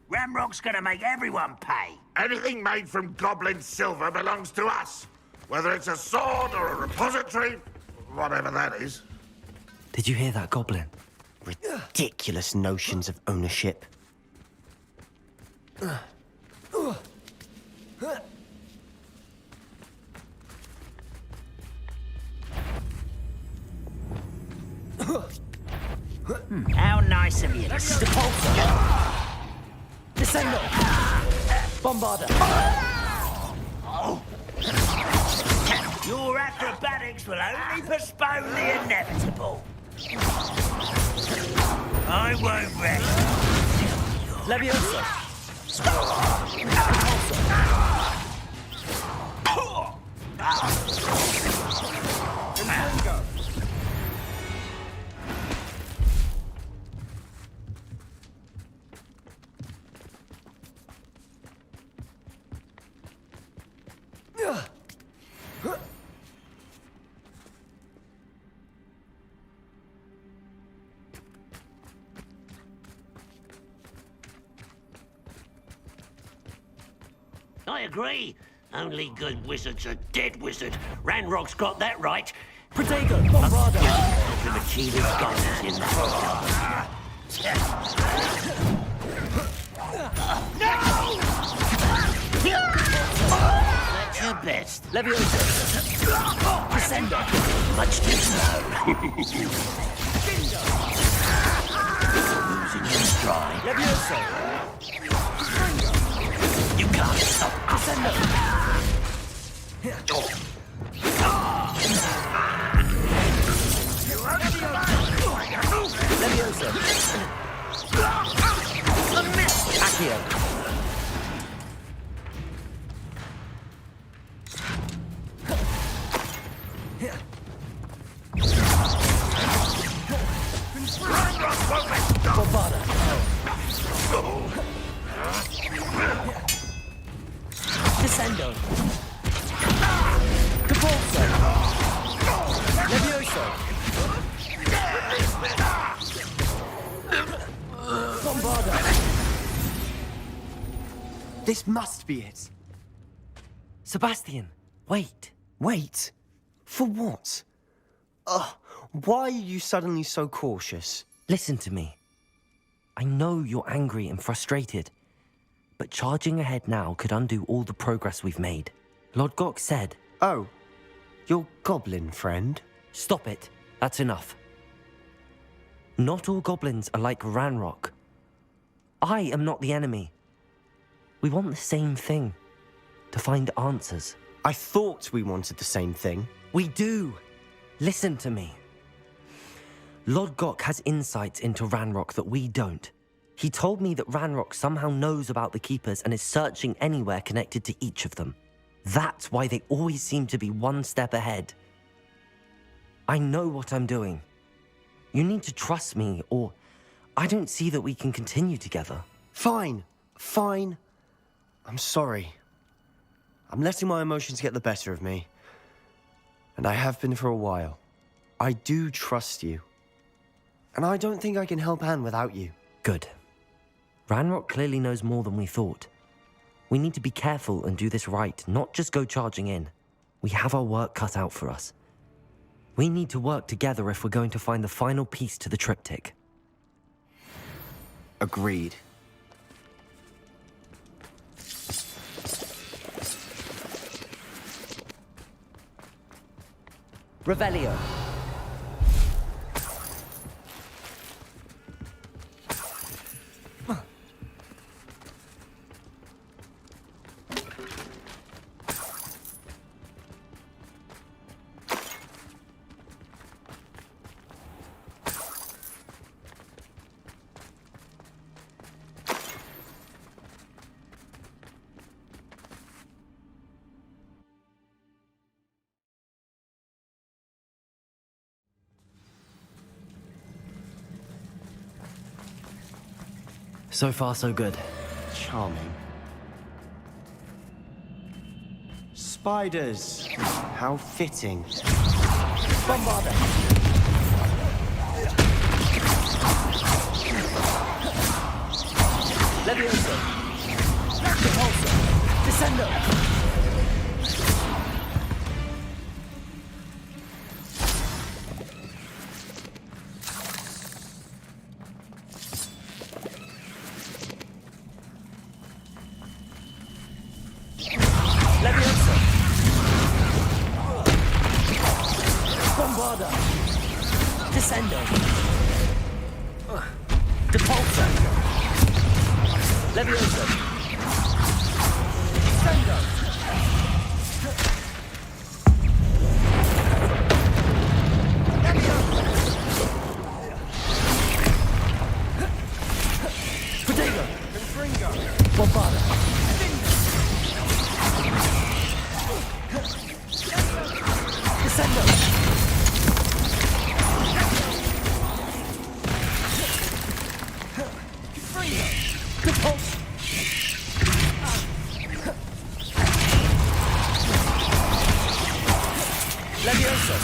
Ramrock's gonna make everyone pay. Anything made from goblin silver belongs to us. Whether it's a sword or a repository, whatever that is. Did you hear that, Goblin? Ridiculous notions of ownership. How nice of you to Descendo! Bombarder! Your acrobatics will only postpone the inevitable. I won't rest. Leviosa! I agree. Only good wizards are dead wizard. Ranrock's got that right. Protego! Bombarder! Open the key to goblins in that. At your best. Leviosa. Descendo. Much too slow. Losing your stride. Leviosa. You can't stop. Descendo. Leviosa. Accio. Bombada. Descendo. Capulso. Levioso. Bombada. This must be it. Sebastian, wait. Wait? For what? Ugh, why are you suddenly so cautious? Listen to me. I know you're angry and frustrated, but charging ahead now could undo all the progress we've made. Lord Gok said... Oh, your goblin friend? Stop it. That's enough. Not all goblins are like Ranrock. I am not the enemy. We want the same thing. To find answers. I thought we wanted the same thing. We do. Listen to me. Lord Gok has insights into Ranrock that we don't. He told me that Ranrock somehow knows about the Keepers and is searching anywhere connected to each of them. That's why they always seem to be one step ahead. I know what I'm doing. You need to trust me, or I don't see that we can continue together. Fine. Fine. I'm sorry. I'm letting my emotions get the better of me. And I have been for a while. I do trust you. And I don't think I can help Anne without you. Good. Ranrock clearly knows more than we thought. We need to be careful and do this right, not just go charging in. We have our work cut out for us. We need to work together if we're going to find the final piece to the triptych. Agreed. Revelio. So far, so good. Charming. Spiders. How fitting. Bombada. Levioso. Repulso. Descendo. Descendo. Depulso. Levioso. Descendo. Protego. Bombada. Descendo. Levioso.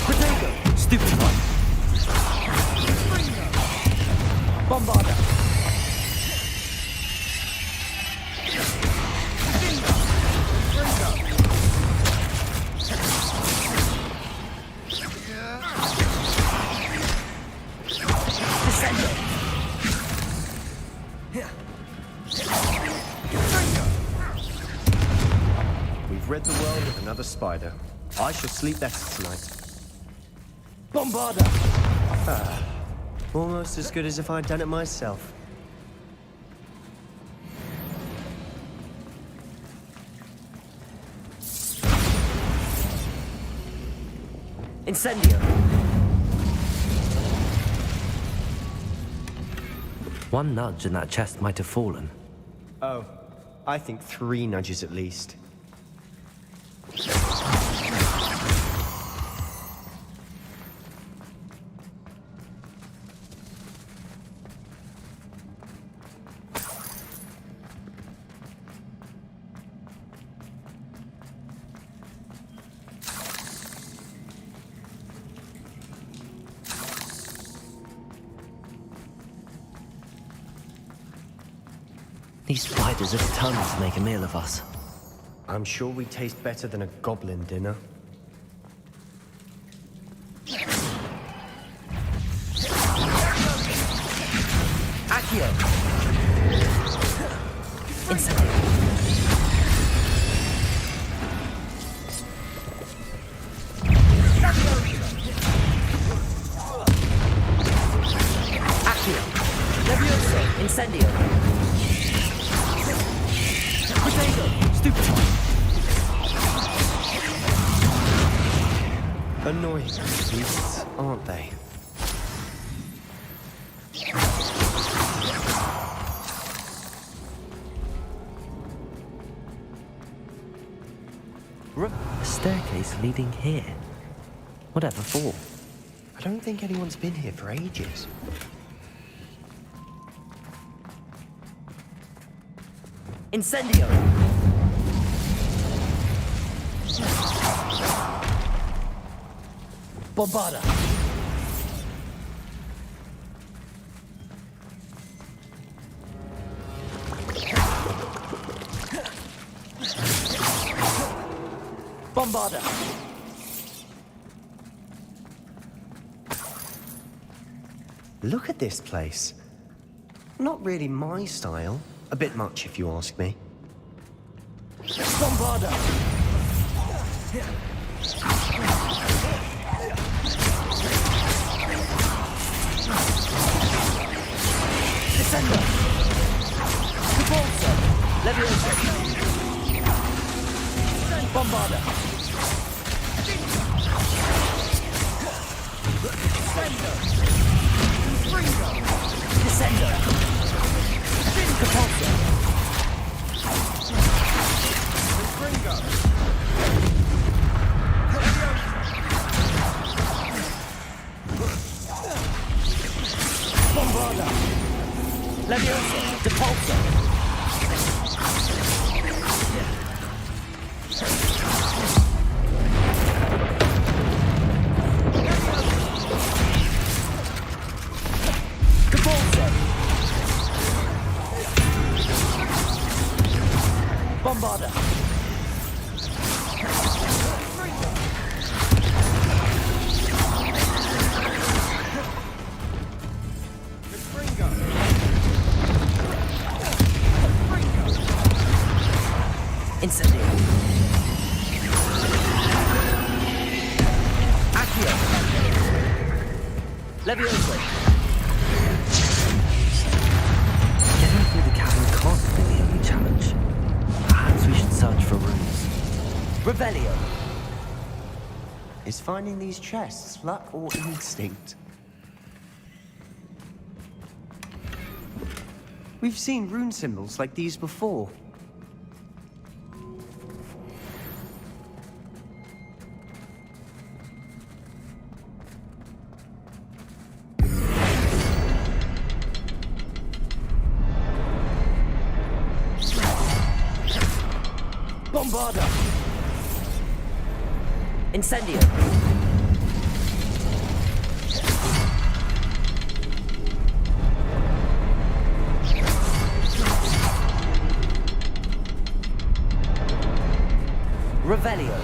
Protego. Stupid one. Bombada. Descendo. spider. I shall sleep better tonight. Bombarda! Almost as good as if I'd done it myself. Incendio! One nudge and that chest might have fallen. Oh, I think 3 nudges at least. These spiders are determined to make a meal of us. I'm sure we taste better than a goblin dinner. Accio! Incendio! Accio! Levioso! Incendio! Potato! Stupefy! Annoying beasts, aren't they? A staircase leading here. Whatever for? I don't think anyone's been here for ages. Incendio! Bombarda! Bombarda! Look at this place. Not really my style. A bit much, if you ask me. Bombarda! Descender! Repulsor! Levioso! Bombarda! Descender! Descender! Repulsor! Bombarda! Levioso! Depulso! Depulso! Bombarda! Incendio! Accio! Levioso! Getting through the cavern can't be the only challenge. Perhaps we should search for runes. Revelio! Is finding these chests luck or instinct? We've seen rune symbols like these before. Bombarda! Incendio! Revelio!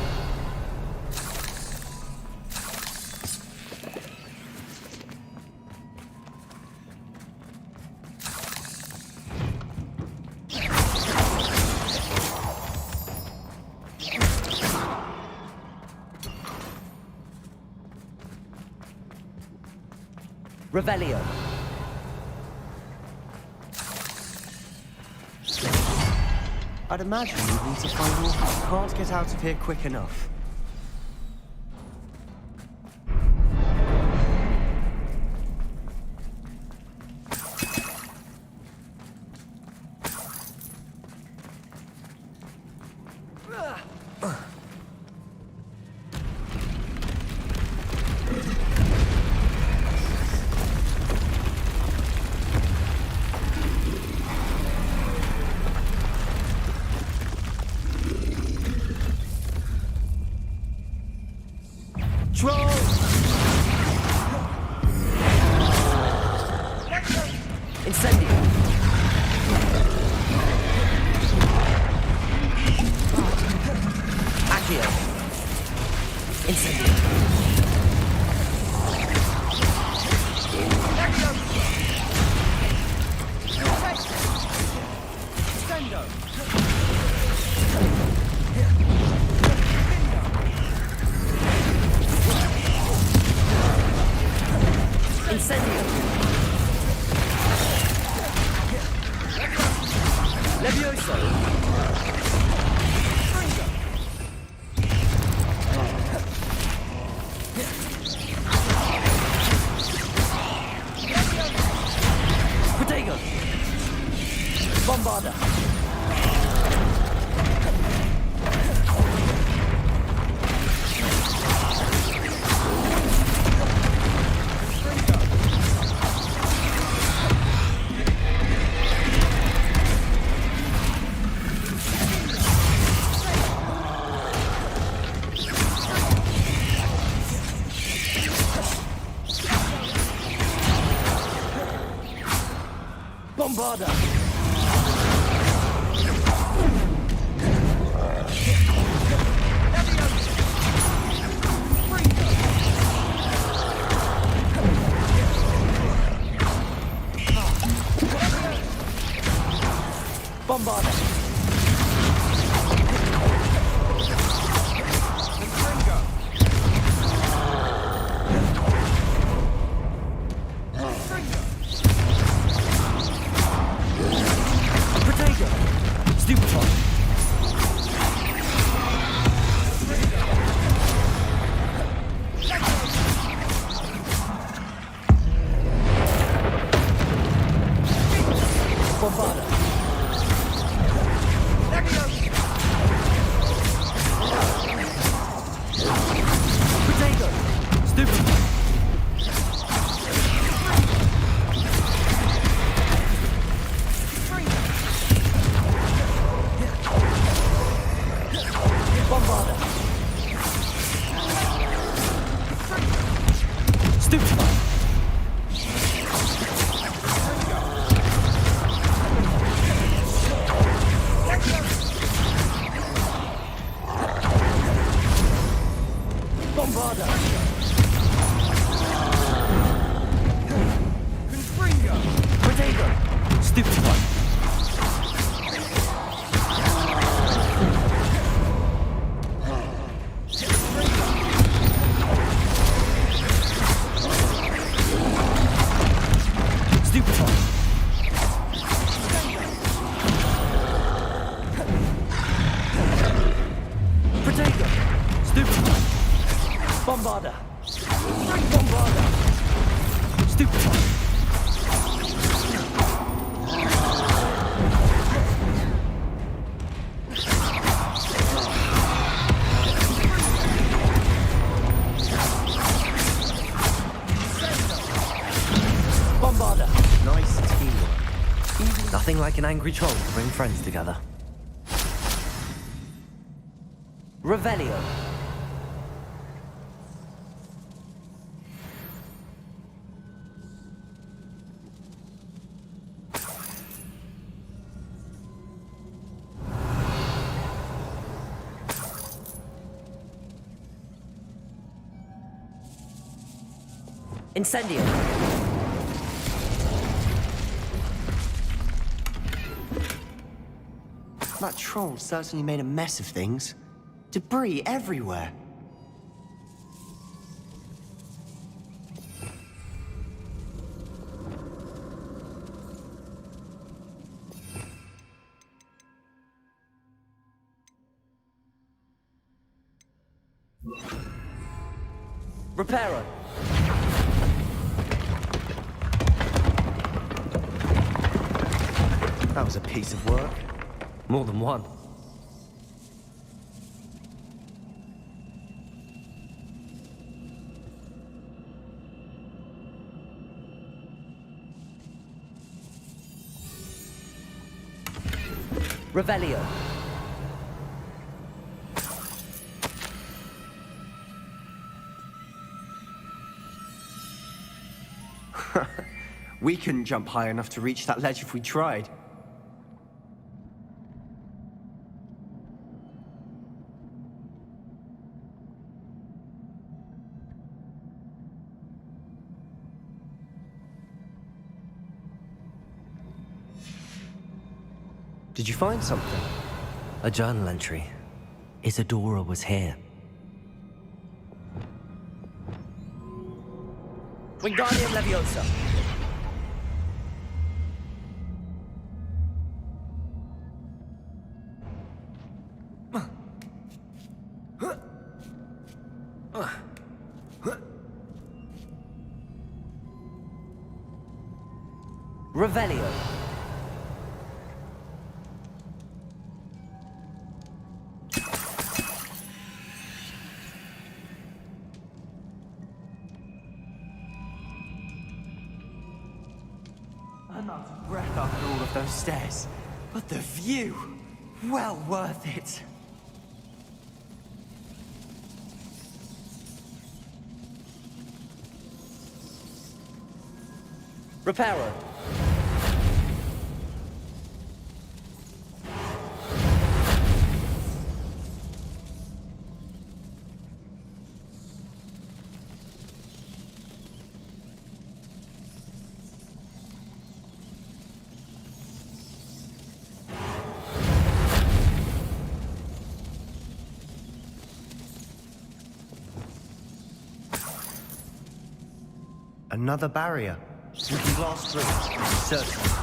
Revelio. I'd imagine we need to find more. Can't get out of here quick enough. Incendio. Accio. Incendio. Incendio. Levioso. Protego. Bombarda. Bombarda. Bombarda. Protego. Stupefy. Bombarda. Protego. Stupefy. Bombarda. Stupefy. Bombarda. Protego. Stupefy. Stupefy. Protego. Stupefy. Bombarda. Bombarda. Stupefy. Bombarda. Nice teamwork. Nothing like an angry troll to bring friends together. Revelio. Incendio. That troll certainly made a mess of things. Debris everywhere. Reparo. That was a piece of work. More than one. Revelio. We couldn't jump high enough to reach that ledge if we tried. Did you find something? A journal entry. Isadora was here. Wingardium Leviosa. Revelio. I'm out of breath after all of those stairs. But the view! Well worth it. Reparo. Another barrier. We can blast through. Certainly.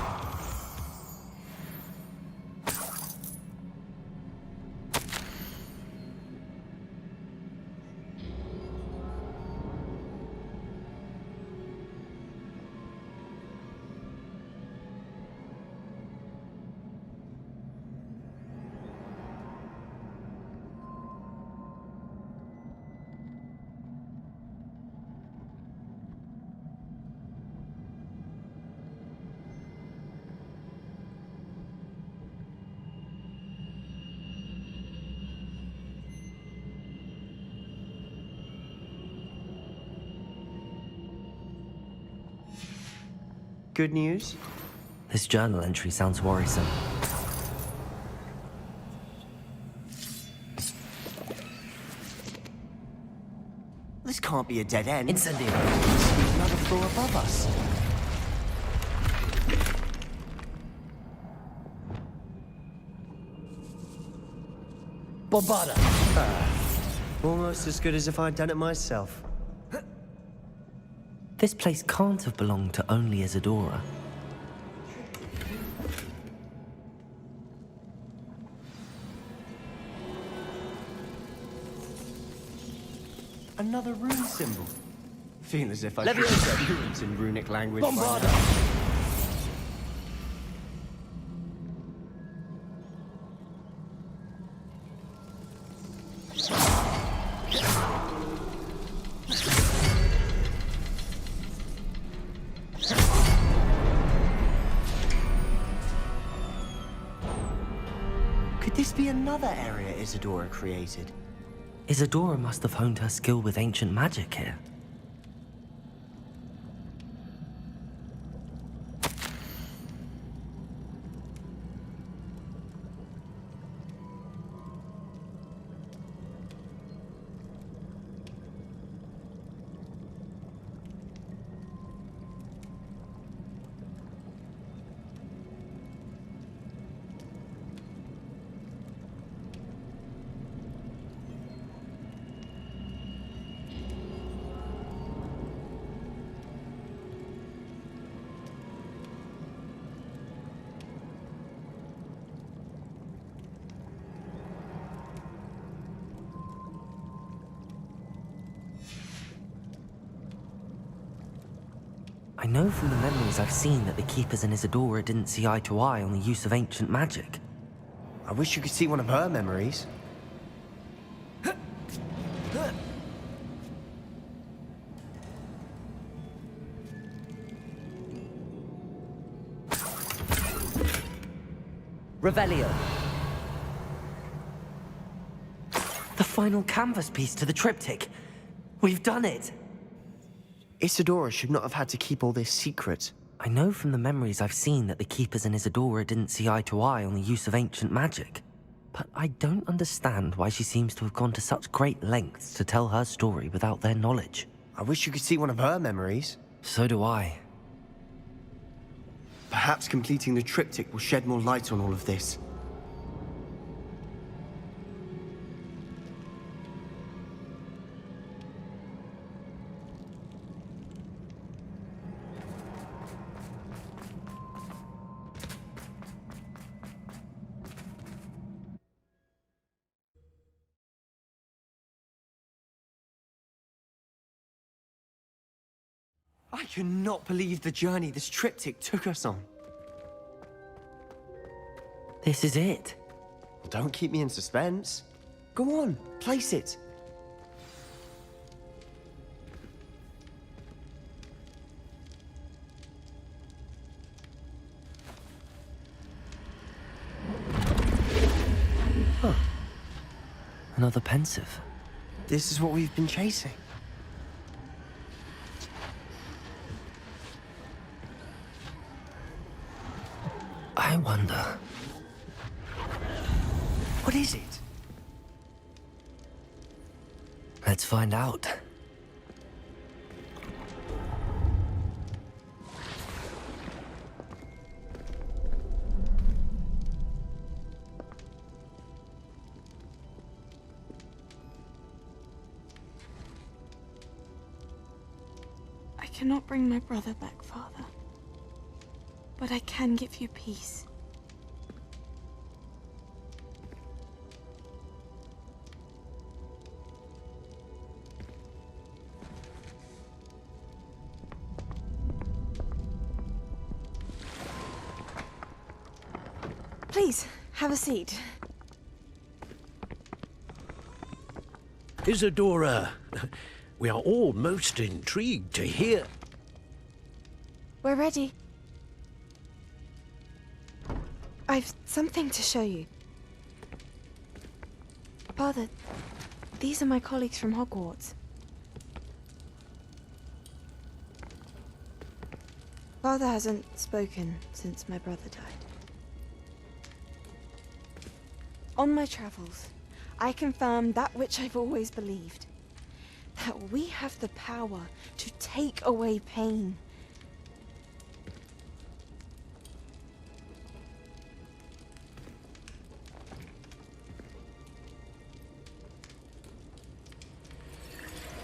Good news? This journal entry sounds worrisome. This can't be a dead end. Incendio. Another floor above us. Bombada. Almost as good as if I'd done it myself. This place can't have belonged to only Isadora. Another rune symbol. Feel as if I could Leviosa. say runes in runic language. by Bombada. now. Could this be another area Isadora created? Isadora must have honed her skill with ancient magic here. I know from the memories I've seen that the Keepers and Isadora didn't see eye to eye on the use of ancient magic. I wish you could see one of her memories. Revelio. The final canvas piece to the triptych. We've done it! Isadora should not have had to keep all this secret. I know from the memories I've seen that the Keepers and Isadora didn't see eye to eye on the use of ancient magic. But I don't understand why she seems to have gone to such great lengths to tell her story without their knowledge. I wish you could see one of her memories. So do I. Perhaps completing the triptych will shed more light on all of this. I cannot believe the journey this triptych took us on. This is it. Well, don't keep me in suspense. Go on, place it. Huh. Another pensive. This is what we've been chasing. I wonder... What is it? Let's find out. I cannot bring my brother back, Father. But I can give you peace. Please, have a seat. Isadora, we are all most intrigued to hear. We're ready. I've something to show you. Father, these are my colleagues from Hogwarts. Father hasn't spoken since my brother died. On my travels, I confirmed that which I've always believed. That we have the power to take away pain.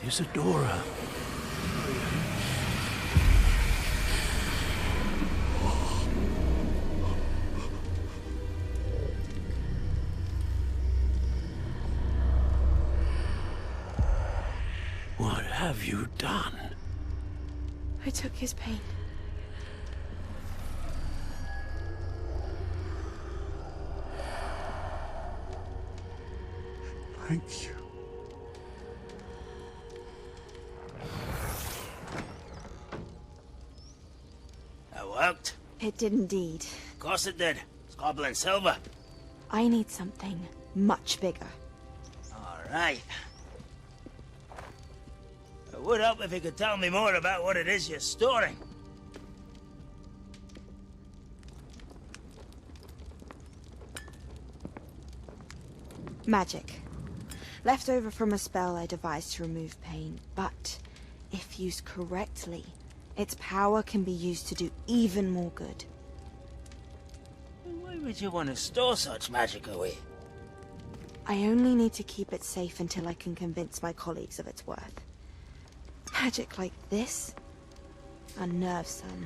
Isadora. What have you done? I took his pain. Thank you. That worked? It did indeed. Of course it did. It's goblin silver. I need something much bigger. All right. It would help if you could tell me more about what it is you're storing. Magic. Left over from a spell I devised to remove pain, but if used correctly, its power can be used to do even more good. Why would you want to store such magic away? I only need to keep it safe until I can convince my colleagues of its worth. Magic like this unnerves some.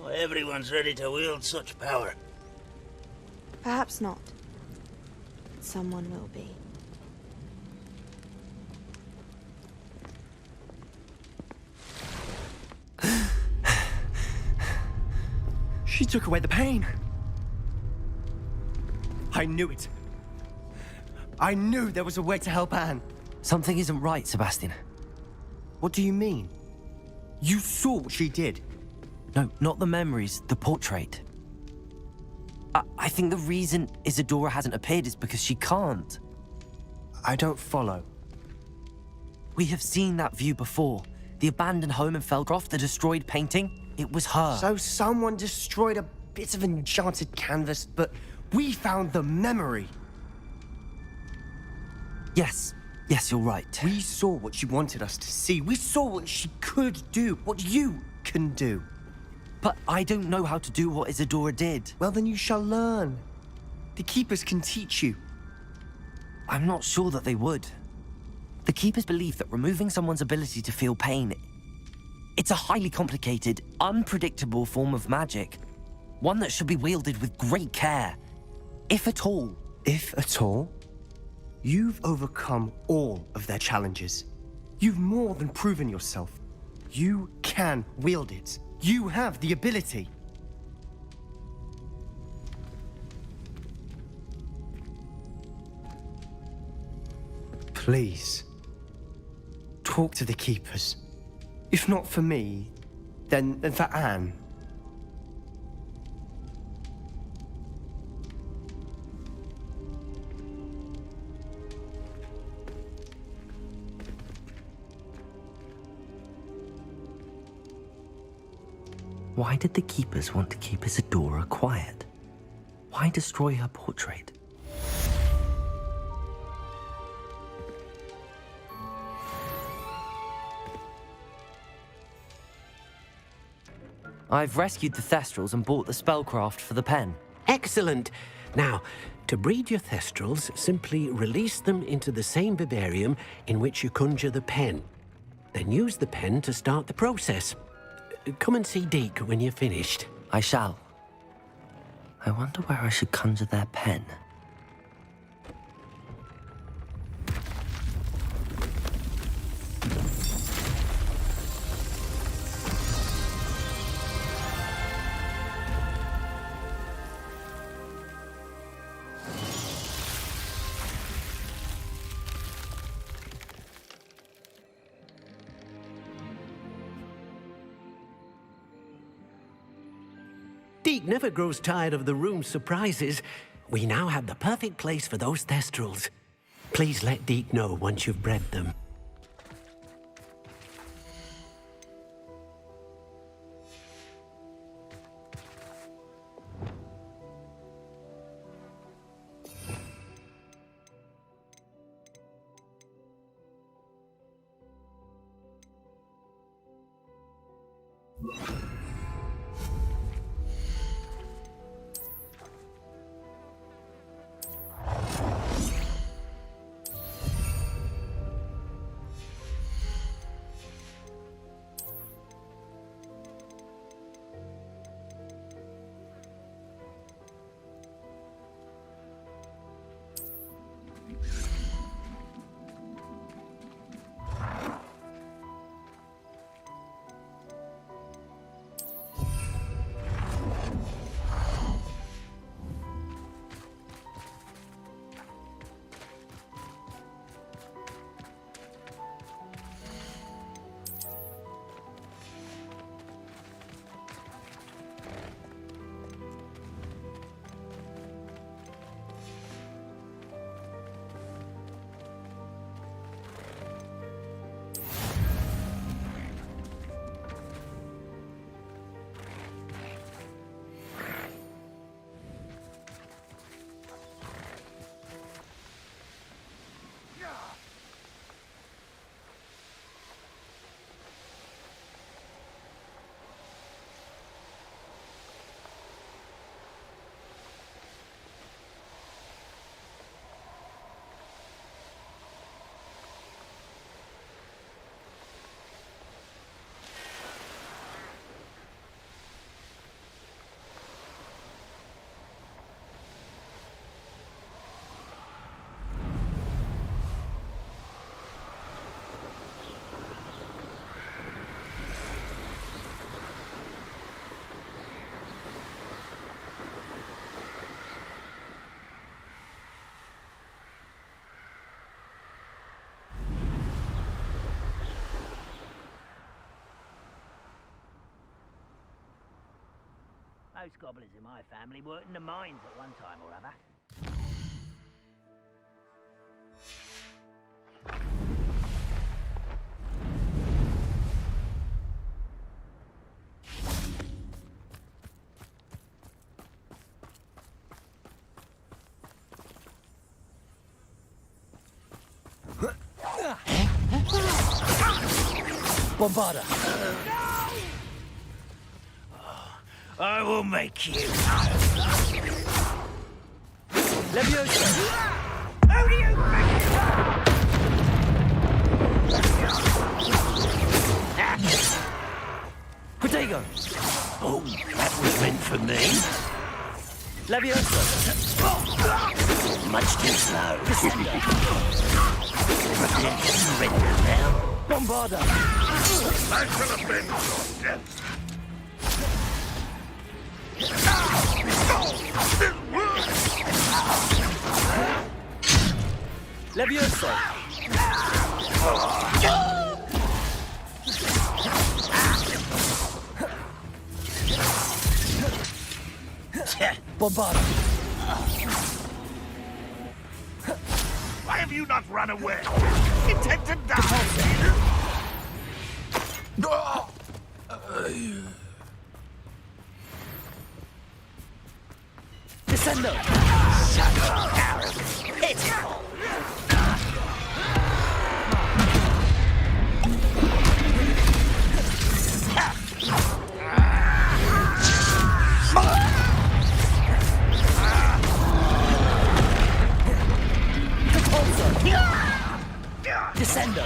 Not everyone's ready to wield such power. Perhaps not. But someone will be. She took away the pain. I knew it. I knew there was a way to help Anne. Something isn't right, Sebastian. What do you mean? You saw what she did. No, not the memories, the portrait. I think the reason Isadora hasn't appeared is because she can't. I don't follow. We have seen that view before. The abandoned home in Feldcroft, the destroyed painting. It was her. So someone destroyed a bit of enchanted canvas, but we found the memory. Yes, you're right. We saw what she wanted us to see. We saw what she could do, what you can do. But I don't know how to do what Isadora did. Well, then you shall learn. The Keepers can teach you. I'm not sure that they would. The Keepers believe that removing someone's ability to feel pain, it's a highly complicated, unpredictable form of magic. One that should be wielded with great care. If at all. If at all? You've overcome all of their challenges. You've more than proven yourself. You can wield it. You have the ability. Please, talk to the Keepers. If not for me, then for Anne. Why did the Keepers want to keep Isadora quiet? Why destroy her portrait? I've rescued the Thestrals and bought the spellcraft for the pen. Excellent. Now, to breed your Thestrals, simply release them into the same vivarium in which you conjure the pen. Then use the pen to start the process. Come and see Deke when you're finished. I shall. I wonder where I should conjure their pen. Deke never grows tired of the room's surprises. We now have the perfect place for those Thestrals. Please let Deke know once you've bred them. Most goblins in my family worked in the mines at one time or other. Bombarda! I will make you. Leviosa! How do you make Protego! Oh, that was meant for me. Leviosa! Much too slow. Descender! Surrender now. Bombarda! That could have been death. Leviosa! Bombarda! Why have you not run away? Intend to die! Descendo! Shut up, arrogant. Pitiful. Descendo!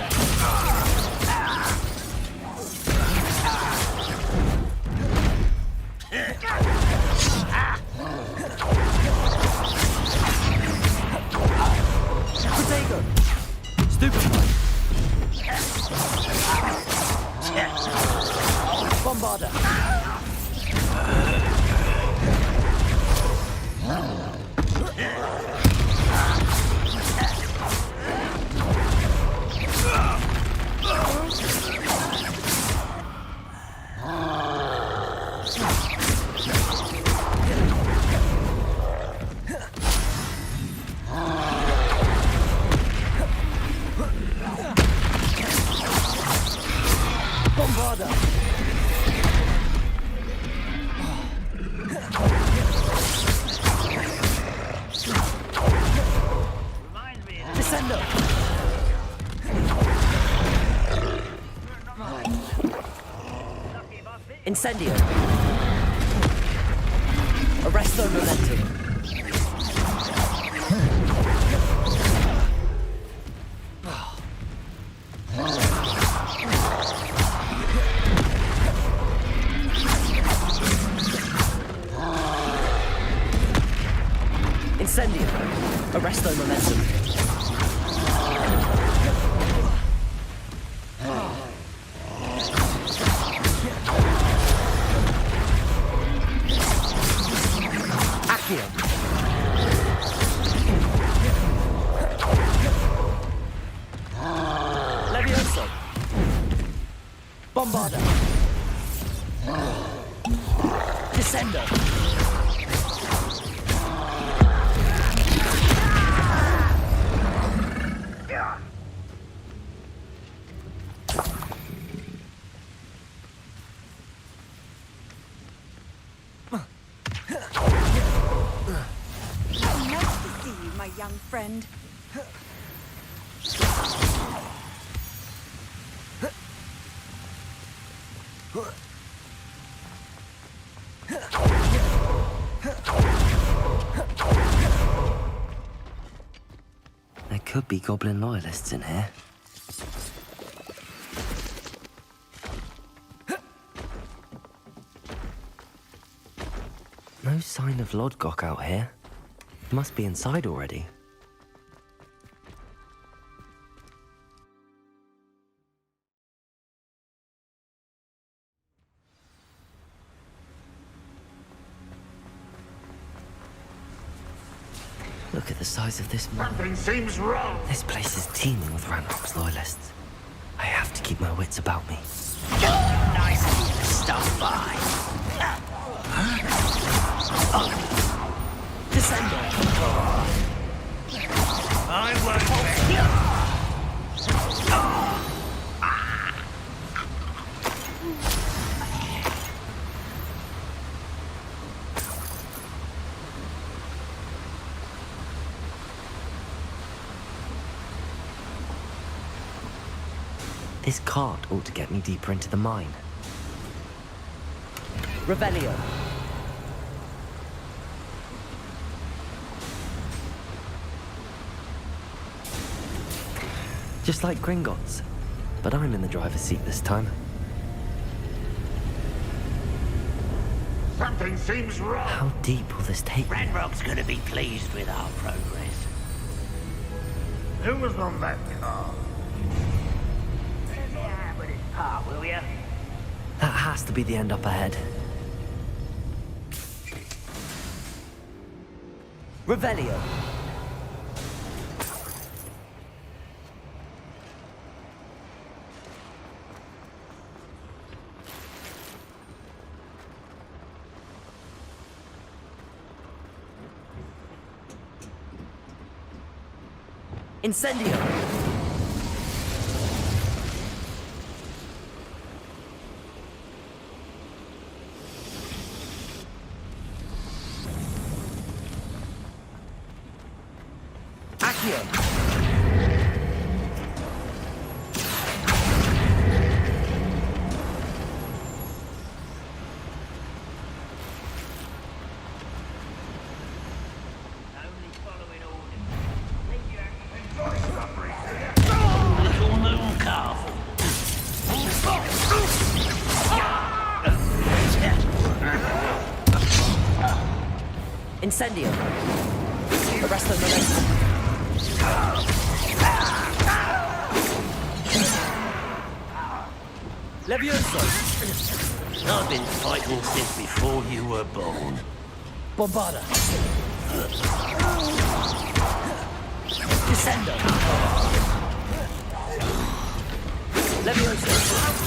Protego! Stupefy! Bombarda! Bombarda! Descendo! Incendio! Arresto momentum! Incendio! Arresto momentum! Accio! Levioso! Bombarda! Descendo! Nice to see you, my young friend. There could be goblin loyalists in here. No sign of Lodgok out here. Must be inside already. Look at the size of this mine. Something seems wrong. This place is teeming with Ranrock's loyalists. I have to keep my wits about me. Nice of you to stop by. Descender! I won't let you. This cart ought to get me deeper into the mine. Revelio. Just like Gringotts, but I'm in the driver's seat this time. Something seems wrong. How deep will this take me? Ranrock's gonna be pleased with our progress. Who was on that car? With his part, will ya? That has to be the end up ahead. Revelio. Incendio! Accio! Incendio! Arresto momentum. Levioso! I've been fighting since before you were born. Bombarda! Descendo! Levioso!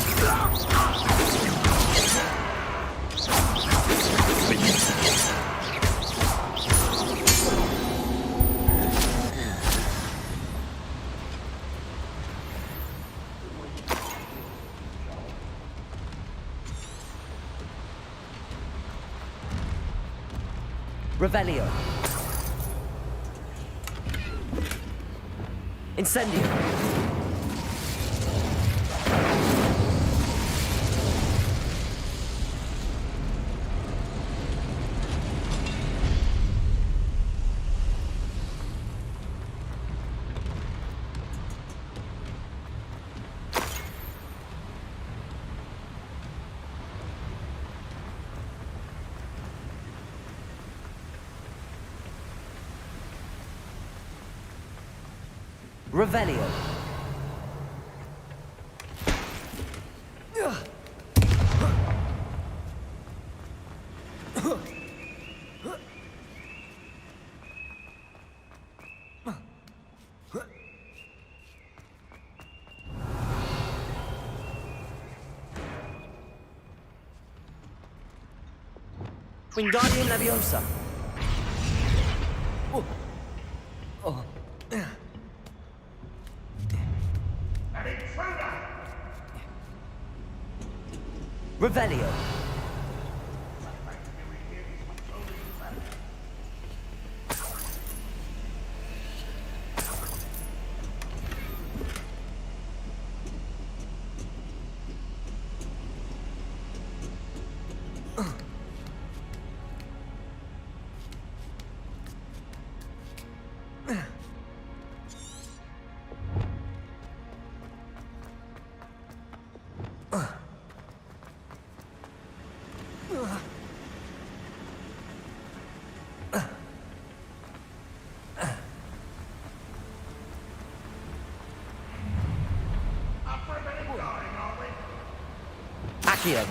Revelio. Incendio. Revelio. Wingardium Leviosa. Oh. Oh. Revelio. Accio.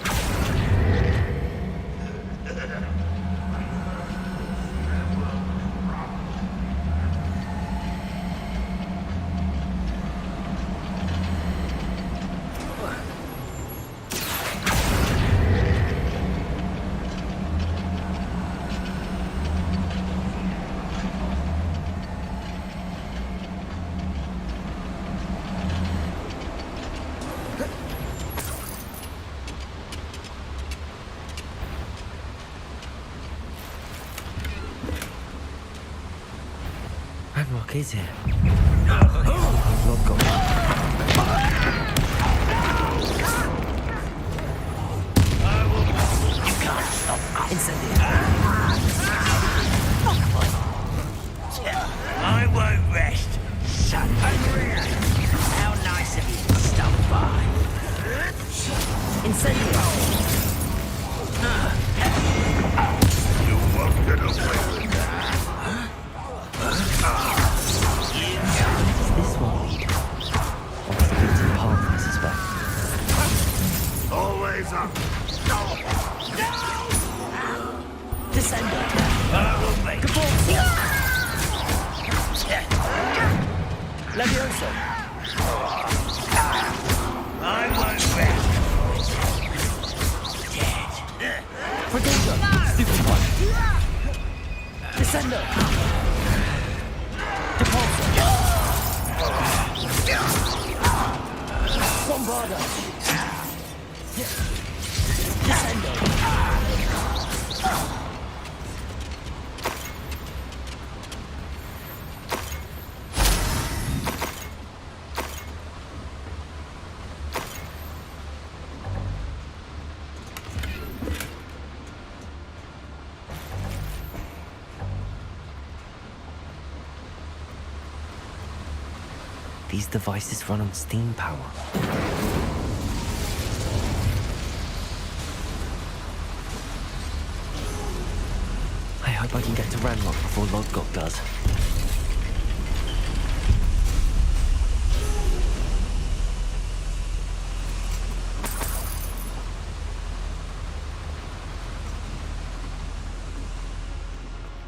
Ranrock is here. Lord God. You can't stop us. Incendio. I won't rest. Son of a... How nice of you to stop by. Incendio. You won't get away with Does this one lead? Or is it into the path, I suspect? Always up. Descender. I will make Levioso. I won't rest. Dead. Prodigo. Stupid one. Descender. Depulso. Bombarda. Descendo. These devices run on steam power. I hope I can get to Ranrock before Lodgok does.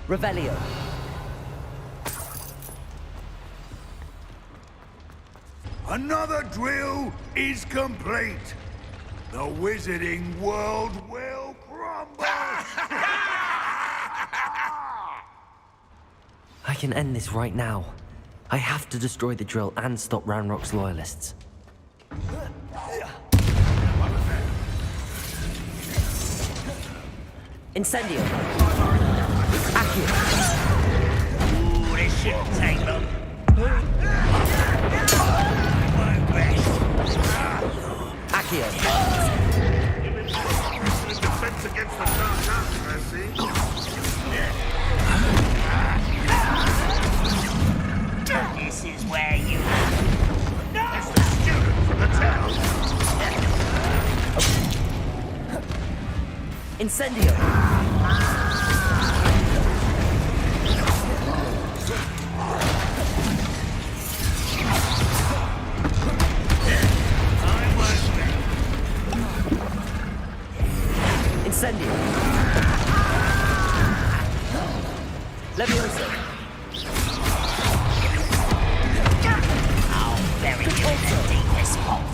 Revelio. Another drill is complete. The wizarding world will crumble. I can end this right now. I have to destroy the drill and stop Ranrock's loyalists. Incendio. Accio. Ooh, this shouldn't take long. Accio. defense against the dark arts, I see. This is where you... It's the student from the town. Incendio. Incendio. Levioso. I'll bury you in the deepest pot.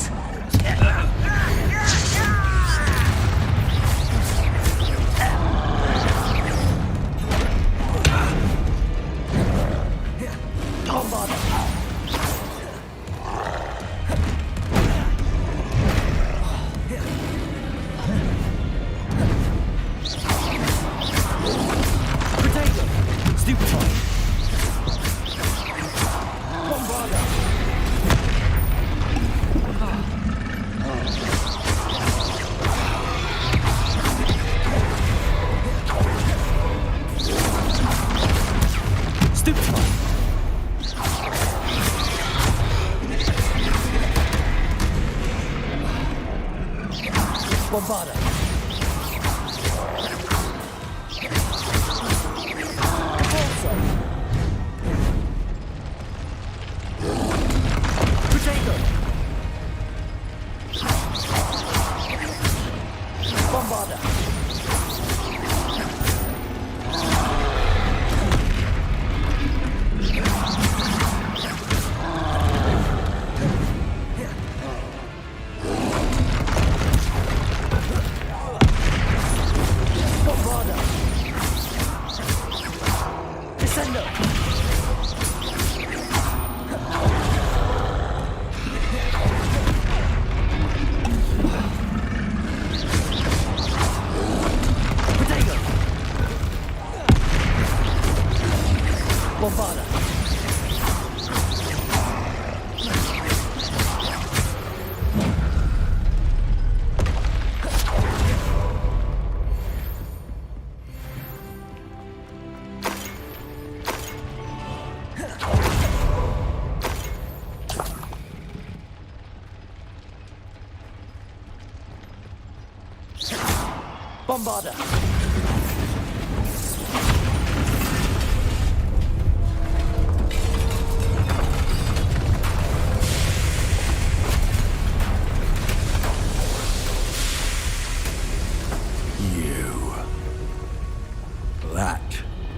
Bombarda. Potato. Bombarda. Bombarder! That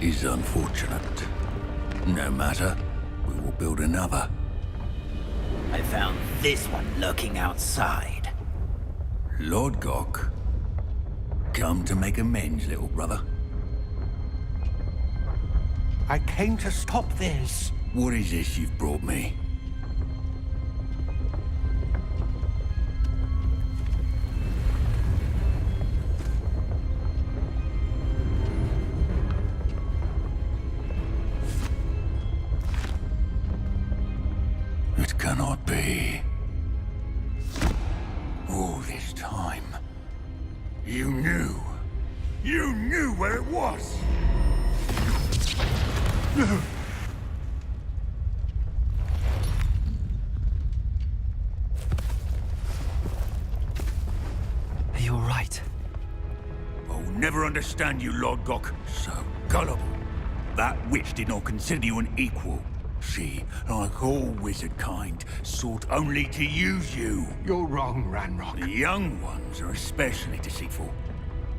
is unfortunate. No matter, we will build another. I found this one lurking outside. Lord Gok, come to make amends, little brother. I came to stop this. What is this you've brought me? It cannot be. All this time, you knew. You knew where it was! Are you all right? I'll never understand you, Lord Gok. So gullible. That witch did not consider you an equal. She, like all wizard kind, sought only to use you. You're wrong, Ranrock. The young ones are especially deceitful.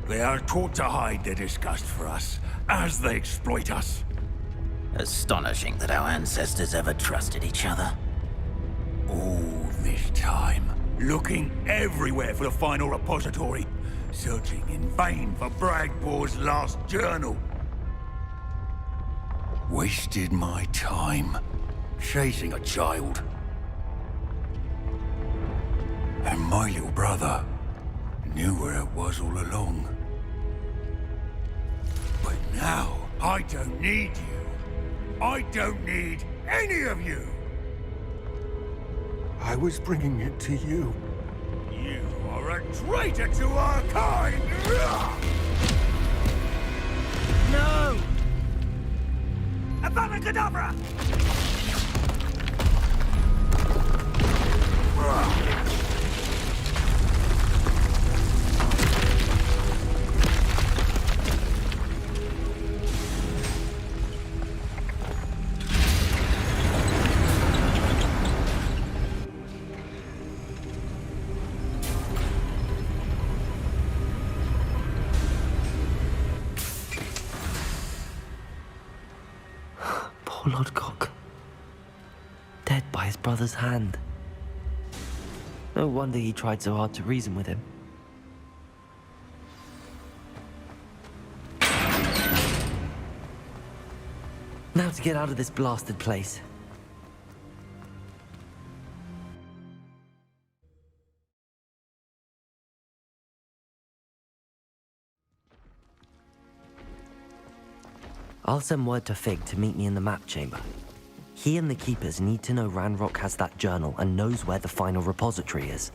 They are taught to hide their disgust for us, as they exploit us. Astonishing that our ancestors ever trusted each other. All this time, looking everywhere for the final repository, searching in vain for Bragbor's last journal. Wasted my time, chasing a child. And my little brother knew where it was all along. But now, I don't need you. I don't need any of you. I was bringing it to you. You are a traitor to our kind! No! Avada Kedavra! Poor Lord Gok. Dead by his brother's hand. No wonder he tried so hard to reason with him. Now to get out of this blasted place. I'll send word to Fig to meet me in the map chamber. He and the Keepers need to know Ranrock has that journal and knows where the final repository is.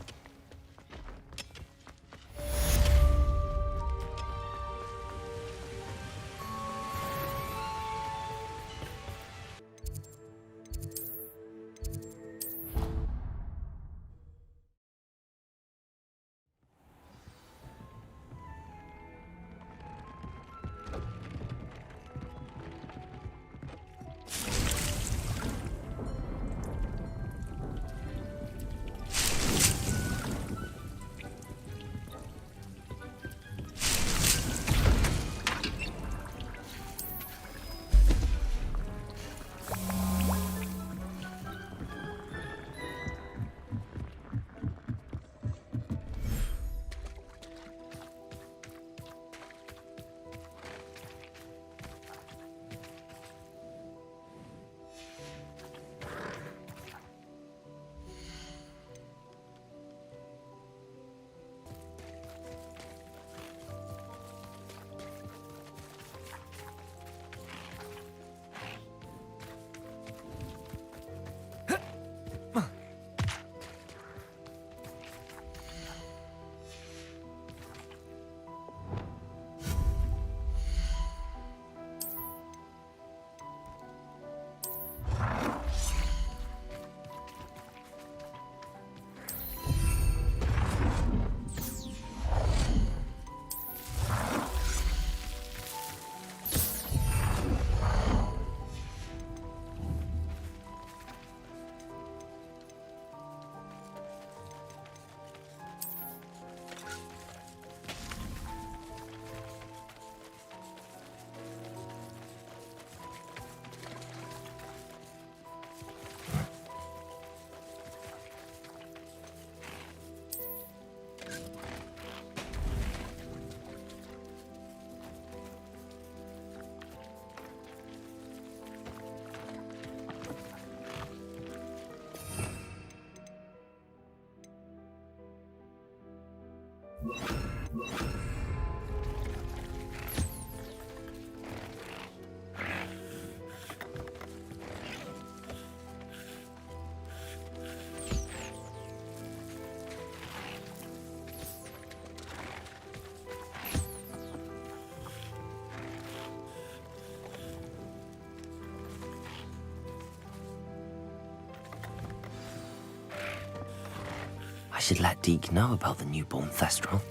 I should let Deke know about the newborn Thestral.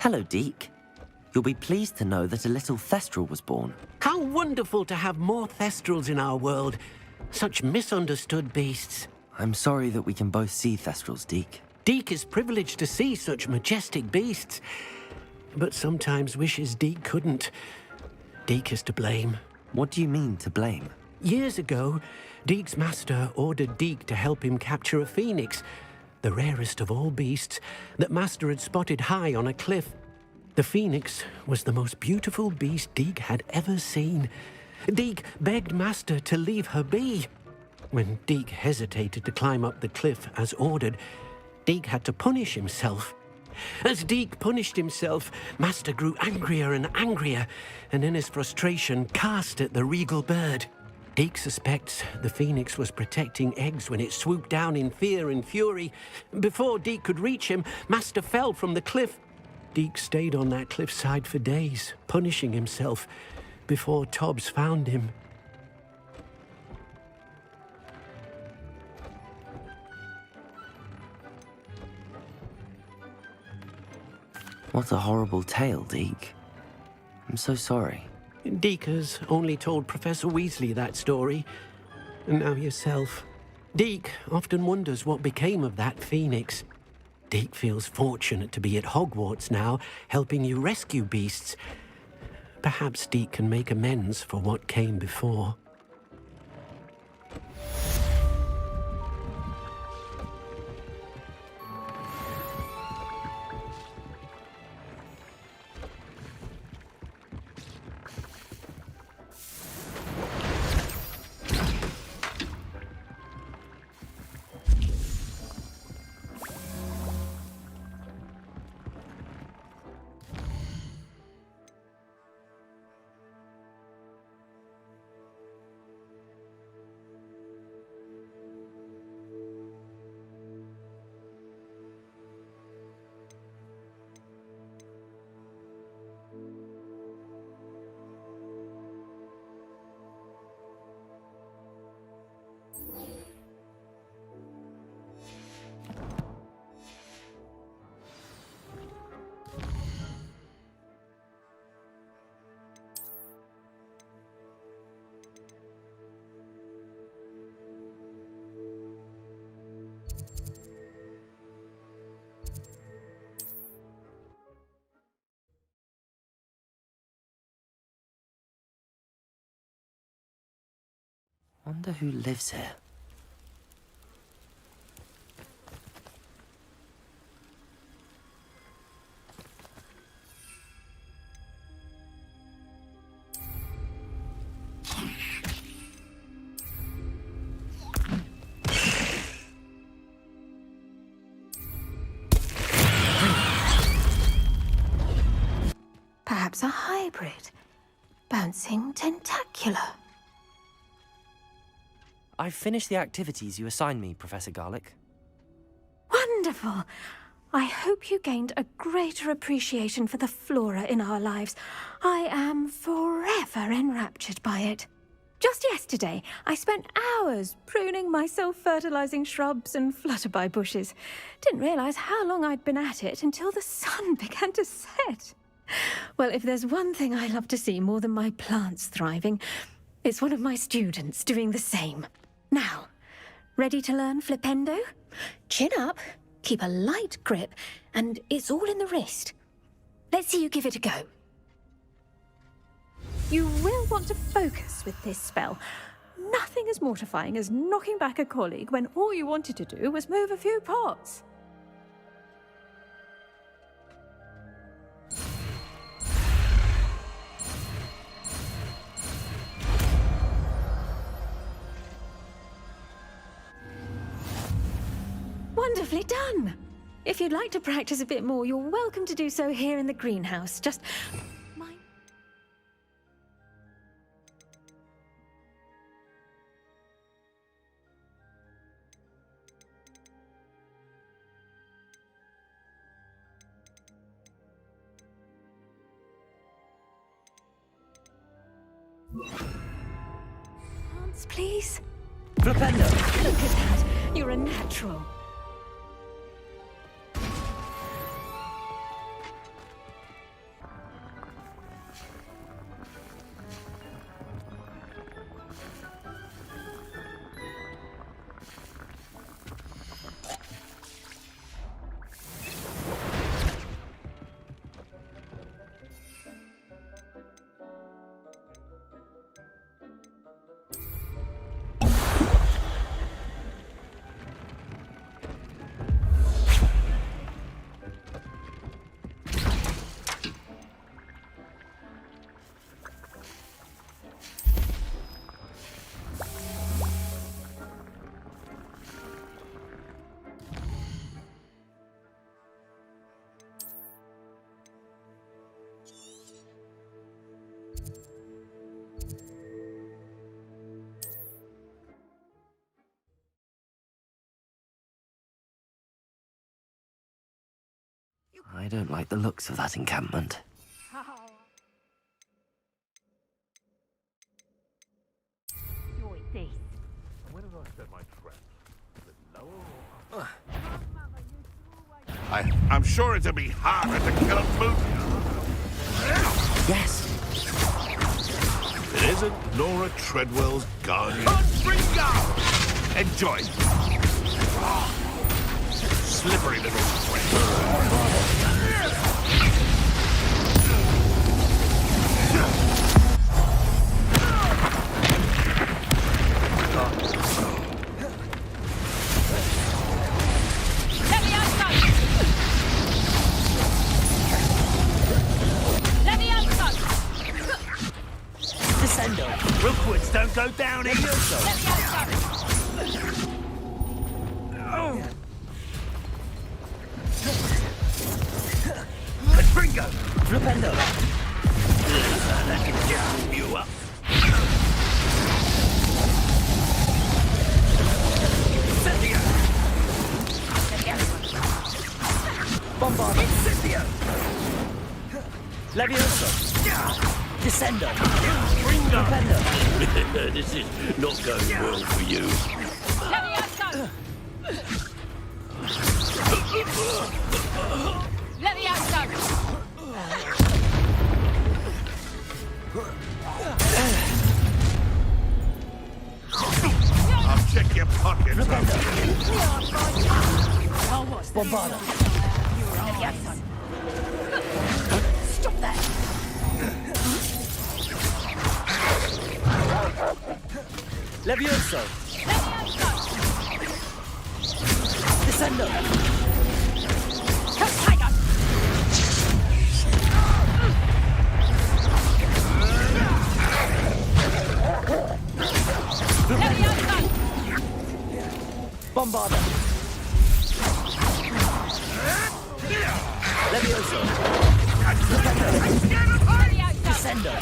Hello, Deke. You'll be pleased to know that a little Thestral was born. How wonderful to have more Thestrals in our world. Such misunderstood beasts. I'm sorry that we can both see Thestrals, Deke. Deke is privileged to see such majestic beasts, but sometimes wishes Deke couldn't. Deke is to blame. What do you mean, to blame? Years ago, Deke's master ordered Deke to help him capture a phoenix, the rarest of all beasts, that Master had spotted high on a cliff. The phoenix was the most beautiful beast Deke had ever seen. Deke begged Master to leave her be. When Deke hesitated to climb up the cliff as ordered, Deke had to punish himself. As Deke punished himself, Master grew angrier and angrier, and in his frustration cast at the regal bird. Deke suspects the phoenix was protecting eggs when it swooped down in fear and fury. Before Deke could reach him, Master fell from the cliff. Deke stayed on that cliffside for days, punishing himself, before Tobbs found him. What a horrible tale, Deke. I'm so sorry. Deke has only told Professor Weasley that story, and now yourself. Deke often wonders what became of that phoenix. Deke feels fortunate to be at Hogwarts now, helping you rescue beasts. Perhaps Deke can make amends for what came before. Wonder who lives here. Perhaps a hybrid. Bouncing tentacular. I've finished the activities you assigned me, Professor Garlick. Wonderful! I hope you gained a greater appreciation for the flora in our lives. I am forever enraptured by it. Just yesterday, I spent hours pruning my self-fertilizing shrubs and flutterby bushes. Didn't realize how long I'd been at it until the sun began to set. Well, if there's one thing I love to see more than my plants thriving, it's one of my students doing the same. Now, Ready to learn Flipendo? Chin up, keep a light grip, and it's all in the wrist. Let's see you give it a go. You will want to focus with this spell. Nothing as mortifying as knocking back a colleague when all you wanted to do was move a few pots. Wonderfully done! If you'd like to practice a bit more, you're welcome to do so here in the greenhouse. Just mind. Dance, please. Flipendo! Look at that. You're a natural. I don't like the looks of that encampment. I'm sure it'll be harder to kill a food. Yes. It isn't Nora Treadwell's guardian. Enjoy. Slippery little sweat. Descendo. Rookwoods don't go down in Bingo! Flipendo! That can just you up. Incendio! Bombardo! Incendio! Levioso! Descendo! Flipendo! This is not going well for you. I'll check your pockets. Bombardo! Stop that! Levioso! Descendo! Tiger! Bombardo! Levioso! Descendo!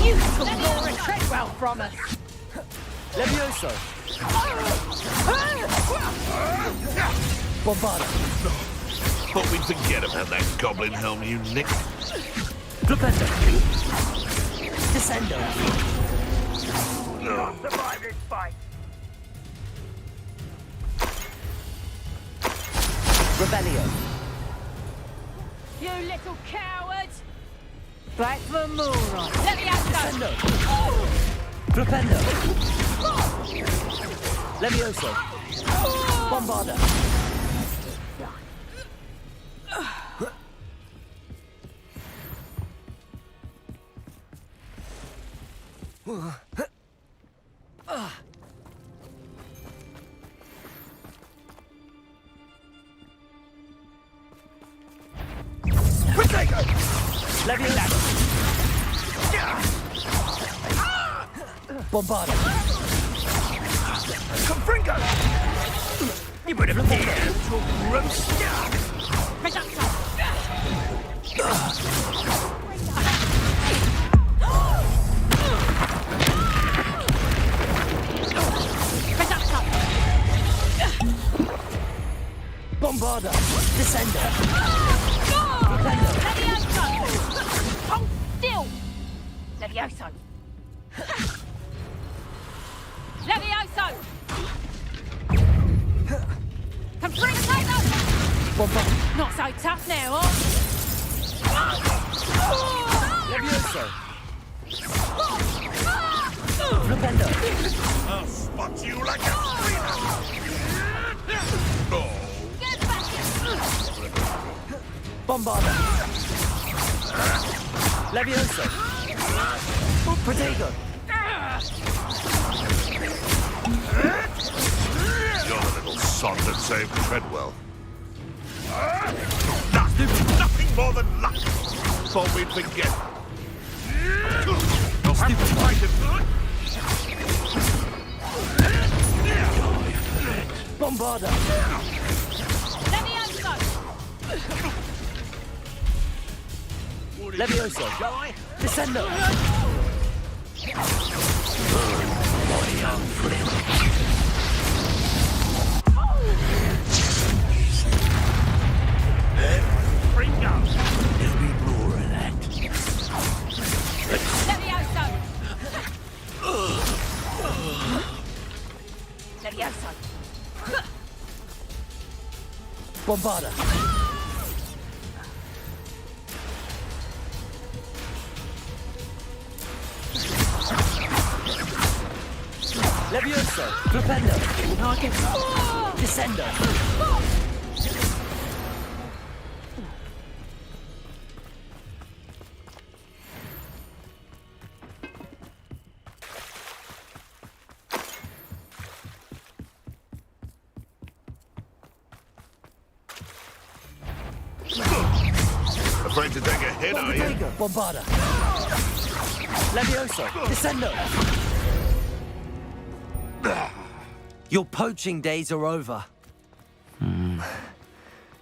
You took Nora Treadwell from us! Levioso! Bombardo! Thought we'd forget about that goblin helm you nicked. Flipendo! Descendo! No. Survive this fight! Rebellion! You little cowards! Back for more! Let me out! Flipendo! Levioso! Bombarda! Levioso! Bombarda! Confringo! You would have dared to roast Bombarda! Descender! Hold still! Levioso! Levioso! Confringo! Bombarda! Not so tough now, huh? Levioso! Flipendo! I'll spot you like a screamer! Oh. Bombarda! Levioso! Protego! You're the little sod that saved Treadwell. Nothing more than luck. Thought we'd forget. You'll have to fight him. Bombarda! Levioso! Descendo! my young friend. Ringo! There'll be more of that. Levioso! Levioso! Bombarda! Levioso! Flipendo! Descendo! Afraid to take a hit, are you? Bombarda! Levioso! Descendo! Your poaching days are over.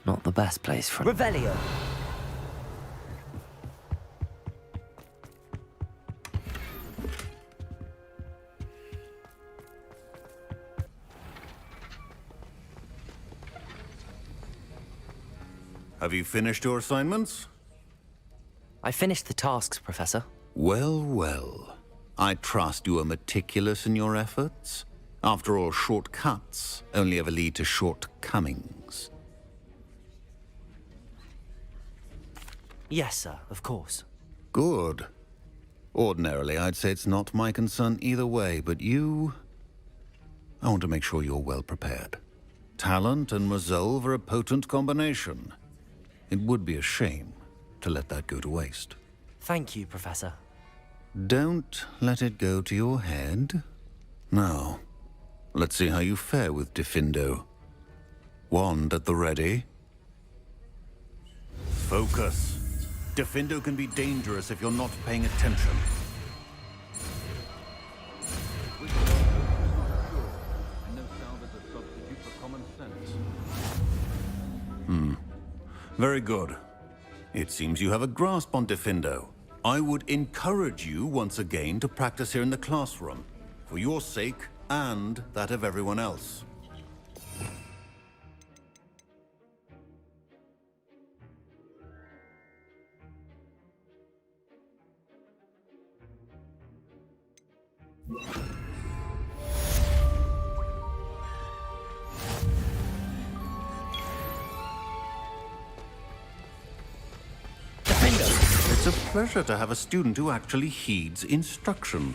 Not the best place for... Revelio! Have you finished your assignments? I finished the tasks, Professor. Well, well. I trust you are meticulous in your efforts. After all, shortcuts only ever lead to shortcomings. Yes, sir, of course. Good. Ordinarily, I'd say it's not my concern either way, but you... I want to make sure you're well prepared. Talent and resolve are a potent combination. It would be a shame to let that go to waste. Thank you, Professor. Don't let it go to your head. Now, let's see how you fare with Diffindo. Wand at the ready. Focus. Diffindo can be dangerous if you're not paying attention. Very good. It seems you have a grasp on Diffindo. I would encourage you once again to practice here in the classroom, for your sake and that of everyone else. It's a pleasure to have a student who actually heeds instruction.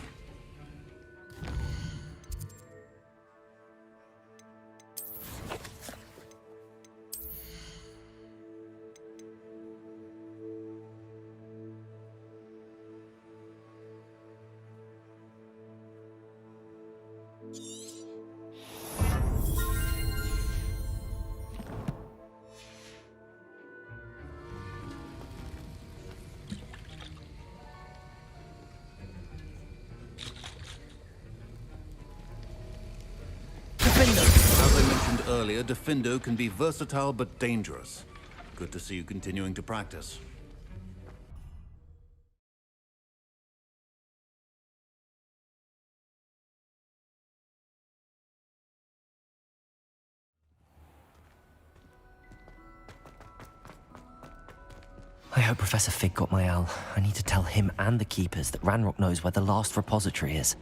As I mentioned earlier, Defindo can be versatile but dangerous. Good to see you continuing to practice. I hope Professor Fig got my owl. I need to tell him and the Keepers that Ranrock knows where the last repository is.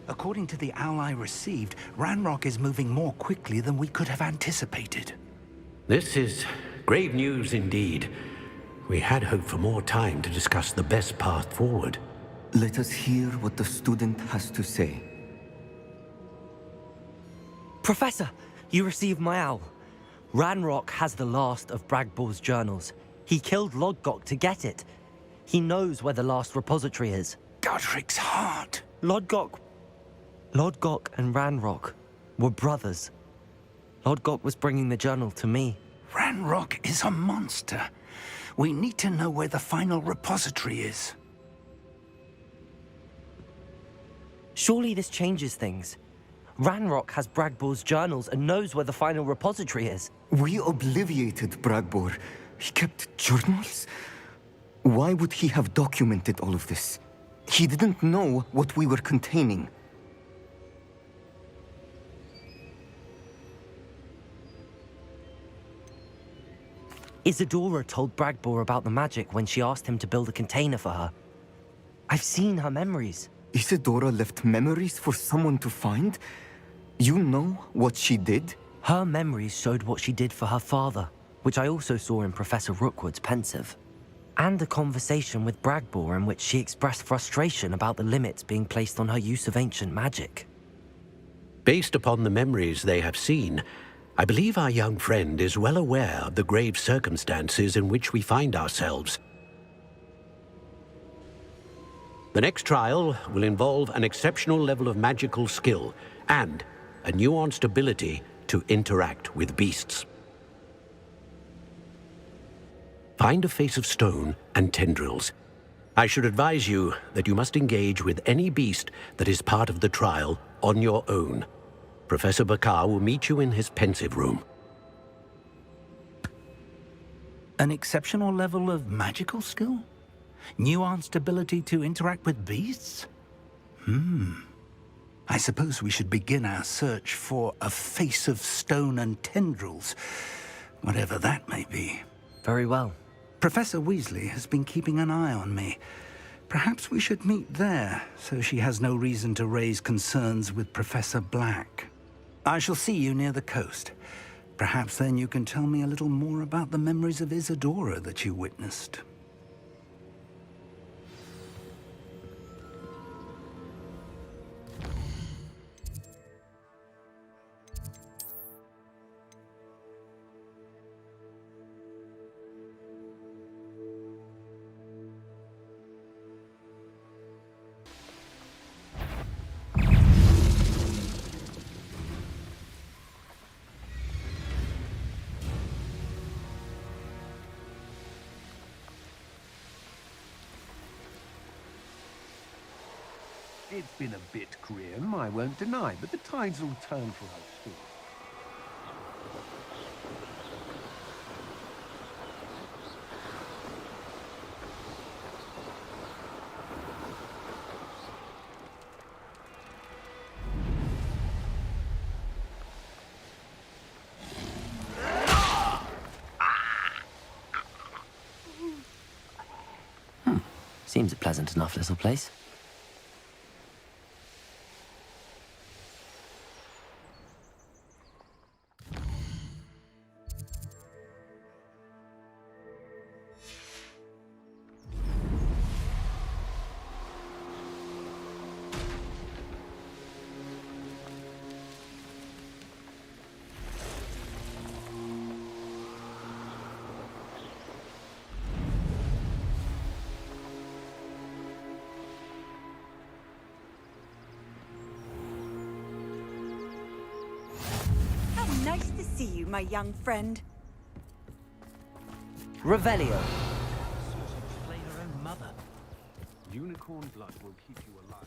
According to the owl I received, Ranrock is moving more quickly than we could have anticipated. This is grave news indeed. We had hoped for more time to discuss the best path forward. Let us hear what the student has to say. Professor, you received my owl. Ranrock has the last of Bragbor's journals. He killed Lodgok to get it. He knows where the last repository is. Godric's heart. Lodgok and Ranrock were brothers. Lodgok was bringing the journal to me. Ranrock is a monster. We need to know where the final repository is. Surely this changes things. Ranrock has Bragbor's journals and knows where the final repository is. We obliviated Bragbor. He kept journals? Why would he have documented all of this? He didn't know what we were containing. Isadora told Bragbor about the magic when she asked him to build a container for her. I've seen her memories. Isadora left memories for someone to find? You know what she did? Her memories showed what she did for her father, which I also saw in Professor Rookwood's pensive. And a conversation with Bragbor in which she expressed frustration about the limits being placed on her use of ancient magic. Based upon the memories they have seen, I believe our young friend is well aware of the grave circumstances in which we find ourselves. The next trial will involve an exceptional level of magical skill and a nuanced ability to interact with beasts. Find a face of stone and tendrils. I should advise you that you must engage with any beast that is part of the trial on your own. Professor Bakar will meet you in his pensive room. An exceptional level of magical skill? Nuanced ability to interact with beasts? I suppose we should begin our search for a face of stone and tendrils, whatever that may be. Very well. Professor Weasley has been keeping an eye on me. Perhaps we should meet there, so she has no reason to raise concerns with Professor Black. I shall see you near the coast. Perhaps then you can tell me a little more about the memories of Isadora that you witnessed. It's been a bit grim, I won't deny, but the tides will turn for us soon. Seems a pleasant enough little place. Nice to see you, my young friend. Revelio. Slay her own mother. Unicorn blood will keep you alive.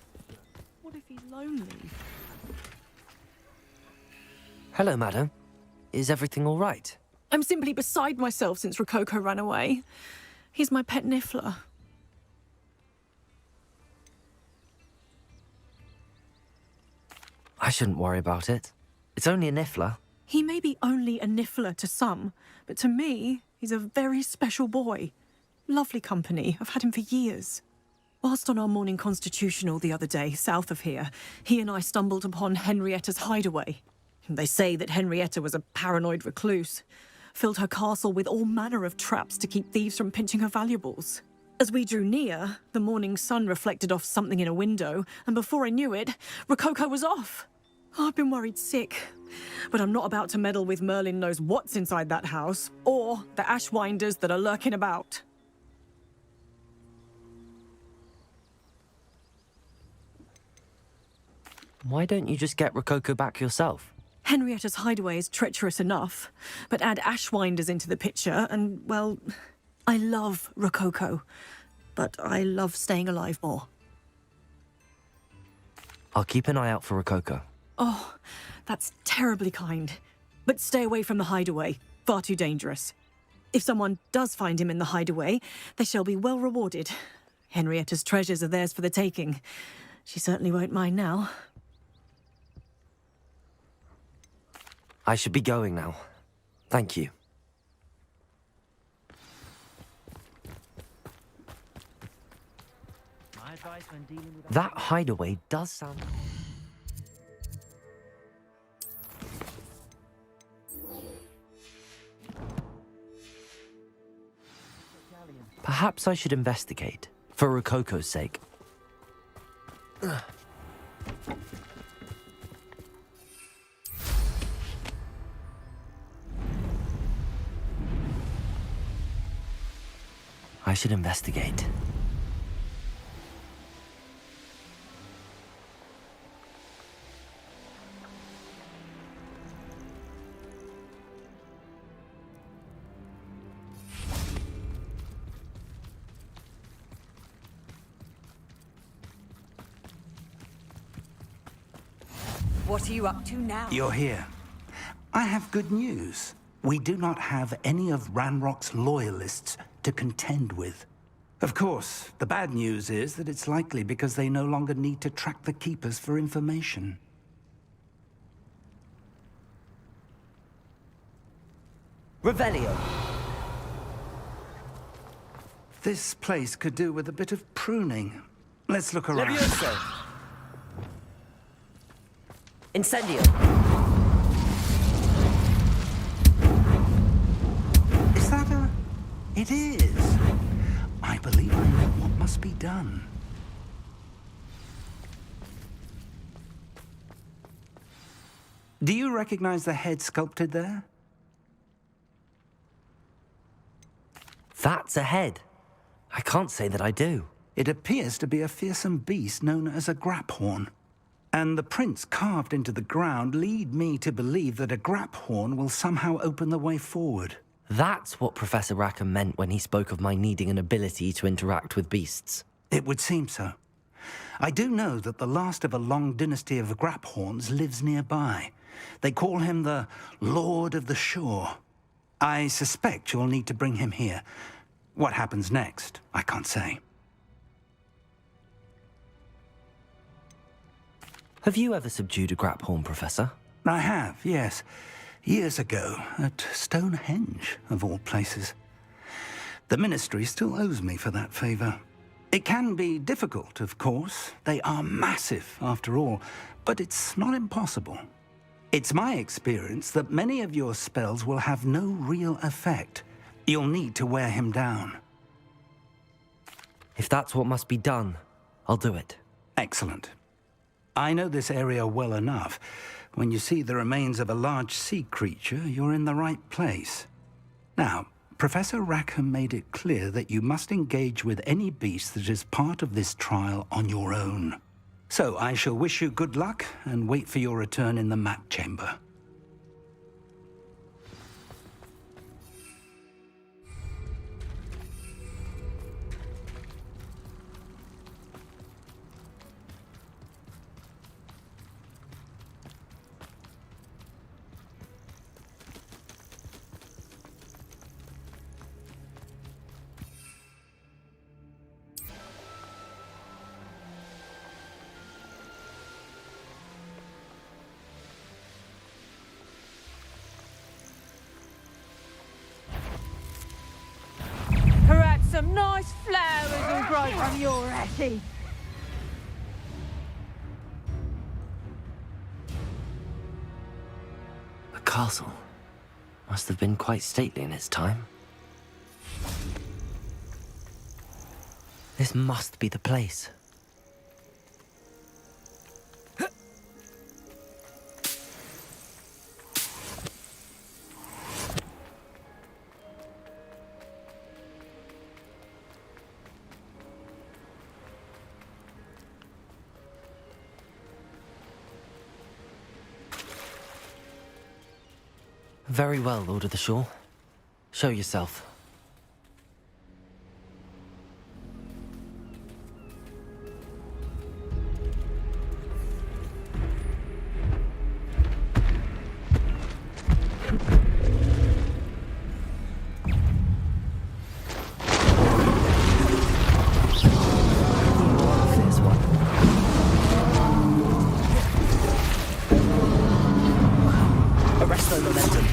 What if he's lonely? Hello, madam. Is everything all right? I'm simply beside myself since Rococo ran away. He's my pet niffler. I shouldn't worry about it. It's only a niffler. He may be only a niffler to some, but to me, he's a very special boy. Lovely company. I've had him for years. Whilst on our morning constitutional the other day, south of here, he and I stumbled upon Henrietta's hideaway. They say that Henrietta was a paranoid recluse, filled her castle with all manner of traps to keep thieves from pinching her valuables. As we drew near, the morning sun reflected off something in a window, and before I knew it, Rococo was off. I've been worried sick, but I'm not about to meddle with Merlin knows what's inside that house, or the ashwinders that are lurking about. Why don't you just get Rococo back yourself? Henrietta's hideaway is treacherous enough, but add ashwinders into the picture and, well, I love Rococo, but I love staying alive more. I'll keep an eye out for Rococo. Oh, that's terribly kind. But stay away from the hideaway. Far too dangerous. If someone does find him in the hideaway, they shall be well rewarded. Henrietta's treasures are theirs for the taking. She certainly won't mind now. I should be going now. Thank you. My advice when dealing with That hideaway does sound... Perhaps I should investigate, for Rococo's sake. I should investigate. What are you up to now? You're here. I have good news. We do not have any of Ranrock's loyalists to contend with. Of course, the bad news is that it's likely because they no longer need to track the Keepers for information. Revelio. This place could do with a bit of pruning. Let's look around. Levioso. Incendio. Is that a... It is. I believe I know what must be done. Do you recognize the head sculpted there? That's a head. I can't say that I do. It appears to be a fearsome beast known as a graphorn. And the prints carved into the ground lead me to believe that a graphorn will somehow open the way forward. That's what Professor Rackham meant when he spoke of my needing an ability to interact with beasts. It would seem so. I do know that the last of a long dynasty of graphorns lives nearby. They call him the Lord of the Shore. I suspect you'll need to bring him here. What happens next, I can't say. Have you ever subdued a graphorn, Professor? I have, yes. Years ago, at Stonehenge, of all places. The Ministry still owes me for that favor. It can be difficult, of course. They are massive, after all, but it's not impossible. It's my experience that many of your spells will have no real effect. You'll need to wear him down. If that's what must be done, I'll do it. Excellent. I know this area well enough. When you see the remains of a large sea creature, you're in the right place. Now, Professor Rackham made it clear that you must engage with any beast that is part of this trial on your own. So I shall wish you good luck and wait for your return in the map chamber. nice flowers will grow from your Hattie. The castle must have been quite stately in its time. This must be the place. Very well, Lord of the Shore. Show yourself. Arrest the momentum.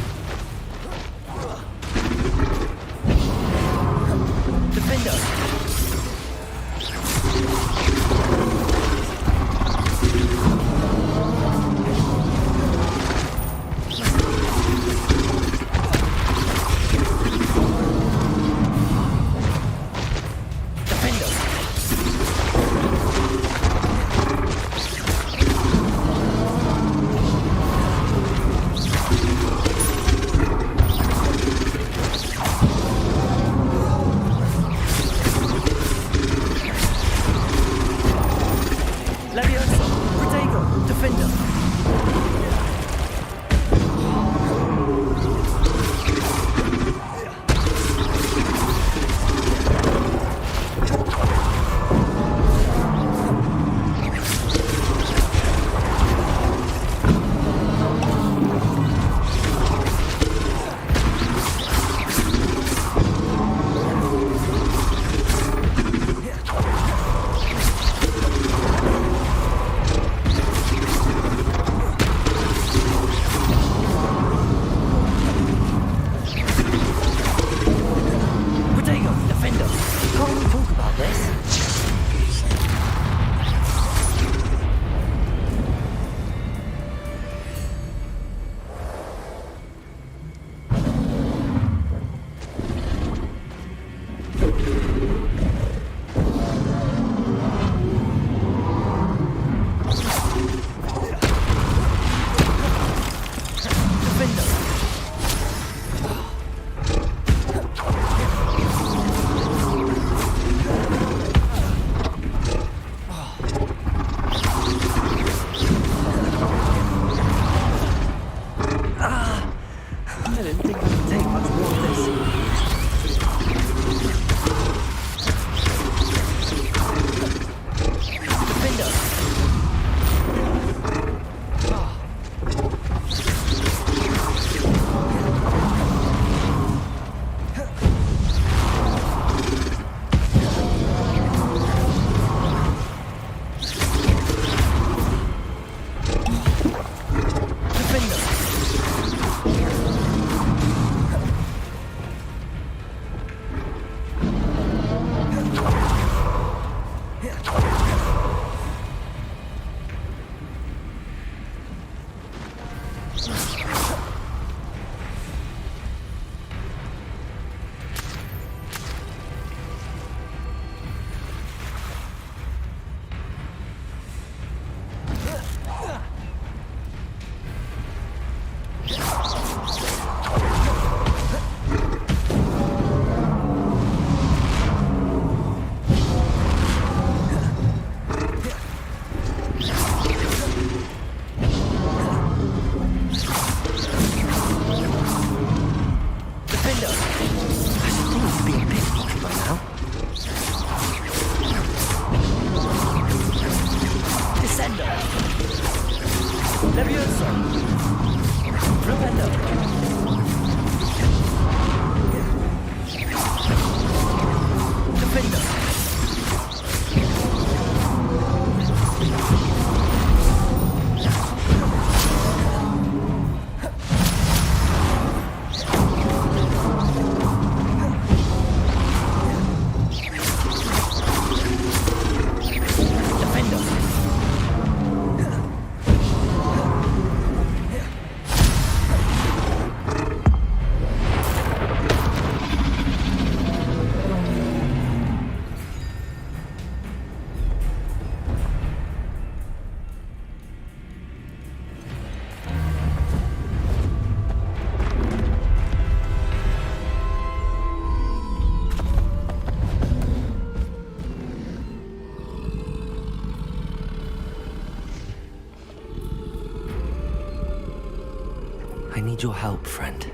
I need your help, friend.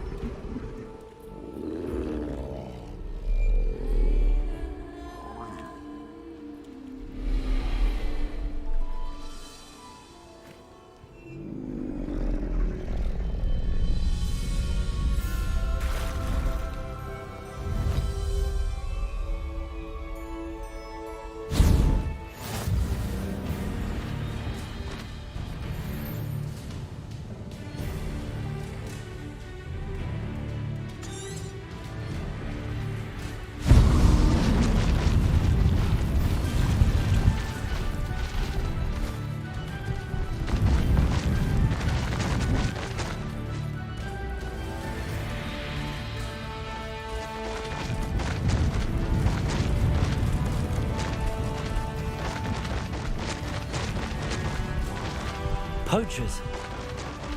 Poachers.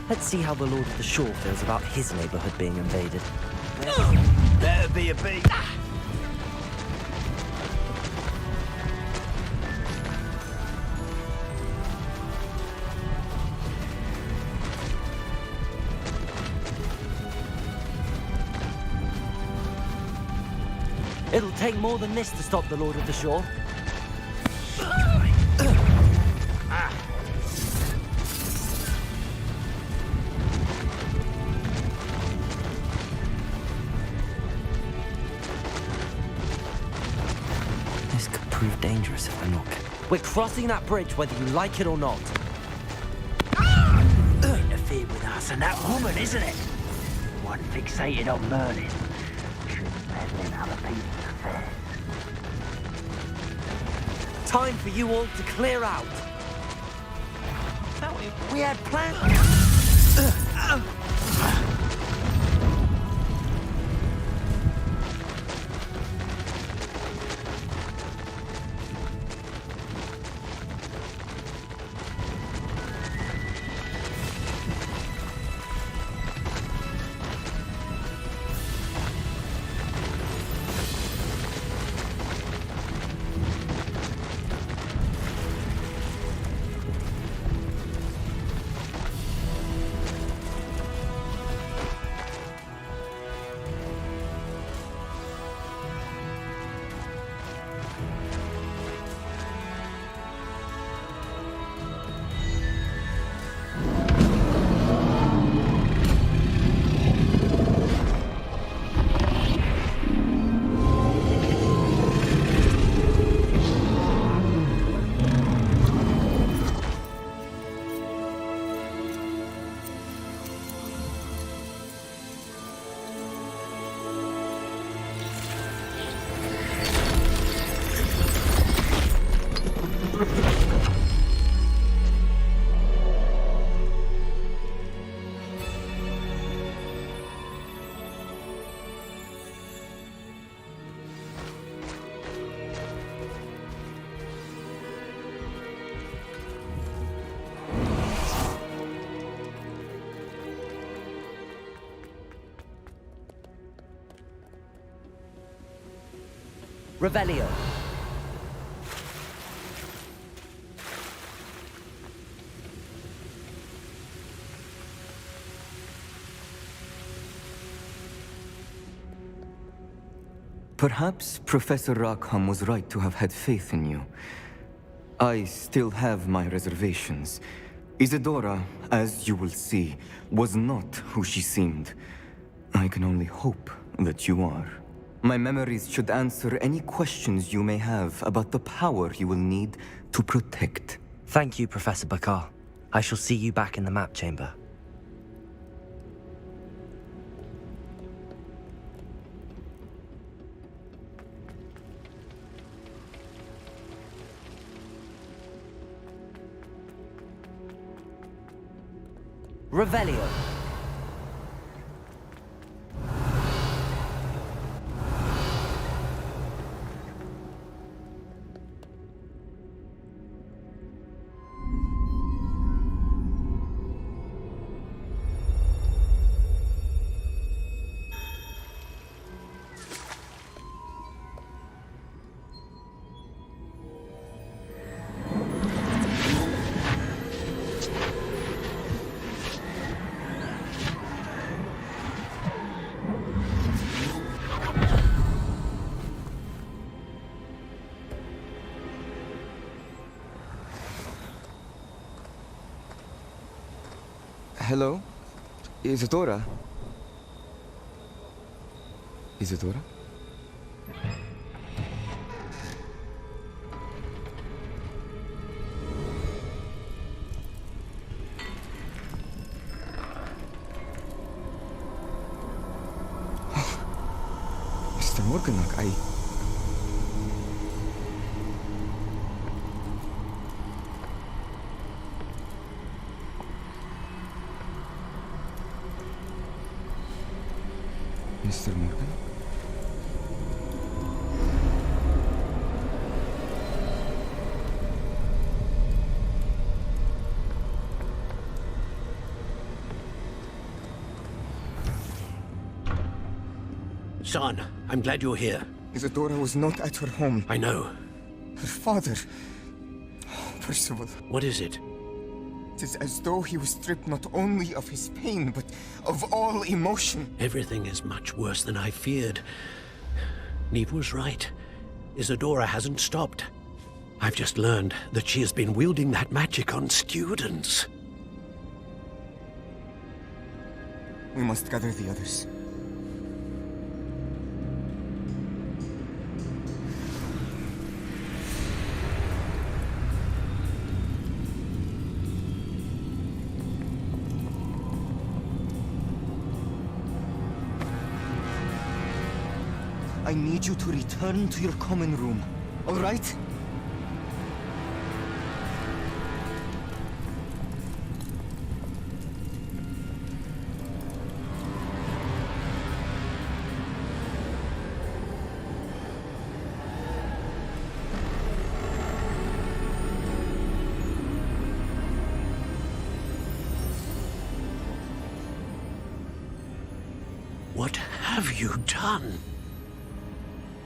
Let's see how the Lord of the Shore feels about his neighborhood being invaded. That'd be a beat. It'll take more than this to stop the Lord of the Shore. This could prove dangerous if I knock. We're crossing that bridge whether you like it or not. Interfered with us and that woman, isn't it? One fixated on Merlin. Shouldn't meddle in other people's affairs. Time for you all to clear out. We had plans. Revelio. Perhaps Professor Rackham was right to have had faith in you. I still have my reservations. Isadora, as you will see, was not who she seemed. I can only hope that you are. My memories should answer any questions you may have about the power you will need to protect. Thank you, Professor Bakar. I shall see you back in the map chamber. Revelio. Hello? Isadora? Isadora? Mr. Morganach, Mr. Morgan? Son, I'm glad you're here. Isadora was not at her home. I know. Her father... Oh, Percival. What is it? It is as though he was stripped not only of his pain, but of all emotion. Everything is much worse than I feared. Neve was right. Isadora hasn't stopped. I've just learned that she has been wielding that magic on students. We must gather the others. I need you to return to your common room, all right? What have you done?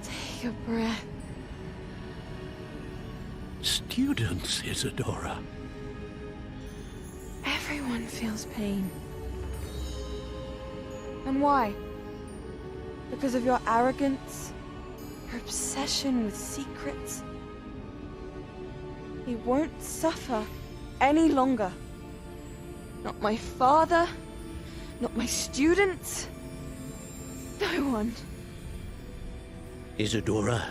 Take a breath. Students, Isadora. Everyone feels pain. And why? Because of your arrogance? Your obsession with secrets? He won't suffer any longer. Not my father, not my students, no one. Isadora,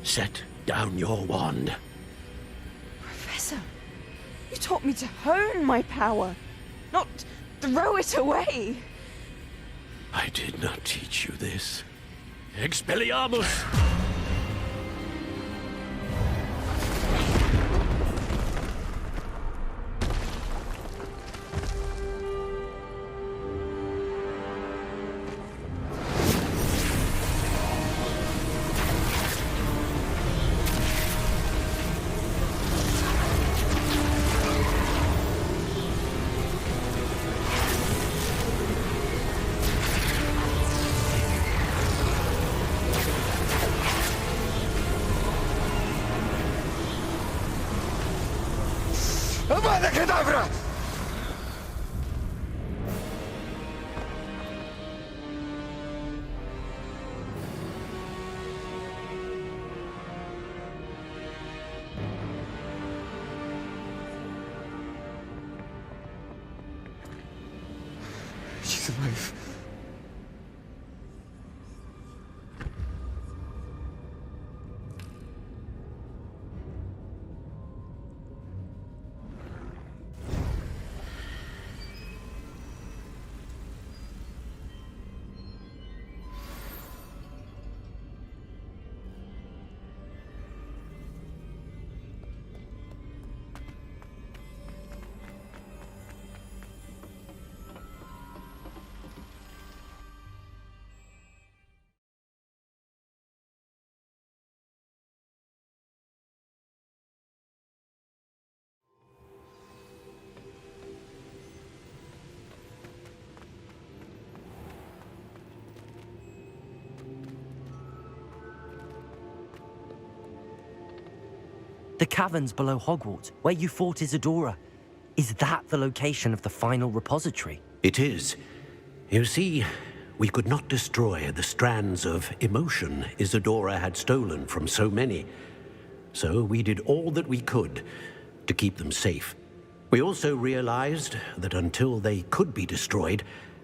set down your wand. Professor, you taught me to hone my power, not throw it away. I did not teach you this. Expelliarmus! Avada Kedavra! She's alive. The caverns below Hogwarts, where you fought Isadora. Is that the location of the final repository? It is. You see, we could not destroy the strands of emotion Isadora had stolen from so many. So we did all that we could to keep them safe. We also realized that until they could be destroyed,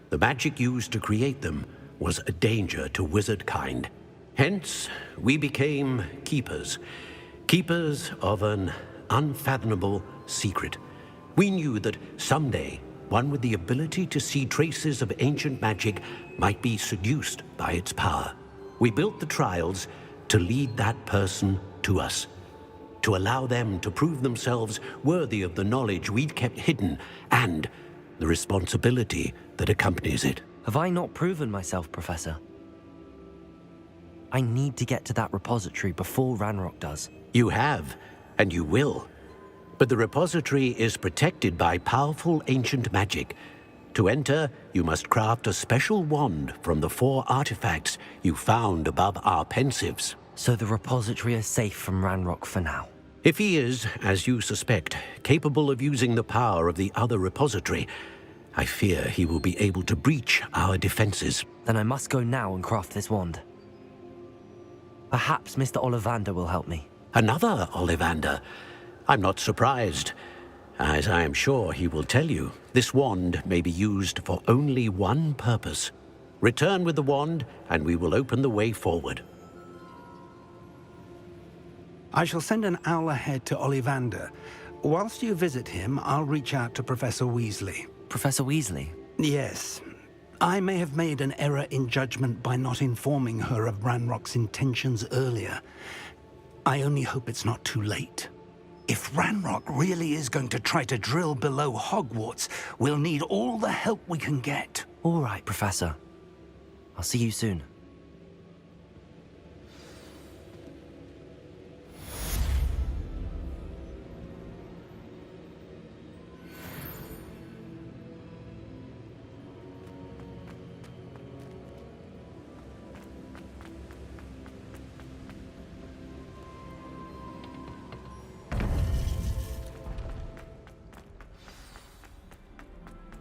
the magic used to create them was a danger to wizard kind. Hence, we became keepers. Keepers of an unfathomable secret. We knew that someday, one with the ability to see traces of ancient magic might be seduced by its power. We built the trials to lead that person to us, to allow them to prove themselves worthy of the knowledge we'd kept hidden and the responsibility that accompanies it. Have I not proven myself, Professor? I need to get to that repository before Ranrock does. You have, and you will. But the repository is protected by powerful ancient magic. To enter, you must craft a special wand from the 4 artifacts you found above our pensives. So the repository is safe from Ranrock for now? If he is, as you suspect, capable of using the power of the other repository, I fear he will be able to breach our defenses. Then I must go now and craft this wand. Perhaps Mr. Ollivander will help me. Another Ollivander? I'm not surprised. As I am sure he will tell you, this wand may be used for only one purpose. Return with the wand, and we will open the way forward. I shall send an owl ahead to Ollivander. Whilst you visit him, I'll reach out to Professor Weasley. Professor Weasley? Yes. I may have made an error in judgment by not informing her of Ranrock's intentions earlier. I only hope it's not too late. If Ranrock really is going to try to drill below Hogwarts, we'll need all the help we can get. All right, Professor. I'll see you soon.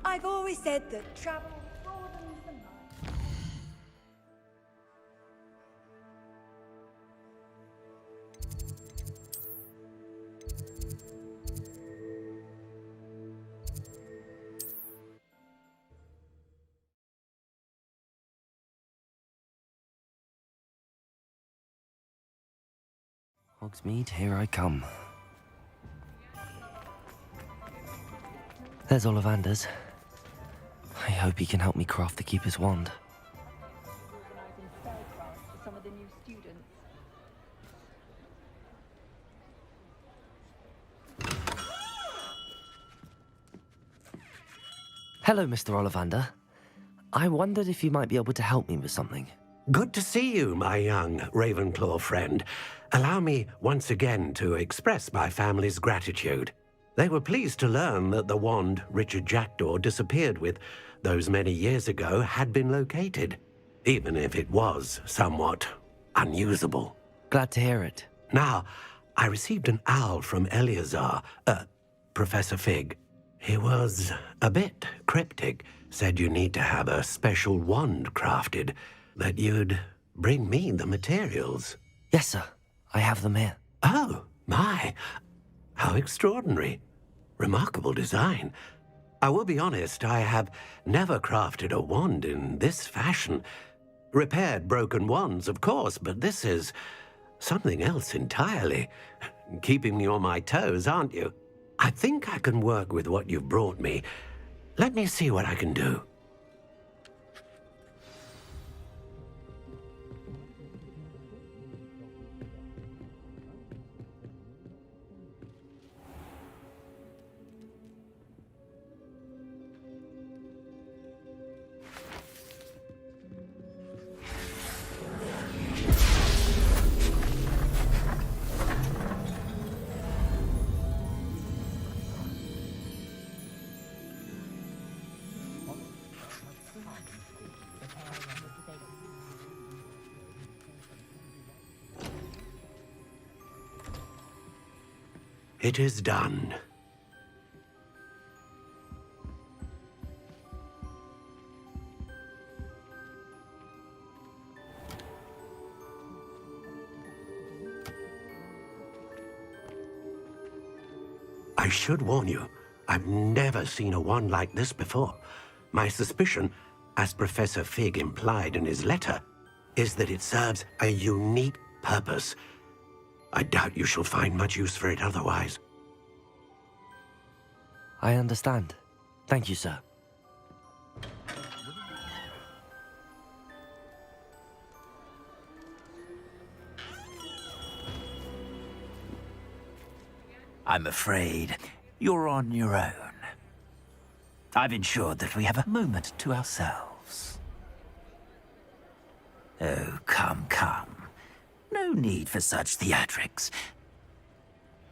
I've always said that travel broadens the mind. Hogsmeade, here I come. There's Ollivander's. I hope he can help me craft the Keeper's wand. Hello, Mr. Ollivander. I wondered if you might be able to help me with something. Good to see you, my young Ravenclaw friend. Allow me once again to express my family's gratitude. They were pleased to learn that the wand Richard Jackdaw disappeared with those many years ago had been located, even if it was somewhat unusable. Glad to hear it. Now, I received an owl from Eleazar, Professor Fig. He was a bit cryptic, said you need to have a special wand crafted, that you'd bring me the materials. Yes, sir. I have them here. Oh, my. How extraordinary. Remarkable design. I will be honest, I have never crafted a wand in this fashion. Repaired broken wands, of course, but this is something else entirely. Keeping me on my toes, aren't you? I think I can work with what you've brought me. Let me see what I can do. It is done. I should warn you, I've never seen a wand like this before. My suspicion, as Professor Fig implied in his letter, is that it serves a unique purpose. I doubt you shall find much use for it otherwise. I understand. Thank you, sir. I'm afraid you're on your own. I've ensured that we have a moment to ourselves. Oh, come, come. No need for such theatrics.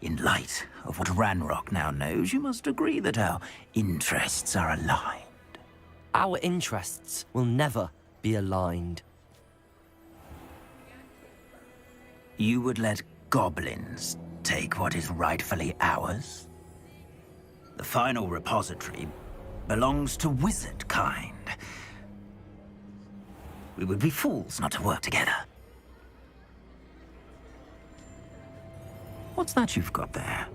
In light of what Ranrock now knows, you must agree that our interests are aligned. Our interests will never be aligned. You would let goblins take what is rightfully ours? The final repository belongs to wizard kind. We would be fools not to work together. What's that you've got there?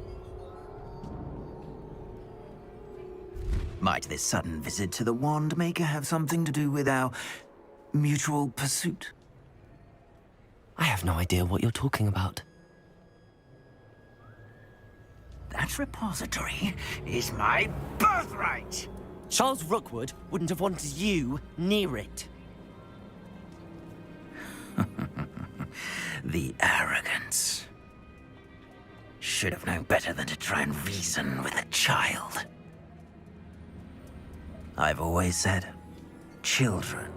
Might this sudden visit to the Wand Maker have something to do with our mutual pursuit? I have no idea what you're talking about. That repository is my birthright! Charles Rookwood wouldn't have wanted you near it. The arrogance. Should have known better than to try and reason with a child. I've always said, children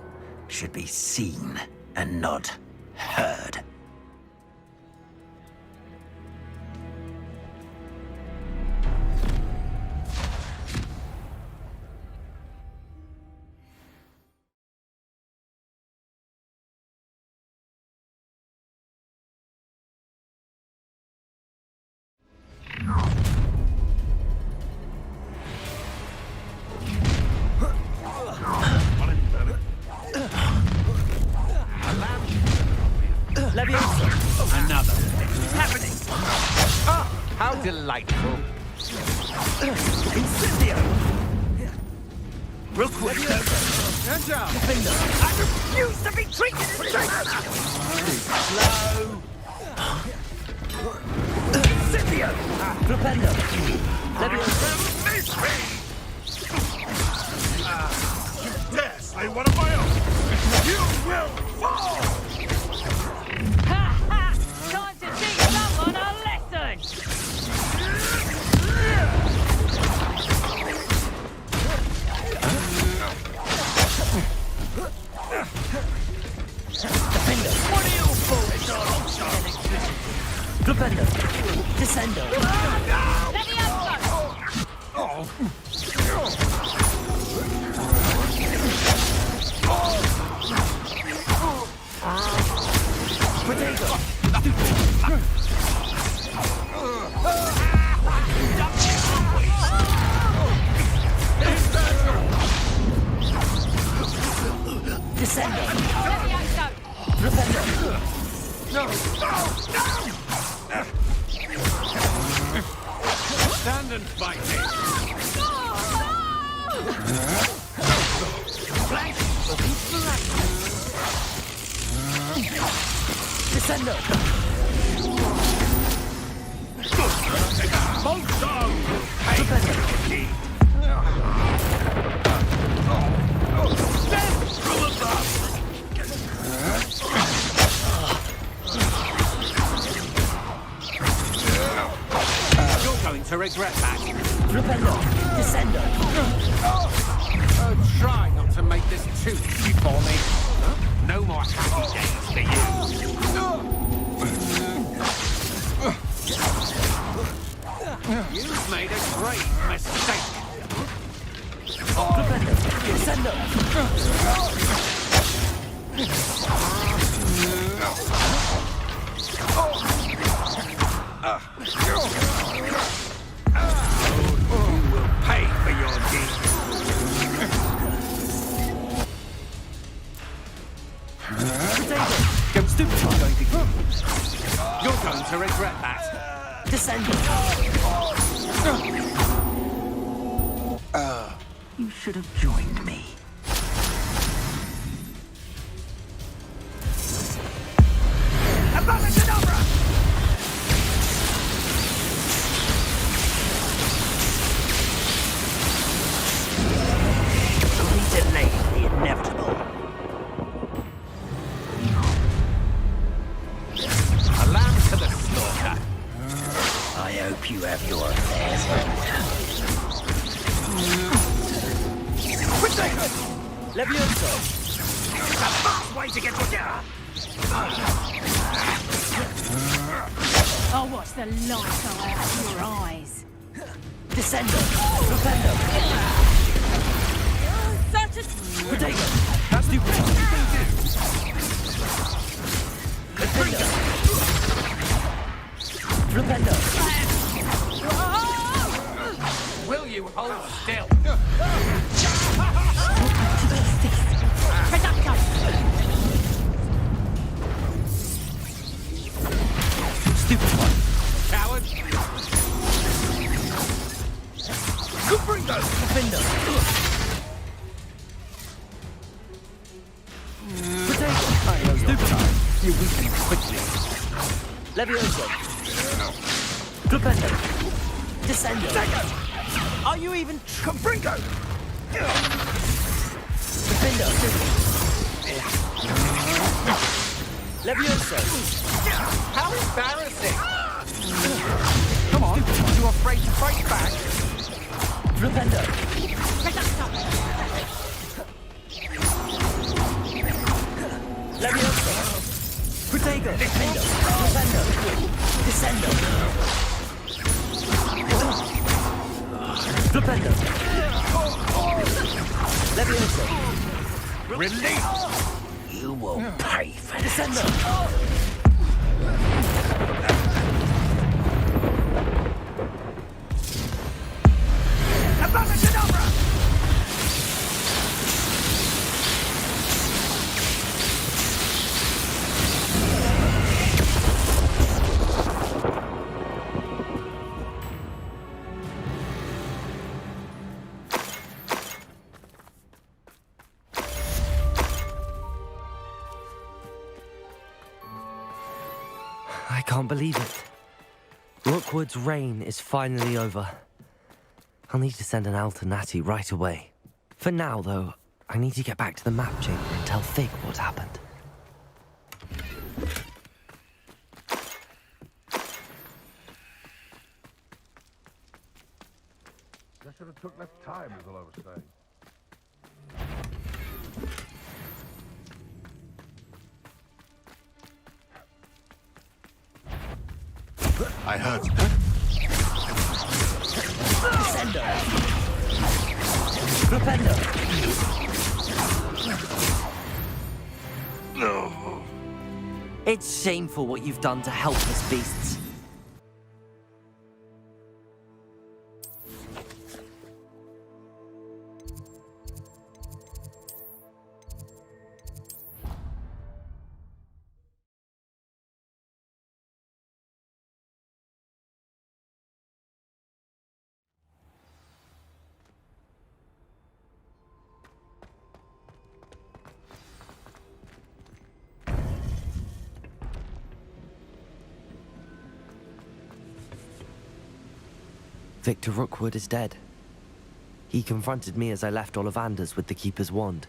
should be seen and not heard. Another. What's happening? Ah, how delightful. Incendio! Rookwood, good job. I refuse to be treated as slow. Incendio! Flipendo! Dare slay one of my own! You will fall! Time to teach someone a lesson! Defender! What are you fools on? Flipendo! Descendo! Potato! Descendo! Flipendo! Stand and fight me! Descendo! Both dogs will pay for your deed! Stand from above! You're going to regret that. Flipendo! Descendo! Try not to make this too easy for me. No more happy days for you. You've made a great mistake. Flipendo! Descendo! You will pay for your deeds. Go stupid, baby. You're going to regret that. Descendo! You should have joined me. We delayed the inevitable. A lamb to the slaughter. I hope you have your affairs in order. Levioso! The fast way to get to you! I'll watch the light go out of your eyes. Descendo! Propendo! Such a... Potato! That's stupid! Defendo! Flipendo! Will you hold still? Stupid one! Coward! Cupringo! Defendo! Potato! Stupid! You weaken quickly. Levioso! Flipendo! Descendo! Are you even... Cupringo! Defendo! Levioso! How embarrassing! Come on, you afraid to fight back? Flipendo! Levioso! Protego! Defendo! Flipendo! Descendo! Flipendo! Levioso! Release! You will pay for this. Descendo! I can't believe it. Rookwood's reign is finally over. I'll need to send an Alternati right away. For now, though, I need to get back to the map chamber and tell Fig what happened. I should have took less time, is all I was saying. I heard. Descendo! Flipendo! No. It's shameful what you've done to helpless beasts. Victor Rookwood is dead. He confronted me as I left Ollivander's with the Keeper's wand.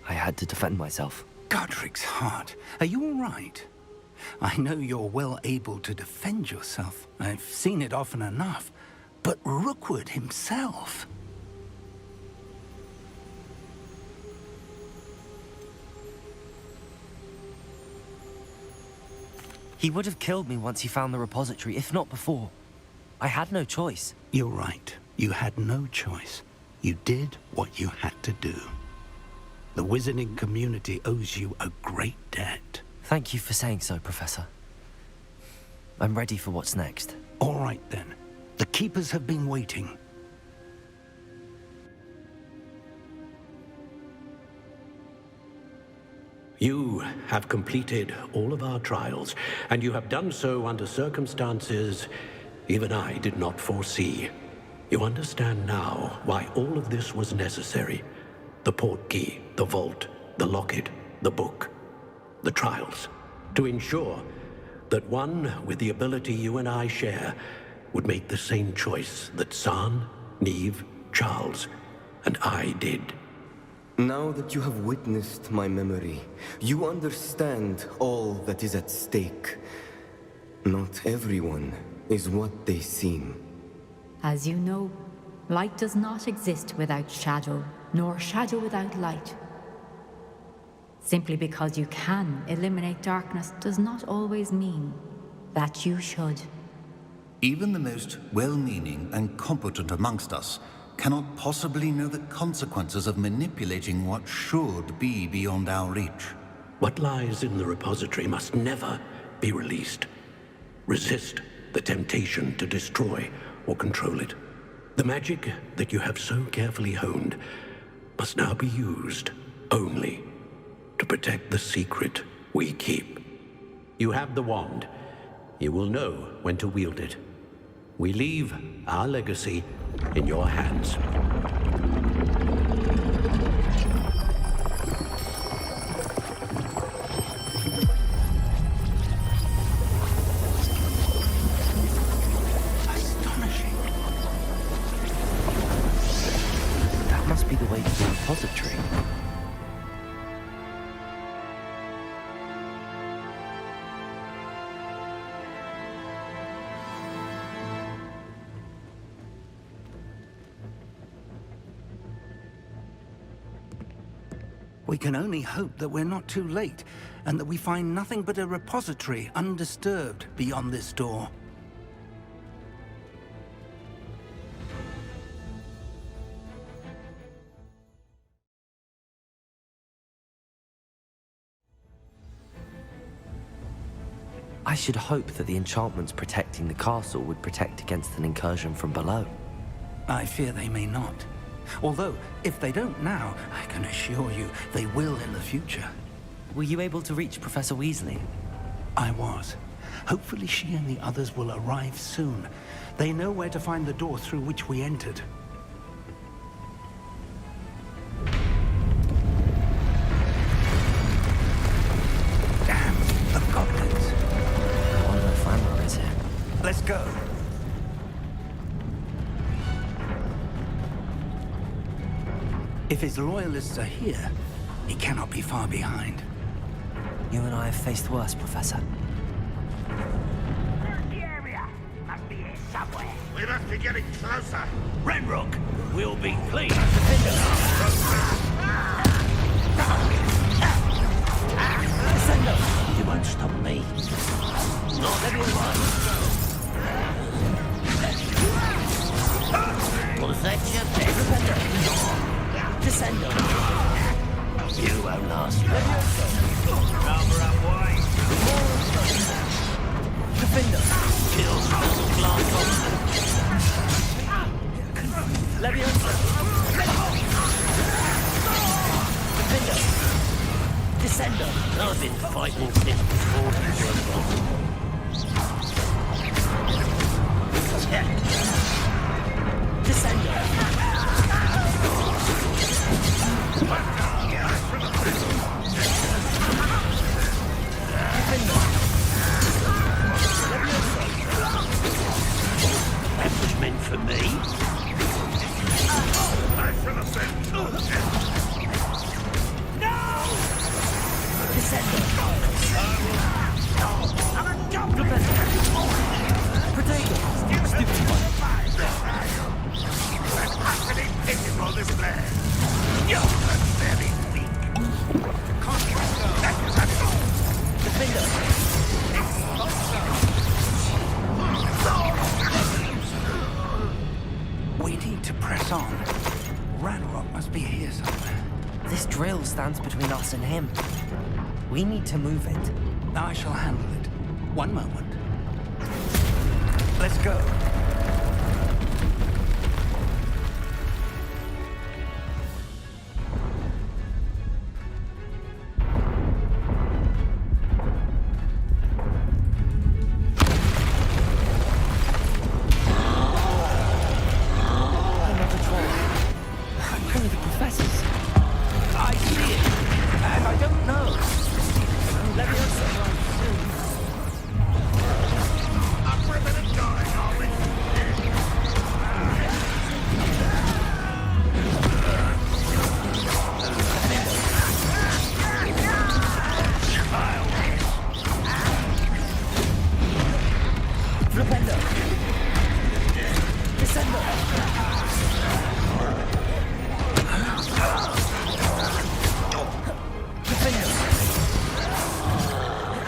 I had to defend myself. Godric's heart. Are you all right? I know you're well able to defend yourself. I've seen it often enough. But Rookwood himself... He would have killed me once he found the repository, if not before. I had no choice. You're right. You had no choice. You did what you had to do. The wizarding community owes you a great debt. Thank you for saying so, Professor. I'm ready for what's next. All right, then. The Keepers have been waiting. You have completed all of our trials, and you have done so under circumstances even I did not foresee. You understand now why all of this was necessary. The portkey, the vault, the locket, the book, the trials. To ensure that one with the ability you and I share would make the same choice that San, Neve, Charles, and I did. Now that you have witnessed my memory, you understand all that is at stake. Not everyone is what they seem. As you know, light does not exist without shadow, nor shadow without light. Simply because you can eliminate darkness does not always mean that you should. Even the most well-meaning and competent amongst us cannot possibly know the consequences of manipulating what should be beyond our reach. What lies in the repository must never be released. Resist the temptation to destroy or control it. The magic that you have so carefully honed must now be used only to protect the secret we keep. You have the wand. You will know when to wield it. We leave our legacy in your hands. Astonishing. That must be the way to the repository. We can only hope that we're not too late, and that we find nothing but a repository undisturbed beyond this door. I should hope that the enchantments protecting the castle would protect against an incursion from below. I fear they may not. Although, if they don't now, I can assure you they will in the future. Were you able to reach Professor Weasley? I was. Hopefully she and the others will arrive soon. They know where to find the door through which we entered. Damn, the goblins. I wonder if Ranrock is here. Let's go. If his loyalists are here, he cannot be far behind. You and I have faced worse, Professor. The area must be here somewhere. We must be getting closer. Ranrock will be pleased. You won't stop me. Not everyone. Was that your best? Descendo. You won't last long. Cover up wide. Defender. Kill glass on. Leviosa. Defender. Descendo. I've been fighting since before you were born. Descendo. That was meant for me. I should have been. No! Descendo. I'm a jump. Potato. Stupid one. Happening pitiful display. You're very weak. Defender. We need to press on. Ranrock must be here somewhere. This drill stands between us and him. We need to move it. I shall handle it. One moment. Let's go.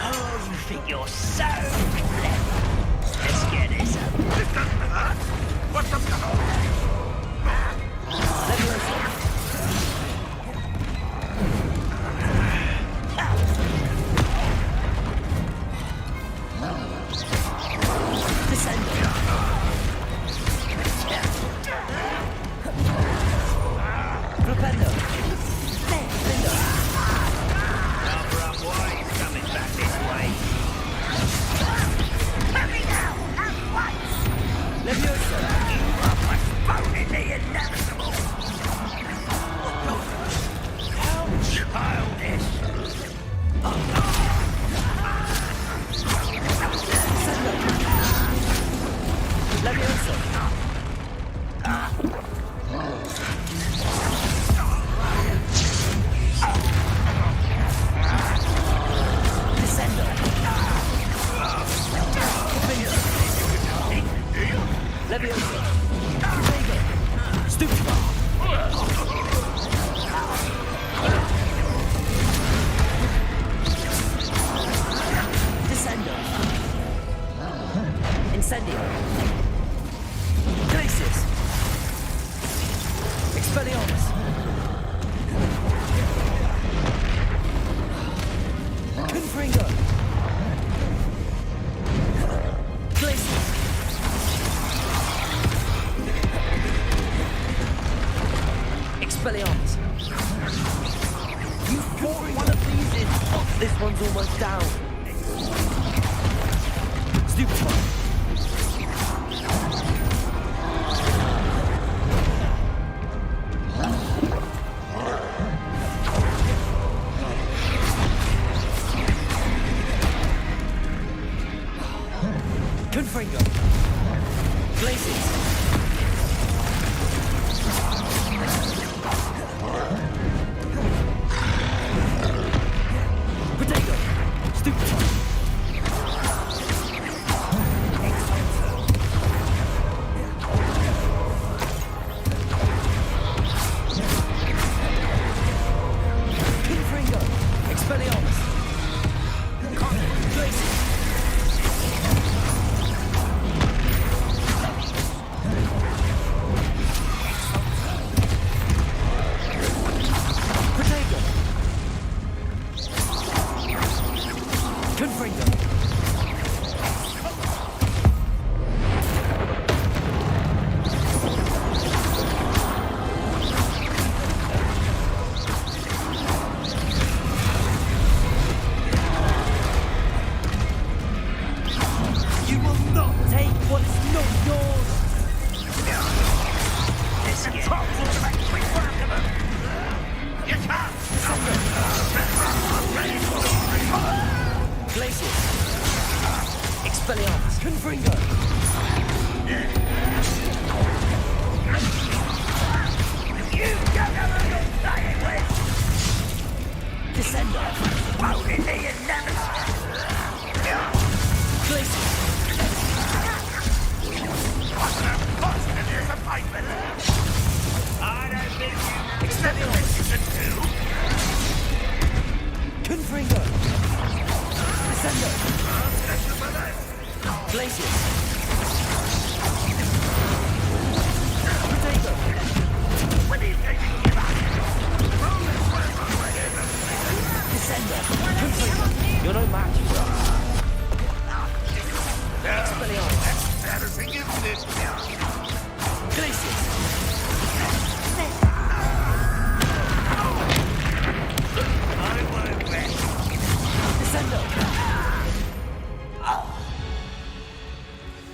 Oh, you think you're so clever. Let's get this up. This doesn't hurt. What's up,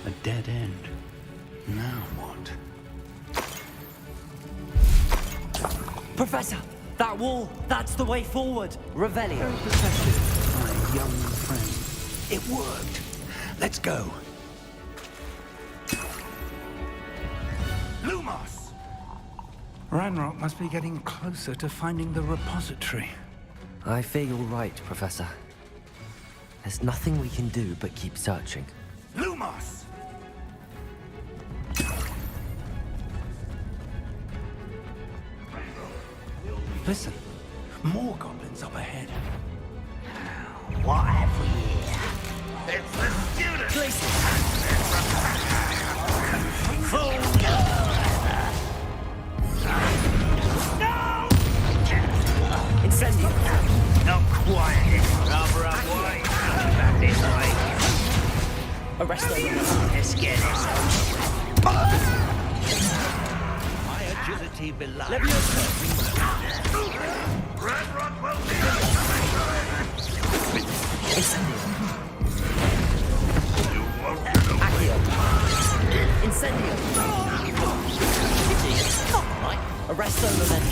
A dead end. Now what? Professor! That wall! That's the way forward! Revelio! Very perceptive, my young friend. It worked. Let's go. Lumos! Ranrock must be getting closer to finding the repository. I fear you're right, Professor. There's nothing we can do but keep searching. Lumos! Listen, more goblins up ahead. What have we here? It's the student! Fool! Incendio. Not quiet. Rather away. Back this way. Arrest them. Let's get this. My agility below. Red Rock will be Incendio. You won't get away. Accio. Incendio. Right. Arrest them and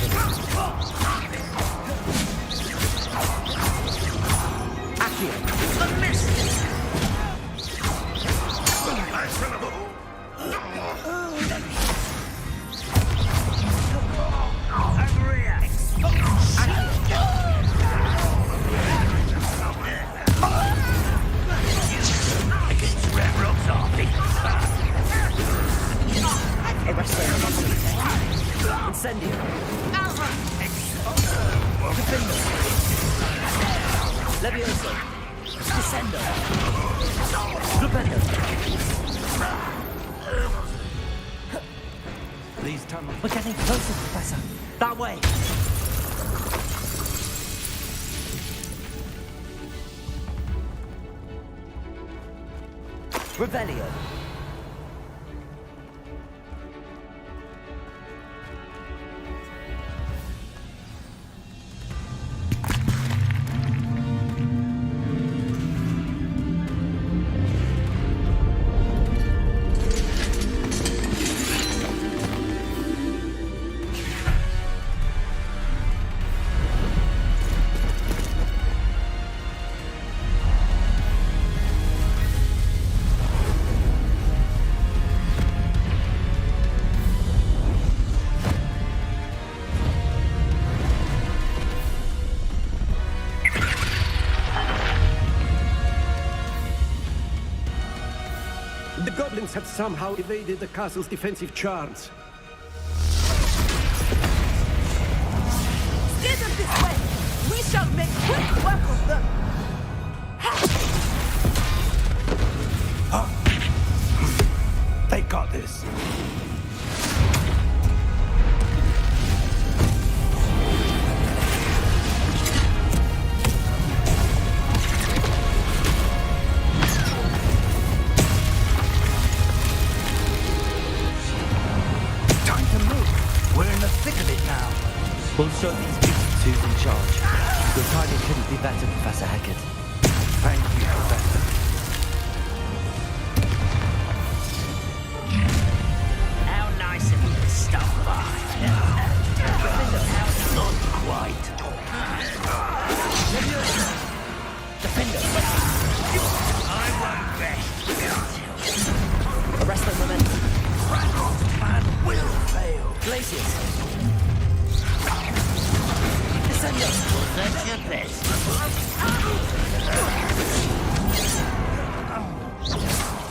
Accio. The mist. Incendio. Defendo. Levioso. Descendo. Flipendo. These tunnels. We're getting closer, Professor. That way. Revelio. The goblins have somehow evaded the castle's defensive charms. Steer them this way! We shall make quick work of them! They got this. We'll show these beasts who's in charge. Your timing couldn't be better, Professor Hecat. Thank you, Professor. How nice of you to stop by. Not quite. Defender. I won't rest. Arrest them, momentum. Ranrock's plan will fail. Glaciers. Descendo. That's your best.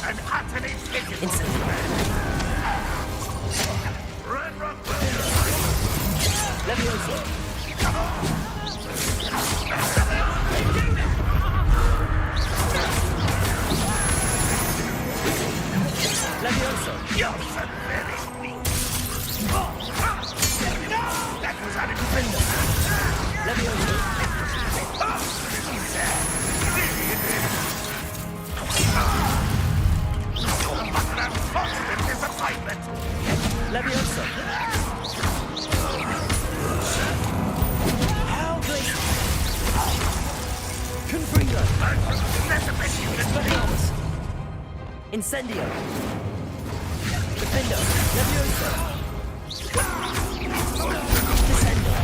An utterly pitiful man. Red Rock Levioso. Levioso. You're so very weak. That was unexpected. Levioso. Disappointment. Levioso. How Glacier. Confringo. Expelliarmus. Incendio. Defendo. Levioso. Descendo.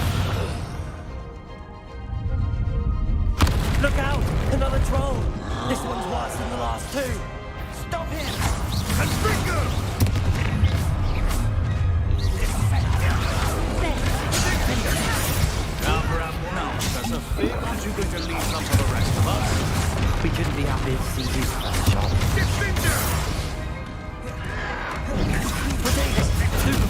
Look out! Another troll! This one's worse than the last two! Stop him! Confringo! There's a fear that you're going to leave some for the rest of us. We couldn't be happier to see you, Professor Sharp. Defender! Super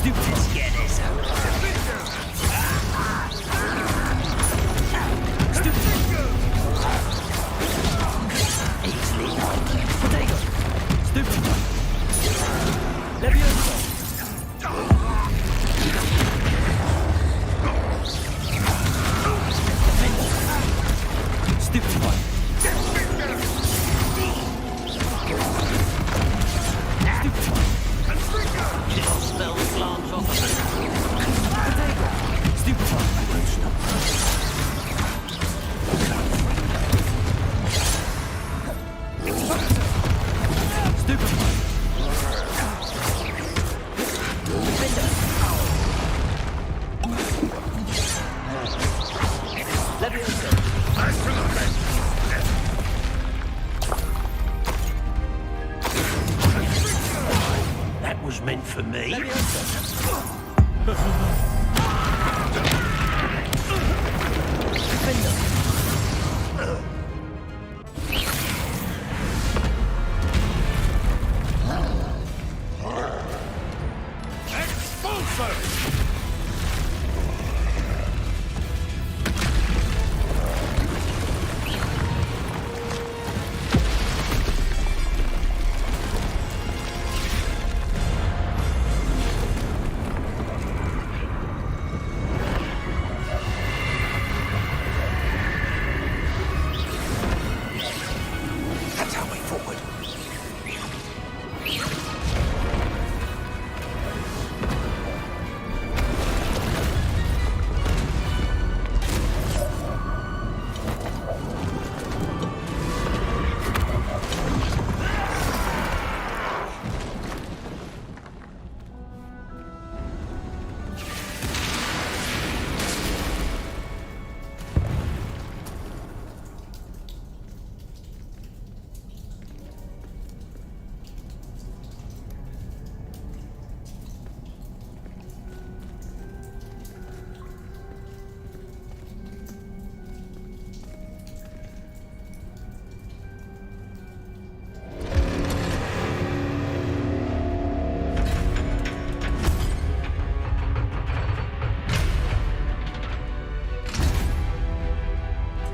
Stupid scares. Stupid. Easily done. Potato. Stupid. Levioso. Stupid one. Stupid one. Kill spell glance off of it. Potato. Stupid one. Stupid one. Levioso. Nice to look at. That was meant for me. That's our way forward.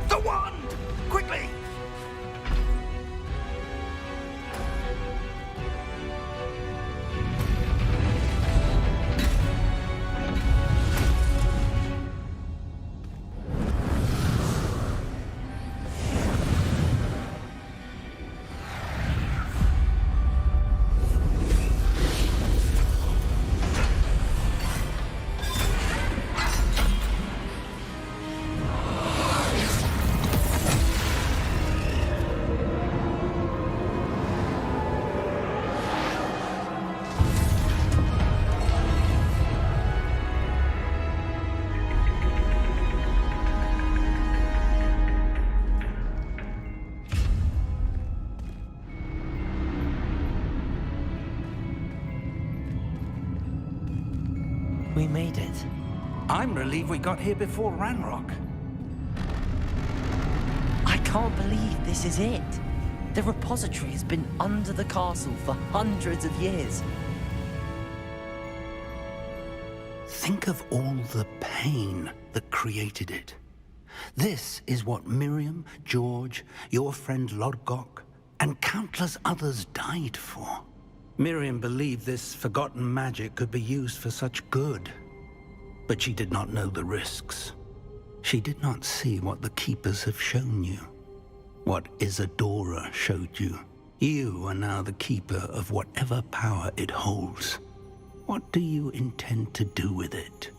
The wand! Quickly! We made it. I'm relieved we got here before Ranrock. I can't believe this is it. The repository has been under the castle for hundreds of years. Think of all the pain that created it. This is what Miriam, George, your friend Lodgok, and countless others died for. Miriam believed this forgotten magic could be used for such good, but she did not know the risks. She did not see what the Keepers have shown you, what Isadora showed you. You are now the Keeper of whatever power it holds. What do you intend to do with it?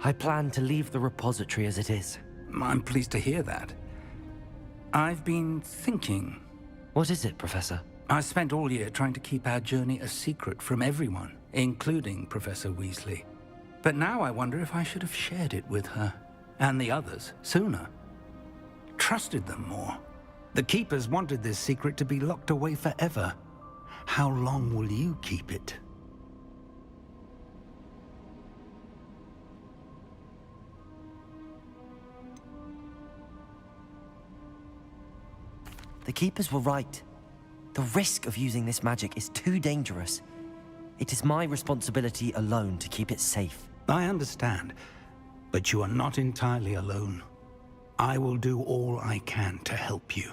I plan to leave the repository as it is. I'm pleased to hear that. I've been thinking. What is it, Professor? I spent all year trying to keep our journey a secret from everyone, including Professor Weasley. But now I wonder if I should have shared it with her, and the others, sooner. trusted them more. The Keepers wanted this secret to be locked away forever. How long will you keep it? The Keepers were right. The risk of using this magic is too dangerous. It is my responsibility alone to keep it safe. I understand, but you are not entirely alone. I will do all I can to help you.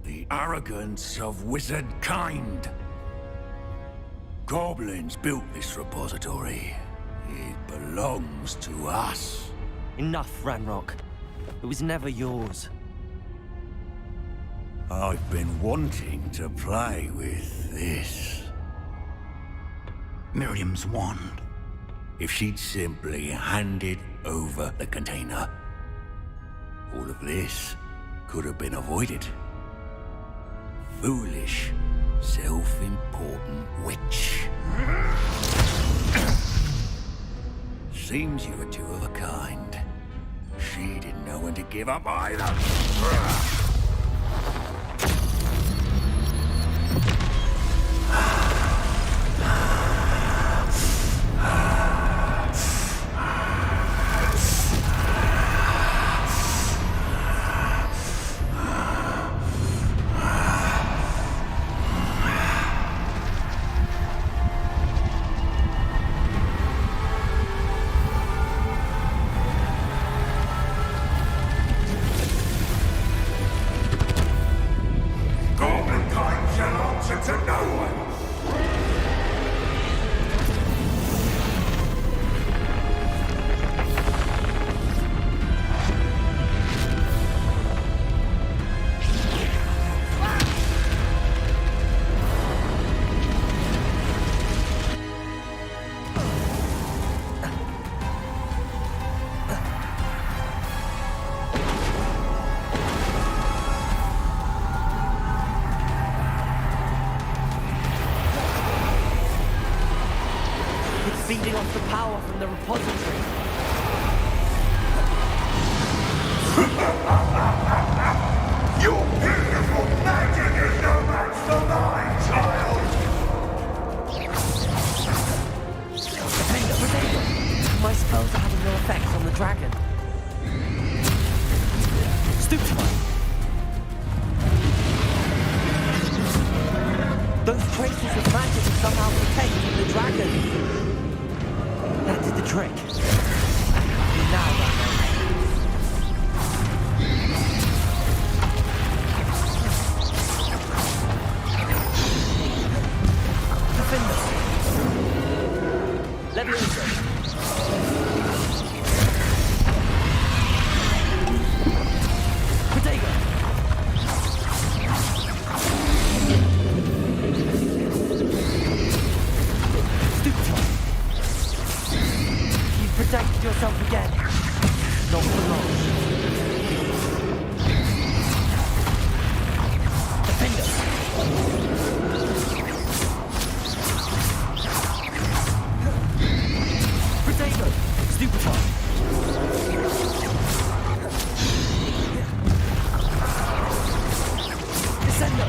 The arrogance of wizard kind. Goblins built this repository. It belongs to us. Enough, Ranrock. It was never yours. I've been wanting to play with this. Miriam's wand. If she'd simply handed over the container, all of this could have been avoided. Foolish, self-important witch. Seems you were two of a kind. She didn't know when to give up either. Feeding off the power from the repository. Your beautiful magic is no match for mine, child! My spells are having no effect on the dragon. Stupefy! Those traces of magic are somehow protecting the dragon. That did the trick. Now, Defender. Leviosa. Protego. Stupefy. Protect yourself again. Not for long. Defender. Protego. Stupefy. Descendo.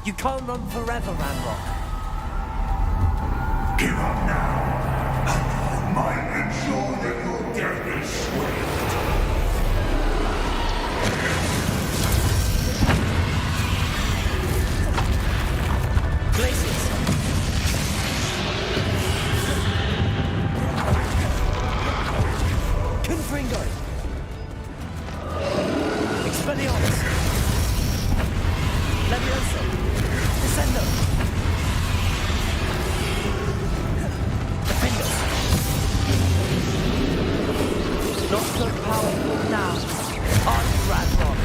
You can't run forever, Ranrock. Give up now, and I might ensure that your death is swift. Glacius! Confringo! Expelliarmus! Levioso! Descendo! Defendo! Not so powerful now. On Ranrock!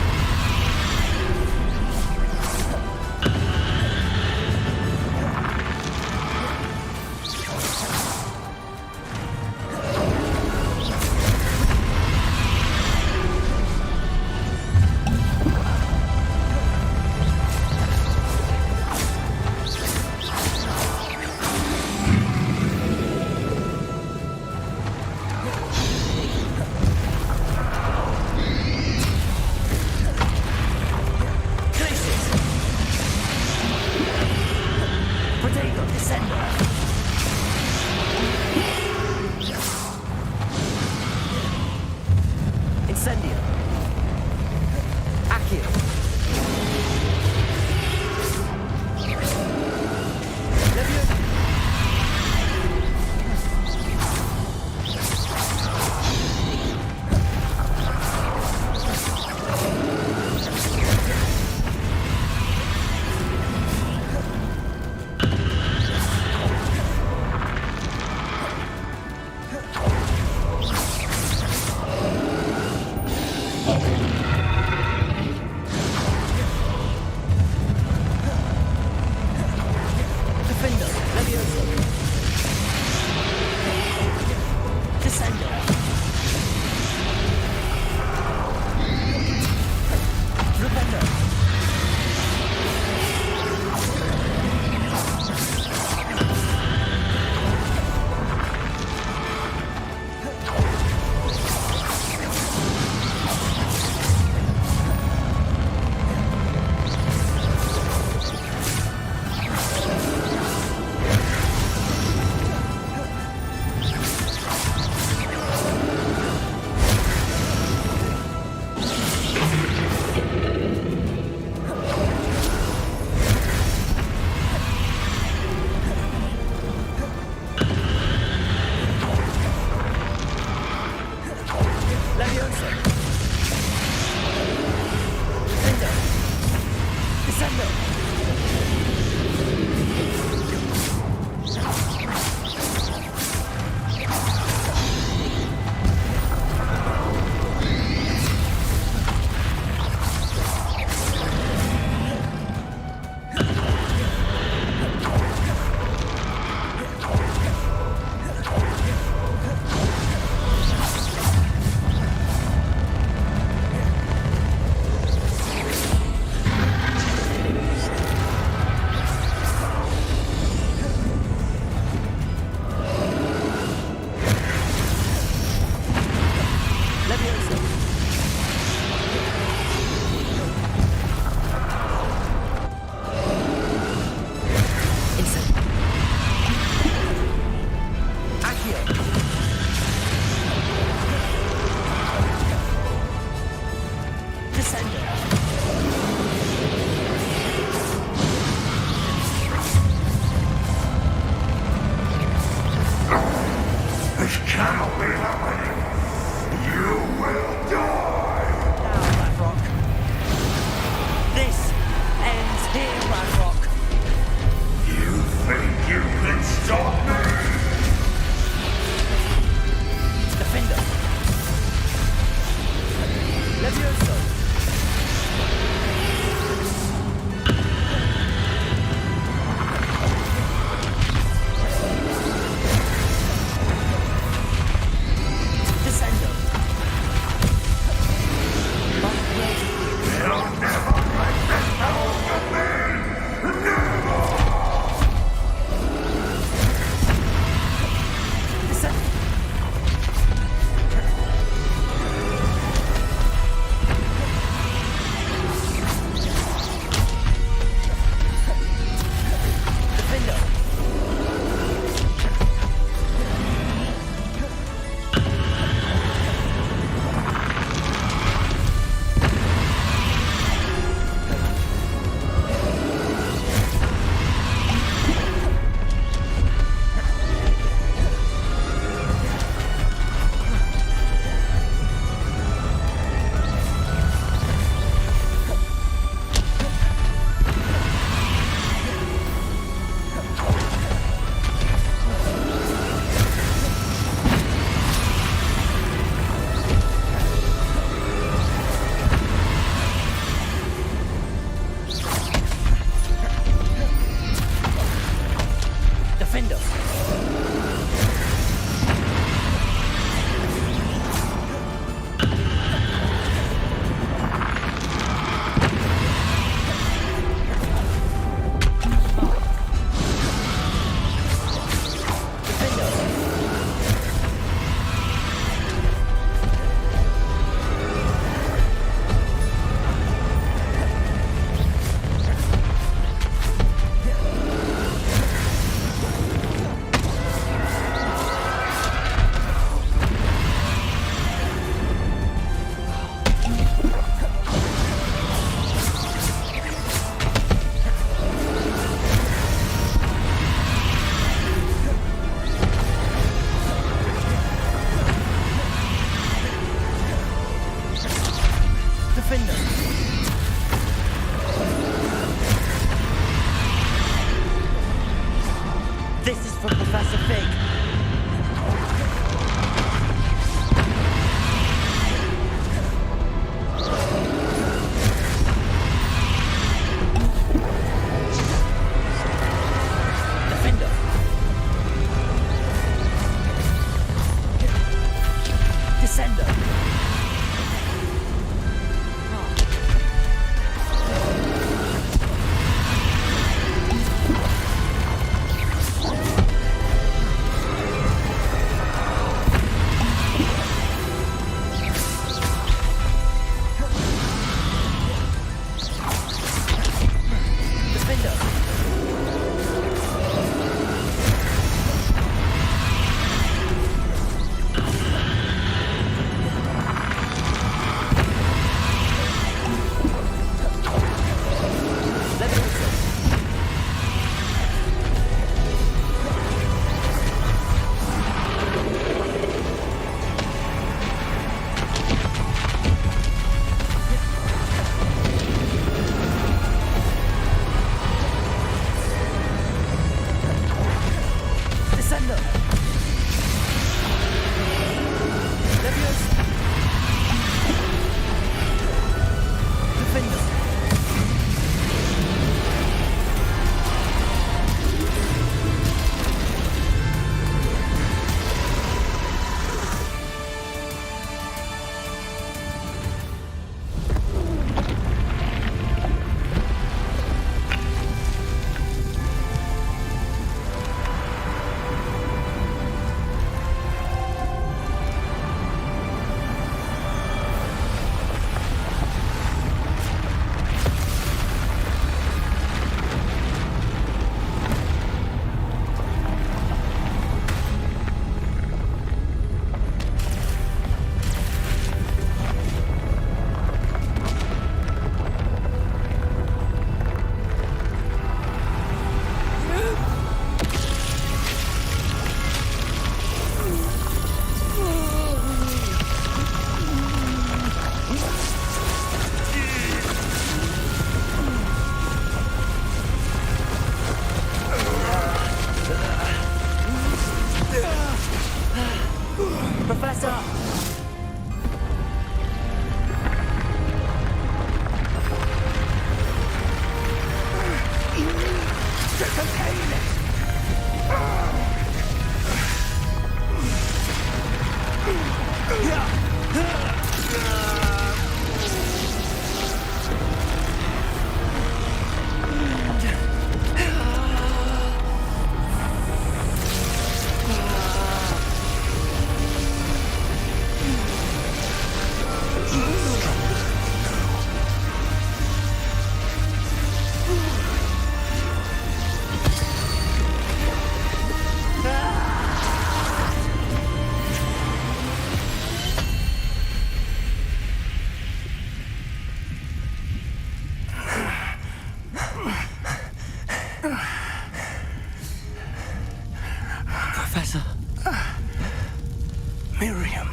Defender. This is for Professor Fig. Defender. Descender. Professor. Miriam.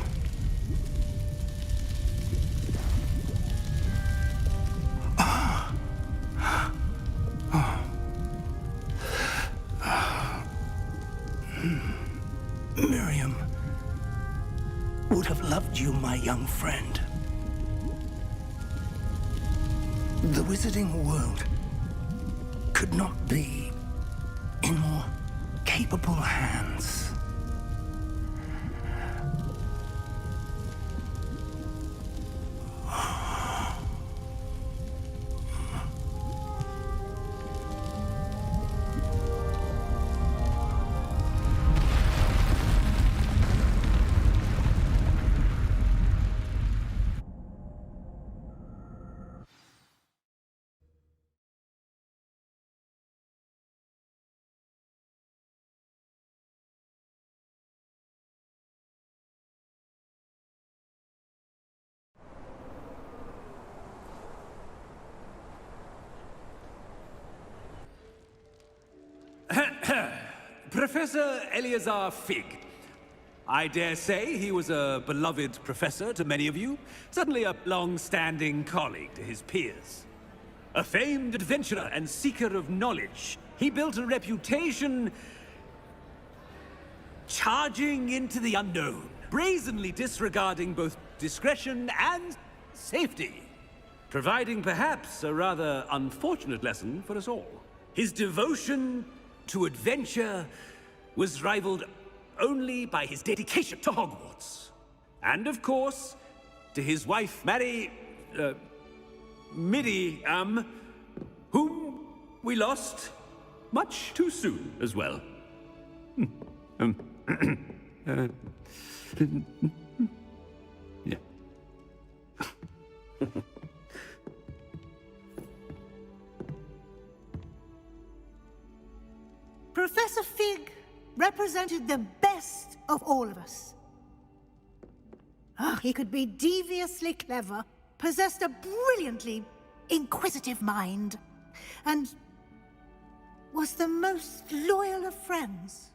Miriam would have loved you, my young friend. The wizarding world could not be in more capable hands. Professor Eleazar Fig, I dare say he was a beloved professor to many of you, certainly a long-standing colleague to his peers. A famed adventurer and seeker of knowledge, he built a reputation charging into the unknown, brazenly disregarding both discretion and safety, providing perhaps a rather unfortunate lesson for us all. His devotion to adventure was rivaled only by his dedication to Hogwarts. And of course, to his wife, Middy, whom we lost much too soon as well. Yeah. Professor Fig represented the best of all of us. He could be deviously clever, possessed a brilliantly inquisitive mind, and was the most loyal of friends.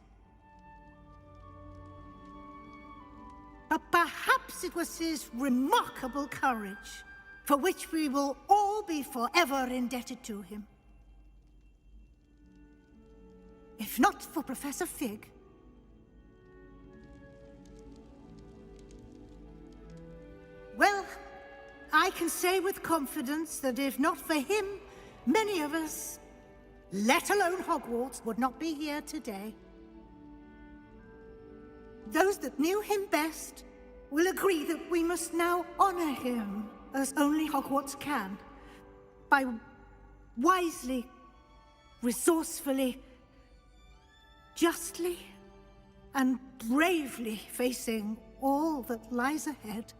But perhaps it was his remarkable courage, for which we will all be forever indebted to him. If not for Professor Fig, well, I can say with confidence that if not for him, many of us, let alone Hogwarts, would not be here today. Those that knew him best will agree that we must now honor him as only Hogwarts can, by wisely, resourcefully, justly, and bravely facing all that lies ahead.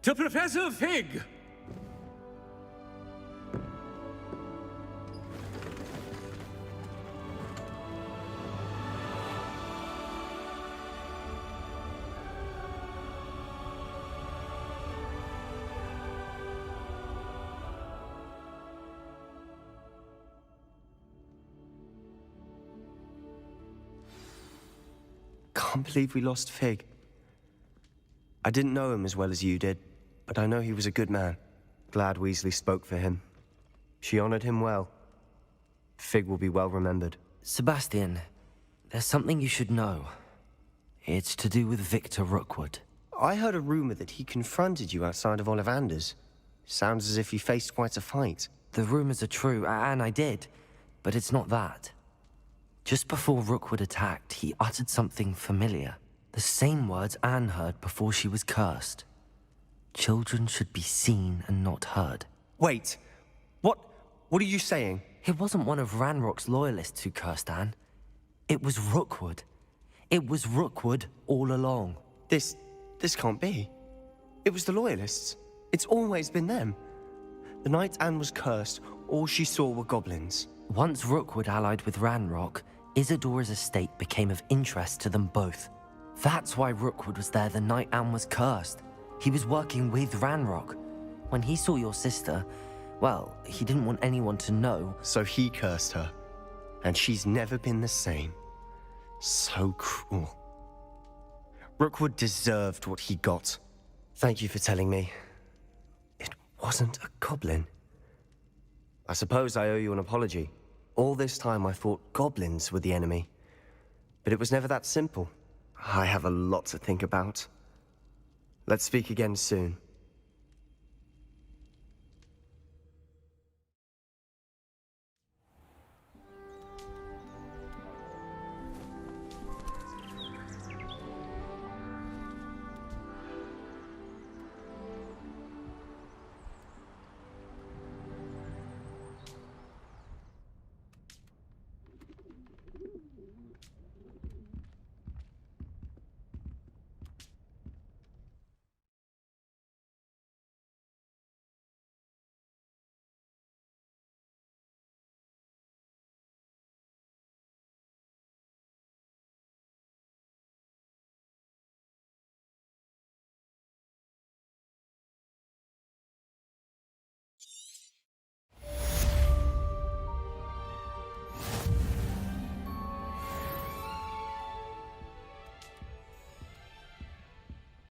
To Professor Fig! Can't believe we lost Fig. I didn't know him as well as you did, but I know he was a good man. Glad Weasley spoke for him. She honored him well. Fig will be well remembered. Sebastian, there's something you should know. It's to do with Victor Rookwood. I heard a rumor that he confronted you outside of Ollivander's. Sounds as if he faced quite a fight. The rumors are true, and I did, but it's not that. Just before Rookwood attacked, he uttered something familiar. The same words Anne heard before she was cursed. Children should be seen and not heard. Wait, what are you saying? It wasn't one of Ranrock's loyalists who cursed Anne. It was Rookwood. It was Rookwood all along. This can't be. It was the loyalists. It's always been them. The night Anne was cursed, all she saw were goblins. Once Rookwood allied with Ranrock, Isadora's estate became of interest to them both. That's why Rookwood was there the night Anne was cursed. He was working with Ranrock. When he saw your sister, well, he didn't want anyone to know. So he cursed her. And she's never been the same. So cruel. Rookwood deserved what he got. Thank you for telling me. It wasn't a goblin. I suppose I owe you an apology. All this time I thought goblins were the enemy. But it was never that simple. I have a lot to think about. Let's speak again soon.